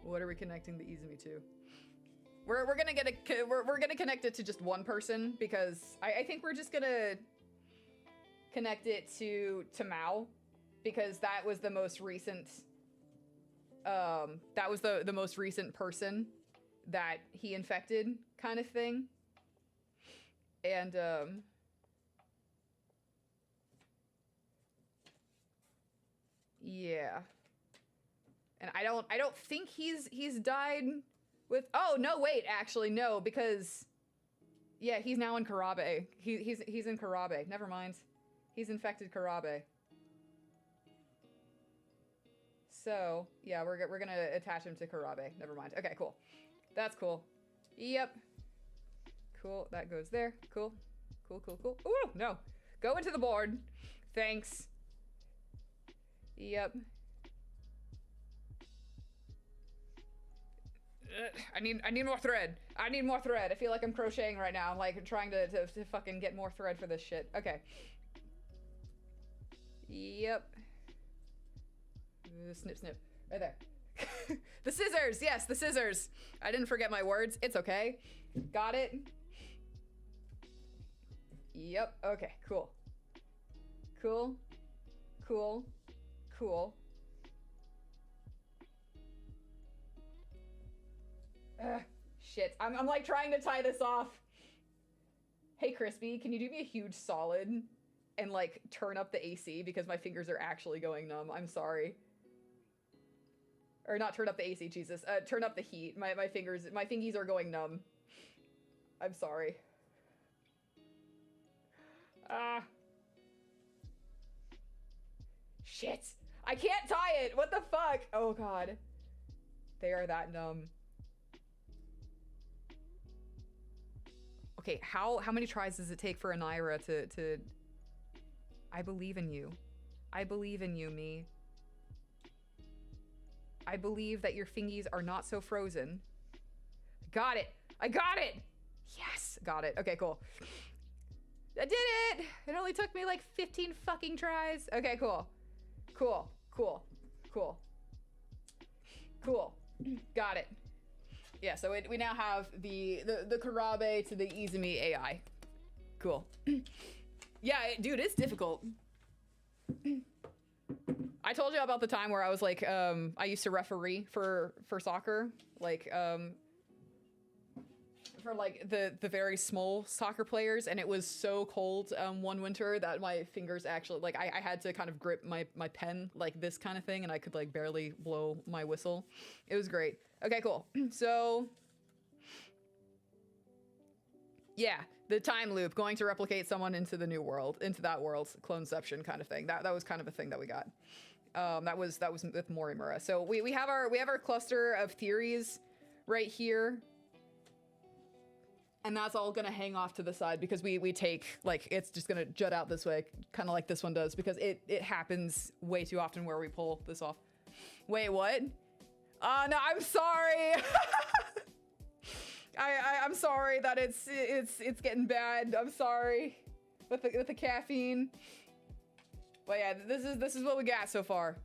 Speaker 1: What are we connecting the Izumi to? We're gonna connect it to just one person because I think we're just gonna connect it to Mao because that was the most recent the most recent person that he infected kind of thing. And yeah. And I don't think he's died with, oh no, wait, actually no, because yeah, he's now in Karabe. He's in Karabe. Never mind. He's infected Karabe. So, yeah, we're gonna attach him to Karabe. Never mind. Okay, cool. That's cool. Yep. Cool, that goes there. Cool. Ooh, no. Go into the board. Thanks. Yep. I need more thread. I feel like I'm crocheting right now. I'm like trying to fucking get more thread for this shit. Okay. Yep. Snip. Right there. The scissors. Yes, the scissors. I didn't forget my words. It's okay. Got it. Yep. Okay, cool. Shit. I'm like trying to tie this off. Hey, Crispy, can you do me a huge solid and like turn up the AC because my fingers are actually going numb? I'm sorry. Or not turn up the AC, Jesus. Turn up the heat. My fingies are going numb. I'm sorry. Shit. I can't tie it. What the fuck? Oh God. They are that numb. Okay, how many tries does it take for a Nayra to... I believe in you. I believe in you, me. I believe that your fingies are not so frozen. Got it! I got it! Yes! Got it. Okay, cool. I did it! It only took me like 15 fucking tries. Okay, cool. Cool, cool, cool. Cool. Got it. Yeah, so we now have the Karabe to the Izumi AI. Cool. Yeah, dude, it's difficult. I told you about the time where I was like, I used to referee for soccer, like, for like the very small soccer players, and it was so cold one winter that my fingers actually, like, I had to kind of grip my pen like this kind of thing, and I could like barely blow my whistle. It was great. Okay, cool. So yeah, the time loop, going to replicate someone into the new world, into that world, cloneception kind of thing. That was kind of a thing that we got. That was with Morimura. So we have our cluster of theories right here. And that's all gonna hang off to the side because we take, like, it's just gonna jut out this way, kind of like this one does, because it happens way too often where we pull this off. Wait, what? No, I'm sorry. I'm sorry that it's getting bad. I'm sorry with the caffeine. But yeah, this is what we got so far.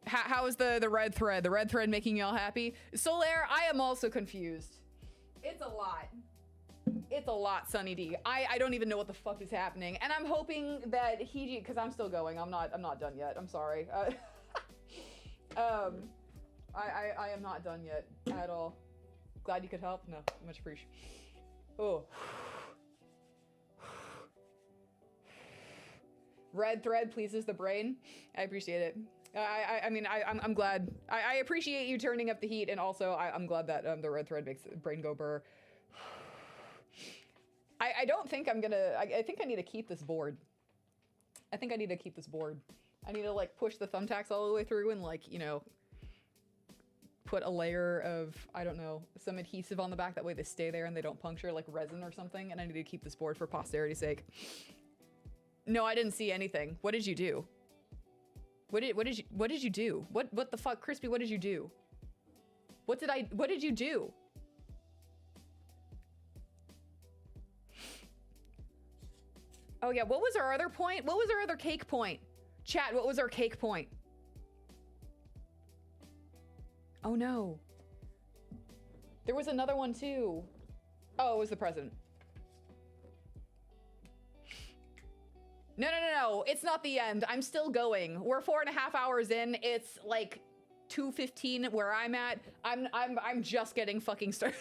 Speaker 1: How is the red thread? The red thread making y'all happy? Solaire, I am also confused. It's a lot. It's a lot, Sunny D. I don't even know what the fuck is happening, and I'm hoping that Hiji, because I'm still going. I'm not done yet. I'm sorry. I am not done yet at all. Glad you could help. No, much appreciated. Oh. Red thread pleases the brain. I appreciate it. I mean, I'm glad. I appreciate you turning up the heat, and also I'm glad that the red thread makes the brain go burr. I don't think I'm gonna, I think I need to keep this board. I think I need to keep this board. I need to like push the thumbtacks all the way through and like, you know, put a layer of, I don't know, some adhesive on the back. That way they stay there and they don't puncture, like resin or something. And I need to keep this board for posterity's sake. No, I didn't see anything. What did you do? What did you do? What the fuck, Crispy, what did you do? What did you do? Oh yeah, what was our other point? What was our other cake point? Chat, what was our cake point? Oh no. There was another one too. Oh, it was the president. No, it's not the end. I'm still going. We're 4.5 hours in. It's like 2:15 where I'm at. I'm just getting fucking started.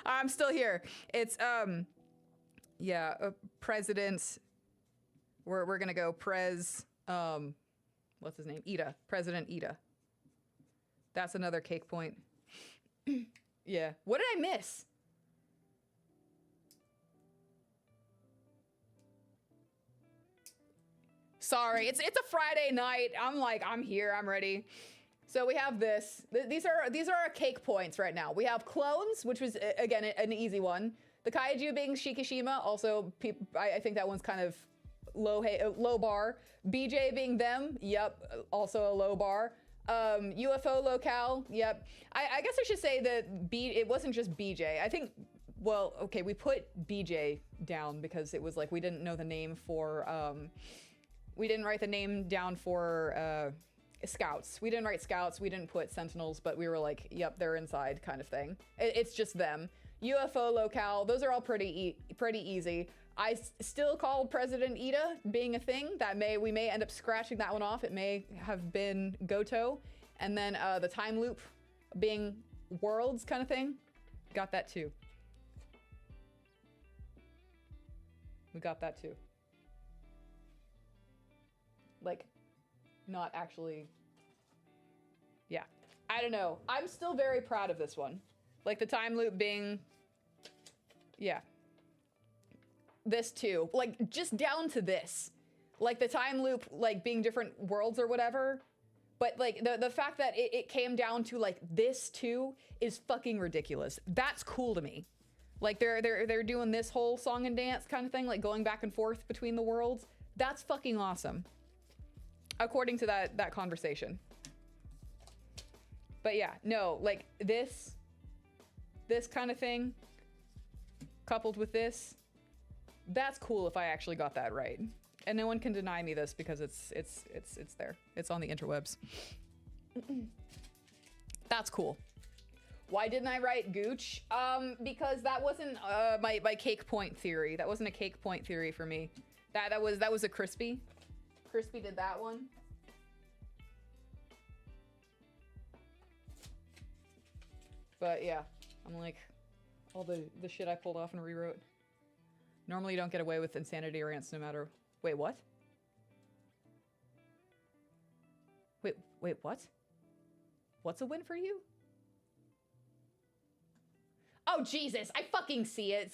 Speaker 1: I'm still here. It's yeah, president. We're gonna go what's his name? Ida. President Ida. That's another cake point. Yeah. What did I miss? Sorry, it's a Friday night. I'm here, I'm ready. So we have this. These are our cake points right now. We have clones, which was again an easy one. The kaiju being Shikishima, also I think that one's kind of low bar. BJ being them, yep, also a low bar. UFO locale, yep. I guess I should say that it wasn't just BJ. I think, well, okay, we put BJ down because it was like we didn't know the name for we didn't write the name down for scouts. We didn't write scouts, we didn't put sentinels, but we were like, yep, they're inside kind of thing. It's just them. UFO locale, those are all pretty easy. I still call President Ida being a thing. We may end up scratching that one off. It may have been Goto. And then the time loop being worlds kind of thing. Got that too. We got that too. Like, not actually. Yeah, I don't know. I'm still very proud of this one. Like the time loop being, yeah. This too, like just down to this. Like the time loop, like being different worlds or whatever. But like the fact that it came down to like this too is fucking ridiculous. That's cool to me. Like they're doing this whole song and dance kind of thing, like going back and forth between the worlds. That's fucking awesome. According to that conversation. But yeah, no, like this kind of thing coupled with this, That's cool if I actually got that right. And no one can deny me this because it's there. It's on the interwebs. That's cool. Why didn't I write Gooch? Because that wasn't my cake point theory. That wasn't a cake point theory for me. That was a Crispy. Crispy did that one. But yeah, I'm like, all the shit I pulled off and rewrote. Normally you don't get away with insanity rants no matter... Wait, what? Wait, what? What's a win for you? Oh, Jesus, I fucking see it.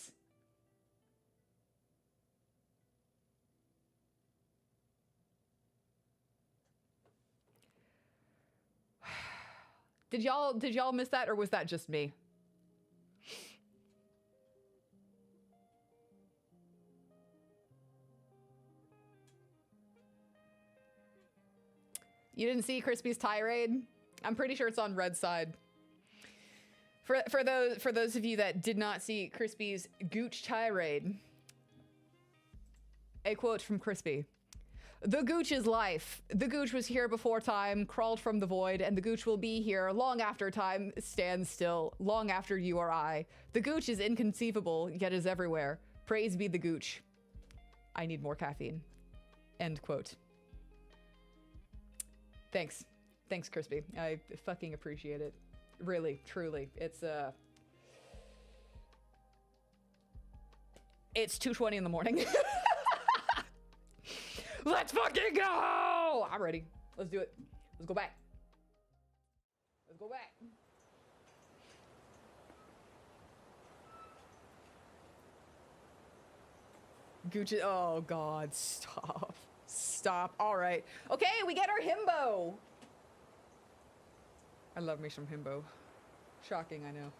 Speaker 1: Did y'all miss that, or was that just me? You didn't see Crispy's tirade? I'm pretty sure it's on Red's side. For those of you that did not see Crispy's Gooch tirade, a quote from Crispy. The Gooch is life. The Gooch was here before time, crawled from the void, and the Gooch will be here long after time stands still, long after you or I. The Gooch is inconceivable, yet is everywhere. Praise be the Gooch. I need more caffeine. End quote. Thanks. Thanks, Crispy. I fucking appreciate it. Really, truly. It's 2:20 in the morning. Let's fucking go! I'm ready. Let's do it. Let's go back. Let's go back. Gucci. Oh, God. Stop. Stop. All right. Okay, we get our himbo. I love me some himbo. Shocking, I know.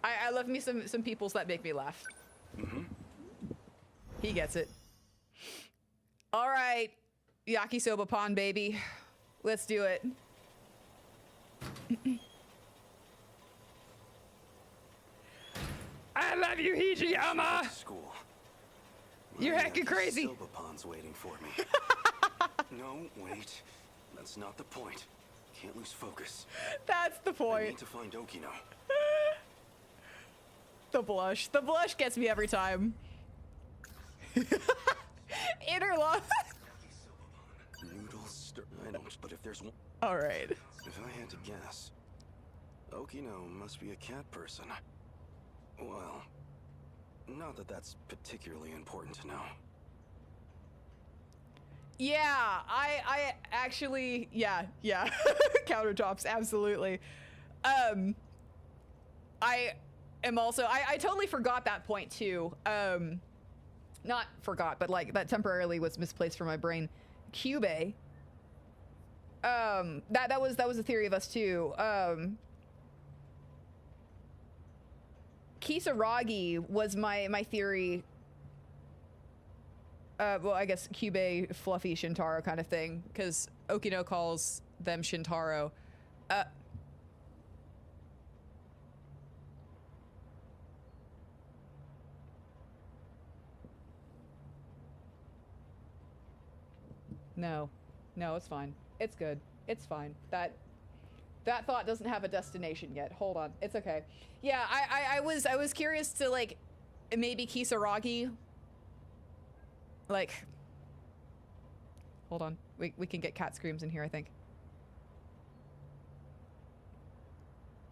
Speaker 1: I love me some peoples that make me laugh. Mm-hmm. He gets it. All right, yakisoba pon, baby. Let's do it. I love you, Hijiyama.
Speaker 9: School.
Speaker 1: You're heckin' crazy.
Speaker 9: Soba pon's waiting for me. No, wait. That's not the point. Can't lose focus.
Speaker 1: That's the point.
Speaker 9: I need to find Okino.
Speaker 1: The blush. The blush gets me every time. Inner love.
Speaker 9: Noodles stir. I don't. But if there's one.
Speaker 1: All right.
Speaker 9: If I had to guess, Okino must be a cat person. Well, not that that's particularly important to know.
Speaker 1: Yeah, I actually, yeah. Countertops, absolutely. I am also, I totally forgot that point too. Not forgot, but like that temporarily was misplaced from my brain. Cube. That was a theory of us too. Kisaragi was my theory. Well, I guess Cube, fluffy Shintaro kind of thing, because Okino calls them Shintaro. No, it's fine. It's good. It's fine. That thought doesn't have a destination yet. Hold on. It's okay. Yeah, I was curious to like maybe Kisaragi. Like, hold on. We can get cat screams in here, I think.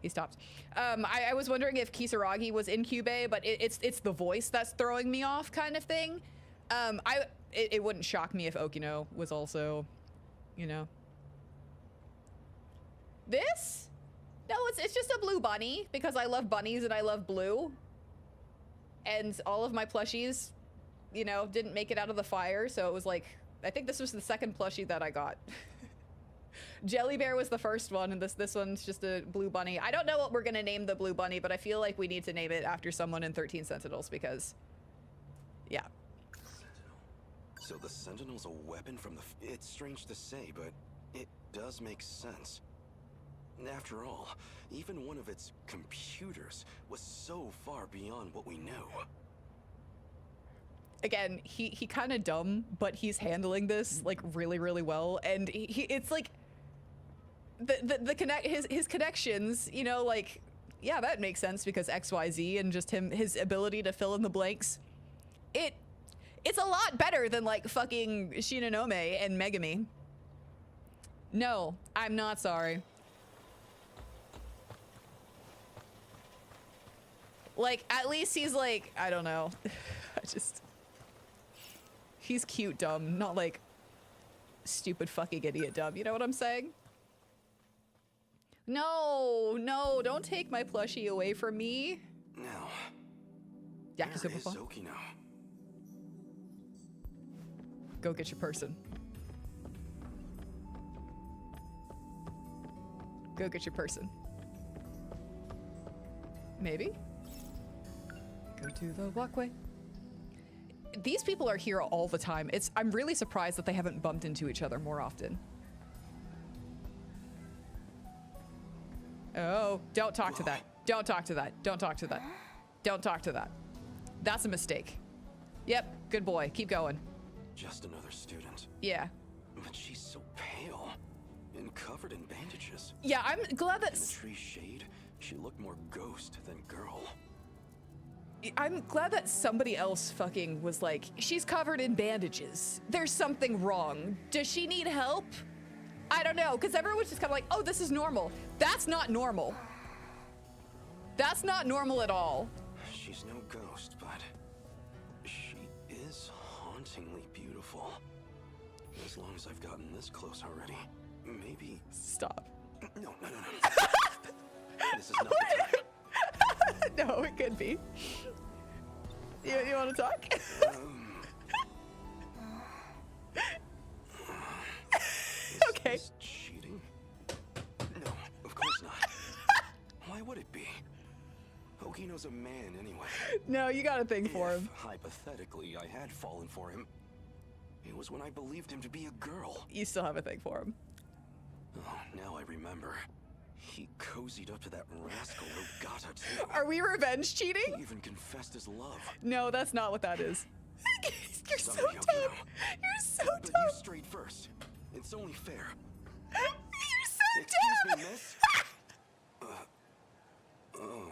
Speaker 1: He stopped. I was wondering if Kisaragi was in Cube, but it's the voice that's throwing me off, kind of thing. It wouldn't shock me if Okino was also, you know. This? No, it's just a blue bunny because I love bunnies and I love blue. And all of my plushies, you know, didn't make it out of the fire, so it was like, I think this was the second plushie that I got. Jelly Bear was the first one, and this one's just a blue bunny. I don't know what we're gonna name the blue bunny, but I feel like we need to name it after someone in 13 Sentinels because, yeah.
Speaker 9: So the Sentinel's a weapon from the... It's strange to say, but it does make sense. After all, even one of its computers was so far beyond what we knew.
Speaker 1: Again, he kind of dumb, but he's handling this like really, really well. And it's like his connections, you know, like, yeah, that makes sense because XYZ and just his ability to fill in the blanks. It's a lot better than like fucking Shinonome and Megami. No, I'm not sorry. Like, at least he's like, I don't know. He's cute dumb, not like stupid fucking idiot dumb. You know what I'm saying? No, no, don't take my plushie away from me.
Speaker 9: Now,
Speaker 1: Yakuza
Speaker 9: where is
Speaker 1: before.
Speaker 9: Okino?
Speaker 1: Go get your person. Go get your person. Maybe? Go to the walkway. These people are here all the time. I'm really surprised that they haven't bumped into each other more often. Oh, don't talk to that. Don't talk to that. Don't talk to that. Don't talk to that. That's a mistake. Yep, good boy. Keep going.
Speaker 9: Just another student.
Speaker 1: Yeah.
Speaker 9: But she's so pale and covered in bandages.
Speaker 1: Yeah, I'm glad that
Speaker 9: In the tree shade, she looked more ghost than girl.
Speaker 1: I'm glad that somebody else fucking was like, she's covered in bandages. There's something wrong. Does she need help? I don't know, because everyone's just kind of like, oh, this is normal. That's not normal. That's not normal at all.
Speaker 9: She's no ghost, but she is hauntingly beautiful. As long as I've gotten this close already, maybe...
Speaker 1: Stop.
Speaker 9: No. This is not the time.
Speaker 1: No, it could be. You want to talk? Okay.
Speaker 9: Is cheating? No, of course not. Why would it be? Okino's a man anyway.
Speaker 1: No, you got a thing for him.
Speaker 9: Hypothetically, I had fallen for him. It was when I believed him to be a girl.
Speaker 1: You still have a thing for him.
Speaker 9: Oh, now I remember. He cozied up to that rascal Ogata too.
Speaker 1: Are we revenge cheating?
Speaker 9: He even confessed his love.
Speaker 1: No, that's not what that is. You're so
Speaker 9: Sorry,
Speaker 1: dumb.
Speaker 9: Okino.
Speaker 1: You're so
Speaker 9: But
Speaker 1: dumb.
Speaker 9: you strayed first. It's only fair.
Speaker 1: You're so
Speaker 9: Excuse
Speaker 1: dumb.
Speaker 9: me, miss. Oh.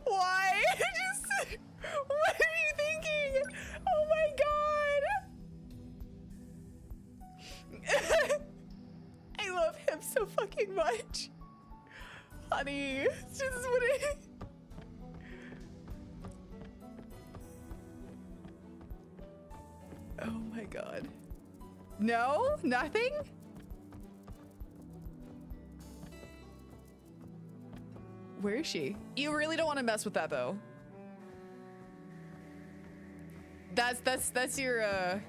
Speaker 1: Why? What are you thinking? Oh my god. I love him so fucking much. Honey, it's just what it... Oh my god. No? Nothing? Where is she? You really don't want to mess with that though. That's your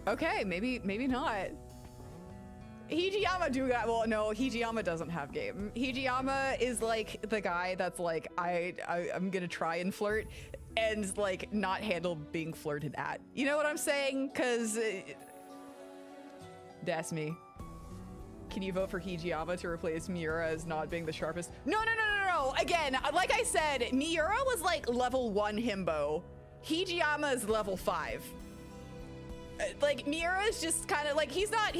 Speaker 1: okay, maybe not. Hijiyama do got, well no, Hijiyama doesn't have game. Hijiyama is like the guy that's like I'm gonna try and flirt and like not handle being flirted at. You know what I'm saying? Cause that's me. Can you vote for Hijiyama to replace Miura as not being the sharpest? No. Again, like I said, Miura was like level 1 himbo. Hijiyama is level 5. Like Miura is just kind of like he's not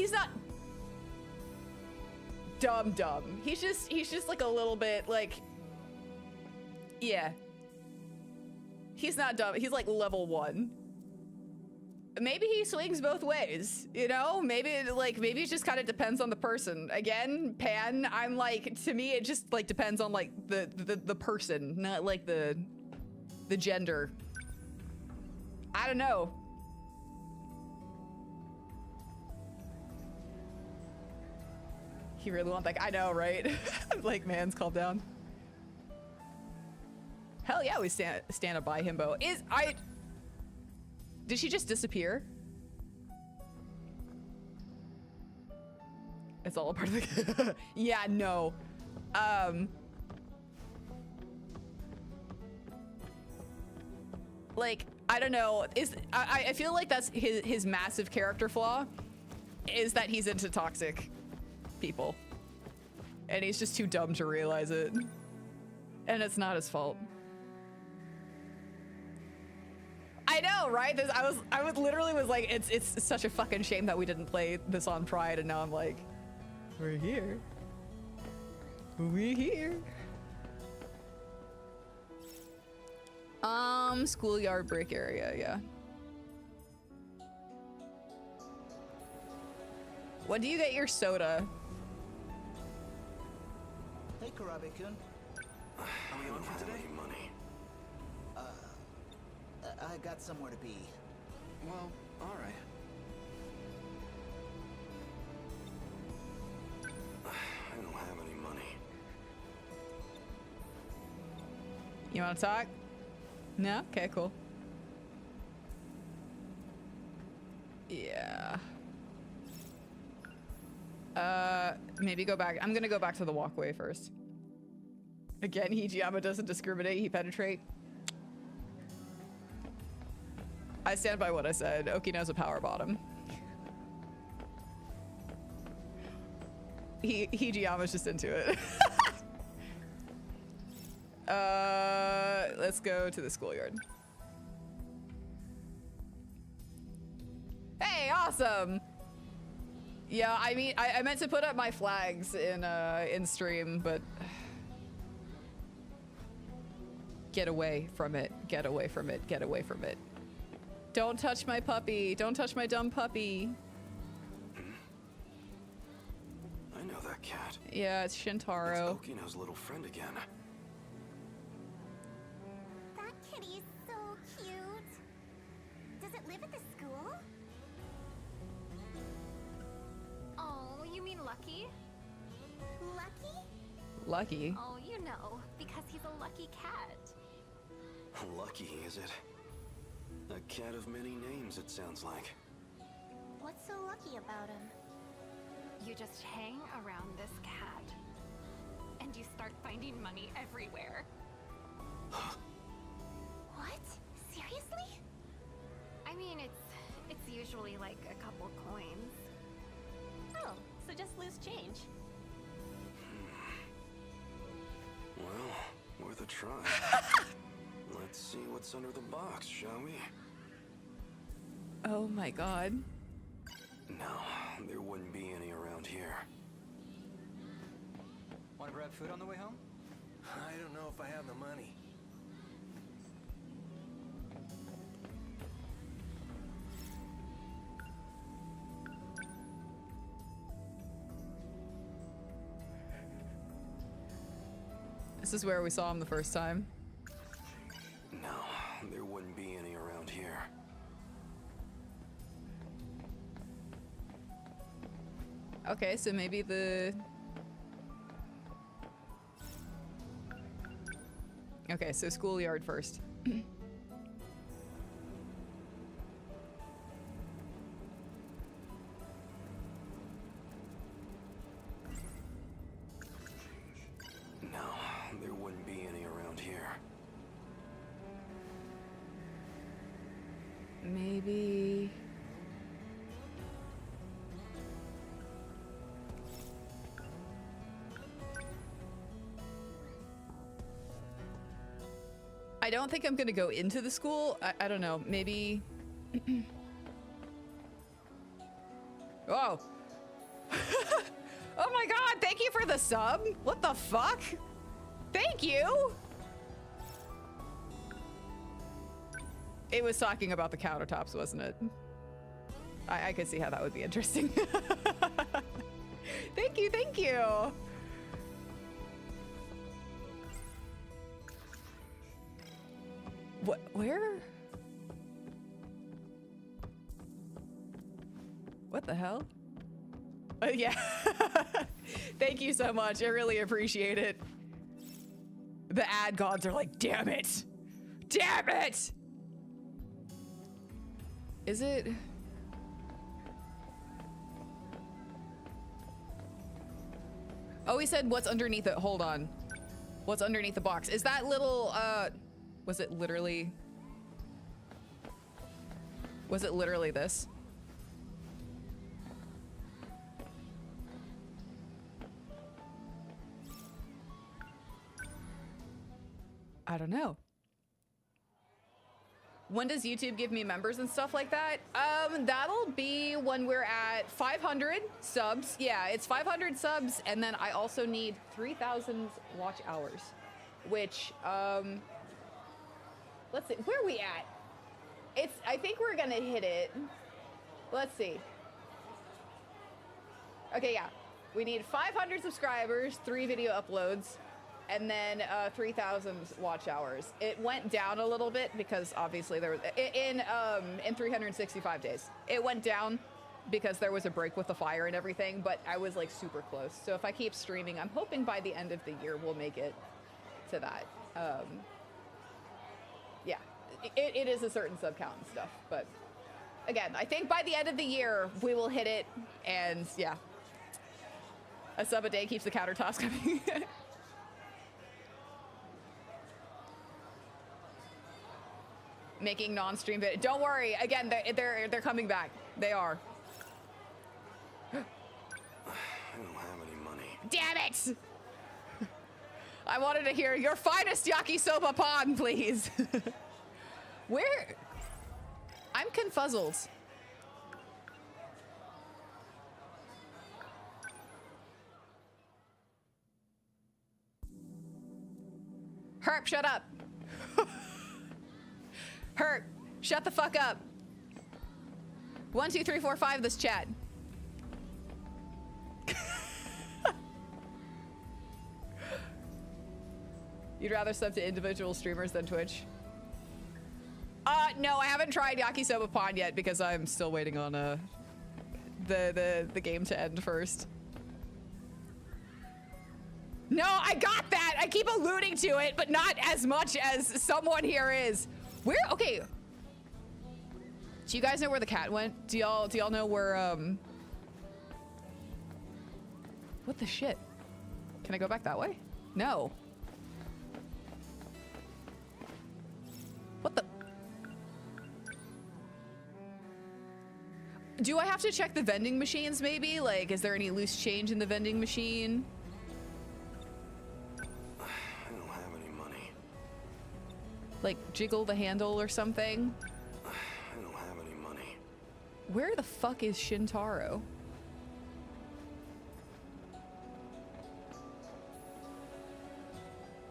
Speaker 1: dumb. He's just like a little bit like, yeah. He's not dumb. He's like level 1. Maybe he swings both ways, you know? Maybe it just kind of depends on the person. Again, Pan, I'm like, to me, it just like depends on like the person, not like the gender. I don't know. You really want that? I know, right? Like, man's calm down. Hell yeah, we stand up by himbo. Did she just disappear? It's all a part of the... Yeah, no. Like, I don't know. I feel like that's his massive character flaw, is that he's into toxic people. And he's just too dumb to realize it. And it's not his fault. I know, right? I was literally like, it's such a fucking shame that we didn't play this on Pride, and now I'm like, we're here. We're here. Schoolyard break area, yeah. When do you get your soda?
Speaker 11: Hey, Karabe-kun. Are we on for today?
Speaker 9: Money.
Speaker 11: I got somewhere to be.
Speaker 9: Well, all right. I don't have any money.
Speaker 1: You want to talk? No? Okay, cool. Yeah. Maybe go back. I'm gonna go back to the walkway first. Again, Hijiyama doesn't discriminate, he penetrate. I stand by what I said. Okino's a power bottom. Hijiyama's just into it. Let's go to the schoolyard. Hey, awesome! Yeah, I mean, I meant to put up my flags in stream, but get away from it. Get away from it. Get away from it. Don't touch my puppy. Don't touch my dumb puppy.
Speaker 9: I know that cat.
Speaker 1: Yeah, it's Shintaro.
Speaker 9: It's Okino's little friend again.
Speaker 7: That kitty is so cute. Does it live at the school?
Speaker 15: Oh, you mean Lucky?
Speaker 7: Lucky?
Speaker 1: Lucky?
Speaker 15: Oh, you know, because he's a lucky cat.
Speaker 9: Lucky, is it? A cat of many names, it sounds like.
Speaker 7: What's so lucky about him?
Speaker 15: You just hang around this cat, and you start finding money everywhere.
Speaker 7: What? Seriously?
Speaker 15: I mean, it's usually like a couple coins.
Speaker 16: Oh, so just loose change.
Speaker 9: Well, worth a try. Let's see what's under the box, shall we?
Speaker 1: Oh my god.
Speaker 9: No, there wouldn't be any around here.
Speaker 11: Want to grab food on the way home?
Speaker 17: I don't know if I have the money.
Speaker 1: This is where we saw him the first time.
Speaker 9: No, there wouldn't be any around here.
Speaker 1: Okay, so maybe the... Okay, so schoolyard first.
Speaker 9: No, there wouldn't be any around here.
Speaker 1: Maybe... I don't think I'm gonna go into the school. I don't know, maybe... Oh! Oh my god, thank you for the sub! What the fuck? Thank you! It was talking about the countertops, wasn't it? I could see how that would be interesting. Thank you, thank you! What? Where? What the hell? Yeah. Thank you so much. I really appreciate it. The ad gods are like, damn it! Damn it! Is it? Oh, he said what's underneath it. Hold on. What's underneath the box? Is that little, was it literally? Was it literally this? I don't know. When does YouTube give me members and stuff like that? That'll be when we're at 500 subs. Yeah, it's 500 subs, and then I also need 3,000 watch hours, which, let's see, where are we at? I think we're gonna hit it. Let's see. Okay, yeah. We need 500 subscribers, 3 video uploads, and then 3,000 watch hours. It went down a little bit because obviously there was in 365 days. It went down because there was a break with the fire and everything, but I was like super close. So if I keep streaming, I'm hoping by the end of the year we'll make it to that. Yeah, it is a certain sub count and stuff, but again, I think by the end of the year we will hit it, and yeah, a sub a day keeps the countertops coming. Making non-stream video. Don't worry. Again, they're coming back. They are.
Speaker 9: I don't have any money.
Speaker 1: Damn it! I wanted to hear your finest yakisoba pan, please. Where? I'm confuzzled. Herp, shut up. Herp, shut the fuck up. 1, 2, 3, 4, 5 this chat. You'd rather sub to individual streamers than Twitch? No, I haven't tried Yakisoba Pond yet because I'm still waiting on the game to end first. No, I got that. I keep alluding to it, but not as much as someone here is. Where? Okay. Do you guys know where the cat went? Do y'all know where what the shit? Can I go back that way? No. What the? Do I have to check the vending machines maybe? Like, is there any loose change in the vending machine?
Speaker 9: I don't have any money.
Speaker 1: Like, jiggle the handle or something?
Speaker 9: I don't have any money.
Speaker 1: Where the fuck is Shintaro?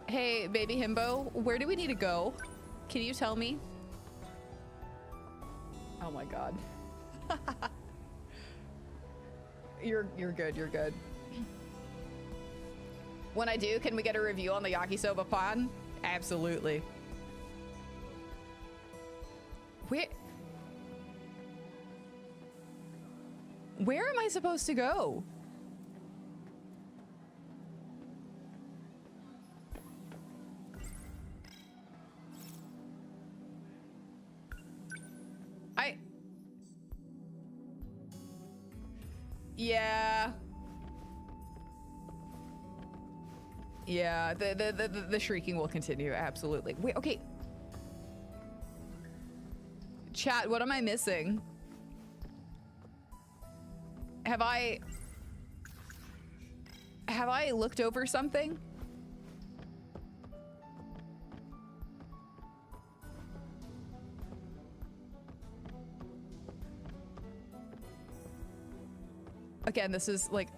Speaker 1: Hey, baby himbo, where do we need to go? Can you tell me? Oh my god. You're good, you're good. When I do, can we get a review on the Yakisoba Pan? Absolutely. Where am I supposed to go? Yeah, the shrieking will continue, absolutely. Wait, okay. Chat, what am I missing? Have I looked over something? Again, this is like...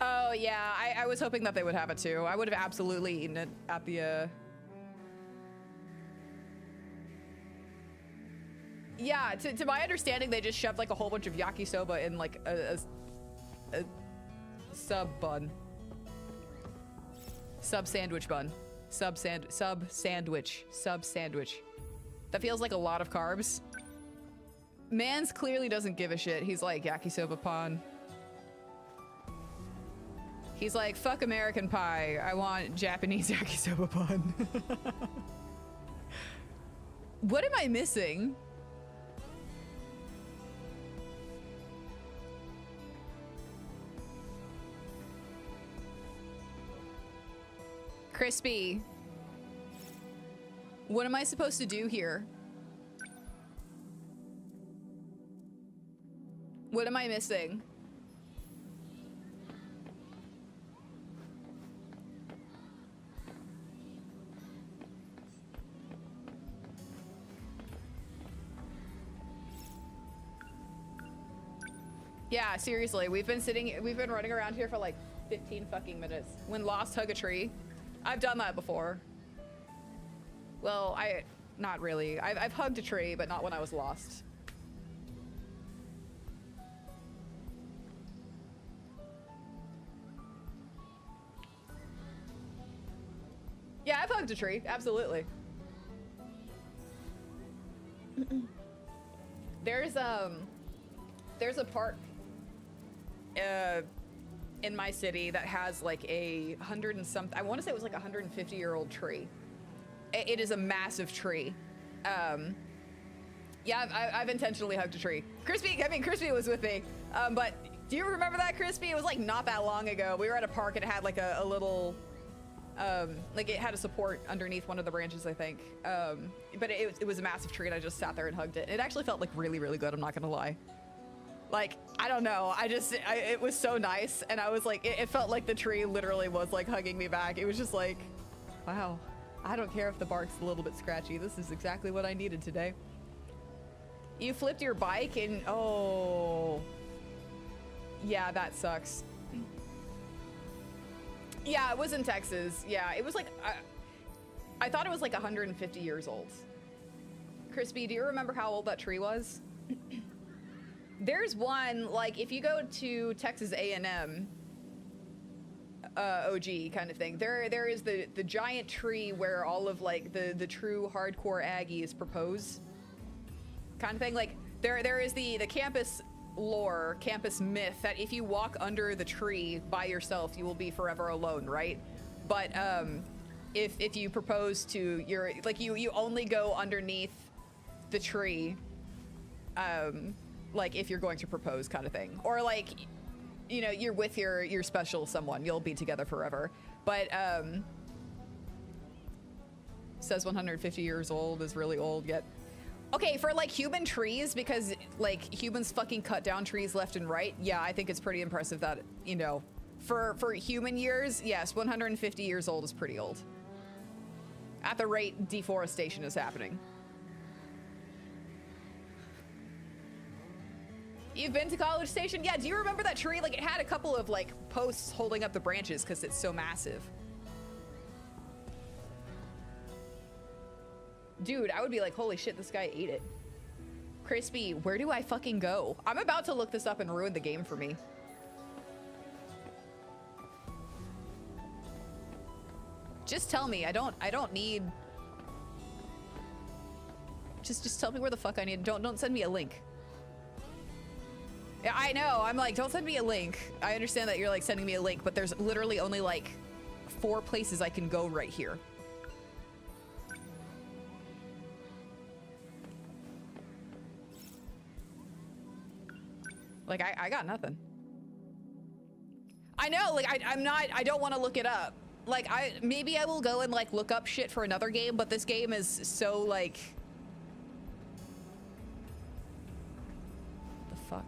Speaker 1: Oh, yeah, I was hoping that they would have it too. I would have absolutely eaten it at the, Yeah, to my understanding, they just shoved like a whole bunch of yakisoba in like a sub bun. Sub sandwich bun. Sub sandwich. That feels like a lot of carbs. Mans clearly doesn't give a shit. He's like, yakisoba pan. He's like, fuck American pie. I want Japanese yakisoba pan. What am I missing? Crispy, What am I supposed to do here? What am I missing? Yeah, seriously, we've been running around here for like 15 fucking minutes. When lost, hug a tree. I've done that before. Well, not really. I've hugged a tree, but not when I was lost. Yeah, I've hugged a tree, absolutely. There's a park in my city that has like a 100 and something, I want to say it was like a 150-year-old tree. It is a massive tree. Yeah, I've intentionally hugged a tree. Crispy was with me. But do you remember that, Crispy? It was like not that long ago. We were at a park and it had like a little, like it had a support underneath one of the branches, I think. But it was a massive tree and I just sat there and hugged it. It actually felt like really, really good, I'm not gonna lie. Like, I don't know, it was so nice, and I was like, it felt like the tree literally was like hugging me back. It was just like, wow, I don't care if the bark's a little bit scratchy. This is exactly what I needed today. You flipped your bike and, oh. Yeah, that sucks. Yeah, it was in Texas. Yeah, it was like, I thought it was like 150 years old. Crispy, do you remember how old that tree was? There's one, like, if you go to Texas A&M, OG kind of thing, there is the giant tree where all of, like, the true hardcore Aggies propose kind of thing. Like, there is the campus lore, campus myth that if you walk under the tree by yourself, you will be forever alone, right? But, if you propose to your, like, you only go underneath the tree, like if you're going to propose kind of thing, or like, you know, you're with your special someone, you'll be together forever. But says 150 years old is really old yet. Okay, for like human trees, because like humans fucking cut down trees left and right. Yeah, I think it's pretty impressive that, you know, for human years, yes, 150 years old is pretty old. At the rate deforestation is happening. You've been to College Station? Yeah, do you remember that tree? Like, it had a couple of, like, posts holding up the branches because it's so massive. Dude, I would be like, holy shit, this guy ate it. Crispy, where do I fucking go? I'm about to look this up and ruin the game for me. Just tell me. I don't need... Just tell me where the fuck I need. Don't send me a link. Yeah, I know. I'm like, don't send me a link. I understand that you're like sending me a link, but there's literally only like 4 places I can go right here. Like, I got nothing. I know, like, I don't want to look it up. Like, maybe I will go and like look up shit for another game, but this game is so like... What the fuck?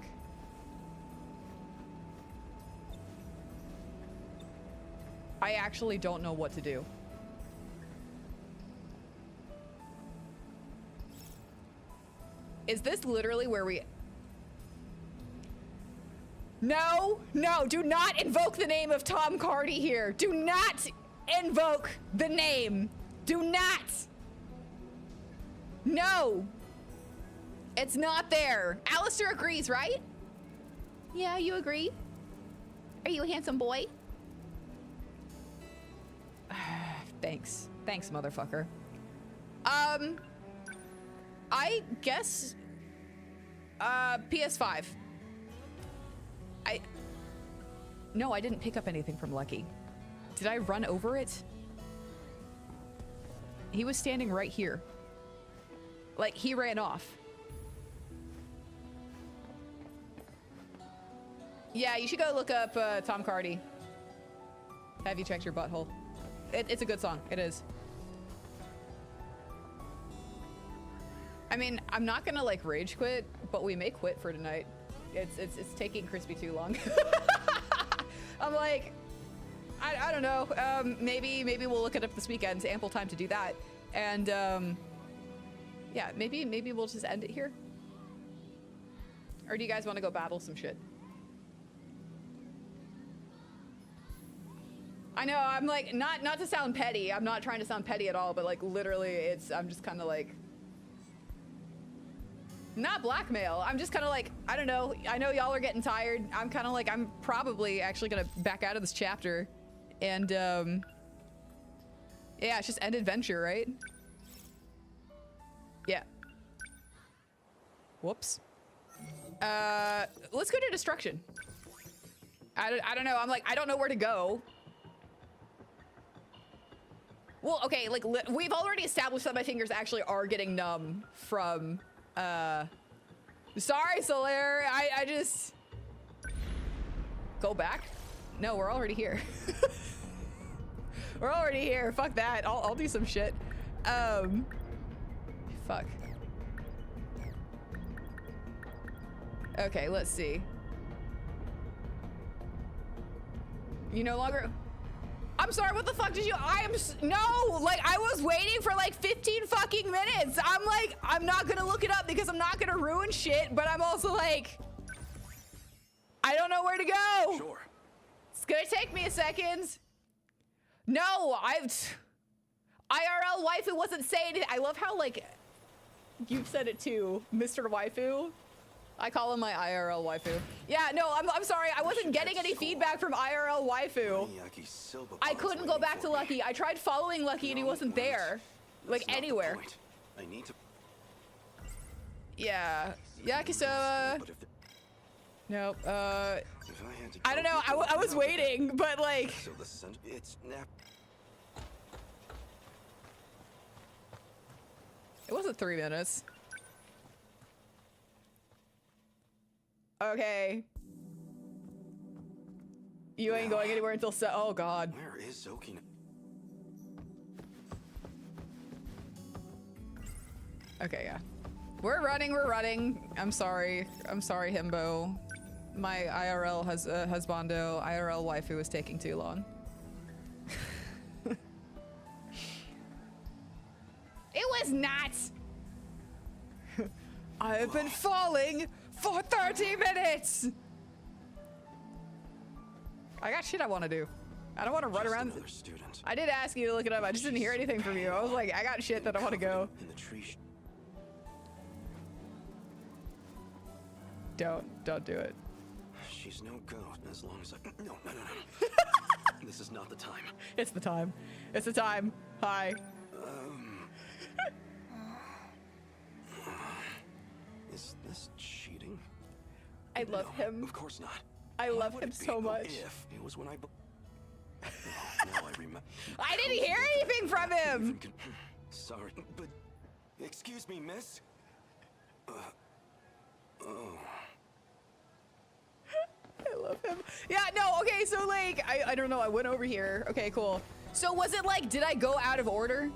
Speaker 1: I actually don't know what to do. Is this literally where we... No, do not invoke the name of Tom Cardy here. Do not invoke the name. Do not. No. It's not there. Alistair agrees, right? Yeah, you agree? Are you a handsome boy? Thanks, motherfucker. I guess PS5. No, I didn't pick up anything from Lucky. Did I run over it? He was standing right here. Like, he ran off. Yeah, you should go look up Tom Cardy. Have you checked your butthole? It's a good song. It is. I mean, I'm not gonna like rage quit, but we may quit for tonight. It's taking Crispy too long. I'm like, I don't know. Maybe we'll look it up this weekend. Ample time to do that. And yeah, maybe we'll just end it here. Or do you guys want to go battle some shit? I know, I'm like, not to sound petty. I'm not trying to sound petty at all, but like literally I'm just kind of like, not blackmail. I'm just kind of like, I don't know. I know y'all are getting tired. I'm kind of like, I'm probably actually gonna back out of this chapter. And yeah, it's just end adventure, right? Yeah. Whoops. Let's go to destruction. I don't know. I'm like, I don't know where to go. Well, okay, like we've already established that my fingers actually are getting numb from sorry, Solaire. I just go back. No, we're already here. We're already here. Fuck that. I'll do some shit. Fuck. Okay, let's see. You no longer. I'm sorry, what the fuck did you? No, like I was waiting for like 15 fucking minutes. I'm like, I'm not gonna look it up because I'm not gonna ruin shit, but I'm also like, I don't know where to go.
Speaker 9: Sure.
Speaker 1: It's gonna take me a second. No, IRL waifu wasn't saying it. I love how like, you've said it too, Mr. Waifu. I call him my IRL waifu. Yeah, no, I'm sorry. I wasn't getting any feedback from IRL waifu. I couldn't go back to Lucky. I tried following Lucky and he wasn't there. Like anywhere.
Speaker 9: I need to.
Speaker 1: Yeah. Yakisoba. Nope. I don't know. I was waiting, but like. It wasn't 3 minutes. Okay. You ain't going anywhere until oh god.
Speaker 9: Where is Zoki?
Speaker 1: Okay, yeah. We're running. I'm sorry, Himbo. My IRL has husbando. IRL waifu was taking too long. It was not. I've been falling for 30 minutes. I got shit I want to do. I don't want to run around. I did ask you to look it up. I just didn't hear anything from you. I was like, I got shit that I want to go. Don't do it.
Speaker 9: She's no go as long as I. No. This is not the time.
Speaker 1: It's the time. It's the time. Hi.
Speaker 9: Is this cheating?
Speaker 1: I love him.
Speaker 9: Of course not.
Speaker 1: I love him so much.
Speaker 9: If it was when I. Now I remember.
Speaker 1: I didn't hear anything from him.
Speaker 9: Sorry, but excuse me, miss.
Speaker 1: I love him. Yeah, no, okay, so like, I don't know, I went over here. Okay, cool. So was it like, did I go out of order?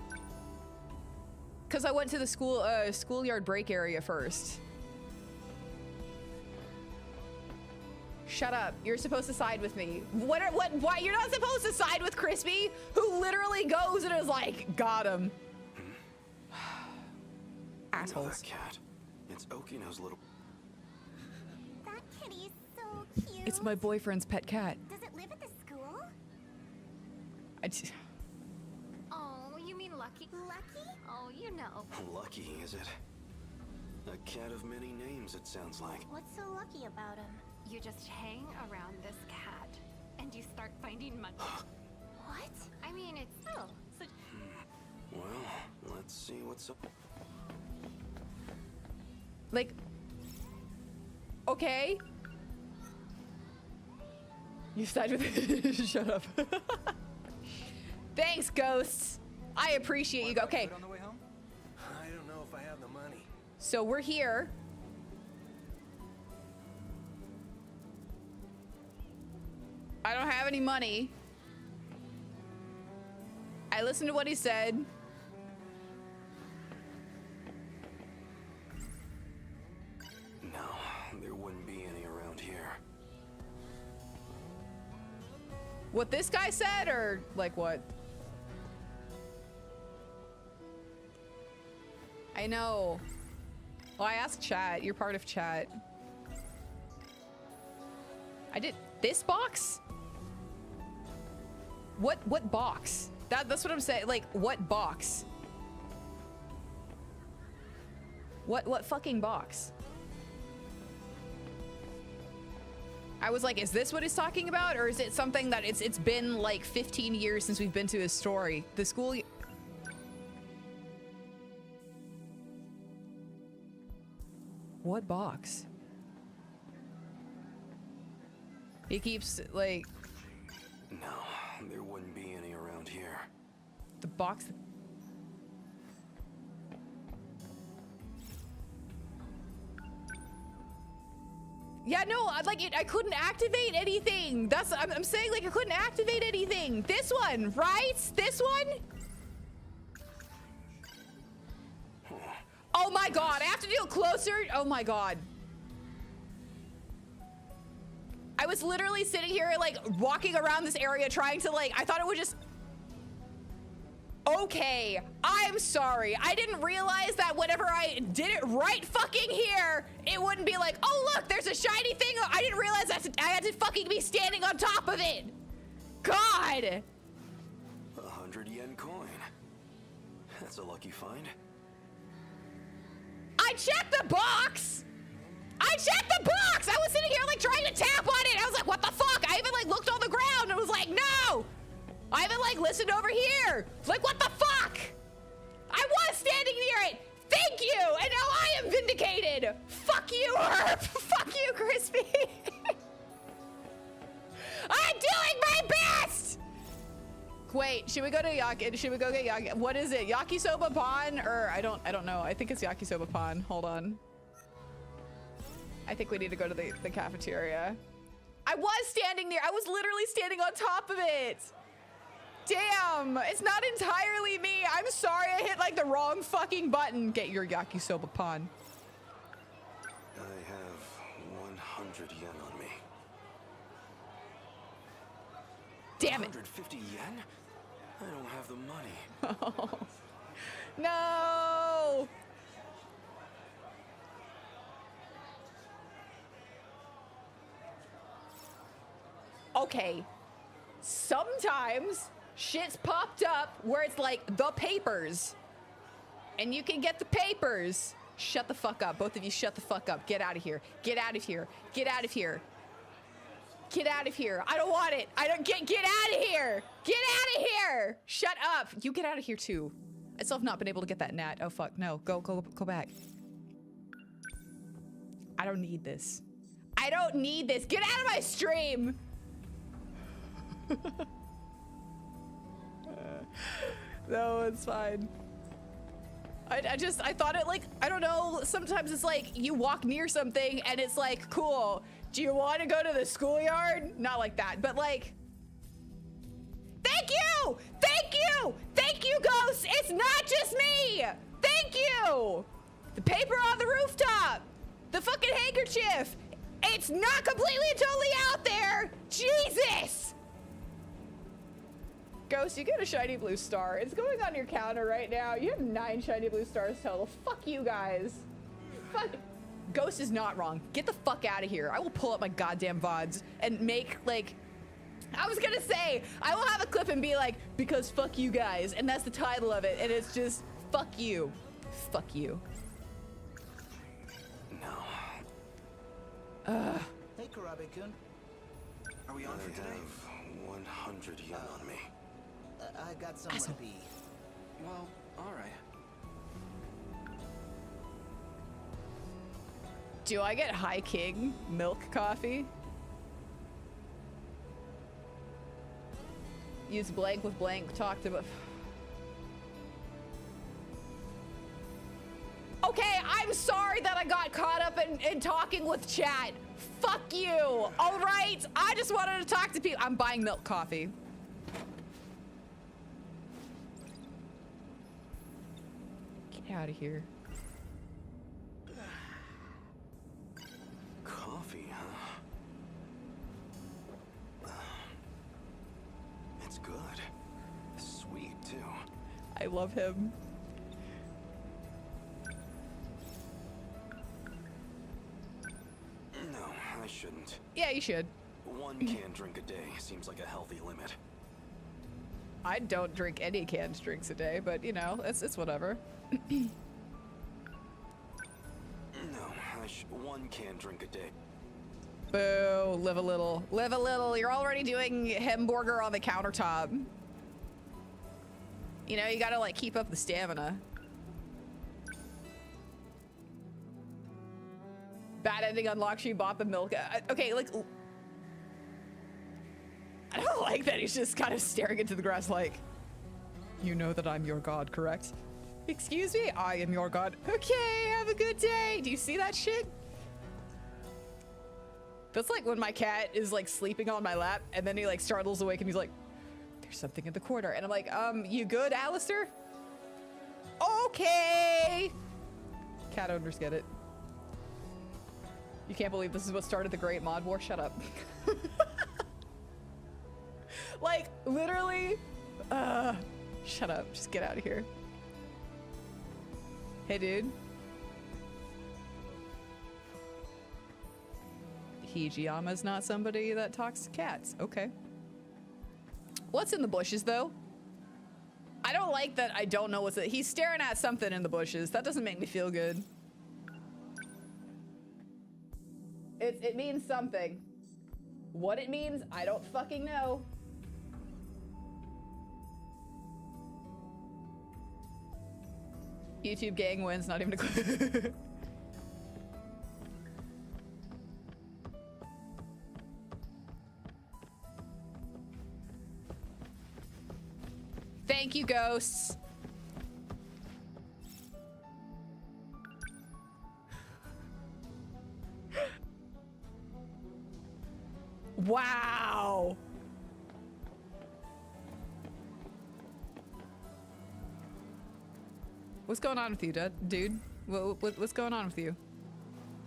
Speaker 1: Because I went to the schoolyard break area first. Shut up. You're supposed to side with me. Why? You're not supposed to side with Crispy, who literally goes and is like, got him. Assholes.
Speaker 9: That cat. It's Okino's little.
Speaker 7: That kitty is so cute.
Speaker 1: It's my boyfriend's pet cat.
Speaker 7: Does it live at the school?
Speaker 15: Oh, you mean Lucky?
Speaker 7: Lucky?
Speaker 15: Oh, you know.
Speaker 9: Lucky, is it? A cat of many names, it sounds like.
Speaker 7: What's so lucky about him?
Speaker 15: You just hang around this cat, and you start finding money.
Speaker 7: What?
Speaker 15: I mean, it's so.
Speaker 9: Well, let's see what's up.
Speaker 1: Like, okay. You side with Shut up. Thanks, ghosts. I appreciate you. Okay.
Speaker 17: On the way home? I don't know if I have the money.
Speaker 1: So we're here. I don't have any money. I listened to what he said.
Speaker 9: wouldn't be any around here.
Speaker 1: What this guy said, or like what? I know. Well, I asked chat. You're part of chat. I did this box? What box? That's what I'm saying. Like, what box? What fucking box? I was like, is this what he's talking about? Or is it something that it's been like 15 years since we've been to his story? The school... What box? He keeps, like...
Speaker 9: No, there wouldn't be any around here.
Speaker 1: The box... Yeah, no, I couldn't activate anything. I'm saying, like, I couldn't activate anything. This one, right? This one? Oh my god, I have to do it closer? Oh my god. I was literally sitting here, like, walking around this area trying to, like, I thought it would just... Okay, I'm sorry. I didn't realize that whenever I did it right fucking here, it wouldn't be like, oh look, there's a shiny thing. I didn't realize I had to fucking be standing on top of it. God.
Speaker 9: 100 yen coin. That's a lucky find.
Speaker 1: I checked the box. I checked the box. I was sitting here like trying to tap on it. I was like, what the fuck? I even like looked on the ground and was like, no. I even like listened over here. Like, what the fuck? I was standing near it. Thank you. And now I am vindicated. Fuck you, Herb. Fuck you, Crispy. I'm doing my best. Wait, should we go to Yaki? Should we go get Yaki? What is it? Yakisoba Pan? Or I don't know. I think it's Yakisoba Pan. Hold on. I think we need to go to the cafeteria. I was standing near. I was literally standing on top of it. Damn, it's not entirely me. I'm sorry, I hit like the wrong fucking button. Get your yakisoba pan.
Speaker 9: I have 100 yen on me.
Speaker 1: Damn it.
Speaker 9: 150 yen? I don't have the money.
Speaker 1: Oh. No. Okay. Sometimes shit's popped up where it's like the papers and you can get the papers. Shut the fuck up. Both of you shut the fuck up. Get out of here. Get out of here. Get out of here. Get out of here. I don't want it. I don't get out of here. Get out of here. Shut up. You get out of here too. I still have not been able to get that gnat. Oh fuck. No. Go back. I don't need this. I don't need this. Get out of my stream. No, it's fine. I thought it like, I don't know, sometimes it's like you walk near something and it's like, cool, do you want to go to the schoolyard? Not like that, but like, thank you! Thank you! Thank you, Ghost! It's not just me! Thank you! The paper on the rooftop! The fucking handkerchief! It's not completely and totally out there! Jesus! Ghost, you get a shiny blue star. It's going on your counter right now. You have 9 shiny blue stars total. Fuck you guys. Fuck. Ghost is not wrong. Get the fuck out of here. I will pull up my goddamn VODs and make, like... I was gonna say, I will have a clip and be like, because fuck you guys. And that's the title of it. And it's just, fuck you. Fuck you.
Speaker 9: No.
Speaker 11: Hey, Karabe-kun. Are we on for today?
Speaker 9: I have 100 yen on me.
Speaker 11: I got somewhere to be.
Speaker 17: Well, alright.
Speaker 1: Do I get High King milk coffee? Use blank with blank, talked about. Okay, I'm sorry that I got caught up in talking with chat. Fuck you. All right, I just wanted to talk to people. I'm buying milk coffee. Get out of here.
Speaker 9: Coffee?
Speaker 1: I love him.
Speaker 9: No, I shouldn't.
Speaker 1: Yeah, you should.
Speaker 9: One canned drink a day seems like a healthy limit.
Speaker 1: I don't drink any canned drinks a day, but you know, it's whatever.
Speaker 9: No, one canned drink a day.
Speaker 1: Boo, live a little. Live a little. You're already doing hamburger on the countertop. You know, you gotta like keep up the stamina. Bad ending unlocked, she bought the milk. Okay, like, I don't like that he's just kind of staring into the grass like, you know that I'm your god, correct? Excuse me? I am your god. Okay, have a good day. Do you see that shit? That's like when my cat is like sleeping on my lap and then he like startles awake and he's like, there's something in the corner. And I'm like, you good, Alistair? Okay. Cat owners get it. You can't believe this is what started the Great Mod War? Shut up. Like, literally, shut up. Just get out of here. Hey, dude. Hijiyama's not somebody that talks to cats. Okay. What's in the bushes, though? I don't like that I don't know what's it. He's staring at something in the bushes. That doesn't make me feel good. It means something. What it means, I don't fucking know. YouTube gang wins, not even a clue. Thank you, ghosts. Wow. What's going on with you, dude? What's going on with you?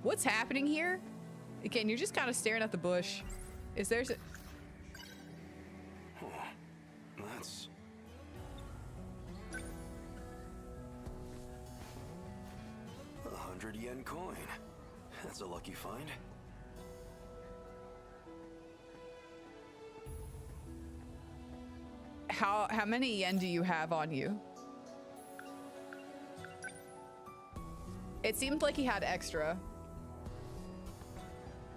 Speaker 1: What's happening here? Again, you're just kind of staring at the bush. Is there...
Speaker 9: Oh, that's... a 100 yen coin. That's a lucky find.
Speaker 1: How many yen do you have on you? It seemed like he had extra.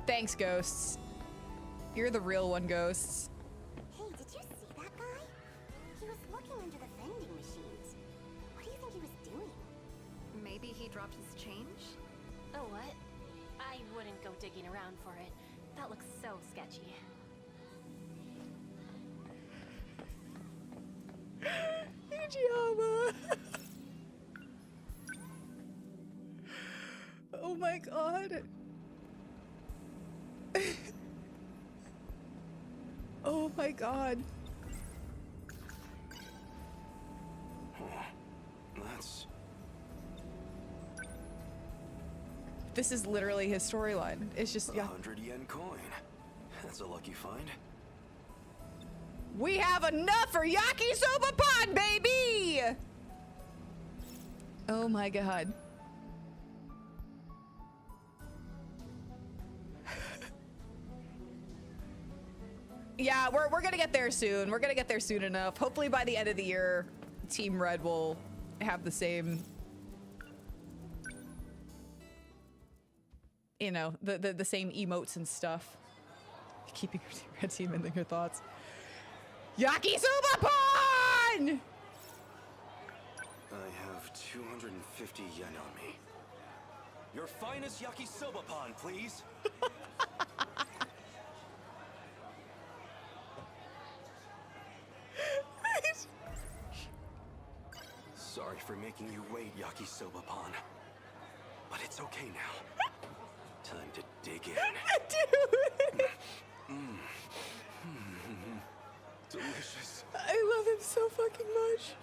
Speaker 1: Thanks, ghosts. You're the real one, ghosts.
Speaker 7: Hey, did you see that guy? He was looking under the vending machines. What do you think he was doing?
Speaker 15: Maybe he dropped his change?
Speaker 16: Oh, what? I wouldn't go digging around for it. That looks so sketchy.
Speaker 1: Hijiyama. Oh my god. Oh my god.
Speaker 9: That's...
Speaker 1: This is literally his storyline. It's just...
Speaker 9: 100 yen coin. That's a lucky find.
Speaker 1: We have enough for yakisoba pan, baby! Oh my god. Yeah, we're gonna get there soon. We're gonna get there soon enough. Hopefully by the end of the year, Team Red will have the same... You know, the same emotes and stuff. Keeping your Red Team in your thoughts. Yakisoba pan!
Speaker 9: I have 250 yen on me. Your finest yakisoba pan, please. Sorry for making you wait, yakisoba pan. But it's okay now. Time to dig in.
Speaker 1: Dude!
Speaker 9: Delicious.
Speaker 1: I love him so fucking much.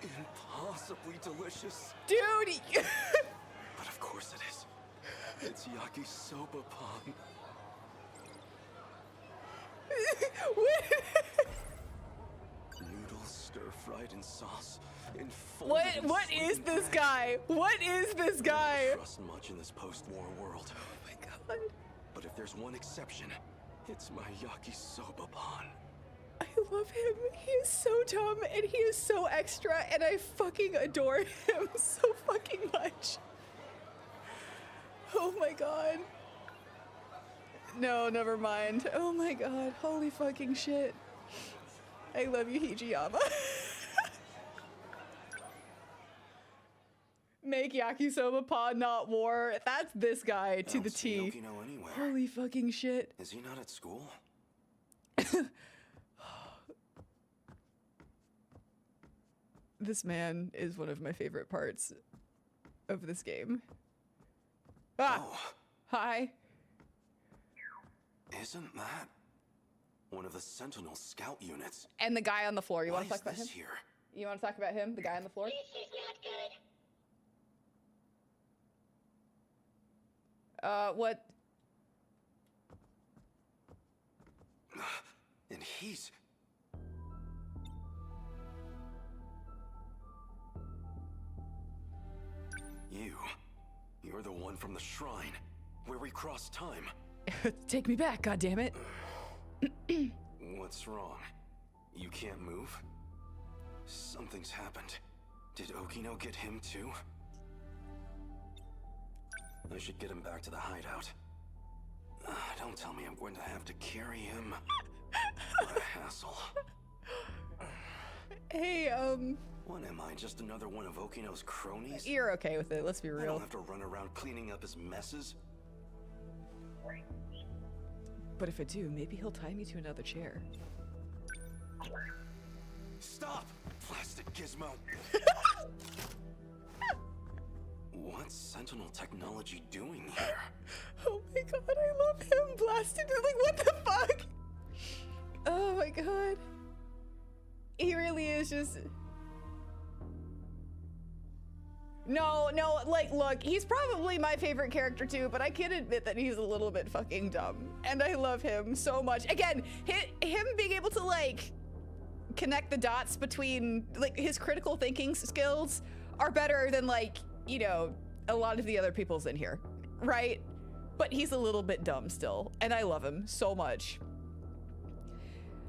Speaker 9: Impossibly delicious.
Speaker 1: Dude!
Speaker 9: But of course it is. It's yakisoba pan. Noodles
Speaker 17: Stir-fried in sauce.
Speaker 1: What is this guy? What is this guy?
Speaker 17: I don't trust much in this post-war world.
Speaker 1: Oh my god.
Speaker 17: But if there's one exception, it's my yakisoba-pan.
Speaker 1: I love him. He is so dumb and he is so extra and I fucking adore him so fucking much. Oh my god. No, never mind. Oh my god. Holy fucking shit. I love you, Hijiyama. Make yakisoba pod, not war. That's this guy to the T.
Speaker 17: Okino anywhere.
Speaker 1: Holy fucking shit.
Speaker 17: Is he not at school?
Speaker 1: This man is one of my favorite parts of this game. Ah!
Speaker 17: Oh.
Speaker 1: Hi.
Speaker 17: Isn't that one of the Sentinel scout units?
Speaker 1: And the guy on the floor. You want to
Speaker 17: Why
Speaker 1: talk about
Speaker 17: is
Speaker 1: him?
Speaker 17: this here?
Speaker 1: You want to talk about him? The guy on the floor?
Speaker 6: This is not good.
Speaker 1: What?
Speaker 17: And he's... You're the one from the shrine, where we crossed time.
Speaker 1: Take me back, goddammit.
Speaker 17: What's wrong? You can't move? Something's happened. Did Okino get him too? I should get him back to the hideout. Don't tell me I'm going to have to carry him. What a hassle.
Speaker 1: Hey,
Speaker 17: What am I, just another one of Okino's cronies?
Speaker 1: You're okay with it, let's be
Speaker 17: I
Speaker 1: real.
Speaker 17: don't have to run around cleaning up his messes.
Speaker 1: But if I do, maybe he'll tie me to another chair.
Speaker 17: Stop! Plastic gizmo! What's Sentinel technology doing here?
Speaker 1: Oh my god, I love him blasted. Like, what the fuck? Oh my god. He really is just... No, like, look, he's probably my favorite character too, but I can admit that he's a little bit fucking dumb. And I love him so much. Again, him being able to, like, connect the dots between, like, his critical thinking skills are better than, like, you know, a lot of the other people's in here, right? But he's a little bit dumb still, and I love him so much.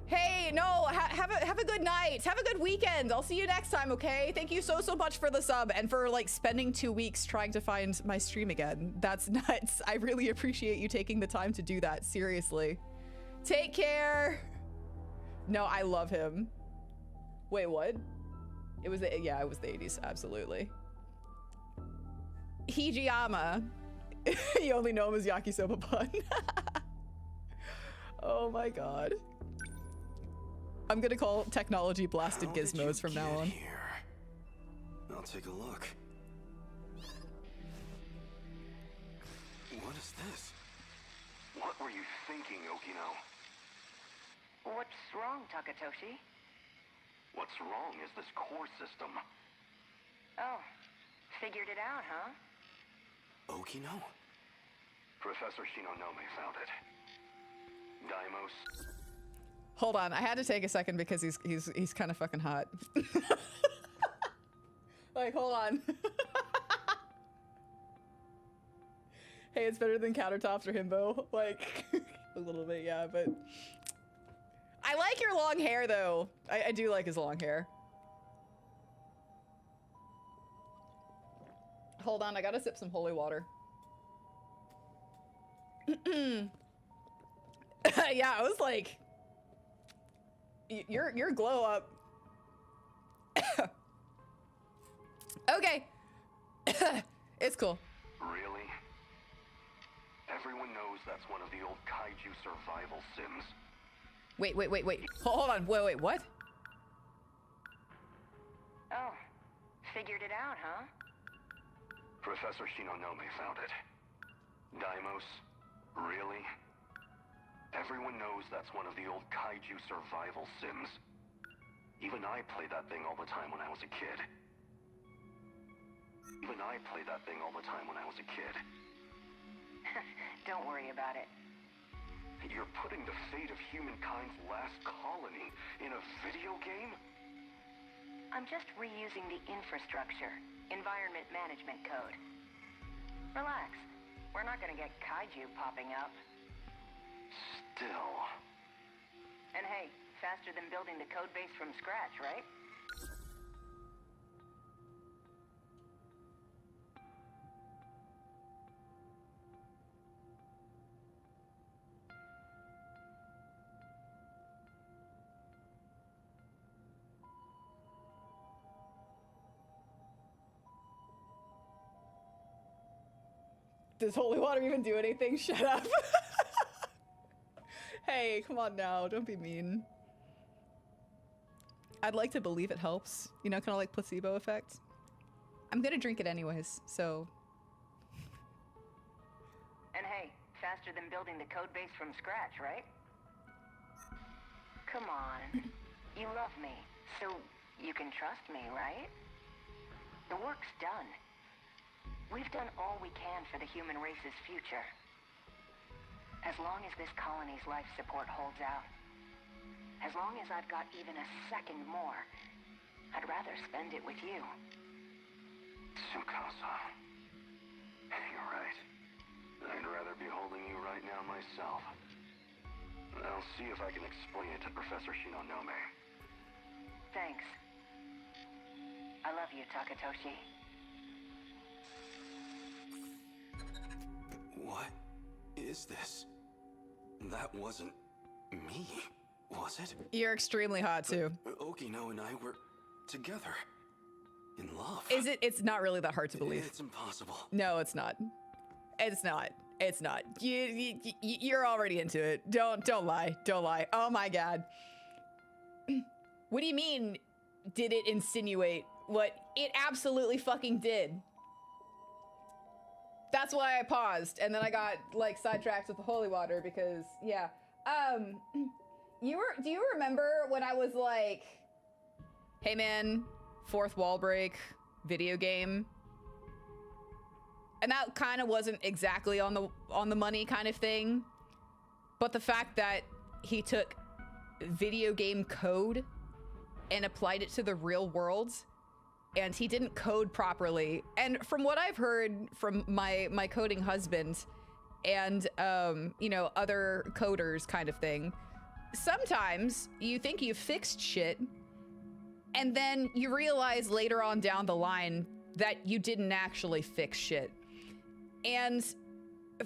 Speaker 1: Hey, no, have a good night. Have a good weekend. I'll see you next time, okay? Thank you so much for the sub and for, like, spending 2 weeks trying to find my stream again. That's nuts. I really appreciate you taking the time to do that, seriously. Take care. No, I love him. Wait, what? It was the, yeah, it was the 80s, absolutely. Hijiyama. You only know him as Yakisoba Pun. Oh my god. I'm gonna call technology blasted gizmos from now on.
Speaker 17: Here? I'll take a look. What is this?
Speaker 12: What were you thinking, Okino?
Speaker 18: What's wrong, Takatoshi?
Speaker 12: What's wrong is this core system.
Speaker 18: Oh, figured it out, huh?
Speaker 17: Okino?
Speaker 12: Professor Shinonome found it. Daimos.
Speaker 1: Hold on, I had to take a second because he's kind of fucking hot. Like, hold on. Hey, it's better than countertops or himbo. Like, a little bit, yeah, but... I like your long hair, though. I do like his long hair. Hold on, I gotta sip some holy water. Yeah, I was like... Your glow up. Okay. It's cool.
Speaker 12: Really? Everyone knows that's one of the old kaiju survival sims.
Speaker 1: Wait. Hold on. Wait, what?
Speaker 18: Oh, figured it out, huh?
Speaker 12: Professor Shinonome found it. Daimos, really? Everyone knows that's one of the old kaiju survival sims. Even I played that thing all the time when I was a kid.
Speaker 18: Don't worry about it.
Speaker 12: You're putting the fate of humankind's last colony in a video game?
Speaker 18: I'm just reusing the infrastructure, environment management code. Relax. We're not gonna get kaiju popping up.
Speaker 12: Still.
Speaker 18: And hey, faster than building the code base from scratch, right?
Speaker 1: Does holy water even do anything? Shut up. Hey, come on now. Don't be mean. I'd like to believe it helps. You know, kind of like placebo effect. I'm gonna drink it anyways, so.
Speaker 18: And hey, faster than building the code base from scratch, right? Come on. You love me, so you can trust me, right? The work's done. We've done all we can for the human race's future. As long as this colony's life support holds out. As long as I've got even a second more, I'd rather spend it with you.
Speaker 12: Tsukasa. You're right. I'd rather be holding you right now myself. I'll see if I can explain it to Professor Shinonome.
Speaker 18: Thanks. I love you, Takatoshi.
Speaker 17: What is this? That wasn't me, was it?
Speaker 1: You're extremely hot too.
Speaker 17: Okino and I were together. In love.
Speaker 1: Is it? It's not really that hard to believe.
Speaker 17: It's impossible.
Speaker 1: No, it's not. It's not. It's not. You're already into it. Don't lie. Don't lie. Oh my god. What do you mean, did it insinuate what it absolutely fucking did? That's why I paused, and then I got like sidetracked with the holy water because yeah. Do you remember when I was like, hey man, fourth wall break, video game? And that kind of wasn't exactly on the money kind of thing. But the fact that he took video game code and applied it to the real world, and he didn't code properly. And from what I've heard from my coding husband and you know, other coders kind of thing, sometimes you think you've fixed shit and then you realize later on down the line that you didn't actually fix shit. And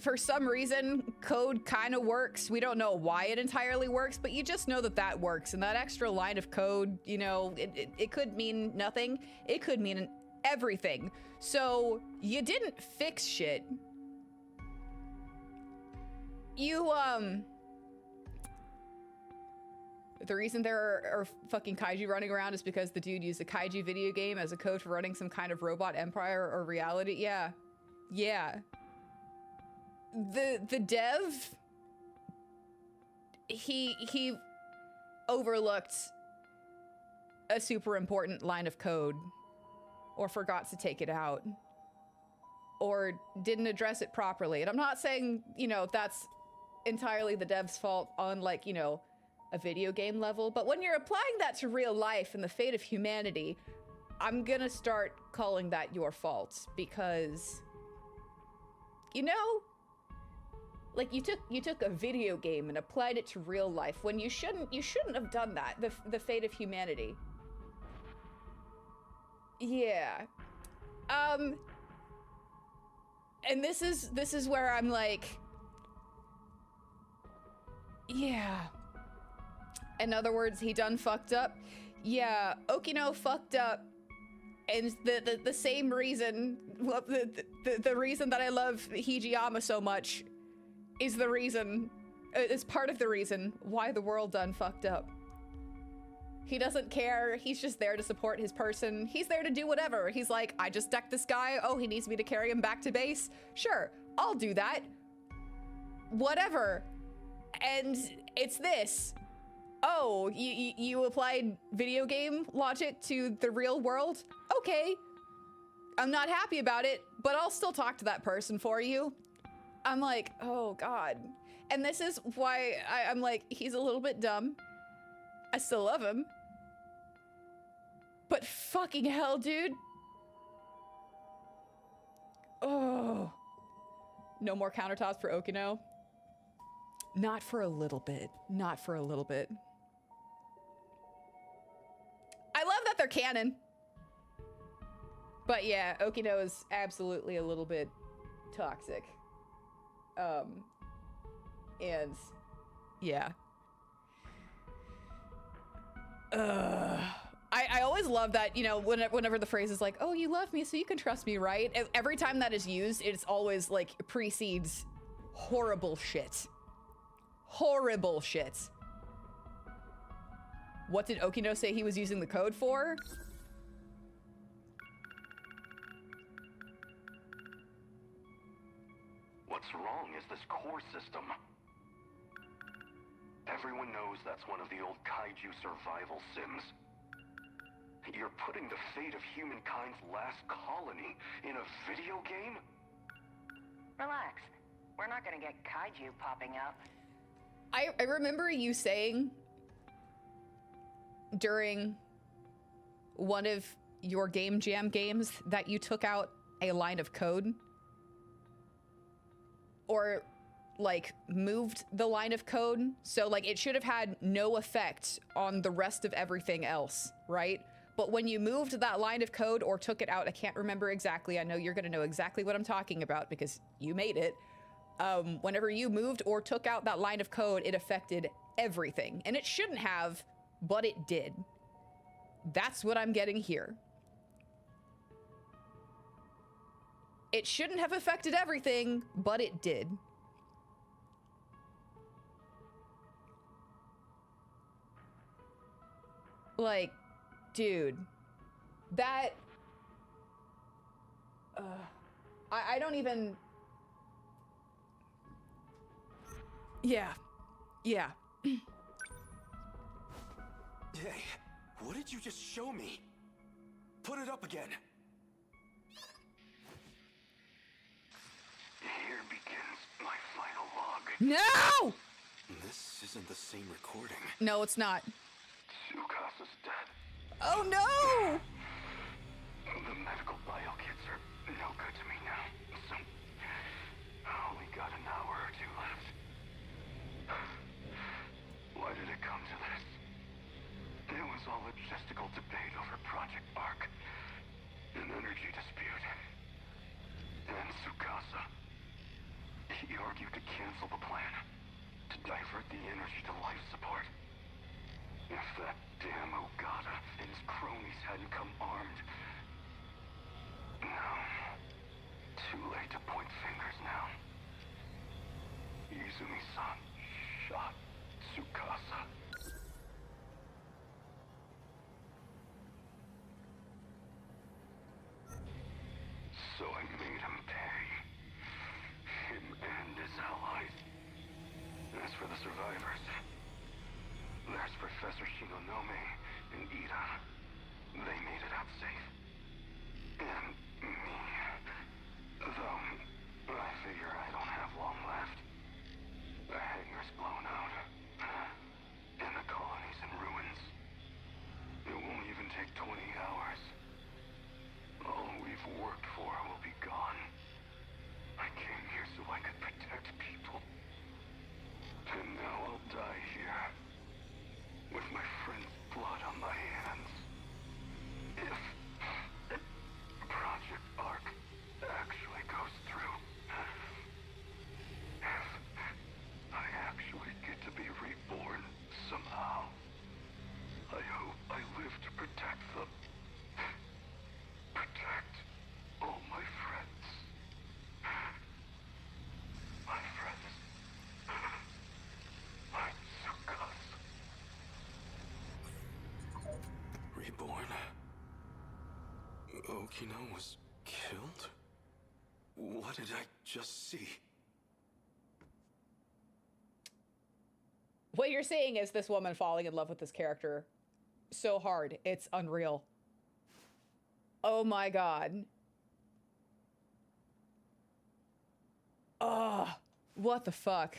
Speaker 1: for some reason, code kind of works. We don't know why it entirely works, but you just know that that works. And that extra line of code, you know, it could mean nothing. It could mean everything. So you didn't fix shit. You, the reason there are fucking kaiju running around is because the dude used a kaiju video game as a code for running some kind of robot empire or reality. Yeah. Yeah. The dev, he overlooked a super important line of code, or forgot to take it out, or didn't address it properly. And I'm not saying, you know, that's entirely the dev's fault on, like, you know, a video game level, but when you're applying that to real life and the fate of humanity, I'm gonna start calling that your fault, because, you know, like, you took a video game and applied it to real life when you shouldn't have done that. The fate of humanity. Yeah. And this is where I'm like, yeah. In other words, he done fucked up. Yeah, Okino fucked up. And the same reason, well, the reason that I love Hijiyama so much is the reason, is part of the reason why the world done fucked up. He doesn't care. He's just there to support his person. He's there to do whatever. He's like, I just decked this guy. Oh, he needs me to carry him back to base. Sure, I'll do that. Whatever. And it's this. Oh, you applied video game logic to the real world? Okay. I'm not happy about it, but I'll still talk to that person for you. I'm like, oh God. And this is why I'm like, he's a little bit dumb. I still love him. But fucking hell, dude. Oh. No more countertops for Okino? Not for a little bit. Not for a little bit. I love that they're canon. But yeah, Okino is absolutely a little bit toxic. And yeah. I always love that, you know, whenever the phrase is like, oh, you love me, so you can trust me, right? Every time that is used, it's always like precedes horrible shit. Horrible shit. What did Okino say he was using the code for?
Speaker 12: What's wrong is this core system. Everyone knows that's one of the old kaiju survival sims. You're putting the fate of humankind's last colony in a video game?
Speaker 18: Relax. We're not gonna get kaiju popping up.
Speaker 1: I remember you saying during one of your Game Jam games that you took out a line of code. Or like moved the line of code. So like it should have had no effect on the rest of everything else, right? But when you moved that line of code or took it out, I can't remember exactly. I know you're gonna know exactly what I'm talking about because you made it. Whenever you moved or took out that line of code, it affected everything. And it shouldn't have, but it did. That's what I'm getting here. It shouldn't have affected everything, but it did. Like, dude, that... I don't even... Yeah. Yeah.
Speaker 17: Hey, what did you just show me? Put it up again.
Speaker 12: Here begins my final log.
Speaker 1: No!
Speaker 17: This isn't the same recording.
Speaker 1: No, it's not.
Speaker 12: Tsukasa's dead.
Speaker 1: Oh no!
Speaker 12: The medical bio kits are no good to me now, so I only got an hour or two left. Why did it come to this? It was all logistical debate over Project Arc, an energy dispute, and Tsukasa. He argued to cancel the plan, to divert the energy to life support. If that damn Ogata and his cronies hadn't come armed... No. Too late to point fingers now. Izumi-san shot Tsukasa. So I made him pay. Him and his allies. As for the survivors, there's Professor Shinonome and Ida. They made it out safe. And me. Though, I figure I don't have long left. The hangar's blown out. And the colony's in ruins. It won't even take 20 hours. All we've worked for will be gone. I came here so I could protect people. And now I'll die here. With my friend's blood on my hands. If Project Arc actually goes through. If I actually get to be reborn somehow. I hope I live to protect them. Protect all my friends. My friends. My Tsukasa.
Speaker 17: Reborn? Okino was killed? What did I just see?
Speaker 1: What you're saying is this woman falling in love with this character so hard, it's unreal. Oh my god. Ugh. What the fuck?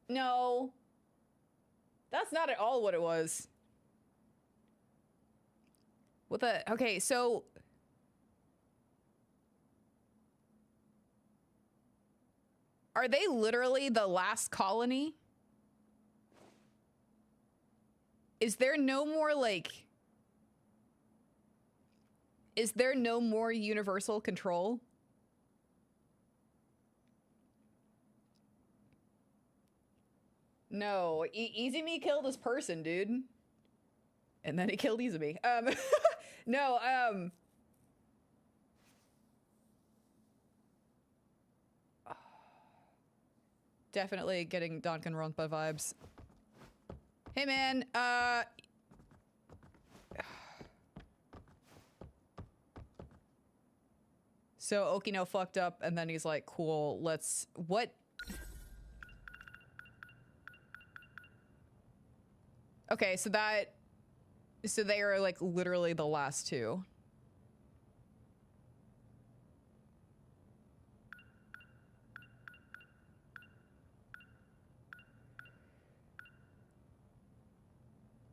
Speaker 1: No. That's not at all what it was. What the... Okay, so... Are they literally the last colony? Is there no more, like... Is there no more universal control? No, Izumi killed his person, dude. And then he killed Izumi. No, definitely getting Danganronpa vibes. Hey, man, so Okino fucked up, and then he's like, cool, let's... What? Okay, so that... So they are, like, literally the last two.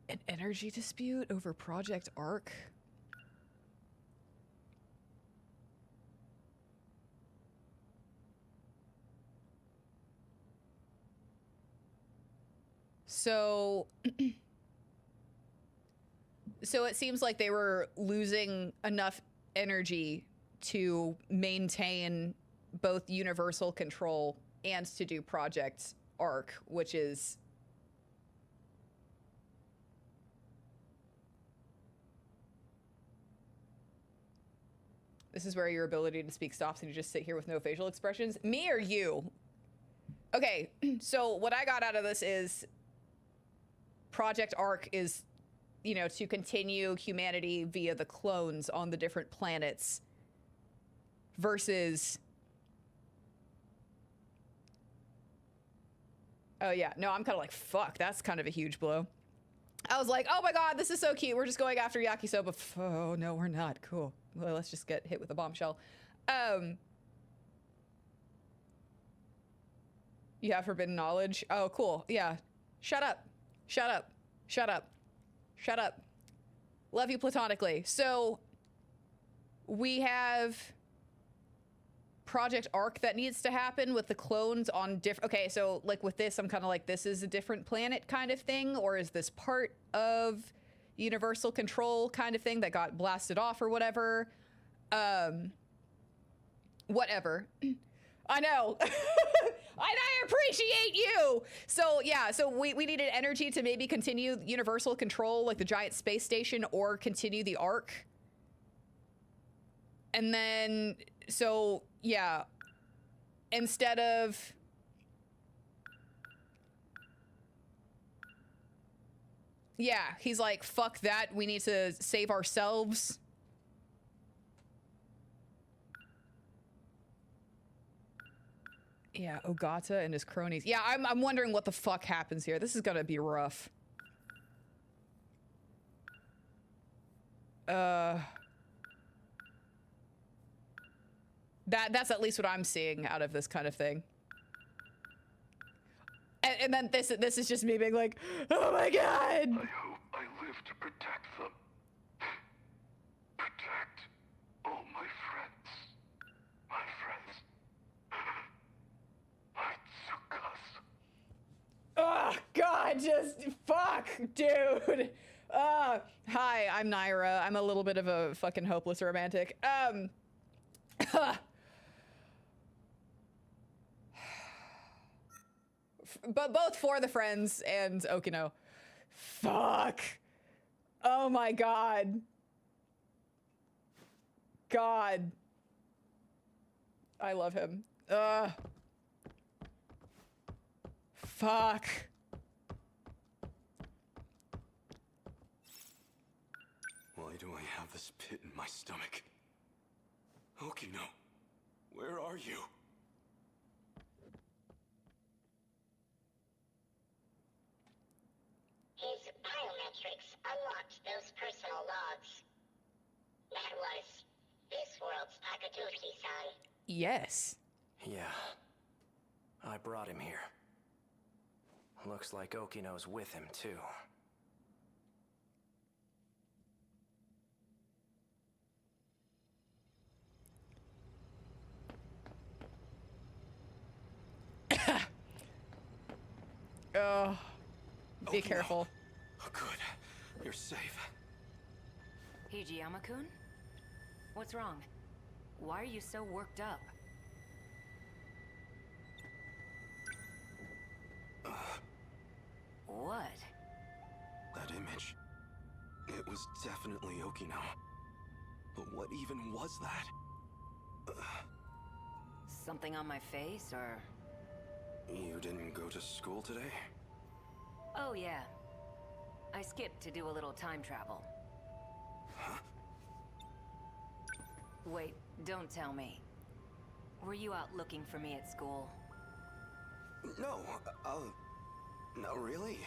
Speaker 1: An energy dispute over Project Arc? So... So it seems like they were losing enough energy to maintain both universal control and to do Project Arc, which is... This is where your ability to speak stops and you just sit here with no facial expressions. Me or you? Okay, so what I got out of this is Project Arc is, you know, to continue humanity via the clones on the different planets versus... Oh yeah, no, I'm kind of like, fuck, that's kind of a huge blow. I was like, oh my god, this is so cute. We're just going after Yakisoba. Oh, no, we're not. Cool. Well, let's just get hit with a bombshell. You have forbidden knowledge? Oh, cool. Yeah. Shut up. Shut up. Shut up. Shut up. Love you platonically. So, we have Project Arc that needs to happen with the clones on different... Okay, so, like, with this, I'm kind of like, this is a different planet kind of thing? Or is this part of universal control kind of thing that got blasted off or whatever? Whatever. I know. I appreciate you. So yeah, so we needed energy to maybe continue universal control, like the giant space station, or continue the arc. And then, so yeah, instead of... Yeah, he's like, fuck that, we need to save ourselves. Yeah, Ogata and his cronies. Yeah, I'm wondering what the fuck happens here. This is gonna be rough. That's at least what I'm seeing out of this kind of thing. And then this is just me being like, oh my god!
Speaker 13: I hope I live to protect them. Protect all my friends. My friends.
Speaker 1: Oh god, just fuck, dude. Hi, I'm Nayra. I'm a little bit of a fucking hopeless romantic. But both for the friends and Okino. Fuck. Oh my god. God. I love him. Fuck.
Speaker 17: Why do I have this pit in my stomach? Okino, where are you?
Speaker 6: His biometrics unlocked those personal logs. That was this world's Akaduki-san.
Speaker 1: Yes.
Speaker 9: Yeah. I brought him here. Looks like Okino's with him, too.
Speaker 1: Oh, be
Speaker 17: Okino.
Speaker 1: careful.
Speaker 17: Oh, good. You're safe.
Speaker 18: Hijiyama-kun? What's wrong? Why are you so worked up? What?
Speaker 17: That image. It was definitely Okino. But what even was that?
Speaker 18: Something on my face, or...?
Speaker 17: You didn't go to school today?
Speaker 18: Oh, yeah. I skipped to do a little time travel.
Speaker 17: Huh?
Speaker 18: Wait, don't tell me. Were you out looking for me at school?
Speaker 17: No, not really.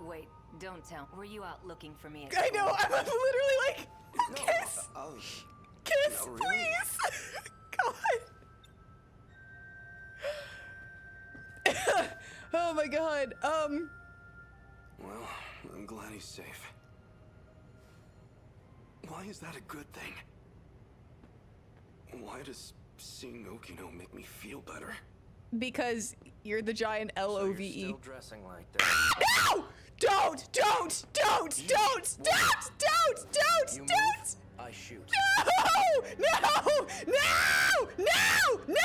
Speaker 18: Wait, don't tell. Were you out looking for me at
Speaker 1: I
Speaker 18: school?
Speaker 1: know, I'm literally like, kiss! Kiss,
Speaker 17: not really.
Speaker 1: please! God. Oh my god,
Speaker 17: Well, I'm glad he's safe. Why is that a good thing? Why does seeing Okino make me feel better?
Speaker 1: because you're the giant LOVE.
Speaker 9: Still dressing like that.
Speaker 1: No! Don't! Don't! Don't! Don't! Don't!
Speaker 9: I shoot.
Speaker 1: No! No! No! No! No!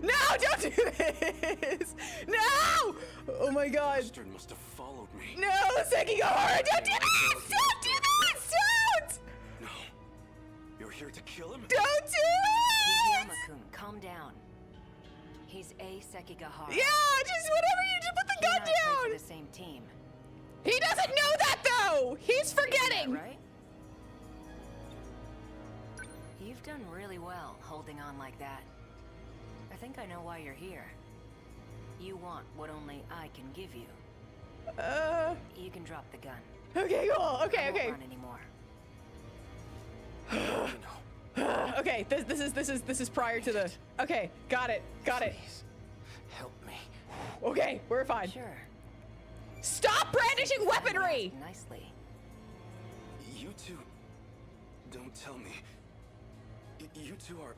Speaker 1: No! Don't do this! No! Oh my god.
Speaker 17: Bastard must have followed me.
Speaker 1: No! Sekigahara! Don't do this! Don't do this! Don't!
Speaker 17: No. You're here to kill him?
Speaker 1: Don't do it!
Speaker 18: Hijiyama-kun, calm down. He's a Sekigahara.
Speaker 1: Yeah! Just whatever you do, put the gun
Speaker 18: He and I play
Speaker 1: down!
Speaker 18: for the same team.
Speaker 1: He doesn't know that though! He's forgetting!
Speaker 18: Right? You've done really well holding on like that. I think I know why you're here. You want what only I can give you. You can drop the gun.
Speaker 1: Okay, cool. Okay,
Speaker 18: I won't
Speaker 1: okay.
Speaker 18: run anymore.
Speaker 1: Okay, this is prior to the. Okay, got it.
Speaker 9: Please, help me.
Speaker 1: Okay, we're fine.
Speaker 18: Sure.
Speaker 1: Stop brandishing weaponry!
Speaker 18: Nicely.
Speaker 17: You two... Don't tell me. You two are...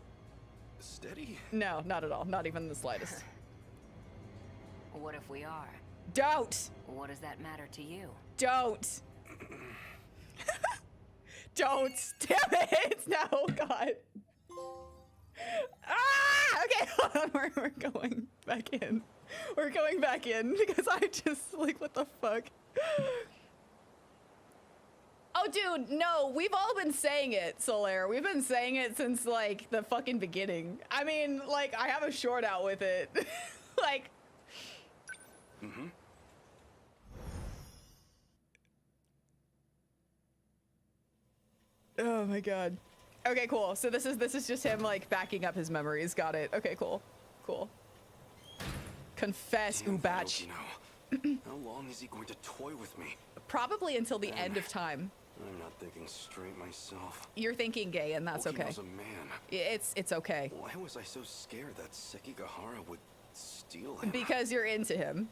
Speaker 17: steady?
Speaker 1: No, not at all. Not even the slightest.
Speaker 18: What if we are?
Speaker 1: Don't!
Speaker 18: What does that matter to you?
Speaker 1: Don't! Don't! Damn it! No, God. Ah! Okay, hold on. We're going back in. We're going back in because I just, like, what the fuck? Oh, dude, no, we've all been saying it, Solaire. We've been saying it since, like, the fucking beginning. I mean, like, I have a short out with it. Like...
Speaker 17: Mm-hmm.
Speaker 1: Oh my god. Okay, cool. So this is just him, like, backing up his memories. Got it. Okay, cool. Cool. Confess, Ubach.
Speaker 17: How long is he going to toy with me?
Speaker 1: Probably until the end of time.
Speaker 17: I'm not thinking straight myself.
Speaker 1: You're thinking gay, and that's okay.
Speaker 17: Okino's a man.
Speaker 1: It's okay.
Speaker 17: Why was I so scared that Sekigahara would steal him?
Speaker 1: Because you're into him.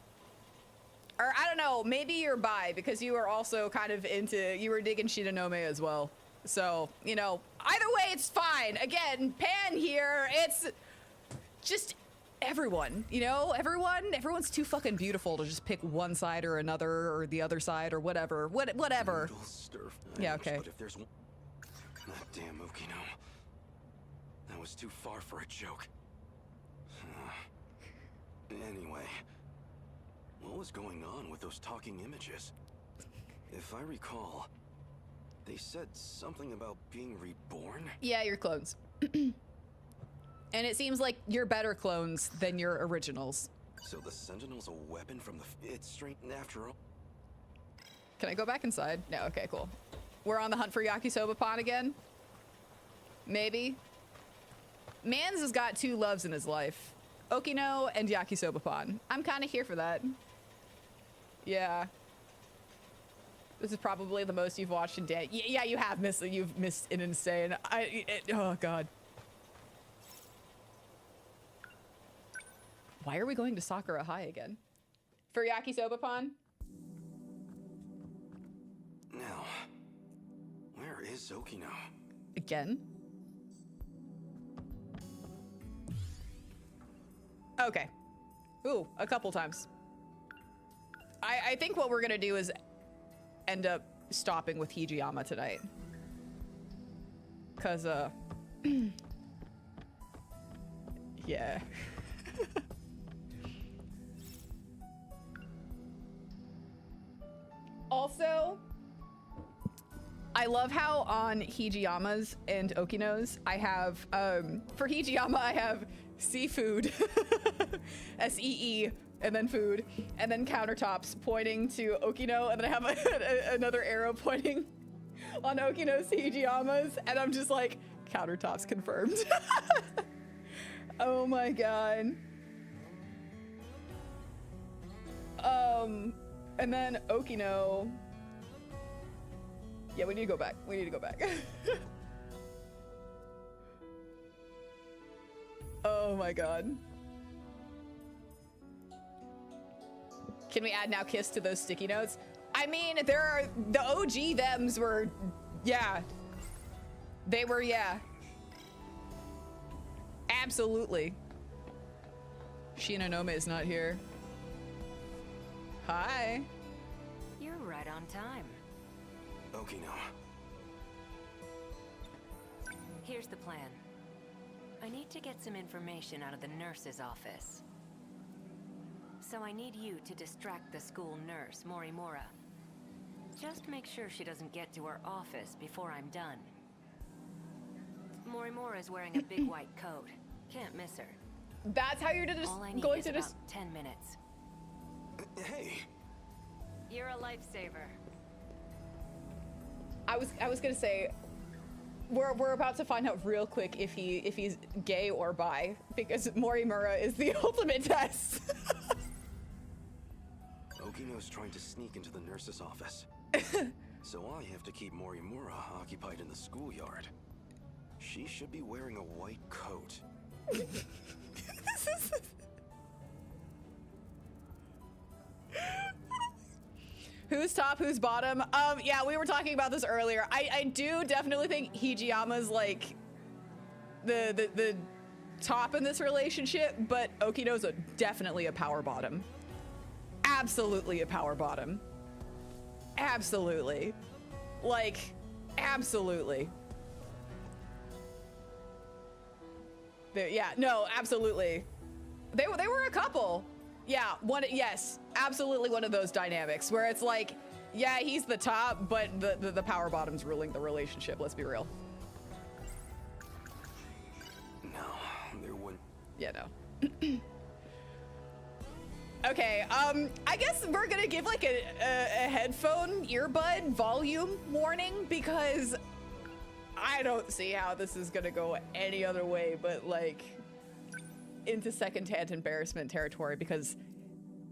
Speaker 1: Or, I don't know, maybe you're bi, because you were also kind of into, you were digging Shinonome as well. So, you know, either way, it's fine. Again, Pan here, it's just everyone, you know? Everyone's too fucking beautiful to just pick one side or another, or the other side, or whatever. Whatever. Yeah, okay.
Speaker 17: But if there's one... God damn Okino. That was too far for a joke. Anyway, what was going on with those talking images? If I recall, they said something about being reborn?
Speaker 1: Yeah, you're clones. And it seems like you're better clones than your originals.
Speaker 17: So the Sentinel's a weapon from the... It's straight after all.
Speaker 1: Can I go back inside? No, okay, cool. We're on the hunt for Yakisoba Pan again? Maybe. Mans has got two loves in his life. Okino and Yakisoba Pan. I'm kind of here for that. Yeah. This is probably the most you've watched in day. Yeah, you have missed. You've missed an insane. Oh god. Why are we going to Sakura High again? For Yakisoba-pan?
Speaker 17: Now, where is Okino?
Speaker 1: Again? Okay. Ooh, a couple times. I think what we're gonna do is end up stopping with Hijiyama tonight. Cause, yeah. Also, I love how on Hijiyama's and Okino's, I have, for Hijiyama, I have seafood, S-E-E, and then food, and then countertops pointing to Okino, and then I have another arrow pointing on Okino's Hijiyama's, and I'm just like, countertops confirmed. Oh my god. And then Okino. Yeah, we need to go back. We need to go back. Oh my god. Can we add now kiss to those sticky notes? I mean, there are the OG thems were, yeah. They were, yeah. Absolutely. Shinonome is not here. Hi.
Speaker 18: You're right on time.
Speaker 17: Okino.
Speaker 18: Here's the plan. I need to get some information out of the nurse's office. So I need you to distract the school nurse, Morimura. Just make sure she doesn't get to her office before I'm done. Morimura is wearing a big white coat. Can't miss her.
Speaker 1: That's how you're just
Speaker 18: All I need
Speaker 1: going
Speaker 18: is
Speaker 1: to
Speaker 18: about
Speaker 1: just
Speaker 18: 10 minutes.
Speaker 17: Hey.
Speaker 18: You're a lifesaver.
Speaker 1: I was gonna say we're about to find out real quick if he's gay or bi, because Morimura is the ultimate test.
Speaker 17: Okino's trying to sneak into the nurse's office. So I have to keep Morimura occupied in the schoolyard. She should be wearing a white coat.
Speaker 1: Who's top, who's bottom? Yeah, we were talking about this earlier. I do definitely think Hijiyama's like the top in this relationship, but Okino's definitely a power bottom. Absolutely a power bottom. Absolutely. Like, absolutely. Yeah, no, absolutely. They were a couple. Yeah, yes, absolutely one of those dynamics where it's like, yeah, he's the top, but the power bottom's ruling the relationship, let's be real.
Speaker 17: No, there wouldn't.
Speaker 1: Yeah, no. Okay, I guess we're gonna give like a headphone earbud volume warning, because I don't see how this is gonna go any other way but like into secondhand embarrassment territory, because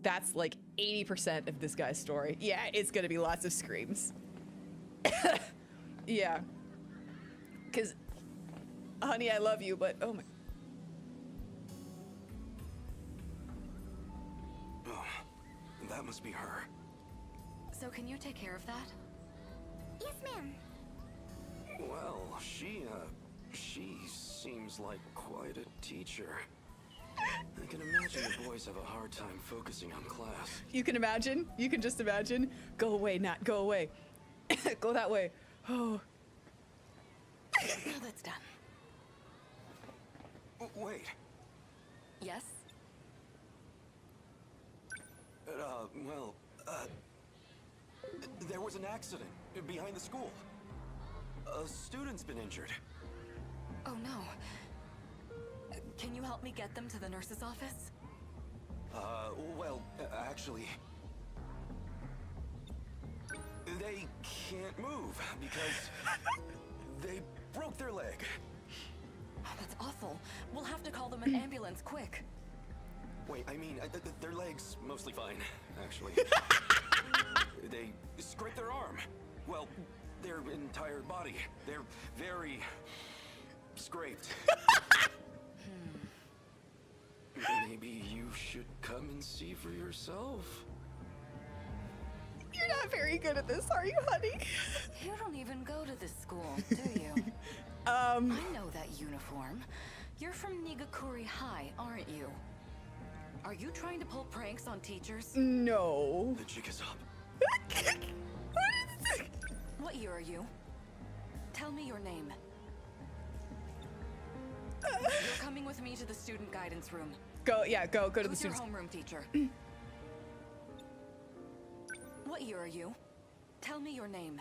Speaker 1: that's like 80% of this guy's story. Yeah, it's gonna be lots of screams. Yeah. Cause, honey, I love you, but oh my.
Speaker 17: Oh, that must be her.
Speaker 8: So can you take care of that?
Speaker 7: Yes, ma'am.
Speaker 17: Well, she seems like quite a teacher. I can imagine the boys have a hard time focusing on class.
Speaker 1: You can imagine? You can just imagine? Go away, Nat, go away. Go that way. Oh.
Speaker 8: Now that's done.
Speaker 17: Wait.
Speaker 8: Yes?
Speaker 17: There was an accident behind the school. A student's been injured.
Speaker 8: Oh no. Can you help me get them to the nurse's office?
Speaker 17: Actually, they can't move because they broke their leg.
Speaker 8: Oh, that's awful. We'll have to call them an ambulance, quick.
Speaker 17: Wait, I mean, their leg's mostly fine, actually. They scraped their arm. Well, their entire body. They're very scraped. Maybe you should come and see for yourself.
Speaker 1: You're not very good at this, are you, honey?
Speaker 3: You don't even go to this school, do you? I know that uniform. You're from Nigakuri High, aren't you? Are you trying to pull pranks on teachers?
Speaker 1: No.
Speaker 17: The jig is up.
Speaker 3: What year are you? Tell me your name. You're coming with me to the student guidance room.
Speaker 1: Go to the
Speaker 3: Who's your
Speaker 1: students.
Speaker 3: homeroom teacher? What year are you? Tell me your name.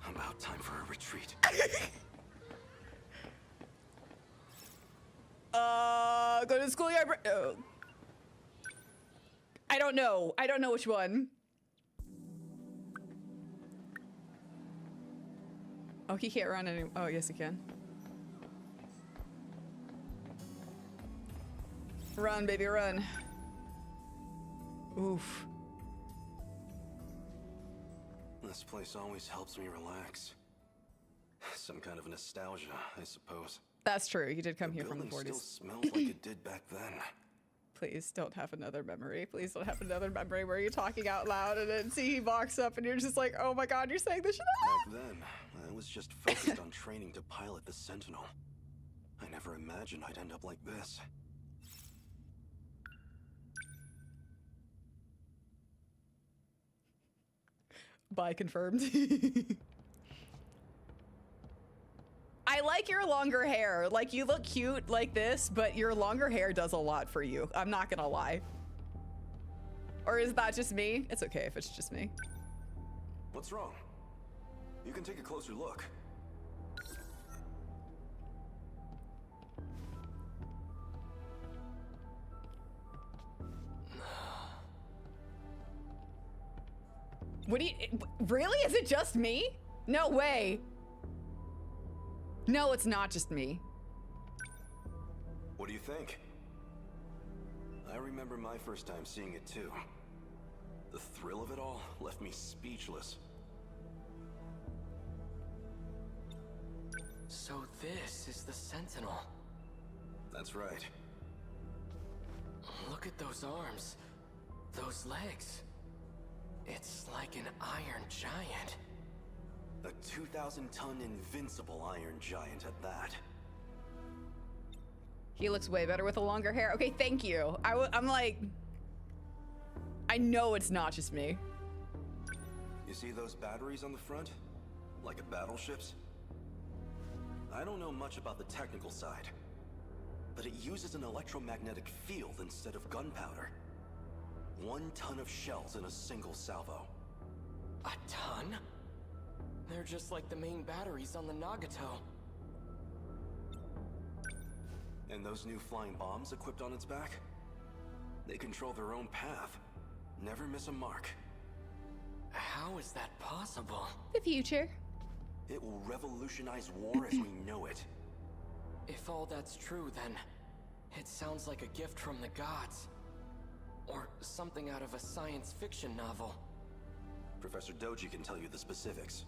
Speaker 17: About time for a retreat.
Speaker 1: Go to the schoolyard. I don't know. I don't know which one. Oh, he can't run anymore. Oh, yes, he can. Run, baby, run. Oof.
Speaker 17: This place always helps me relax. Some kind of nostalgia, I suppose.
Speaker 1: That's true. You did come here from the 40s.
Speaker 17: Still smells like it did back then.
Speaker 1: Please don't have another memory. Please don't have another memory where you're talking out loud and then see he walks up and you're just like, oh my god, you're saying this shit out
Speaker 17: loud. Back then, I was just focused on training to pilot the Sentinel. I never imagined I'd end up like this.
Speaker 1: Bye, confirmed. I like your longer hair. Like, you look cute like this, but your longer hair does a lot for you. I'm not gonna lie. Or is that just me? It's okay if it's just me.
Speaker 17: What's wrong? You can take a closer look.
Speaker 1: What do you... Really? Is it just me? No way. No, it's not just me.
Speaker 17: What do you think? I remember my first time seeing it too. The thrill of it all left me speechless.
Speaker 9: So this is the Sentinel.
Speaker 17: That's right.
Speaker 9: Look at those arms. Those legs. It's like an iron giant.
Speaker 17: A 2,000-ton invincible iron giant at that.
Speaker 1: He looks way better with the longer hair. Okay, thank you. I'm like... I know it's not just me.
Speaker 17: You see those batteries on the front? Like a battleship's? I don't know much about the technical side, but it uses an electromagnetic field instead of gunpowder. 1 ton of shells in a single salvo.
Speaker 9: A ton? They're just like the main batteries on the Nagato.
Speaker 17: And those new flying bombs equipped on its back? They control their own path. Never miss a mark.
Speaker 9: How is that possible?
Speaker 1: The future.
Speaker 17: It will revolutionize war as we know it.
Speaker 9: If all that's true, then it sounds like a gift from the gods. Or something out of a science fiction novel.
Speaker 17: Professor Doji can tell you the specifics.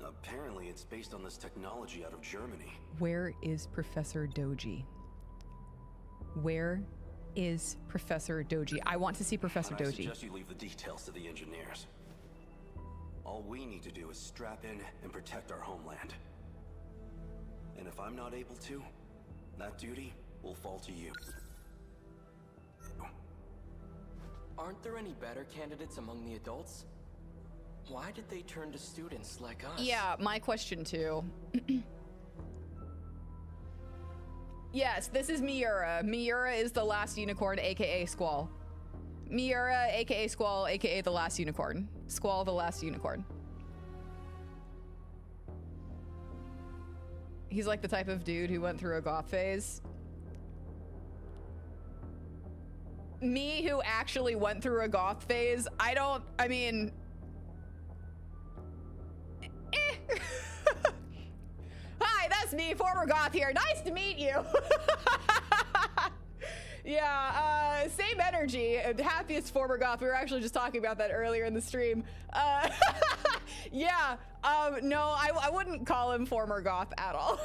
Speaker 17: Apparently, it's based on this technology out of Germany.
Speaker 1: Where is Professor Doji? Where is Professor Doji? I want to see Professor Doji.
Speaker 17: I suggest you leave the details to the engineers. All we need to do is strap in and protect our homeland. And if I'm not able to, that duty will fall to you.
Speaker 9: Aren't there any better candidates among the adults? Why did they turn to students like us?
Speaker 1: Yeah, my question too. Yes, this is Miura. Miura is the last unicorn, aka Squall. Miura, aka Squall, aka the last unicorn. Squall, the last unicorn. He's like the type of dude who went through a goth phase. Me, who actually went through a goth phase, I mean... Hi, that's me, former goth here. Nice to meet you. Yeah, same energy. Happiest former goth. We were actually just talking about that earlier in the stream. Yeah, no, I wouldn't call him former goth at all.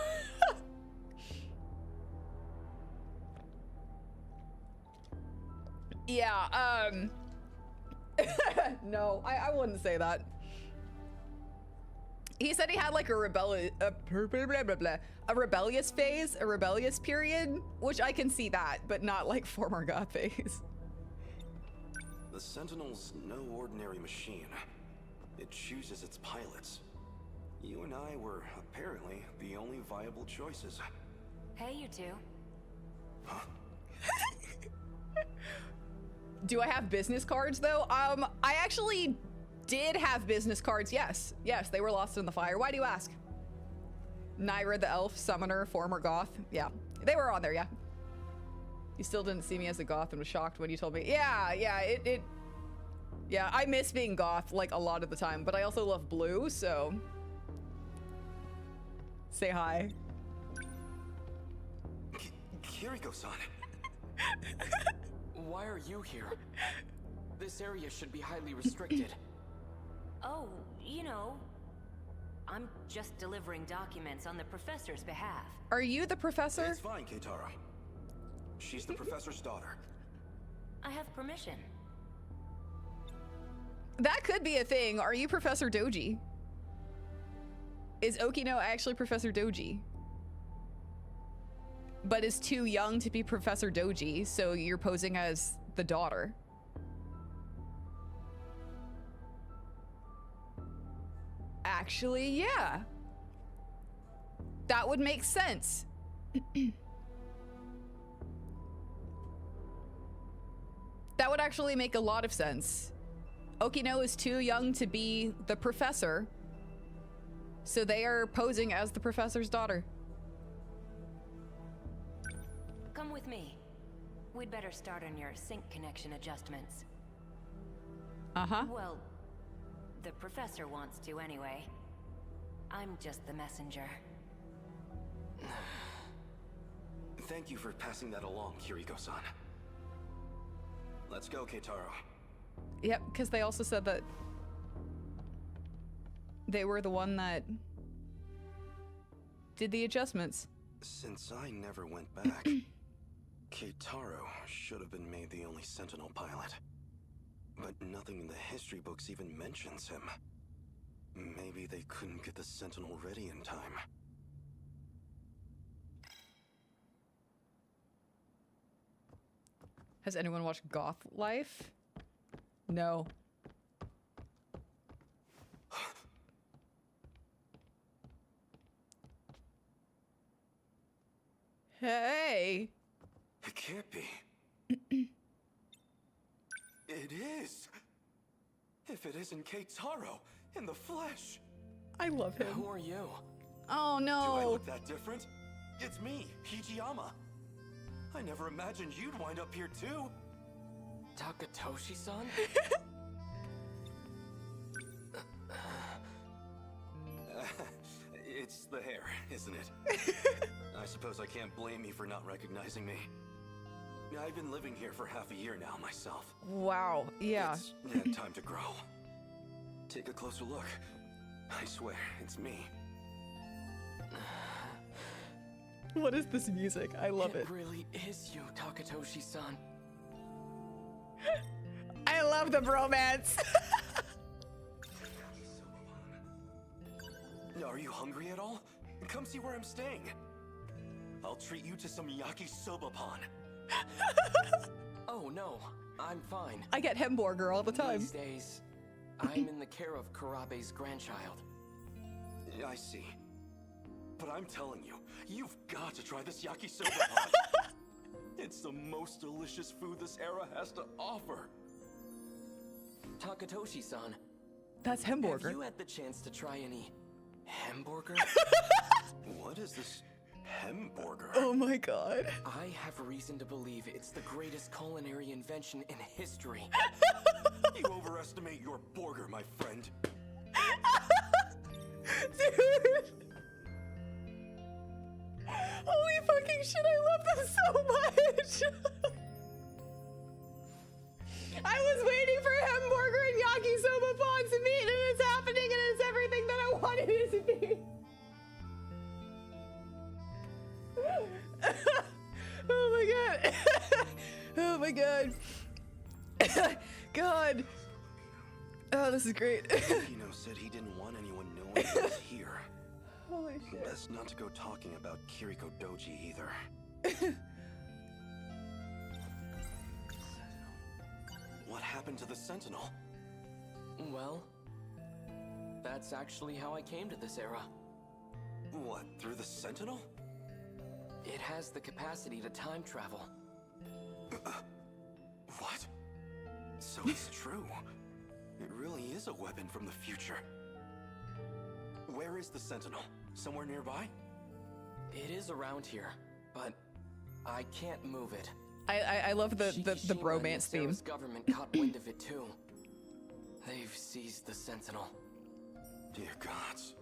Speaker 1: Yeah, no, I wouldn't say that. He said he had like a rebellious phase, a rebellious period, which I can see that, but not like former goth phase.
Speaker 17: The Sentinel's no ordinary machine. It chooses its pilots. You and I were apparently the only viable choices.
Speaker 16: Hey, you two.
Speaker 17: Huh?
Speaker 1: Do I have business cards though? I actually did have business cards, yes. Yes, they were lost in the fire. Why do you ask? Nayra the elf, summoner, former goth. Yeah, they were on there, yeah. You still didn't see me as a goth and was shocked when you told me. Yeah, yeah, I miss being goth like a lot of the time, but I also love blue, so. Say hi.
Speaker 17: Kiriko-san.
Speaker 9: Why are you here? This area should be highly restricted.
Speaker 16: Oh, you know, I'm just delivering documents on the professor's behalf.
Speaker 1: Are you the professor?
Speaker 17: It's fine, Keitaro. She's the professor's daughter.
Speaker 16: I have permission.
Speaker 1: That could be a thing. Are you Professor Doji? Is Okino actually Professor Doji? But is too young to be Professor Doji, so you're posing as the daughter. Actually, yeah. That would make sense. That would actually make a lot of sense. Okino is too young to be the professor, so they are posing as the professor's daughter.
Speaker 16: Come with me. We'd better start on your sync connection adjustments.
Speaker 1: Uh-huh.
Speaker 16: Well, the professor wants to anyway. I'm just the messenger.
Speaker 17: Thank you for passing that along, Kiriko-san. Let's go, Keitaro.
Speaker 1: Yep, because they also said that they were the one that did the adjustments.
Speaker 17: Since I never went back, Keitaro should have been made the only Sentinel pilot. But nothing in the history books even mentions him. Maybe they couldn't get the Sentinel ready in time.
Speaker 1: Has anyone watched Goth Life? No. Hey.
Speaker 17: It can't be. It is. If it isn't Keitaro in the flesh.
Speaker 1: I love him.
Speaker 9: Who are you?
Speaker 1: Oh no.
Speaker 17: Do I look that different? It's me, Hijiyama. I never imagined you'd wind up here too.
Speaker 9: Takatoshi-san?
Speaker 17: It's the hair, isn't it? I suppose I can't blame you for not recognizing me. I've been living here for half a year now myself.
Speaker 1: Wow, yeah.
Speaker 17: It's had time to grow. Take a closer look. I swear, it's me.
Speaker 1: What is this music? I love it.
Speaker 9: It really is you, Takatoshi-san.
Speaker 1: I love the bromance.
Speaker 17: Are you hungry at all? Come see where I'm staying. I'll treat you to some yakisoba-pan.
Speaker 9: Oh no, I'm fine.
Speaker 1: I get Hemburger all the time.
Speaker 9: These days, I'm in the care of Kurabe's grandchild.
Speaker 17: I see. But I'm telling you, you've got to try this yakisoba-pan. It's the most delicious food this era has to offer.
Speaker 9: Takatoshi-san.
Speaker 1: That's Hemburger.
Speaker 9: Have you had the chance to try any Hemburger?
Speaker 17: What is this Hemburger?
Speaker 1: Oh my god.
Speaker 9: I have reason to believe it's the greatest culinary invention in history.
Speaker 17: You overestimate your burger, my friend.
Speaker 1: Dude. Holy fucking shit, I love this so much. I was waiting for Hemburger and yakisoba pan to meet, and it's happening, and it's everything that I wanted it to be. Oh my god. Oh my god. Oh, this is great.
Speaker 17: Okino said he didn't want anyone knowing he was here.
Speaker 1: Holy shit.
Speaker 17: Best not to go talking about Kiriko Doji either. What happened to the Sentinel?
Speaker 19: Well, that's actually how I came to this era.
Speaker 17: What, through the Sentinel?
Speaker 19: It has the capacity to time travel.
Speaker 17: What? So it's true. It really is a weapon from the future. Where is the Sentinel? Somewhere nearby?
Speaker 19: It is around here, but I can't move it.
Speaker 1: I love the bromance theme.
Speaker 19: The government caught wind of it too. They've seized the Sentinel.
Speaker 17: Dear gods.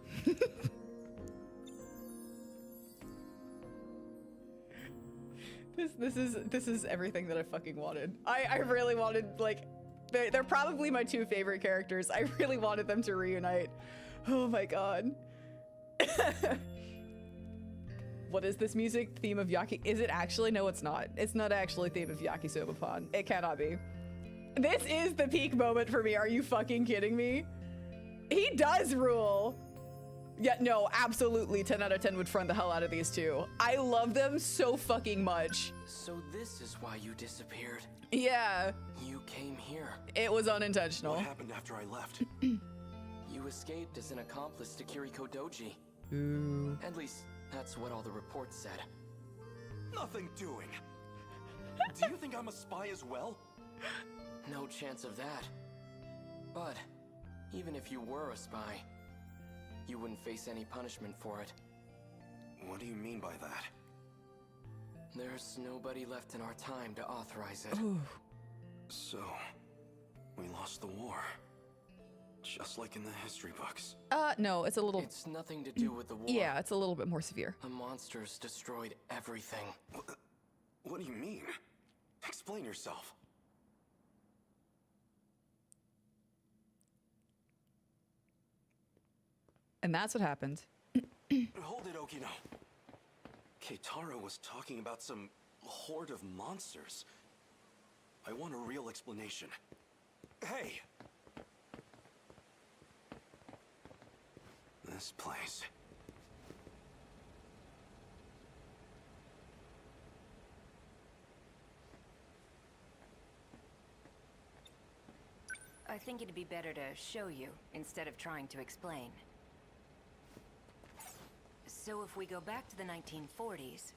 Speaker 1: This is everything that I fucking wanted. I really wanted, like, they're probably my two favorite characters. I really wanted them to reunite. Oh my god. What is this music? Theme of Yaki? Is it actually? No, it's not. It's not actually theme of Yakisoba-pan. It cannot be. This is the peak moment for me. Are you fucking kidding me? He does rule. Yeah, no, absolutely 10 out of 10 would front the hell out of these two. I love them so fucking much.
Speaker 19: So this is why you disappeared.
Speaker 1: Yeah.
Speaker 19: You came here.
Speaker 1: It was unintentional.
Speaker 17: What happened after I left?
Speaker 19: You escaped as an accomplice to Kiriko Doji.
Speaker 1: Ooh.
Speaker 19: At least, that's what all the reports said.
Speaker 17: Nothing doing. Do you think I'm a spy as well?
Speaker 19: No chance of that. But, even if you were a spy, you wouldn't face any punishment for it.
Speaker 17: What do you mean by that?
Speaker 19: There's nobody left in our time to authorize it.
Speaker 1: Ooh.
Speaker 17: So, we lost the war. Just like in the history books.
Speaker 1: No, it's a little...
Speaker 19: It's nothing to do with the war.
Speaker 1: Yeah, it's a little bit more severe.
Speaker 19: The monsters destroyed everything.
Speaker 17: What do you mean? Explain yourself.
Speaker 1: And that's what happened.
Speaker 17: Hold it, Okino. Keitaro was talking about some horde of monsters. I want a real explanation. Hey! This place.
Speaker 16: I think it'd be better to show you instead of trying to explain. So if we go back to the 1940s...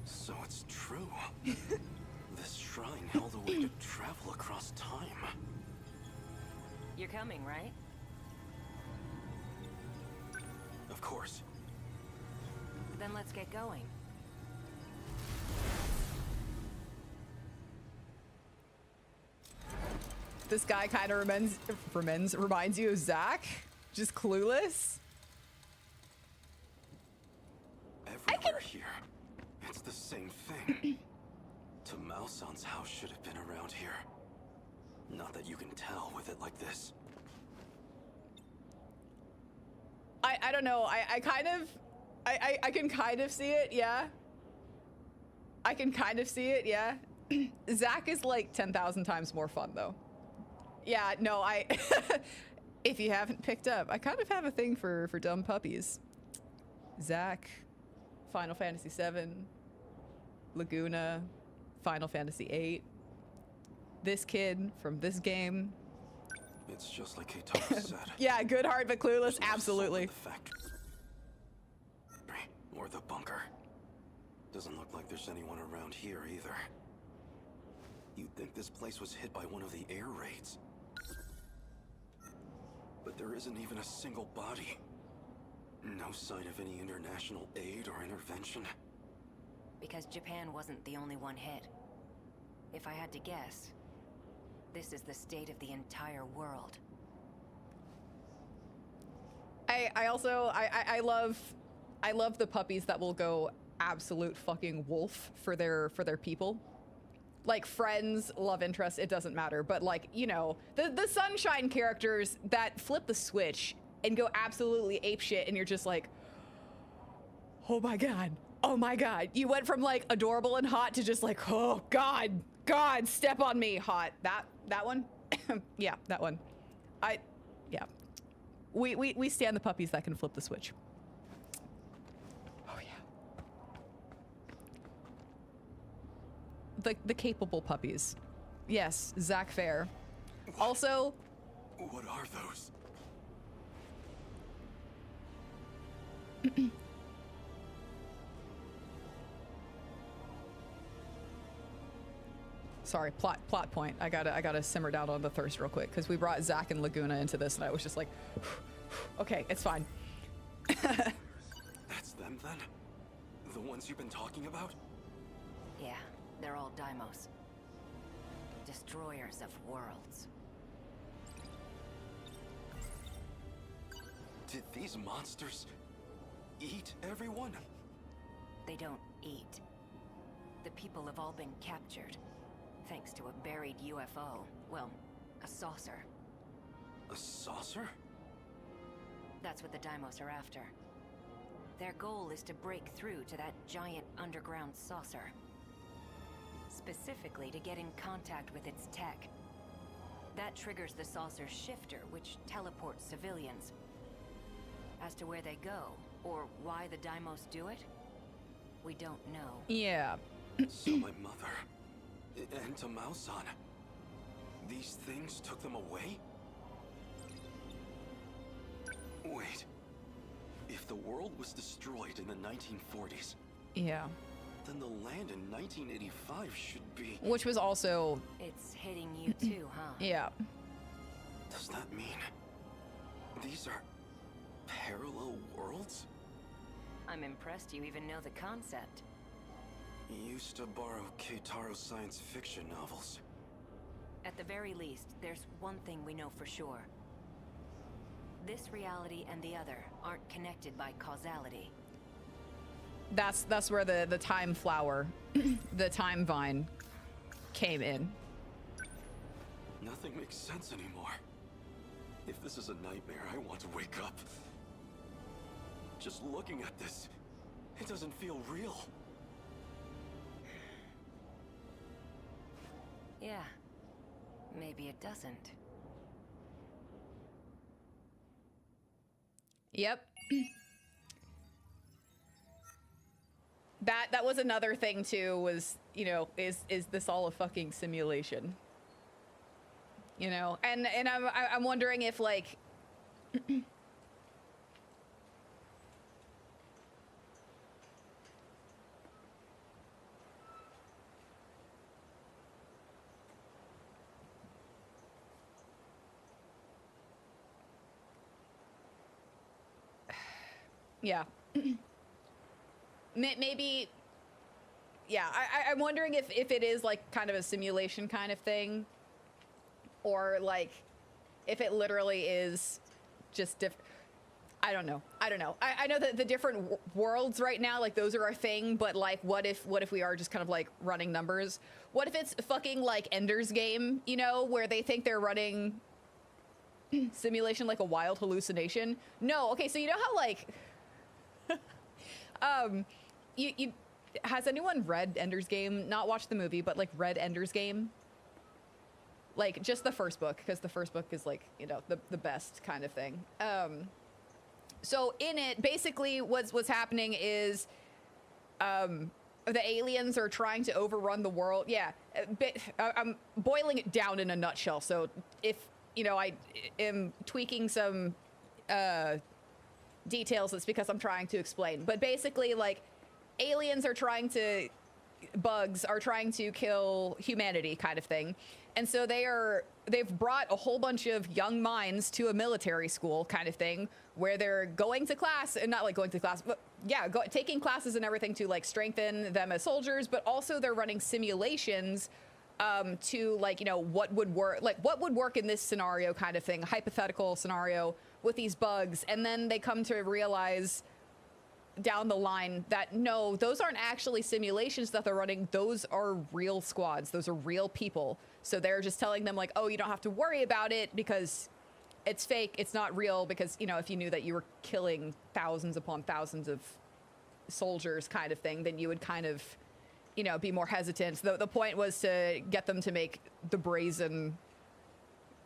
Speaker 17: So it's true. This shrine held a way to travel across time.
Speaker 16: You're coming, right?
Speaker 17: Of course.
Speaker 16: Then let's get going.
Speaker 1: This guy kind of reminds you of Zack. Just clueless.
Speaker 17: Everywhere here. It's the same thing. Tamao-san's house should have been around here. Not that you can tell with it like this.
Speaker 1: I don't know. I can kind of see it, yeah. I can kind of see it, yeah. Zack is like 10,000 times more fun though. Yeah, no, if you haven't picked up, I kind of have a thing for dumb puppies. Zack, Final Fantasy VII, Laguna, Final Fantasy VIII. This kid from this game.
Speaker 17: It's just like Keitaro said.
Speaker 1: Yeah, good heart but clueless, absolutely.
Speaker 17: The factory or the bunker. Doesn't look like there's anyone around here either. You'd think this place was hit by one of the air raids. But there isn't even a single body. No sign of any international aid or intervention.
Speaker 16: Because Japan wasn't the only one hit. If I had to guess, this is the state of the entire world.
Speaker 1: I love the puppies that will go absolute fucking wolf for their people. Like friends, love interest, it doesn't matter. But like, you know, the Sunshine characters that flip the switch and go absolutely apeshit and you're just like, oh my god, oh my god. You went from like adorable and hot to just like, oh god, step on me, hot. That one? Yeah, that one. Yeah. We stand the puppies that can flip the switch. Oh yeah. The capable puppies. Yes, Zach Fair. Also,
Speaker 17: what are those?
Speaker 1: sorry, plot point. I gotta simmer down on the thirst real quick because we brought Zach and Laguna into this, and I was just like, okay, it's fine.
Speaker 17: That's them then? The ones you've been talking about?
Speaker 16: Yeah, they're all Deimos. Destroyers of worlds.
Speaker 17: Did these monsters eat everyone?
Speaker 16: They don't eat. The people have all been captured, thanks to a buried UFO. Well, a saucer.
Speaker 17: A saucer?
Speaker 16: That's what the Deimos are after. Their goal is to break through to that giant underground saucer. Specifically to get in contact with its tech. That triggers the saucer's shifter, which teleports civilians. As to where they go, or why the Deimos do it, we don't know.
Speaker 1: Yeah.
Speaker 17: So my mother, and Tamao-san, these things took them away? Wait, if the world was destroyed in the 1940s,
Speaker 1: yeah,
Speaker 17: then the land in 1985 should be...
Speaker 1: Which was also...
Speaker 16: It's hitting you too, huh?
Speaker 1: Yeah.
Speaker 17: Does that mean these are parallel worlds?
Speaker 16: I'm impressed you even know the concept.
Speaker 17: Used to borrow Keitaro's science fiction novels.
Speaker 16: At the very least, there's one thing we know for sure. This reality and the other aren't connected by causality.
Speaker 1: That's where the time flower, the time vine, came in.
Speaker 17: Nothing makes sense anymore. If this is a nightmare, I want to wake up. Just looking at this, it doesn't feel real.
Speaker 16: Yeah, maybe it doesn't.
Speaker 1: Yep. That was another thing too, was, you know, is this all a fucking simulation? You know, and I'm wondering if, like, yeah. Maybe, yeah, I'm wondering if it is like kind of a simulation kind of thing, or like if it literally is just different. I don't know. I know that the different worlds right now, like, those are a thing, but like, what if we are just kind of like running numbers? What if it's fucking like Ender's Game, you know, where they think they're running simulation like a wild hallucination? No. Okay, so you know how, like, you has anyone read Ender's Game? Not watched the movie, but like read Ender's Game? Like just the first book, because the first book is, like, you know, the best kind of thing. So in it, basically what's happening is the aliens are trying to overrun the world. Yeah, I'm boiling it down in a nutshell. So if, you know, I am tweaking some details, it's because I'm trying to explain. But basically, like, aliens are trying to, bugs are trying to kill humanity kind of thing. And so they've brought a whole bunch of young minds to a military school kind of thing, where they're going to class, and not like going to class, but yeah, taking classes and everything to like strengthen them as soldiers, but also they're running simulations to, like, you know, what would work in this scenario kind of thing, hypothetical scenario with these bugs. And then they come to realize down the line that no, those aren't actually simulations that they're running. Those are real squads. Those are real people. So they're just telling them, like, oh, you don't have to worry about it because it's fake. It's not real, because, you know, if you knew that you were killing thousands upon thousands of soldiers kind of thing, then you would kind of, you know, be more hesitant. The point was to get them to make the brazen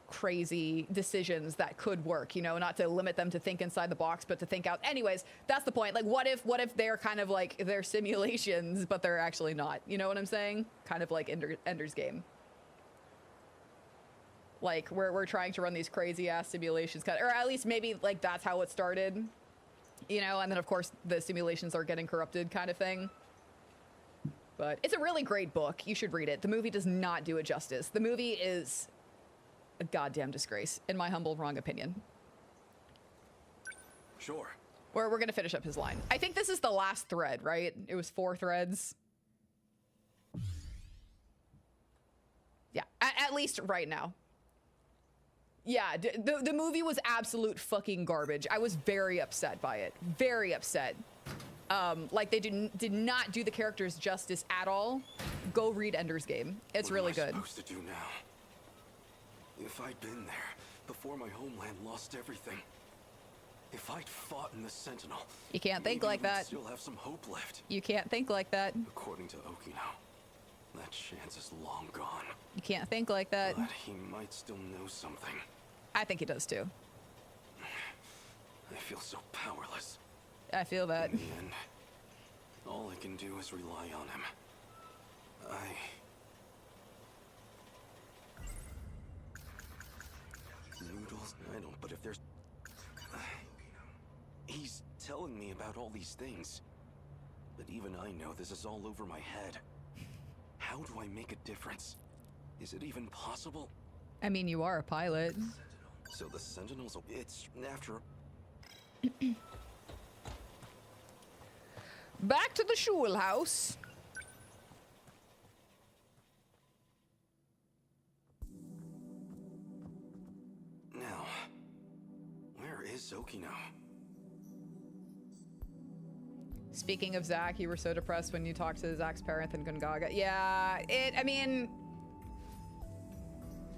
Speaker 1: crazy decisions that could work, you know, not to limit them to think inside the box, but to think out. Anyways, that's the point. Like, what if they're kind of like, they're simulations, but they're actually not, you know what I'm saying? Kind of like Ender's Game. Like, we're trying to run these crazy ass simulations, or at least maybe like that's how it started, you know, and then of course the simulations are getting corrupted kind of thing. But it's a really great book. You should read it. The movie does not do it justice. The movie is a goddamn disgrace, in my humble wrong opinion.
Speaker 17: Sure.
Speaker 1: We're gonna finish up his line. I think this is the last thread, right? It was 4 threads. Yeah, at least right now. Yeah, the movie was absolute fucking garbage. I was very upset by it. Very upset. Like they did not do the characters justice at all. Go read Ender's Game. It's really good.
Speaker 17: What am I supposed to do now? If I'd been there before my homeland lost everything, if I'd fought in the Sentinel,
Speaker 1: you can't think like that.
Speaker 17: Still have some hope left.
Speaker 1: You can't think like that.
Speaker 17: According to Okino, that chance is long gone.
Speaker 1: You can't think like that.
Speaker 17: But he might still know something.
Speaker 1: I think he does too.
Speaker 17: I feel so powerless.
Speaker 1: I feel that.
Speaker 17: In the end, all I can do is rely on him. Noodles? I don't, but if there's... He's telling me about all these things. But even I know this is all over my head. How do I make a difference? Is it even possible?
Speaker 1: I mean, you are a pilot.
Speaker 17: So the Sentinels, it's after...
Speaker 1: Back to the Schul house.
Speaker 17: Now, where is Okino?
Speaker 1: Speaking of Zack, you were so depressed when you talked to Zack's parent and Gungaga. Yeah, I mean,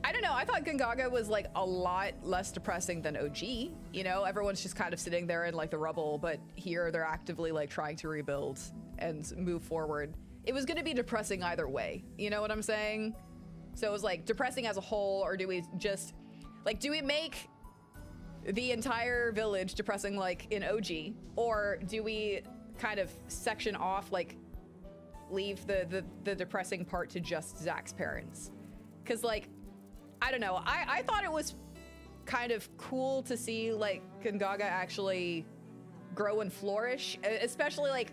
Speaker 1: I don't know. I thought Gungaga was like a lot less depressing than OG. You know, everyone's just kind of sitting there in like the rubble, but here they're actively like trying to rebuild and move forward. It was going to be depressing either way. You know what I'm saying? So it was like depressing as a whole, or do we just like, do we make the entire village depressing like in OG, or do we kind of section off, like leave the depressing part to just Zack's parents? Because like, I don't know, I thought it was kind of cool to see like Gungaga actually grow and flourish, especially like,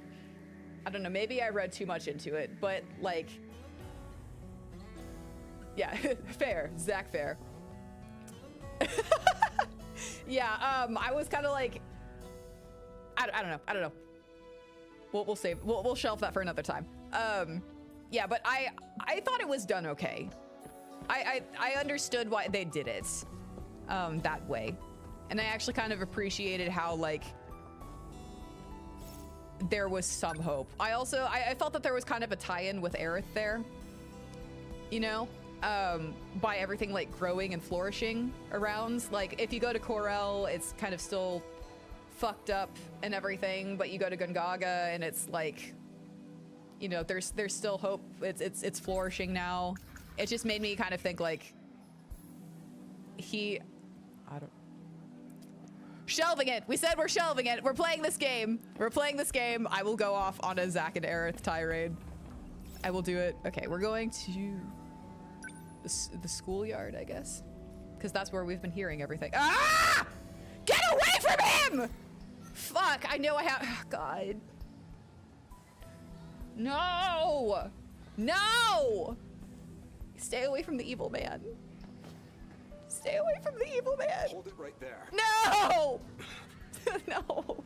Speaker 1: I don't know, maybe I read too much into it, but like, yeah, fair, Zack fair. Yeah, I was kind of like, I don't know. We'll save, we'll shelf that for another time. Yeah, but I thought it was done okay. I understood why they did it that way, and I actually kind of appreciated how like there was some hope. I felt that there was kind of a tie-in with Aerith there, you know, by everything like growing and flourishing around. Like if you go to Corel, it's kind of still fucked up and everything, but you go to Gungaga and it's like, you know, there's still hope. It's flourishing now. It just made me kind of think like shelving it. We said we're shelving it. We're playing this game. I will go off on a Zack and Aerith tirade. I will do it. Okay, we're going to the schoolyard, I guess, because that's where we've been hearing everything. Ah! Get away from him! Fuck, I know I have, oh, God. No! No! Stay away from the evil man. Stay away from the evil man.
Speaker 17: Hold it right there.
Speaker 1: No! No.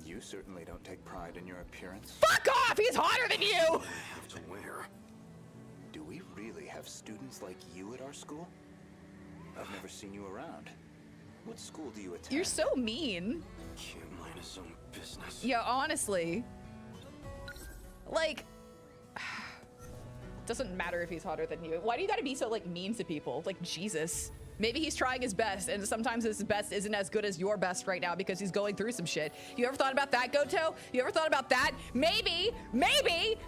Speaker 14: You certainly don't take pride in your appearance.
Speaker 1: Fuck off! He's hotter than you!
Speaker 17: I have to wear.
Speaker 14: Do we really have students like you at our school? I've never seen you around. What school do you attend?
Speaker 1: You're so mean.
Speaker 17: Can't mind his own business.
Speaker 1: Yeah, honestly. Like, doesn't matter if he's hotter than you. Why do you gotta be so like mean to people? Like, Jesus. Maybe he's trying his best, and sometimes his best isn't as good as your best right now because he's going through some shit. You ever thought about that, Goto? You ever thought about that? Maybe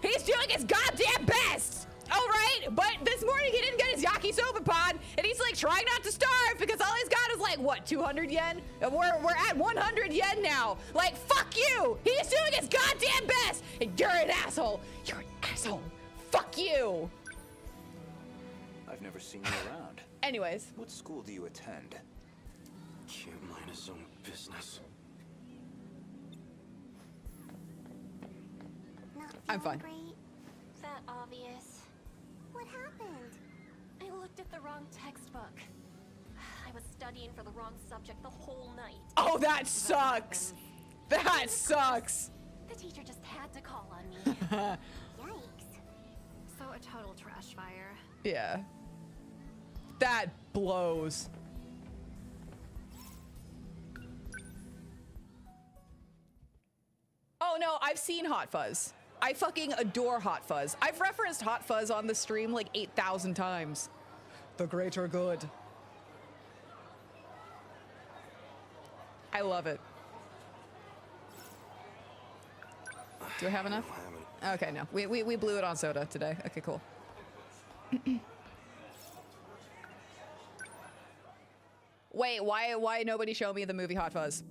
Speaker 1: he's doing his goddamn best! All right, but this morning he didn't get his yakisoba pod, and he's like trying not to starve because all he's got is like, what, 200 yen? We're at 100 yen now. Like, fuck you! He's doing his goddamn best, and you're an asshole. You're an asshole. Fuck you.
Speaker 14: I've never seen you around.
Speaker 1: Anyways.
Speaker 14: What school do you attend?
Speaker 17: Can't mind his own business.
Speaker 1: I'm fine.
Speaker 15: That obvious. What happened? I looked at the wrong textbook. I was studying for the wrong subject the whole night.
Speaker 1: Oh, that sucks. That sucks.
Speaker 15: The teacher just had to call on me. Yikes. So a total trash fire.
Speaker 1: Yeah. That blows. Oh no, I've seen Hot Fuzz. I fucking adore Hot Fuzz. I've referenced Hot Fuzz on the stream like 8,000 times. The greater good. I love it. Do I have enough? Okay, no. We blew it on soda today. Okay, cool. Wait, why nobody show me the movie Hot Fuzz?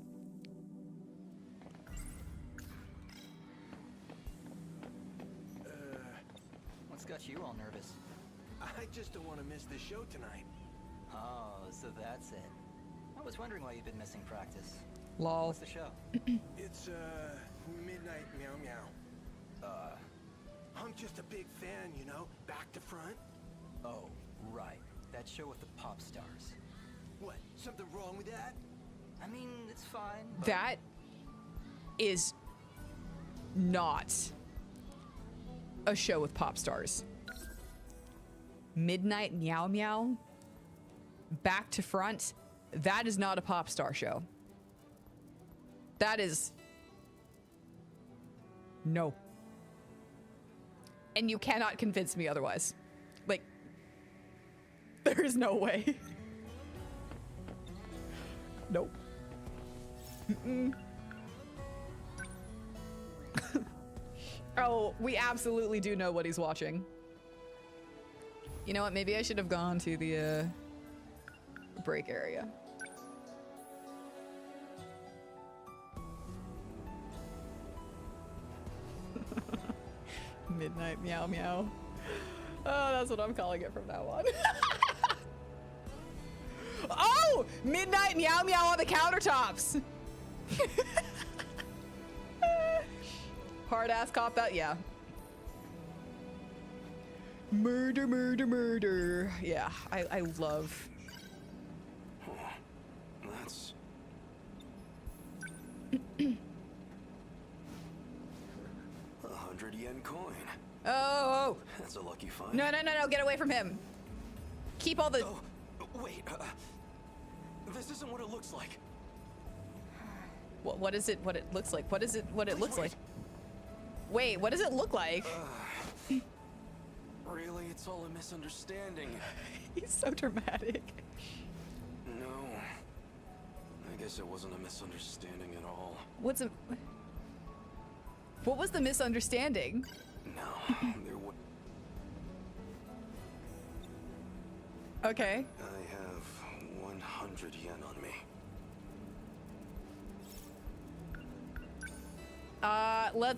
Speaker 11: What's got you all nervous?
Speaker 20: I just don't want to miss the show tonight.
Speaker 11: Oh, so that's it. I was wondering why you've been missing practice.
Speaker 1: Lol.
Speaker 11: What's the show?
Speaker 20: It's Midnight Meow Meow. I'm just a big fan, you know, back to front.
Speaker 11: Oh, right. That show with the pop stars.
Speaker 20: What? Something wrong with that?
Speaker 11: I mean, it's fine. But...
Speaker 1: That is not a show with pop stars. Midnight Meow Meow, back to front, that is not a pop star show. That is... No. And you cannot convince me otherwise. Like, there is no way. Nope. Mm-mm. Oh, we absolutely do know what he's watching. You know what? Maybe I should have gone to the break area. Midnight Meow Meow. Oh, that's what I'm calling it from now on. Oh! Midnight Meow Meow on the countertops! Hard ass cop that? Yeah. Murder, murder, murder. Yeah, I love.
Speaker 17: That's... 100 yen coin.
Speaker 1: Oh!
Speaker 17: That's a lucky find.
Speaker 1: No, get away from him. Keep all the...
Speaker 17: Oh, wait, this isn't what it looks like.
Speaker 1: What is it? What it looks like? What is it? What it looks like? Wait, what does it look like?
Speaker 17: Really, it's all a misunderstanding.
Speaker 1: He's so dramatic.
Speaker 17: No, I guess it wasn't a misunderstanding at all.
Speaker 1: What was the misunderstanding?
Speaker 17: No, there was.
Speaker 1: Okay.
Speaker 17: I have 100 yen on me.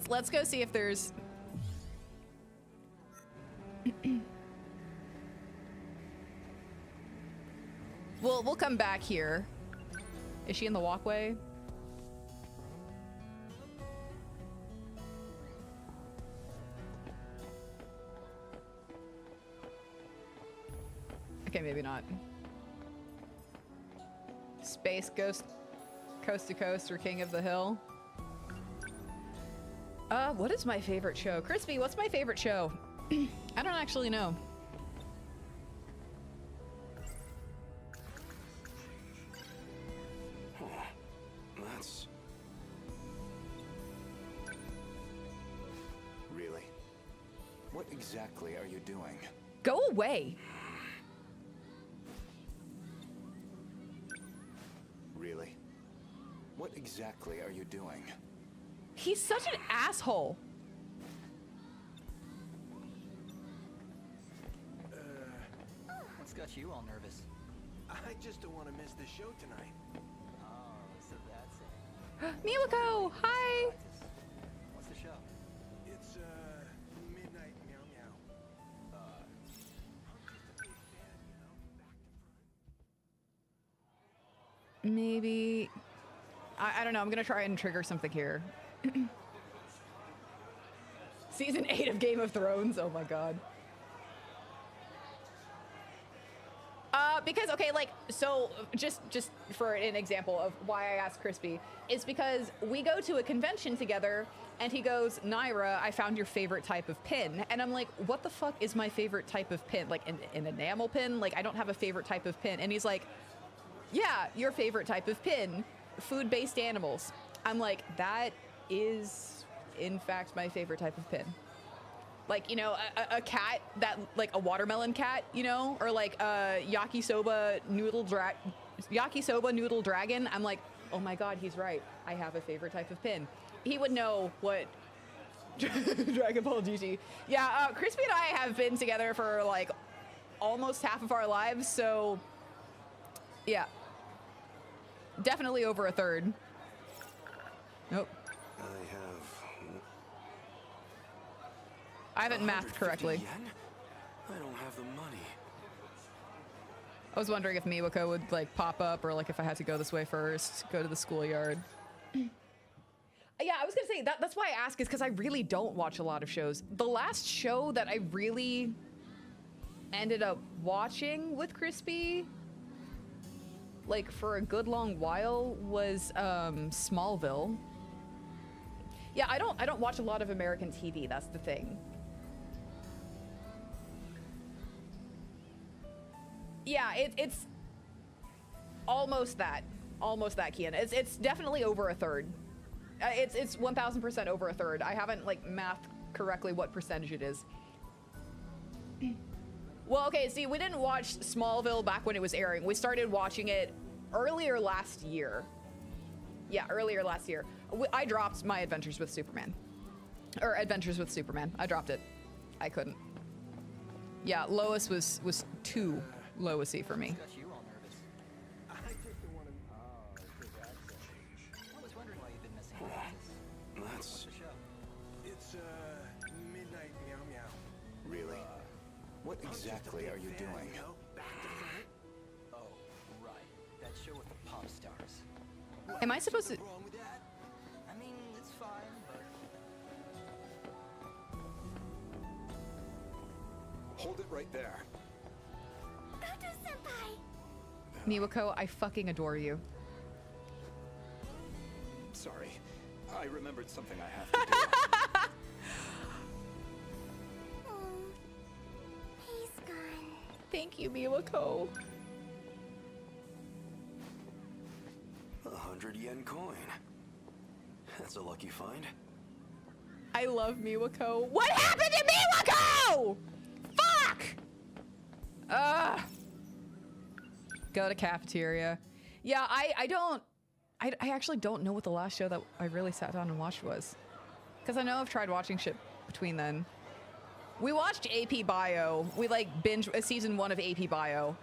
Speaker 1: Let's go see if there's... We'll come back here. Is she in the walkway? Okay, maybe not. Space Ghost, Coast to Coast, or King of the Hill. What is my favorite show? Crispy, what's my favorite show? I don't actually know.
Speaker 17: That's...
Speaker 14: Really? What exactly are you doing?
Speaker 1: Go away.
Speaker 17: exactly are you doing?
Speaker 1: He's such an asshole.
Speaker 11: What's got you all nervous?
Speaker 20: I just don't want to miss the show tonight.
Speaker 11: Oh, so that's it.
Speaker 1: MIWAKO, hi.
Speaker 11: What's the show?
Speaker 20: It's, midnight meow meow. I'm just a big fan, you know, back to front.
Speaker 1: Maybe. I don't know. I'm going to try and trigger something here. Season 8 of Game of Thrones. Oh my god. Because, okay, like, so just for an example of why I asked Crispy, is because we go to a convention together and he goes, Nayra, I found your favorite type of pin. And I'm like, what the fuck is my favorite type of pin? Like an enamel pin? Like, I don't have a favorite type of pin. And he's like, yeah, your favorite type of pin, food-based animals. I'm like, that is, in fact, my favorite type of pin. Like, you know, a cat that, like a watermelon cat, you know, or like a yakisoba noodle dragon. I'm like, oh my god, he's right. I have a favorite type of pin. He would know what Dragon Ball GT. Yeah, Crispy and I have been together for like almost half of our lives, so yeah, definitely over a third. Nope. I haven't mathed correctly.
Speaker 17: Yen? I don't have the money.
Speaker 1: I was wondering if MIWAKO would like pop up, or like if I had to go this way first, go to the schoolyard. Yeah, I was gonna say that's why I ask, is because I really don't watch a lot of shows. The last show that I really ended up watching with Crispy, like for a good long while, was Smallville. Yeah, I don't watch a lot of American TV. That's the thing. Yeah, it's almost that, Kian. It's definitely over a third. It's 1000% over a third. I haven't like mathed correctly what percentage it is. Well, okay, see, we didn't watch Smallville back when it was airing. We started watching it earlier last year. Yeah, earlier last year. I dropped my Adventures with Superman. Or Adventures with Superman. I dropped it. I couldn't. Yeah, Lois was too Loisy for me.
Speaker 11: Got you all nervous. I just don't want to. Oh, so that's it. I was wondering why you've been missing classes. What's the show?
Speaker 20: It's, midnight meow meow.
Speaker 17: Really? What exactly are you doing?
Speaker 20: You know, back to front.
Speaker 11: Oh, right. That show with the pop stars.
Speaker 1: Am I supposed to?
Speaker 11: Wrong with that? I mean, it's fine, but
Speaker 14: Hold it right there.
Speaker 1: MIWAKO, I fucking adore you.
Speaker 14: Sorry. I remembered something I have to do.
Speaker 7: He's gone.
Speaker 1: Thank you, MIWAKO.
Speaker 17: 100 yen coin. That's a lucky find.
Speaker 1: I love MIWAKO. What happened to MIWAKO? Fuck! Go to cafeteria. Yeah, I actually don't know what the last show that I really sat down and watched was. Because I know I've tried watching shit between then. We watched AP Bio. We like binge season 1 of AP Bio.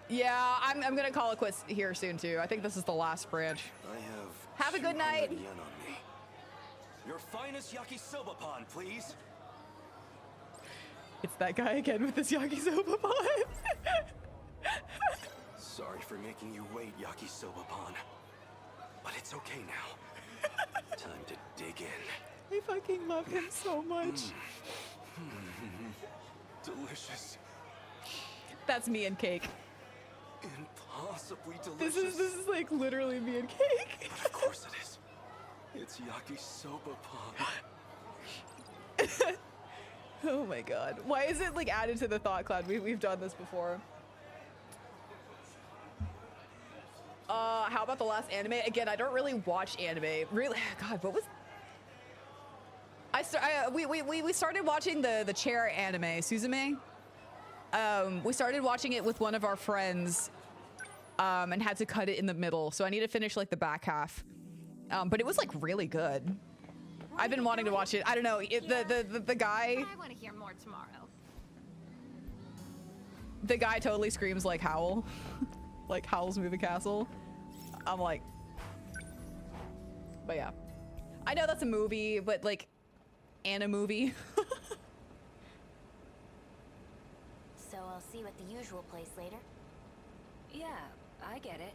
Speaker 1: Yeah, I'm gonna call it quits here soon too. I think this is the last branch.
Speaker 17: I
Speaker 1: Have a good night.
Speaker 17: 200 yen on me. Your finest yakisoba pan, please.
Speaker 1: It's that guy again with his yakisoba pan.
Speaker 17: Sorry for making you wait, yakisoba pan. But it's okay now. Time to dig in.
Speaker 1: I fucking love him so much.
Speaker 17: Delicious.
Speaker 1: That's me and cake.
Speaker 17: Impossibly delicious.
Speaker 1: This is like literally me and cake.
Speaker 17: But of course it is. It's yakisoba pan.
Speaker 1: Oh my god. Why is it like added to the thought cloud? We've done this before. How about the last anime? Again, I don't really watch anime. Really? God, what was... we started watching the chair anime, Suzume. We started watching it with one of our friends and had to cut it in the middle. So I need to finish like the back half. But it was like really good. I've been wanting to watch it. I don't know. The guy.
Speaker 15: I want to hear more tomorrow.
Speaker 1: The guy totally screams like Howl, like Howl's Moving Castle. I'm like, but yeah, I know that's a movie, but like, and a movie.
Speaker 7: So I'll see you at the usual place later?
Speaker 16: Yeah, I get it.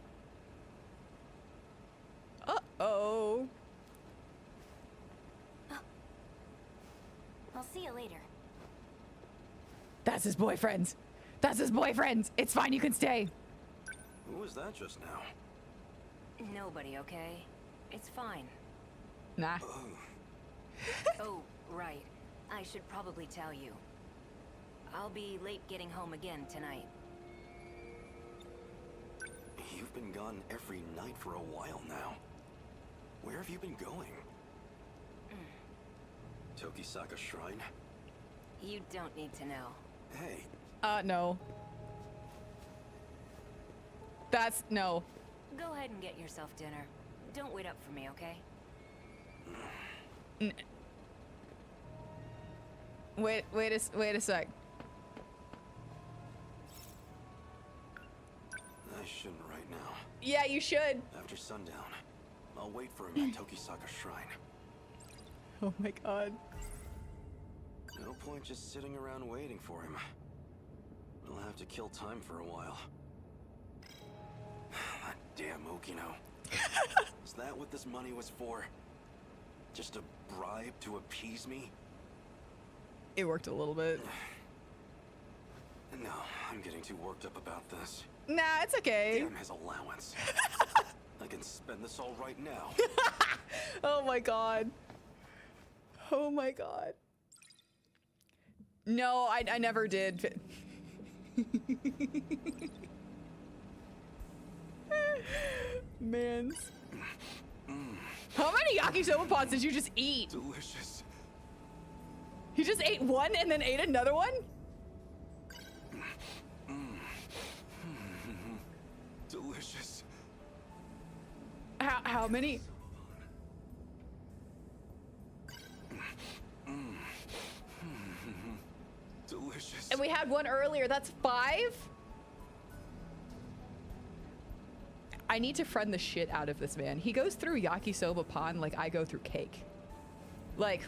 Speaker 1: Uh-oh.
Speaker 7: I'll see you later.
Speaker 1: That's his boyfriend. That's his boyfriend. It's fine, you can stay.
Speaker 17: Who was that just now?
Speaker 16: Nobody, okay? It's fine.
Speaker 1: Nah.
Speaker 16: Oh, right. I should probably tell you. I'll be late getting home again tonight.
Speaker 17: You've been gone every night for a while now. Where have you been going? Tokisaka Shrine?
Speaker 16: You don't need to know.
Speaker 17: Hey.
Speaker 1: No. That's no.
Speaker 16: Go ahead and get yourself dinner. Don't wait up for me, okay?
Speaker 1: Wait a sec.
Speaker 17: I shouldn't right now.
Speaker 1: Yeah, you should.
Speaker 17: After sundown, I'll wait for him at Tokisaka Shrine.
Speaker 1: Oh my god.
Speaker 17: No point just sitting around waiting for him. I'll have to kill time for a while. That damn Okino. Is that what this money was for? Just a bribe to appease me?
Speaker 1: It worked a little bit.
Speaker 17: No, I'm getting too worked up about this.
Speaker 1: Nah, it's okay.
Speaker 17: Damn his allowance. I can spend this all right now.
Speaker 1: Oh my god. Oh my god. No, I never did. Mans. How many yakisoba pots did you just eat?
Speaker 17: Delicious.
Speaker 1: You just ate one and then ate another one?
Speaker 17: Delicious.
Speaker 1: How many?
Speaker 17: Delicious.
Speaker 1: And we had one earlier. That's 5? I need to friend the shit out of this man. He goes through yakisoba pan like I go through cake. Like,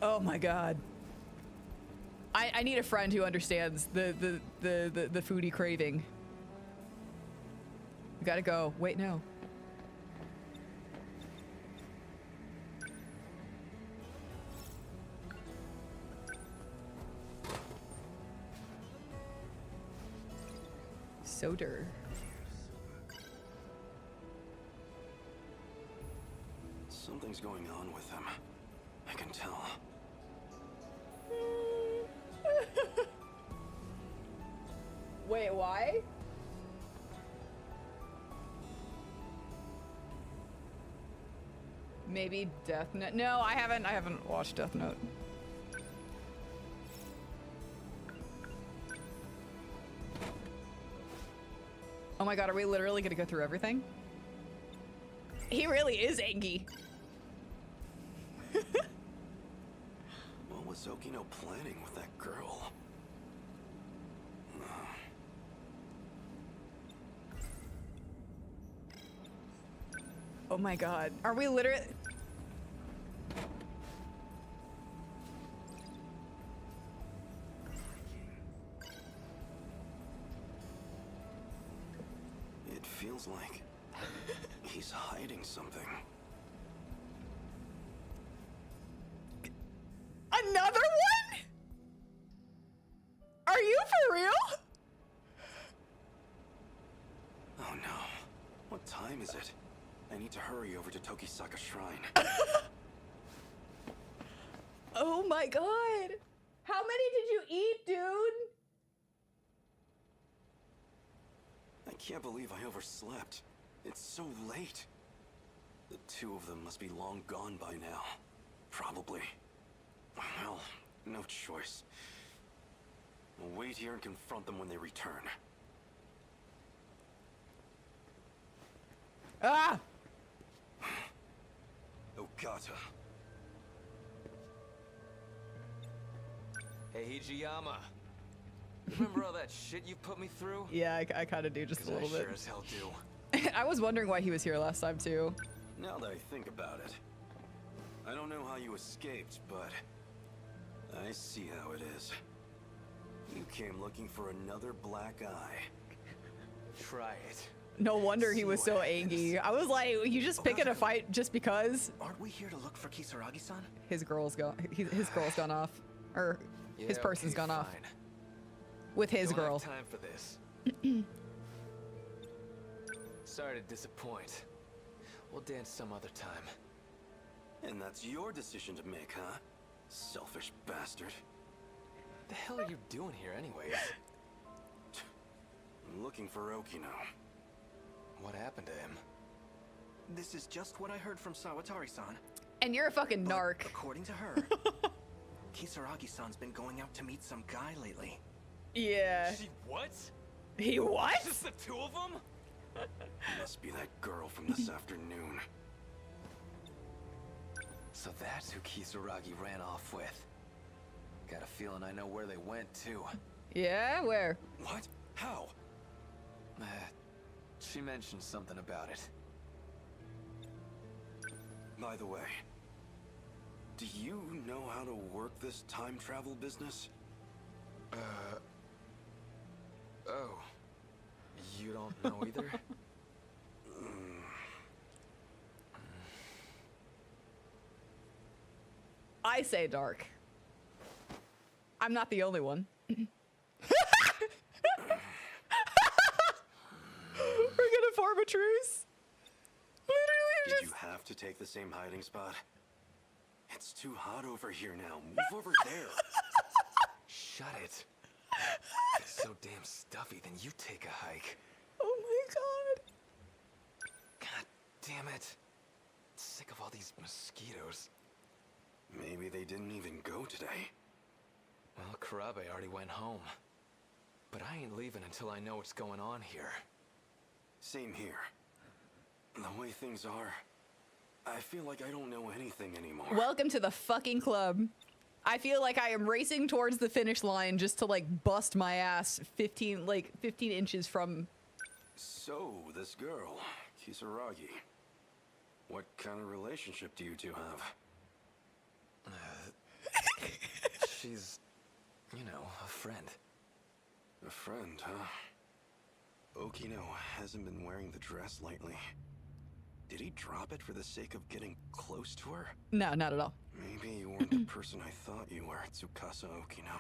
Speaker 1: oh my god. I need a friend who understands the foodie craving. We gotta go. Wait, no. Soder.
Speaker 17: Something's going on with him. I can tell.
Speaker 1: Wait, why? Maybe Death Note. No, I haven't watched Death Note. Oh my god, are we literally gonna go through everything? He really is Angie.
Speaker 17: What was Okino planning with that girl?
Speaker 1: Oh my god. Are we literally...
Speaker 17: It feels like he's hiding something.
Speaker 1: Another one? Are you for real?
Speaker 17: Oh no. What time is it? I need to hurry over to Tokisaka Shrine.
Speaker 1: Oh my god. How many did you eat, dude?
Speaker 17: I can't believe I overslept. It's so late. The two of them must be long gone by now. Probably. Well, no choice. I'll wait here and confront them when they return.
Speaker 1: Ah!
Speaker 17: Okata.
Speaker 19: Hey, Hijiyama. Remember all that shit you put me through?
Speaker 1: Yeah, I kind of do just a little
Speaker 19: I
Speaker 1: bit.
Speaker 19: sure as hell do.
Speaker 1: I was wondering why he was here last time too.
Speaker 17: Now that I think about it, I don't know how you escaped, but I see how it is. You came looking for another black eye.
Speaker 19: Try it.
Speaker 1: No wonder he was so angry. I was like, you just picking a fight just because?
Speaker 14: Aren't we here to look for Kisaragi-san?
Speaker 1: His girl's gone off. Or his person's gone off. With his girl.
Speaker 19: Don't have time for this. Sorry to disappoint. We'll dance some other time.
Speaker 17: And that's your decision to make, huh? Selfish bastard.
Speaker 19: The hell are you doing here anyways?
Speaker 17: I'm looking for Okino.
Speaker 19: What happened to him?
Speaker 14: This is just what I heard from Sawatari-san.
Speaker 1: And you're a fucking narc.
Speaker 14: According to her, Kisaragi-san's been going out to meet some guy lately.
Speaker 1: Yeah.
Speaker 19: She what?
Speaker 1: He what?
Speaker 19: Just the two of them?
Speaker 17: Must be that girl from this afternoon.
Speaker 19: So that's who Kisaragi ran off with. Got a feeling I know where they went too.
Speaker 1: Yeah, where?
Speaker 17: What? How?
Speaker 19: She mentioned something about it.
Speaker 17: By the way, do you know how to work this time travel business?
Speaker 19: Oh. You don't know either?
Speaker 1: I say dark. I'm not the only one. We're gonna form a truce.
Speaker 17: Did you have to take the same hiding spot? It's too hot over here now. Move over there.
Speaker 19: Shut it. If it's so damn stuffy, then you take a hike.
Speaker 1: Oh my god.
Speaker 19: God damn it. Sick of all these mosquitoes.
Speaker 17: Maybe they didn't even go today.
Speaker 19: Well, Karabe already went home. But I ain't leaving until I know what's going on here.
Speaker 17: Same here. The way things are, I feel like I don't know anything anymore.
Speaker 1: Welcome to the fucking club. I feel like I am racing towards the finish line just to like bust my ass 15 inches from.
Speaker 17: So, this girl, Kisaragi, what kind of relationship do you two have?
Speaker 19: She's, you know, a friend.
Speaker 17: A friend, huh? Okino hasn't been wearing the dress lately. Did he drop it for the sake of getting close to her?
Speaker 1: No, not at all.
Speaker 17: Maybe you weren't the person I thought you were, Tsukasa Okino.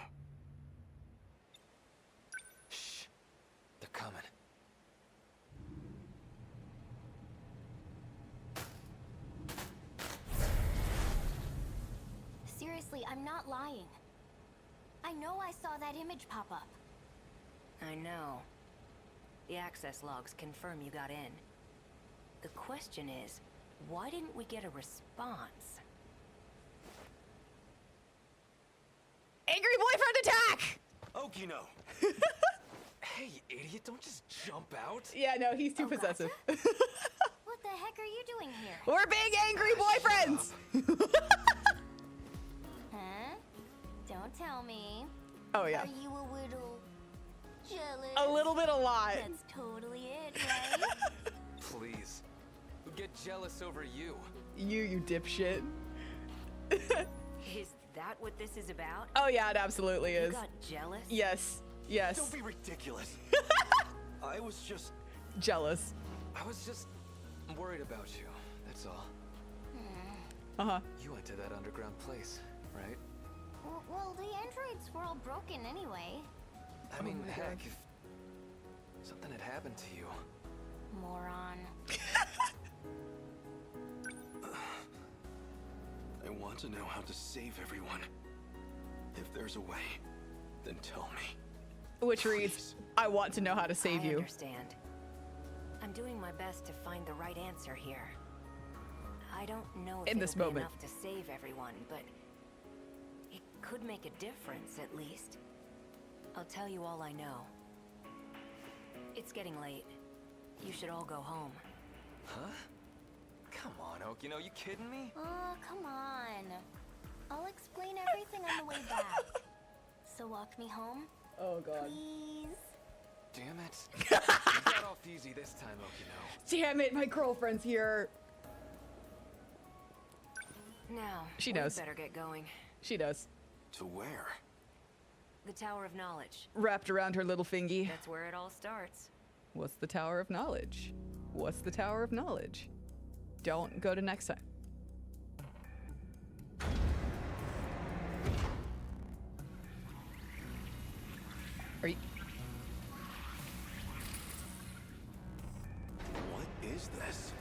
Speaker 19: Shh. They're coming.
Speaker 7: Seriously, I'm not lying. I know I saw that image pop up.
Speaker 16: I know. The access logs confirm you got in. The question is, why didn't we get a response?
Speaker 1: Angry boyfriend attack!
Speaker 17: Okino!
Speaker 19: Hey, idiot, don't just jump out.
Speaker 1: Yeah, no, he's too possessive.
Speaker 7: What the heck are you doing here?
Speaker 1: We're being angry boyfriends!
Speaker 7: Huh? Don't tell me.
Speaker 1: Oh, yeah.
Speaker 7: Are you a little jealous?
Speaker 1: A little bit, a lot.
Speaker 7: That's totally it, right?
Speaker 19: Please. Who get jealous over you?
Speaker 1: You dipshit.
Speaker 16: Is that what this is about?
Speaker 1: Oh yeah, it absolutely is.
Speaker 16: You got jealous?
Speaker 1: Yes. Yes.
Speaker 17: Don't be ridiculous. I was just
Speaker 1: jealous.
Speaker 19: I was just worried about you, that's all.
Speaker 1: Uh-huh.
Speaker 19: You went to that underground place, right?
Speaker 7: Well, the androids were all broken anyway.
Speaker 19: I mean, heck, if something had happened to you.
Speaker 7: Moron.
Speaker 17: I want to know how to save everyone. If there's a way, then tell me.
Speaker 1: Which reads, I want to know how to save you.
Speaker 16: I understand. I'm doing my best to find the right answer here. I don't know if
Speaker 1: In this
Speaker 16: it'll be
Speaker 1: moment.
Speaker 16: enough to save everyone, but it could make a difference at least. I'll tell you all I know. It's getting late. You should all go home.
Speaker 19: Huh? Come on, Okino, you kidding me?
Speaker 7: Oh, come on. I'll explain everything on the way back. So walk me home?
Speaker 1: Oh god.
Speaker 7: Please?
Speaker 19: Damn it. You got off easy this time, Okino.
Speaker 1: Damn it, my girlfriend's here.
Speaker 16: Now,
Speaker 1: She
Speaker 16: we
Speaker 1: knows.
Speaker 16: better get going.
Speaker 1: She does.
Speaker 9: To where?
Speaker 16: The Tower of Knowledge.
Speaker 1: Wrapped around her little fingy.
Speaker 16: That's where it all starts.
Speaker 1: What's the Tower of Knowledge? What's the Tower of Knowledge? Don't go to next time. Are you...
Speaker 9: What is this?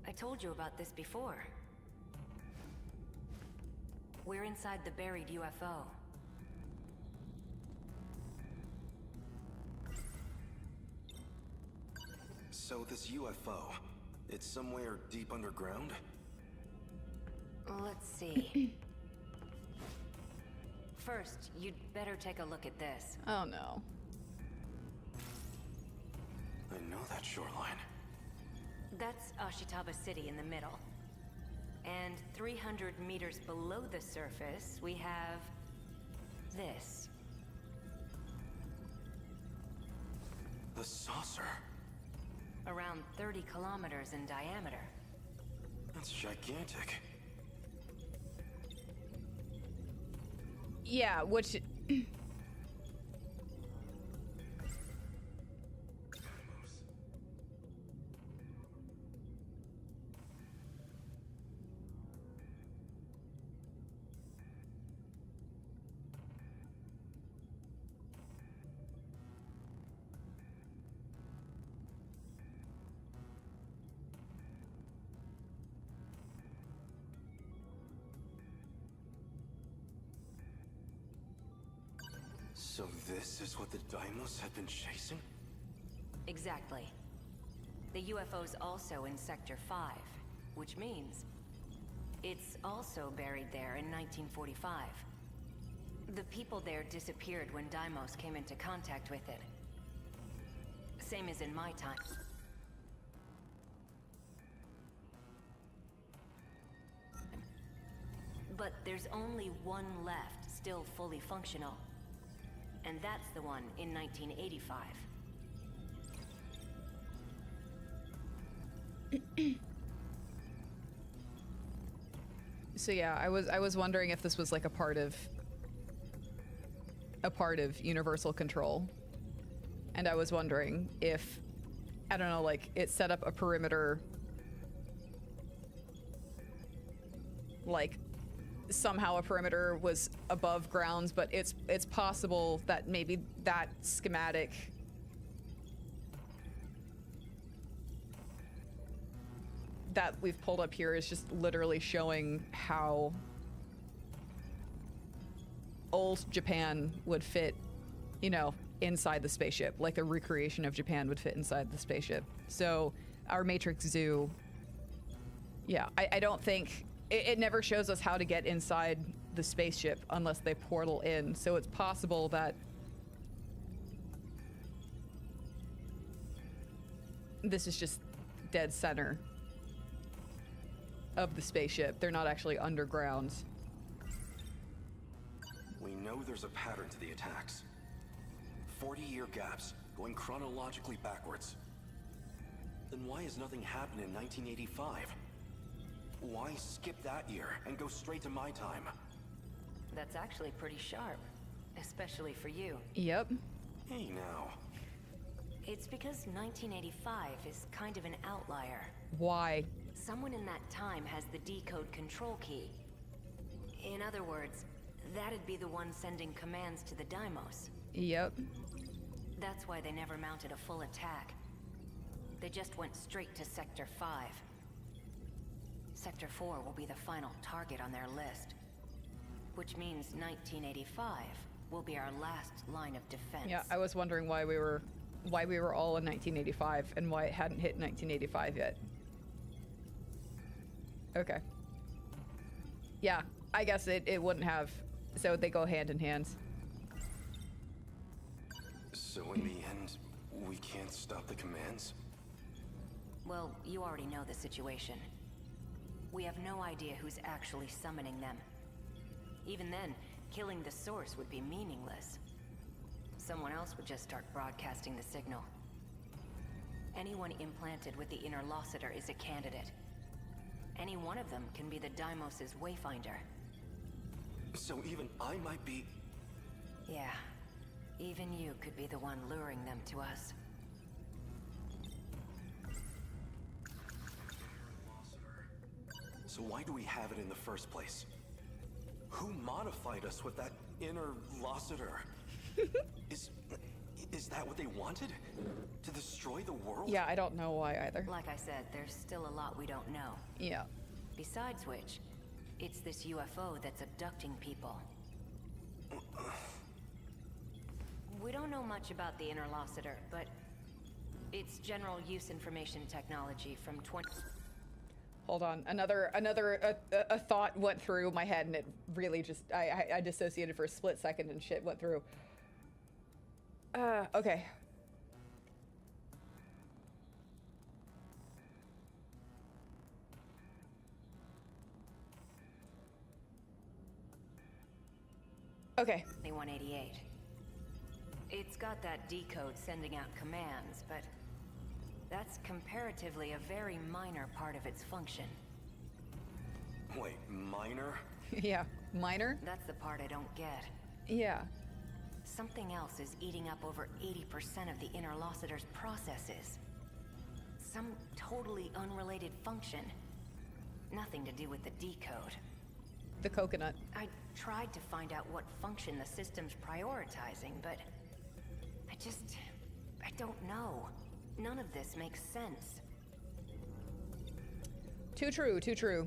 Speaker 16: I told you about this before. We're inside the buried UFO.
Speaker 17: So this UFO, it's somewhere deep underground?
Speaker 16: Let's see. First, you'd better take a look at this.
Speaker 1: Oh no.
Speaker 17: I know that shoreline.
Speaker 16: That's Ashitaba City in the middle. And 300 meters below the surface, we have this.
Speaker 17: The saucer.
Speaker 16: Around 30 kilometers in diameter.
Speaker 17: That's gigantic.
Speaker 1: Yeah, which...
Speaker 17: So this is what the Deimos had been chasing?
Speaker 16: Exactly. The UFO's also in Sector 5, which means it's also buried there in 1945. The people there disappeared when Deimos came into contact with it. Same as in my time. But there's only one left, still fully functional. And that's the one in 1985.
Speaker 1: So yeah, I was wondering if this was like a part of Universal Control. And I was wondering if, I don't know, like it set up a perimeter, like somehow a perimeter was above grounds, but it's possible that maybe that schematic that we've pulled up here is just literally showing how old Japan would fit, you know, inside the spaceship, like a recreation of Japan would fit inside the spaceship. So our Matrix Zoo, yeah, I don't think it never shows us how to get inside the spaceship unless they portal in. So it's possible that this is just dead center of the spaceship. They're not actually underground.
Speaker 17: We know there's a pattern to the attacks. 40-year gaps, going chronologically backwards. Then why has nothing happened in 1985? Why skip that year and go straight to my time?
Speaker 16: That's actually pretty sharp, especially for you.
Speaker 1: Yep.
Speaker 17: Hey now.
Speaker 16: It's because 1985 is kind of an outlier.
Speaker 1: Why?
Speaker 16: Someone in that time has the decode control key. In other words, that'd be the one sending commands to the Deimos.
Speaker 1: Yep.
Speaker 16: That's why they never mounted a full attack. They just went straight to Sector 5. Sector 4 will be the final target on their list. Which means 1985 will be our last line of defense.
Speaker 1: Yeah, I was wondering why we were all in 1985 and why it hadn't hit 1985 yet. Okay. Yeah, I guess it wouldn't have. So they go hand in hand.
Speaker 17: So in the end, we can't stop the commands?
Speaker 16: Well, you already know the situation. We have no idea who's actually summoning them. Even then, killing the source would be meaningless. Someone else would just start broadcasting the signal. Anyone implanted with the interlocutor is a candidate. Any one of them can be the Deimos' wayfinder.
Speaker 17: So even I might be...
Speaker 16: Yeah. Even you could be the one luring them to us.
Speaker 17: So why do we have it in the first place? Who modified us with that interlocutor? Is that what they wanted? To destroy the world?
Speaker 1: Yeah, I don't know why either.
Speaker 16: Like I said, there's still a lot we don't know.
Speaker 1: Yeah.
Speaker 16: Besides which, it's this UFO that's abducting people. We don't know much about the interlocutor, but it's general use information technology from 20...
Speaker 1: Hold on, another thought went through my head, and it really just I dissociated for a split second, and shit went through. Okay. Okay.
Speaker 16: 188. It's got that decode sending out commands, but that's comparatively a very minor part of its function.
Speaker 17: Wait, minor?
Speaker 1: Yeah, minor?
Speaker 16: That's the part I don't get.
Speaker 1: Yeah.
Speaker 16: Something else is eating up over 80% of the interlocutor's processes. Some totally unrelated function. Nothing to do with the decode.
Speaker 1: The coconut.
Speaker 16: I tried to find out what function the system's prioritizing, but I don't know. None of this makes sense.
Speaker 1: Too true, too true.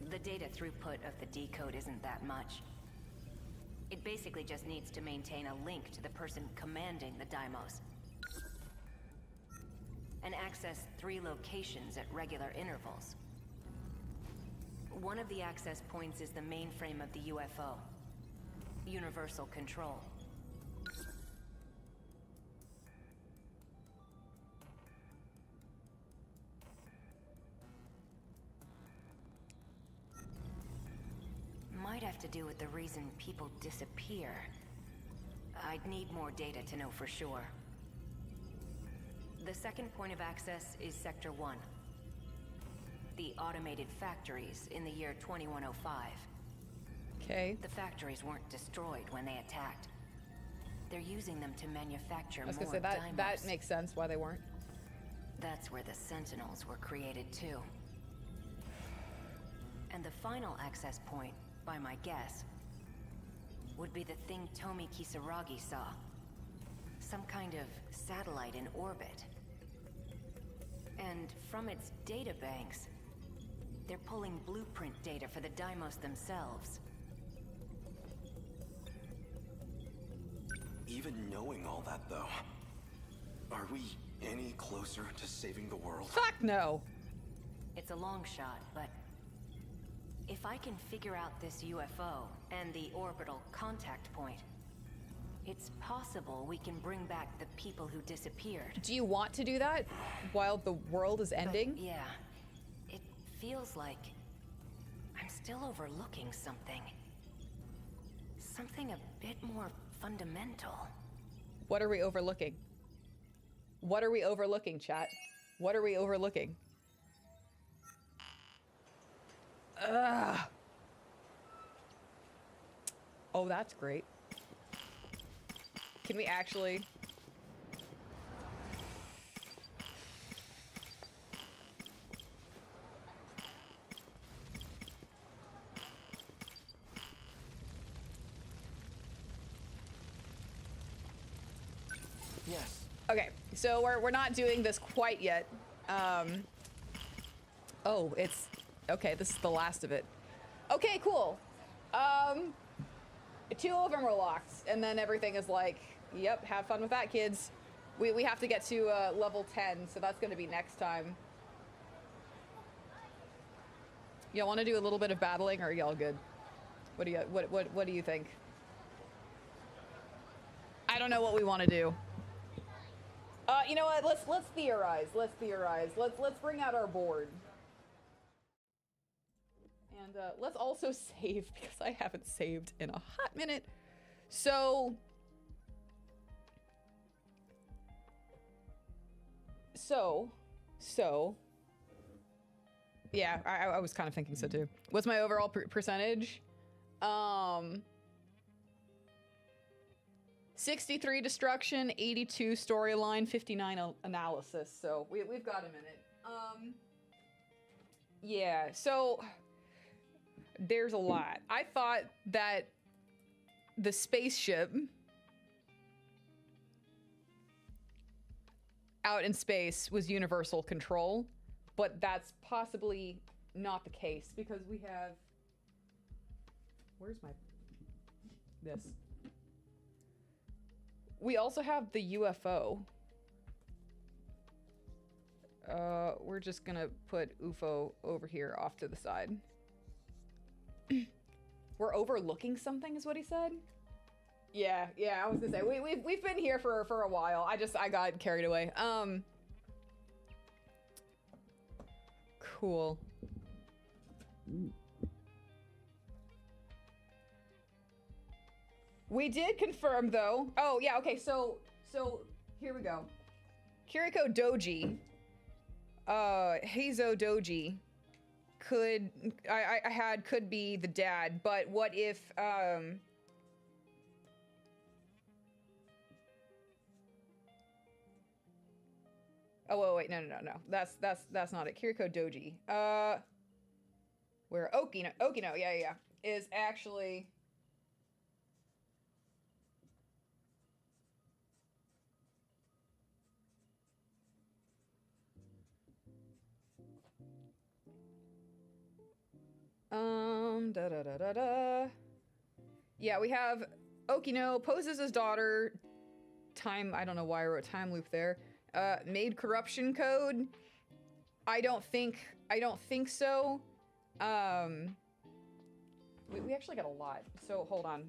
Speaker 16: The data throughput of the decode isn't that much. It basically just needs to maintain a link to the person commanding the Deimos. And access 3 locations at regular intervals. One of the access points is the mainframe of the UFO. Universal control. Might have to do with the reason people disappear. I'd need more data to know for sure. The second point of access is Sector 1. The automated factories in the year 2105.
Speaker 1: Okay.
Speaker 16: The factories weren't destroyed when they attacked. They're using them to manufacture more
Speaker 1: I was gonna say that
Speaker 16: Deimos.
Speaker 1: that makes sense why they weren't.
Speaker 16: That's where the Sentinels were created too. And the final access point, by my guess, would be the thing Tomi Kisaragi saw. Some kind of satellite in orbit. And from its data banks, they're pulling blueprint data for the Deimos themselves.
Speaker 17: Even knowing all that, though, are we any closer to saving the world?
Speaker 1: Fuck no!
Speaker 16: It's a long shot, but if I can figure out this UFO and the orbital contact point, it's possible we can bring back the people who disappeared.
Speaker 1: Do you want to do that while the world is ending?
Speaker 16: But yeah. It feels like I'm still overlooking something. Something a bit more fundamental.
Speaker 1: What are we overlooking? What are we overlooking, chat? What are we overlooking? Ugh. Oh, that's great. Can we actually...
Speaker 19: Yes.
Speaker 1: Okay, so we're not doing this quite yet. Oh, it's... Okay, this is the last of it. Okay, cool. 2 of them are locked, and then everything is like, yep, have fun with that, kids. We have to get to level 10, so that's going to be next time. Y'all want to do a little bit of battling, or are y'all good? What do you think? I don't know what we want to do. You know what? Let's theorize. Let's theorize. Let's bring out our board. And let's also save because I haven't saved in a hot minute. So yeah, I was kind of thinking so too. What's my overall percentage? 63 destruction, 82 storyline, 59 analysis. So we've got a minute. Yeah, so there's a lot. I thought that the spaceship out in space was universal control, but that's possibly not the case because we have, where's my, this? We also have the UFO. We're just gonna put UFO over here off to the side. We're overlooking something is what he said? Yeah, I was gonna say, we've been here for a while. I got carried away. Cool. We did confirm though. Oh yeah, okay, so here we go. Kiriko Doji, Heizo Doji could be the dad, but what if oh wait, no. That's not it. Kiriko Doji. Where Okino, yeah, is actually yeah, we have Okino poses as daughter. I don't know why I wrote time loop there. Made corruption code. I don't think so. We actually got a lot. So hold on.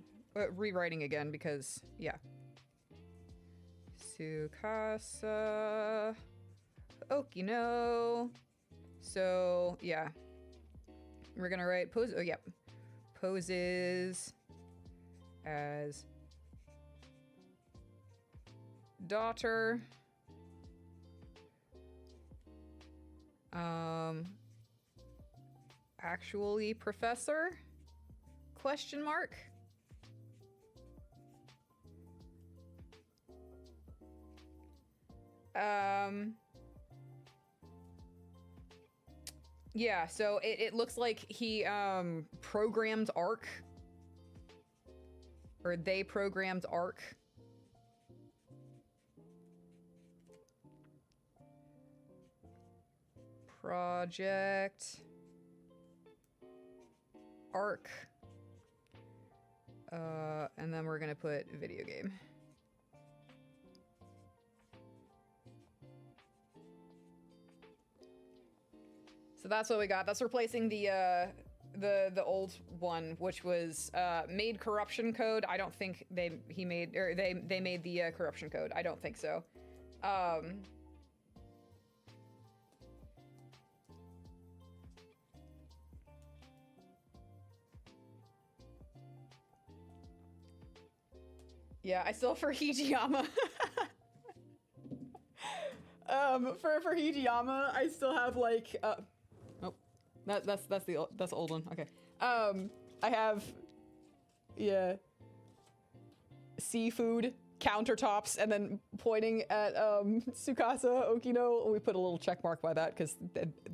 Speaker 1: Rewriting again because yeah. Tsukasa Okino. So yeah. We're gonna write pose. Oh, yep. Poses as daughter. Actually professor? Question mark? Yeah, so it looks like he programmed Arc. Or they programmed Arc. Project Arc. And then we're gonna put video game. So that's what we got. That's replacing the old one, which was made corruption code. I don't think they made the corruption code. I don't think so. Yeah, I still for Hijiyama. For Hijiyama, I still have like oh, that's the old one. Okay. I have seafood countertops and then pointing at Tsukasa Okino. We put a little check mark by that because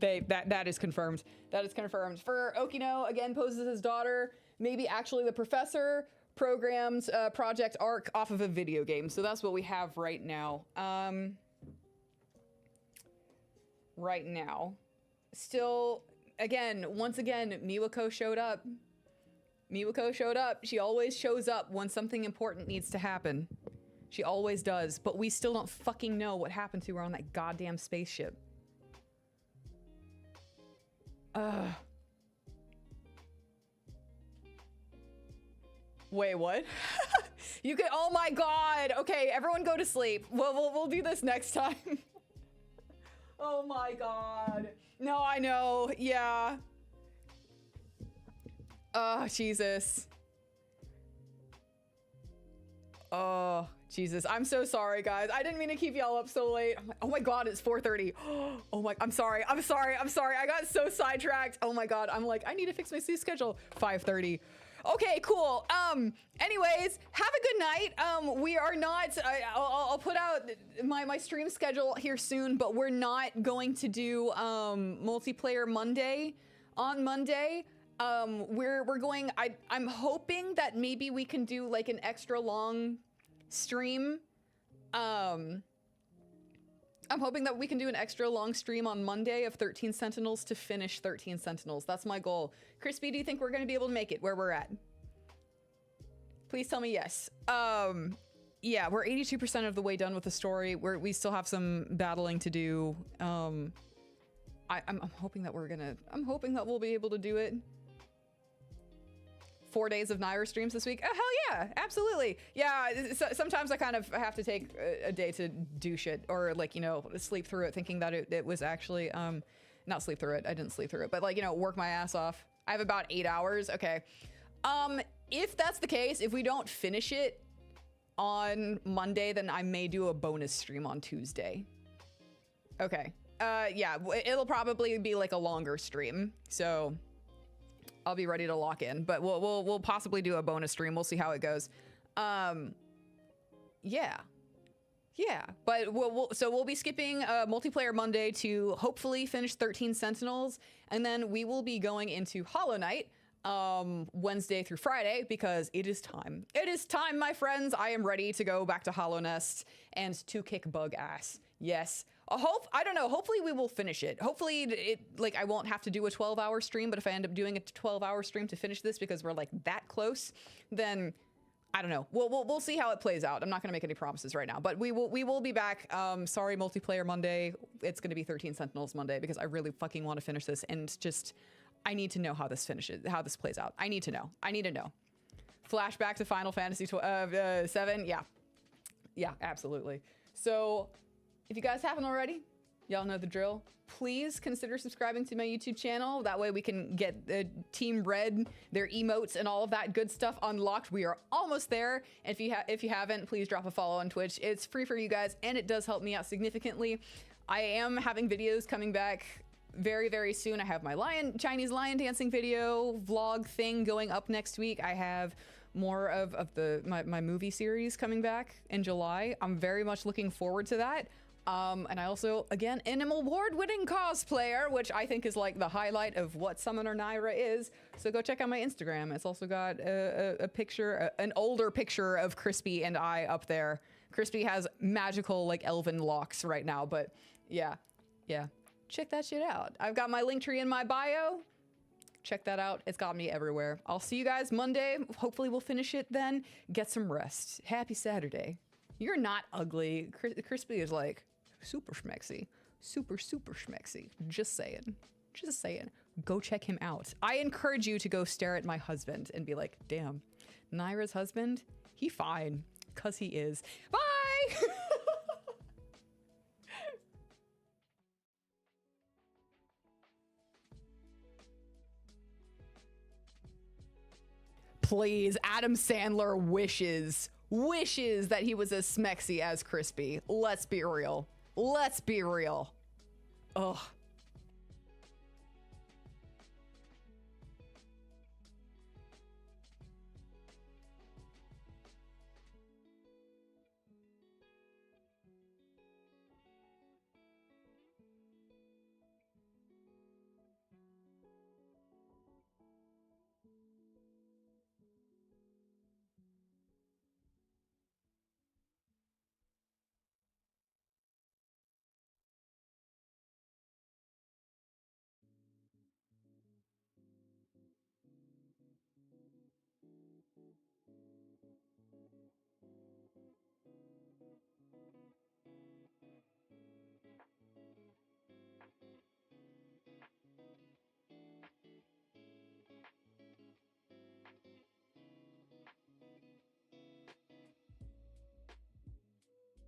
Speaker 1: that is confirmed. That is confirmed. For Okino, again, poses his daughter, maybe actually the professor. Programs Project Arc off of a video game. So that's what we have right now. Right now. Still, once again, MIWAKO showed up. MIWAKO showed up. She always shows up when something important needs to happen. She always does. But we still don't fucking know what happened to her on that goddamn spaceship. Wait, what? You can. Oh my god. Okay, everyone go to sleep. We'll do this next time. Oh my god. No, I know. Yeah. Oh, Jesus. Oh, Jesus. I'm so sorry, guys. I didn't mean to keep y'all up so late. Oh my god, it's 4:30. Oh my, I'm sorry. I got so sidetracked. Oh my god. I'm like, I need to fix my sleep schedule. 5:30. Okay, cool. Anyways, have a good night. We are not, I'll put out my stream schedule here soon, but we're not going to do, multiplayer Monday on Monday. We're going, I'm hoping that maybe we can do like an extra long stream. I'm hoping that we can do an extra long stream on Monday of 13 Sentinels to finish 13 Sentinels. That's my goal. Crispy, do you think we're gonna be able to make it where we're at? Please tell me yes. Yeah, we're 82% of the way done with the story. We still have some battling to do. I'm hoping that I'm hoping that we'll be able to do it. 4 days of Nayra streams this week. Oh, hell yeah, absolutely. Yeah, sometimes I kind of have to take a day to do shit or like, you know, sleep through it thinking that it was actually, not sleep through it. I didn't sleep through it, but like, you know, work my ass off. I have about 8 hours. Okay. If that's the case, if we don't finish it on Monday, then I may do a bonus stream on Tuesday. Okay. Yeah, it'll probably be like a longer stream. So I'll be ready to lock in, but we'll possibly do a bonus stream. We'll see how it goes. Yeah, but we'll be skipping multiplayer Monday to hopefully finish 13 Sentinels, and then we will be going into Hollow Knight Wednesday through Friday because it is time. It is time, my friends. I am ready to go back to Hollow Nest and to kick bug ass. Yes. I don't know. Hopefully we will finish it. Hopefully like I won't have to do a 12-hour stream, but if I end up doing a 12-hour stream to finish this because we're like that close, then I don't know. We'll see how it plays out. I'm not gonna make any promises right now, but we will be back. Sorry, multiplayer Monday. It's gonna be 13 Sentinels Monday because I really fucking want to finish this and just I need to know how this finishes, how this plays out. I need to know. Flashback to Final Fantasy 7. Yeah, absolutely. So if you guys haven't already, y'all know the drill. Please consider subscribing to my YouTube channel. That way we can get Team Red, their emotes, and all of that good stuff unlocked. We are almost there. And if you haven't, please drop a follow on Twitch. It's free for you guys, and it does help me out significantly. I am having videos coming back very, very soon. I have my Chinese lion dancing video vlog thing going up next week. I have more of my movie series coming back in July. I'm very much looking forward to that. And I also, again, am an award-winning cosplayer, which I think is like the highlight of what Summoner Nayra is. So go check out my Instagram. It's also got a picture, an older picture of Crispy and I up there. Crispy has magical, like, elven locks right now, but yeah. Check that shit out. I've got my link tree in my bio. Check that out. It's got me everywhere. I'll see you guys Monday. Hopefully we'll finish it then. Get some rest. Happy Saturday. You're not ugly. Crispy is like super schmexy. Super schmexy. Just saying. Go check him out. I encourage you to go stare at my husband and be like, damn, Nayra's husband? He fine. 'Cause he is. Bye! Please, Adam Sandler wishes that he was as smexy as Crispy. Let's be real. Ugh.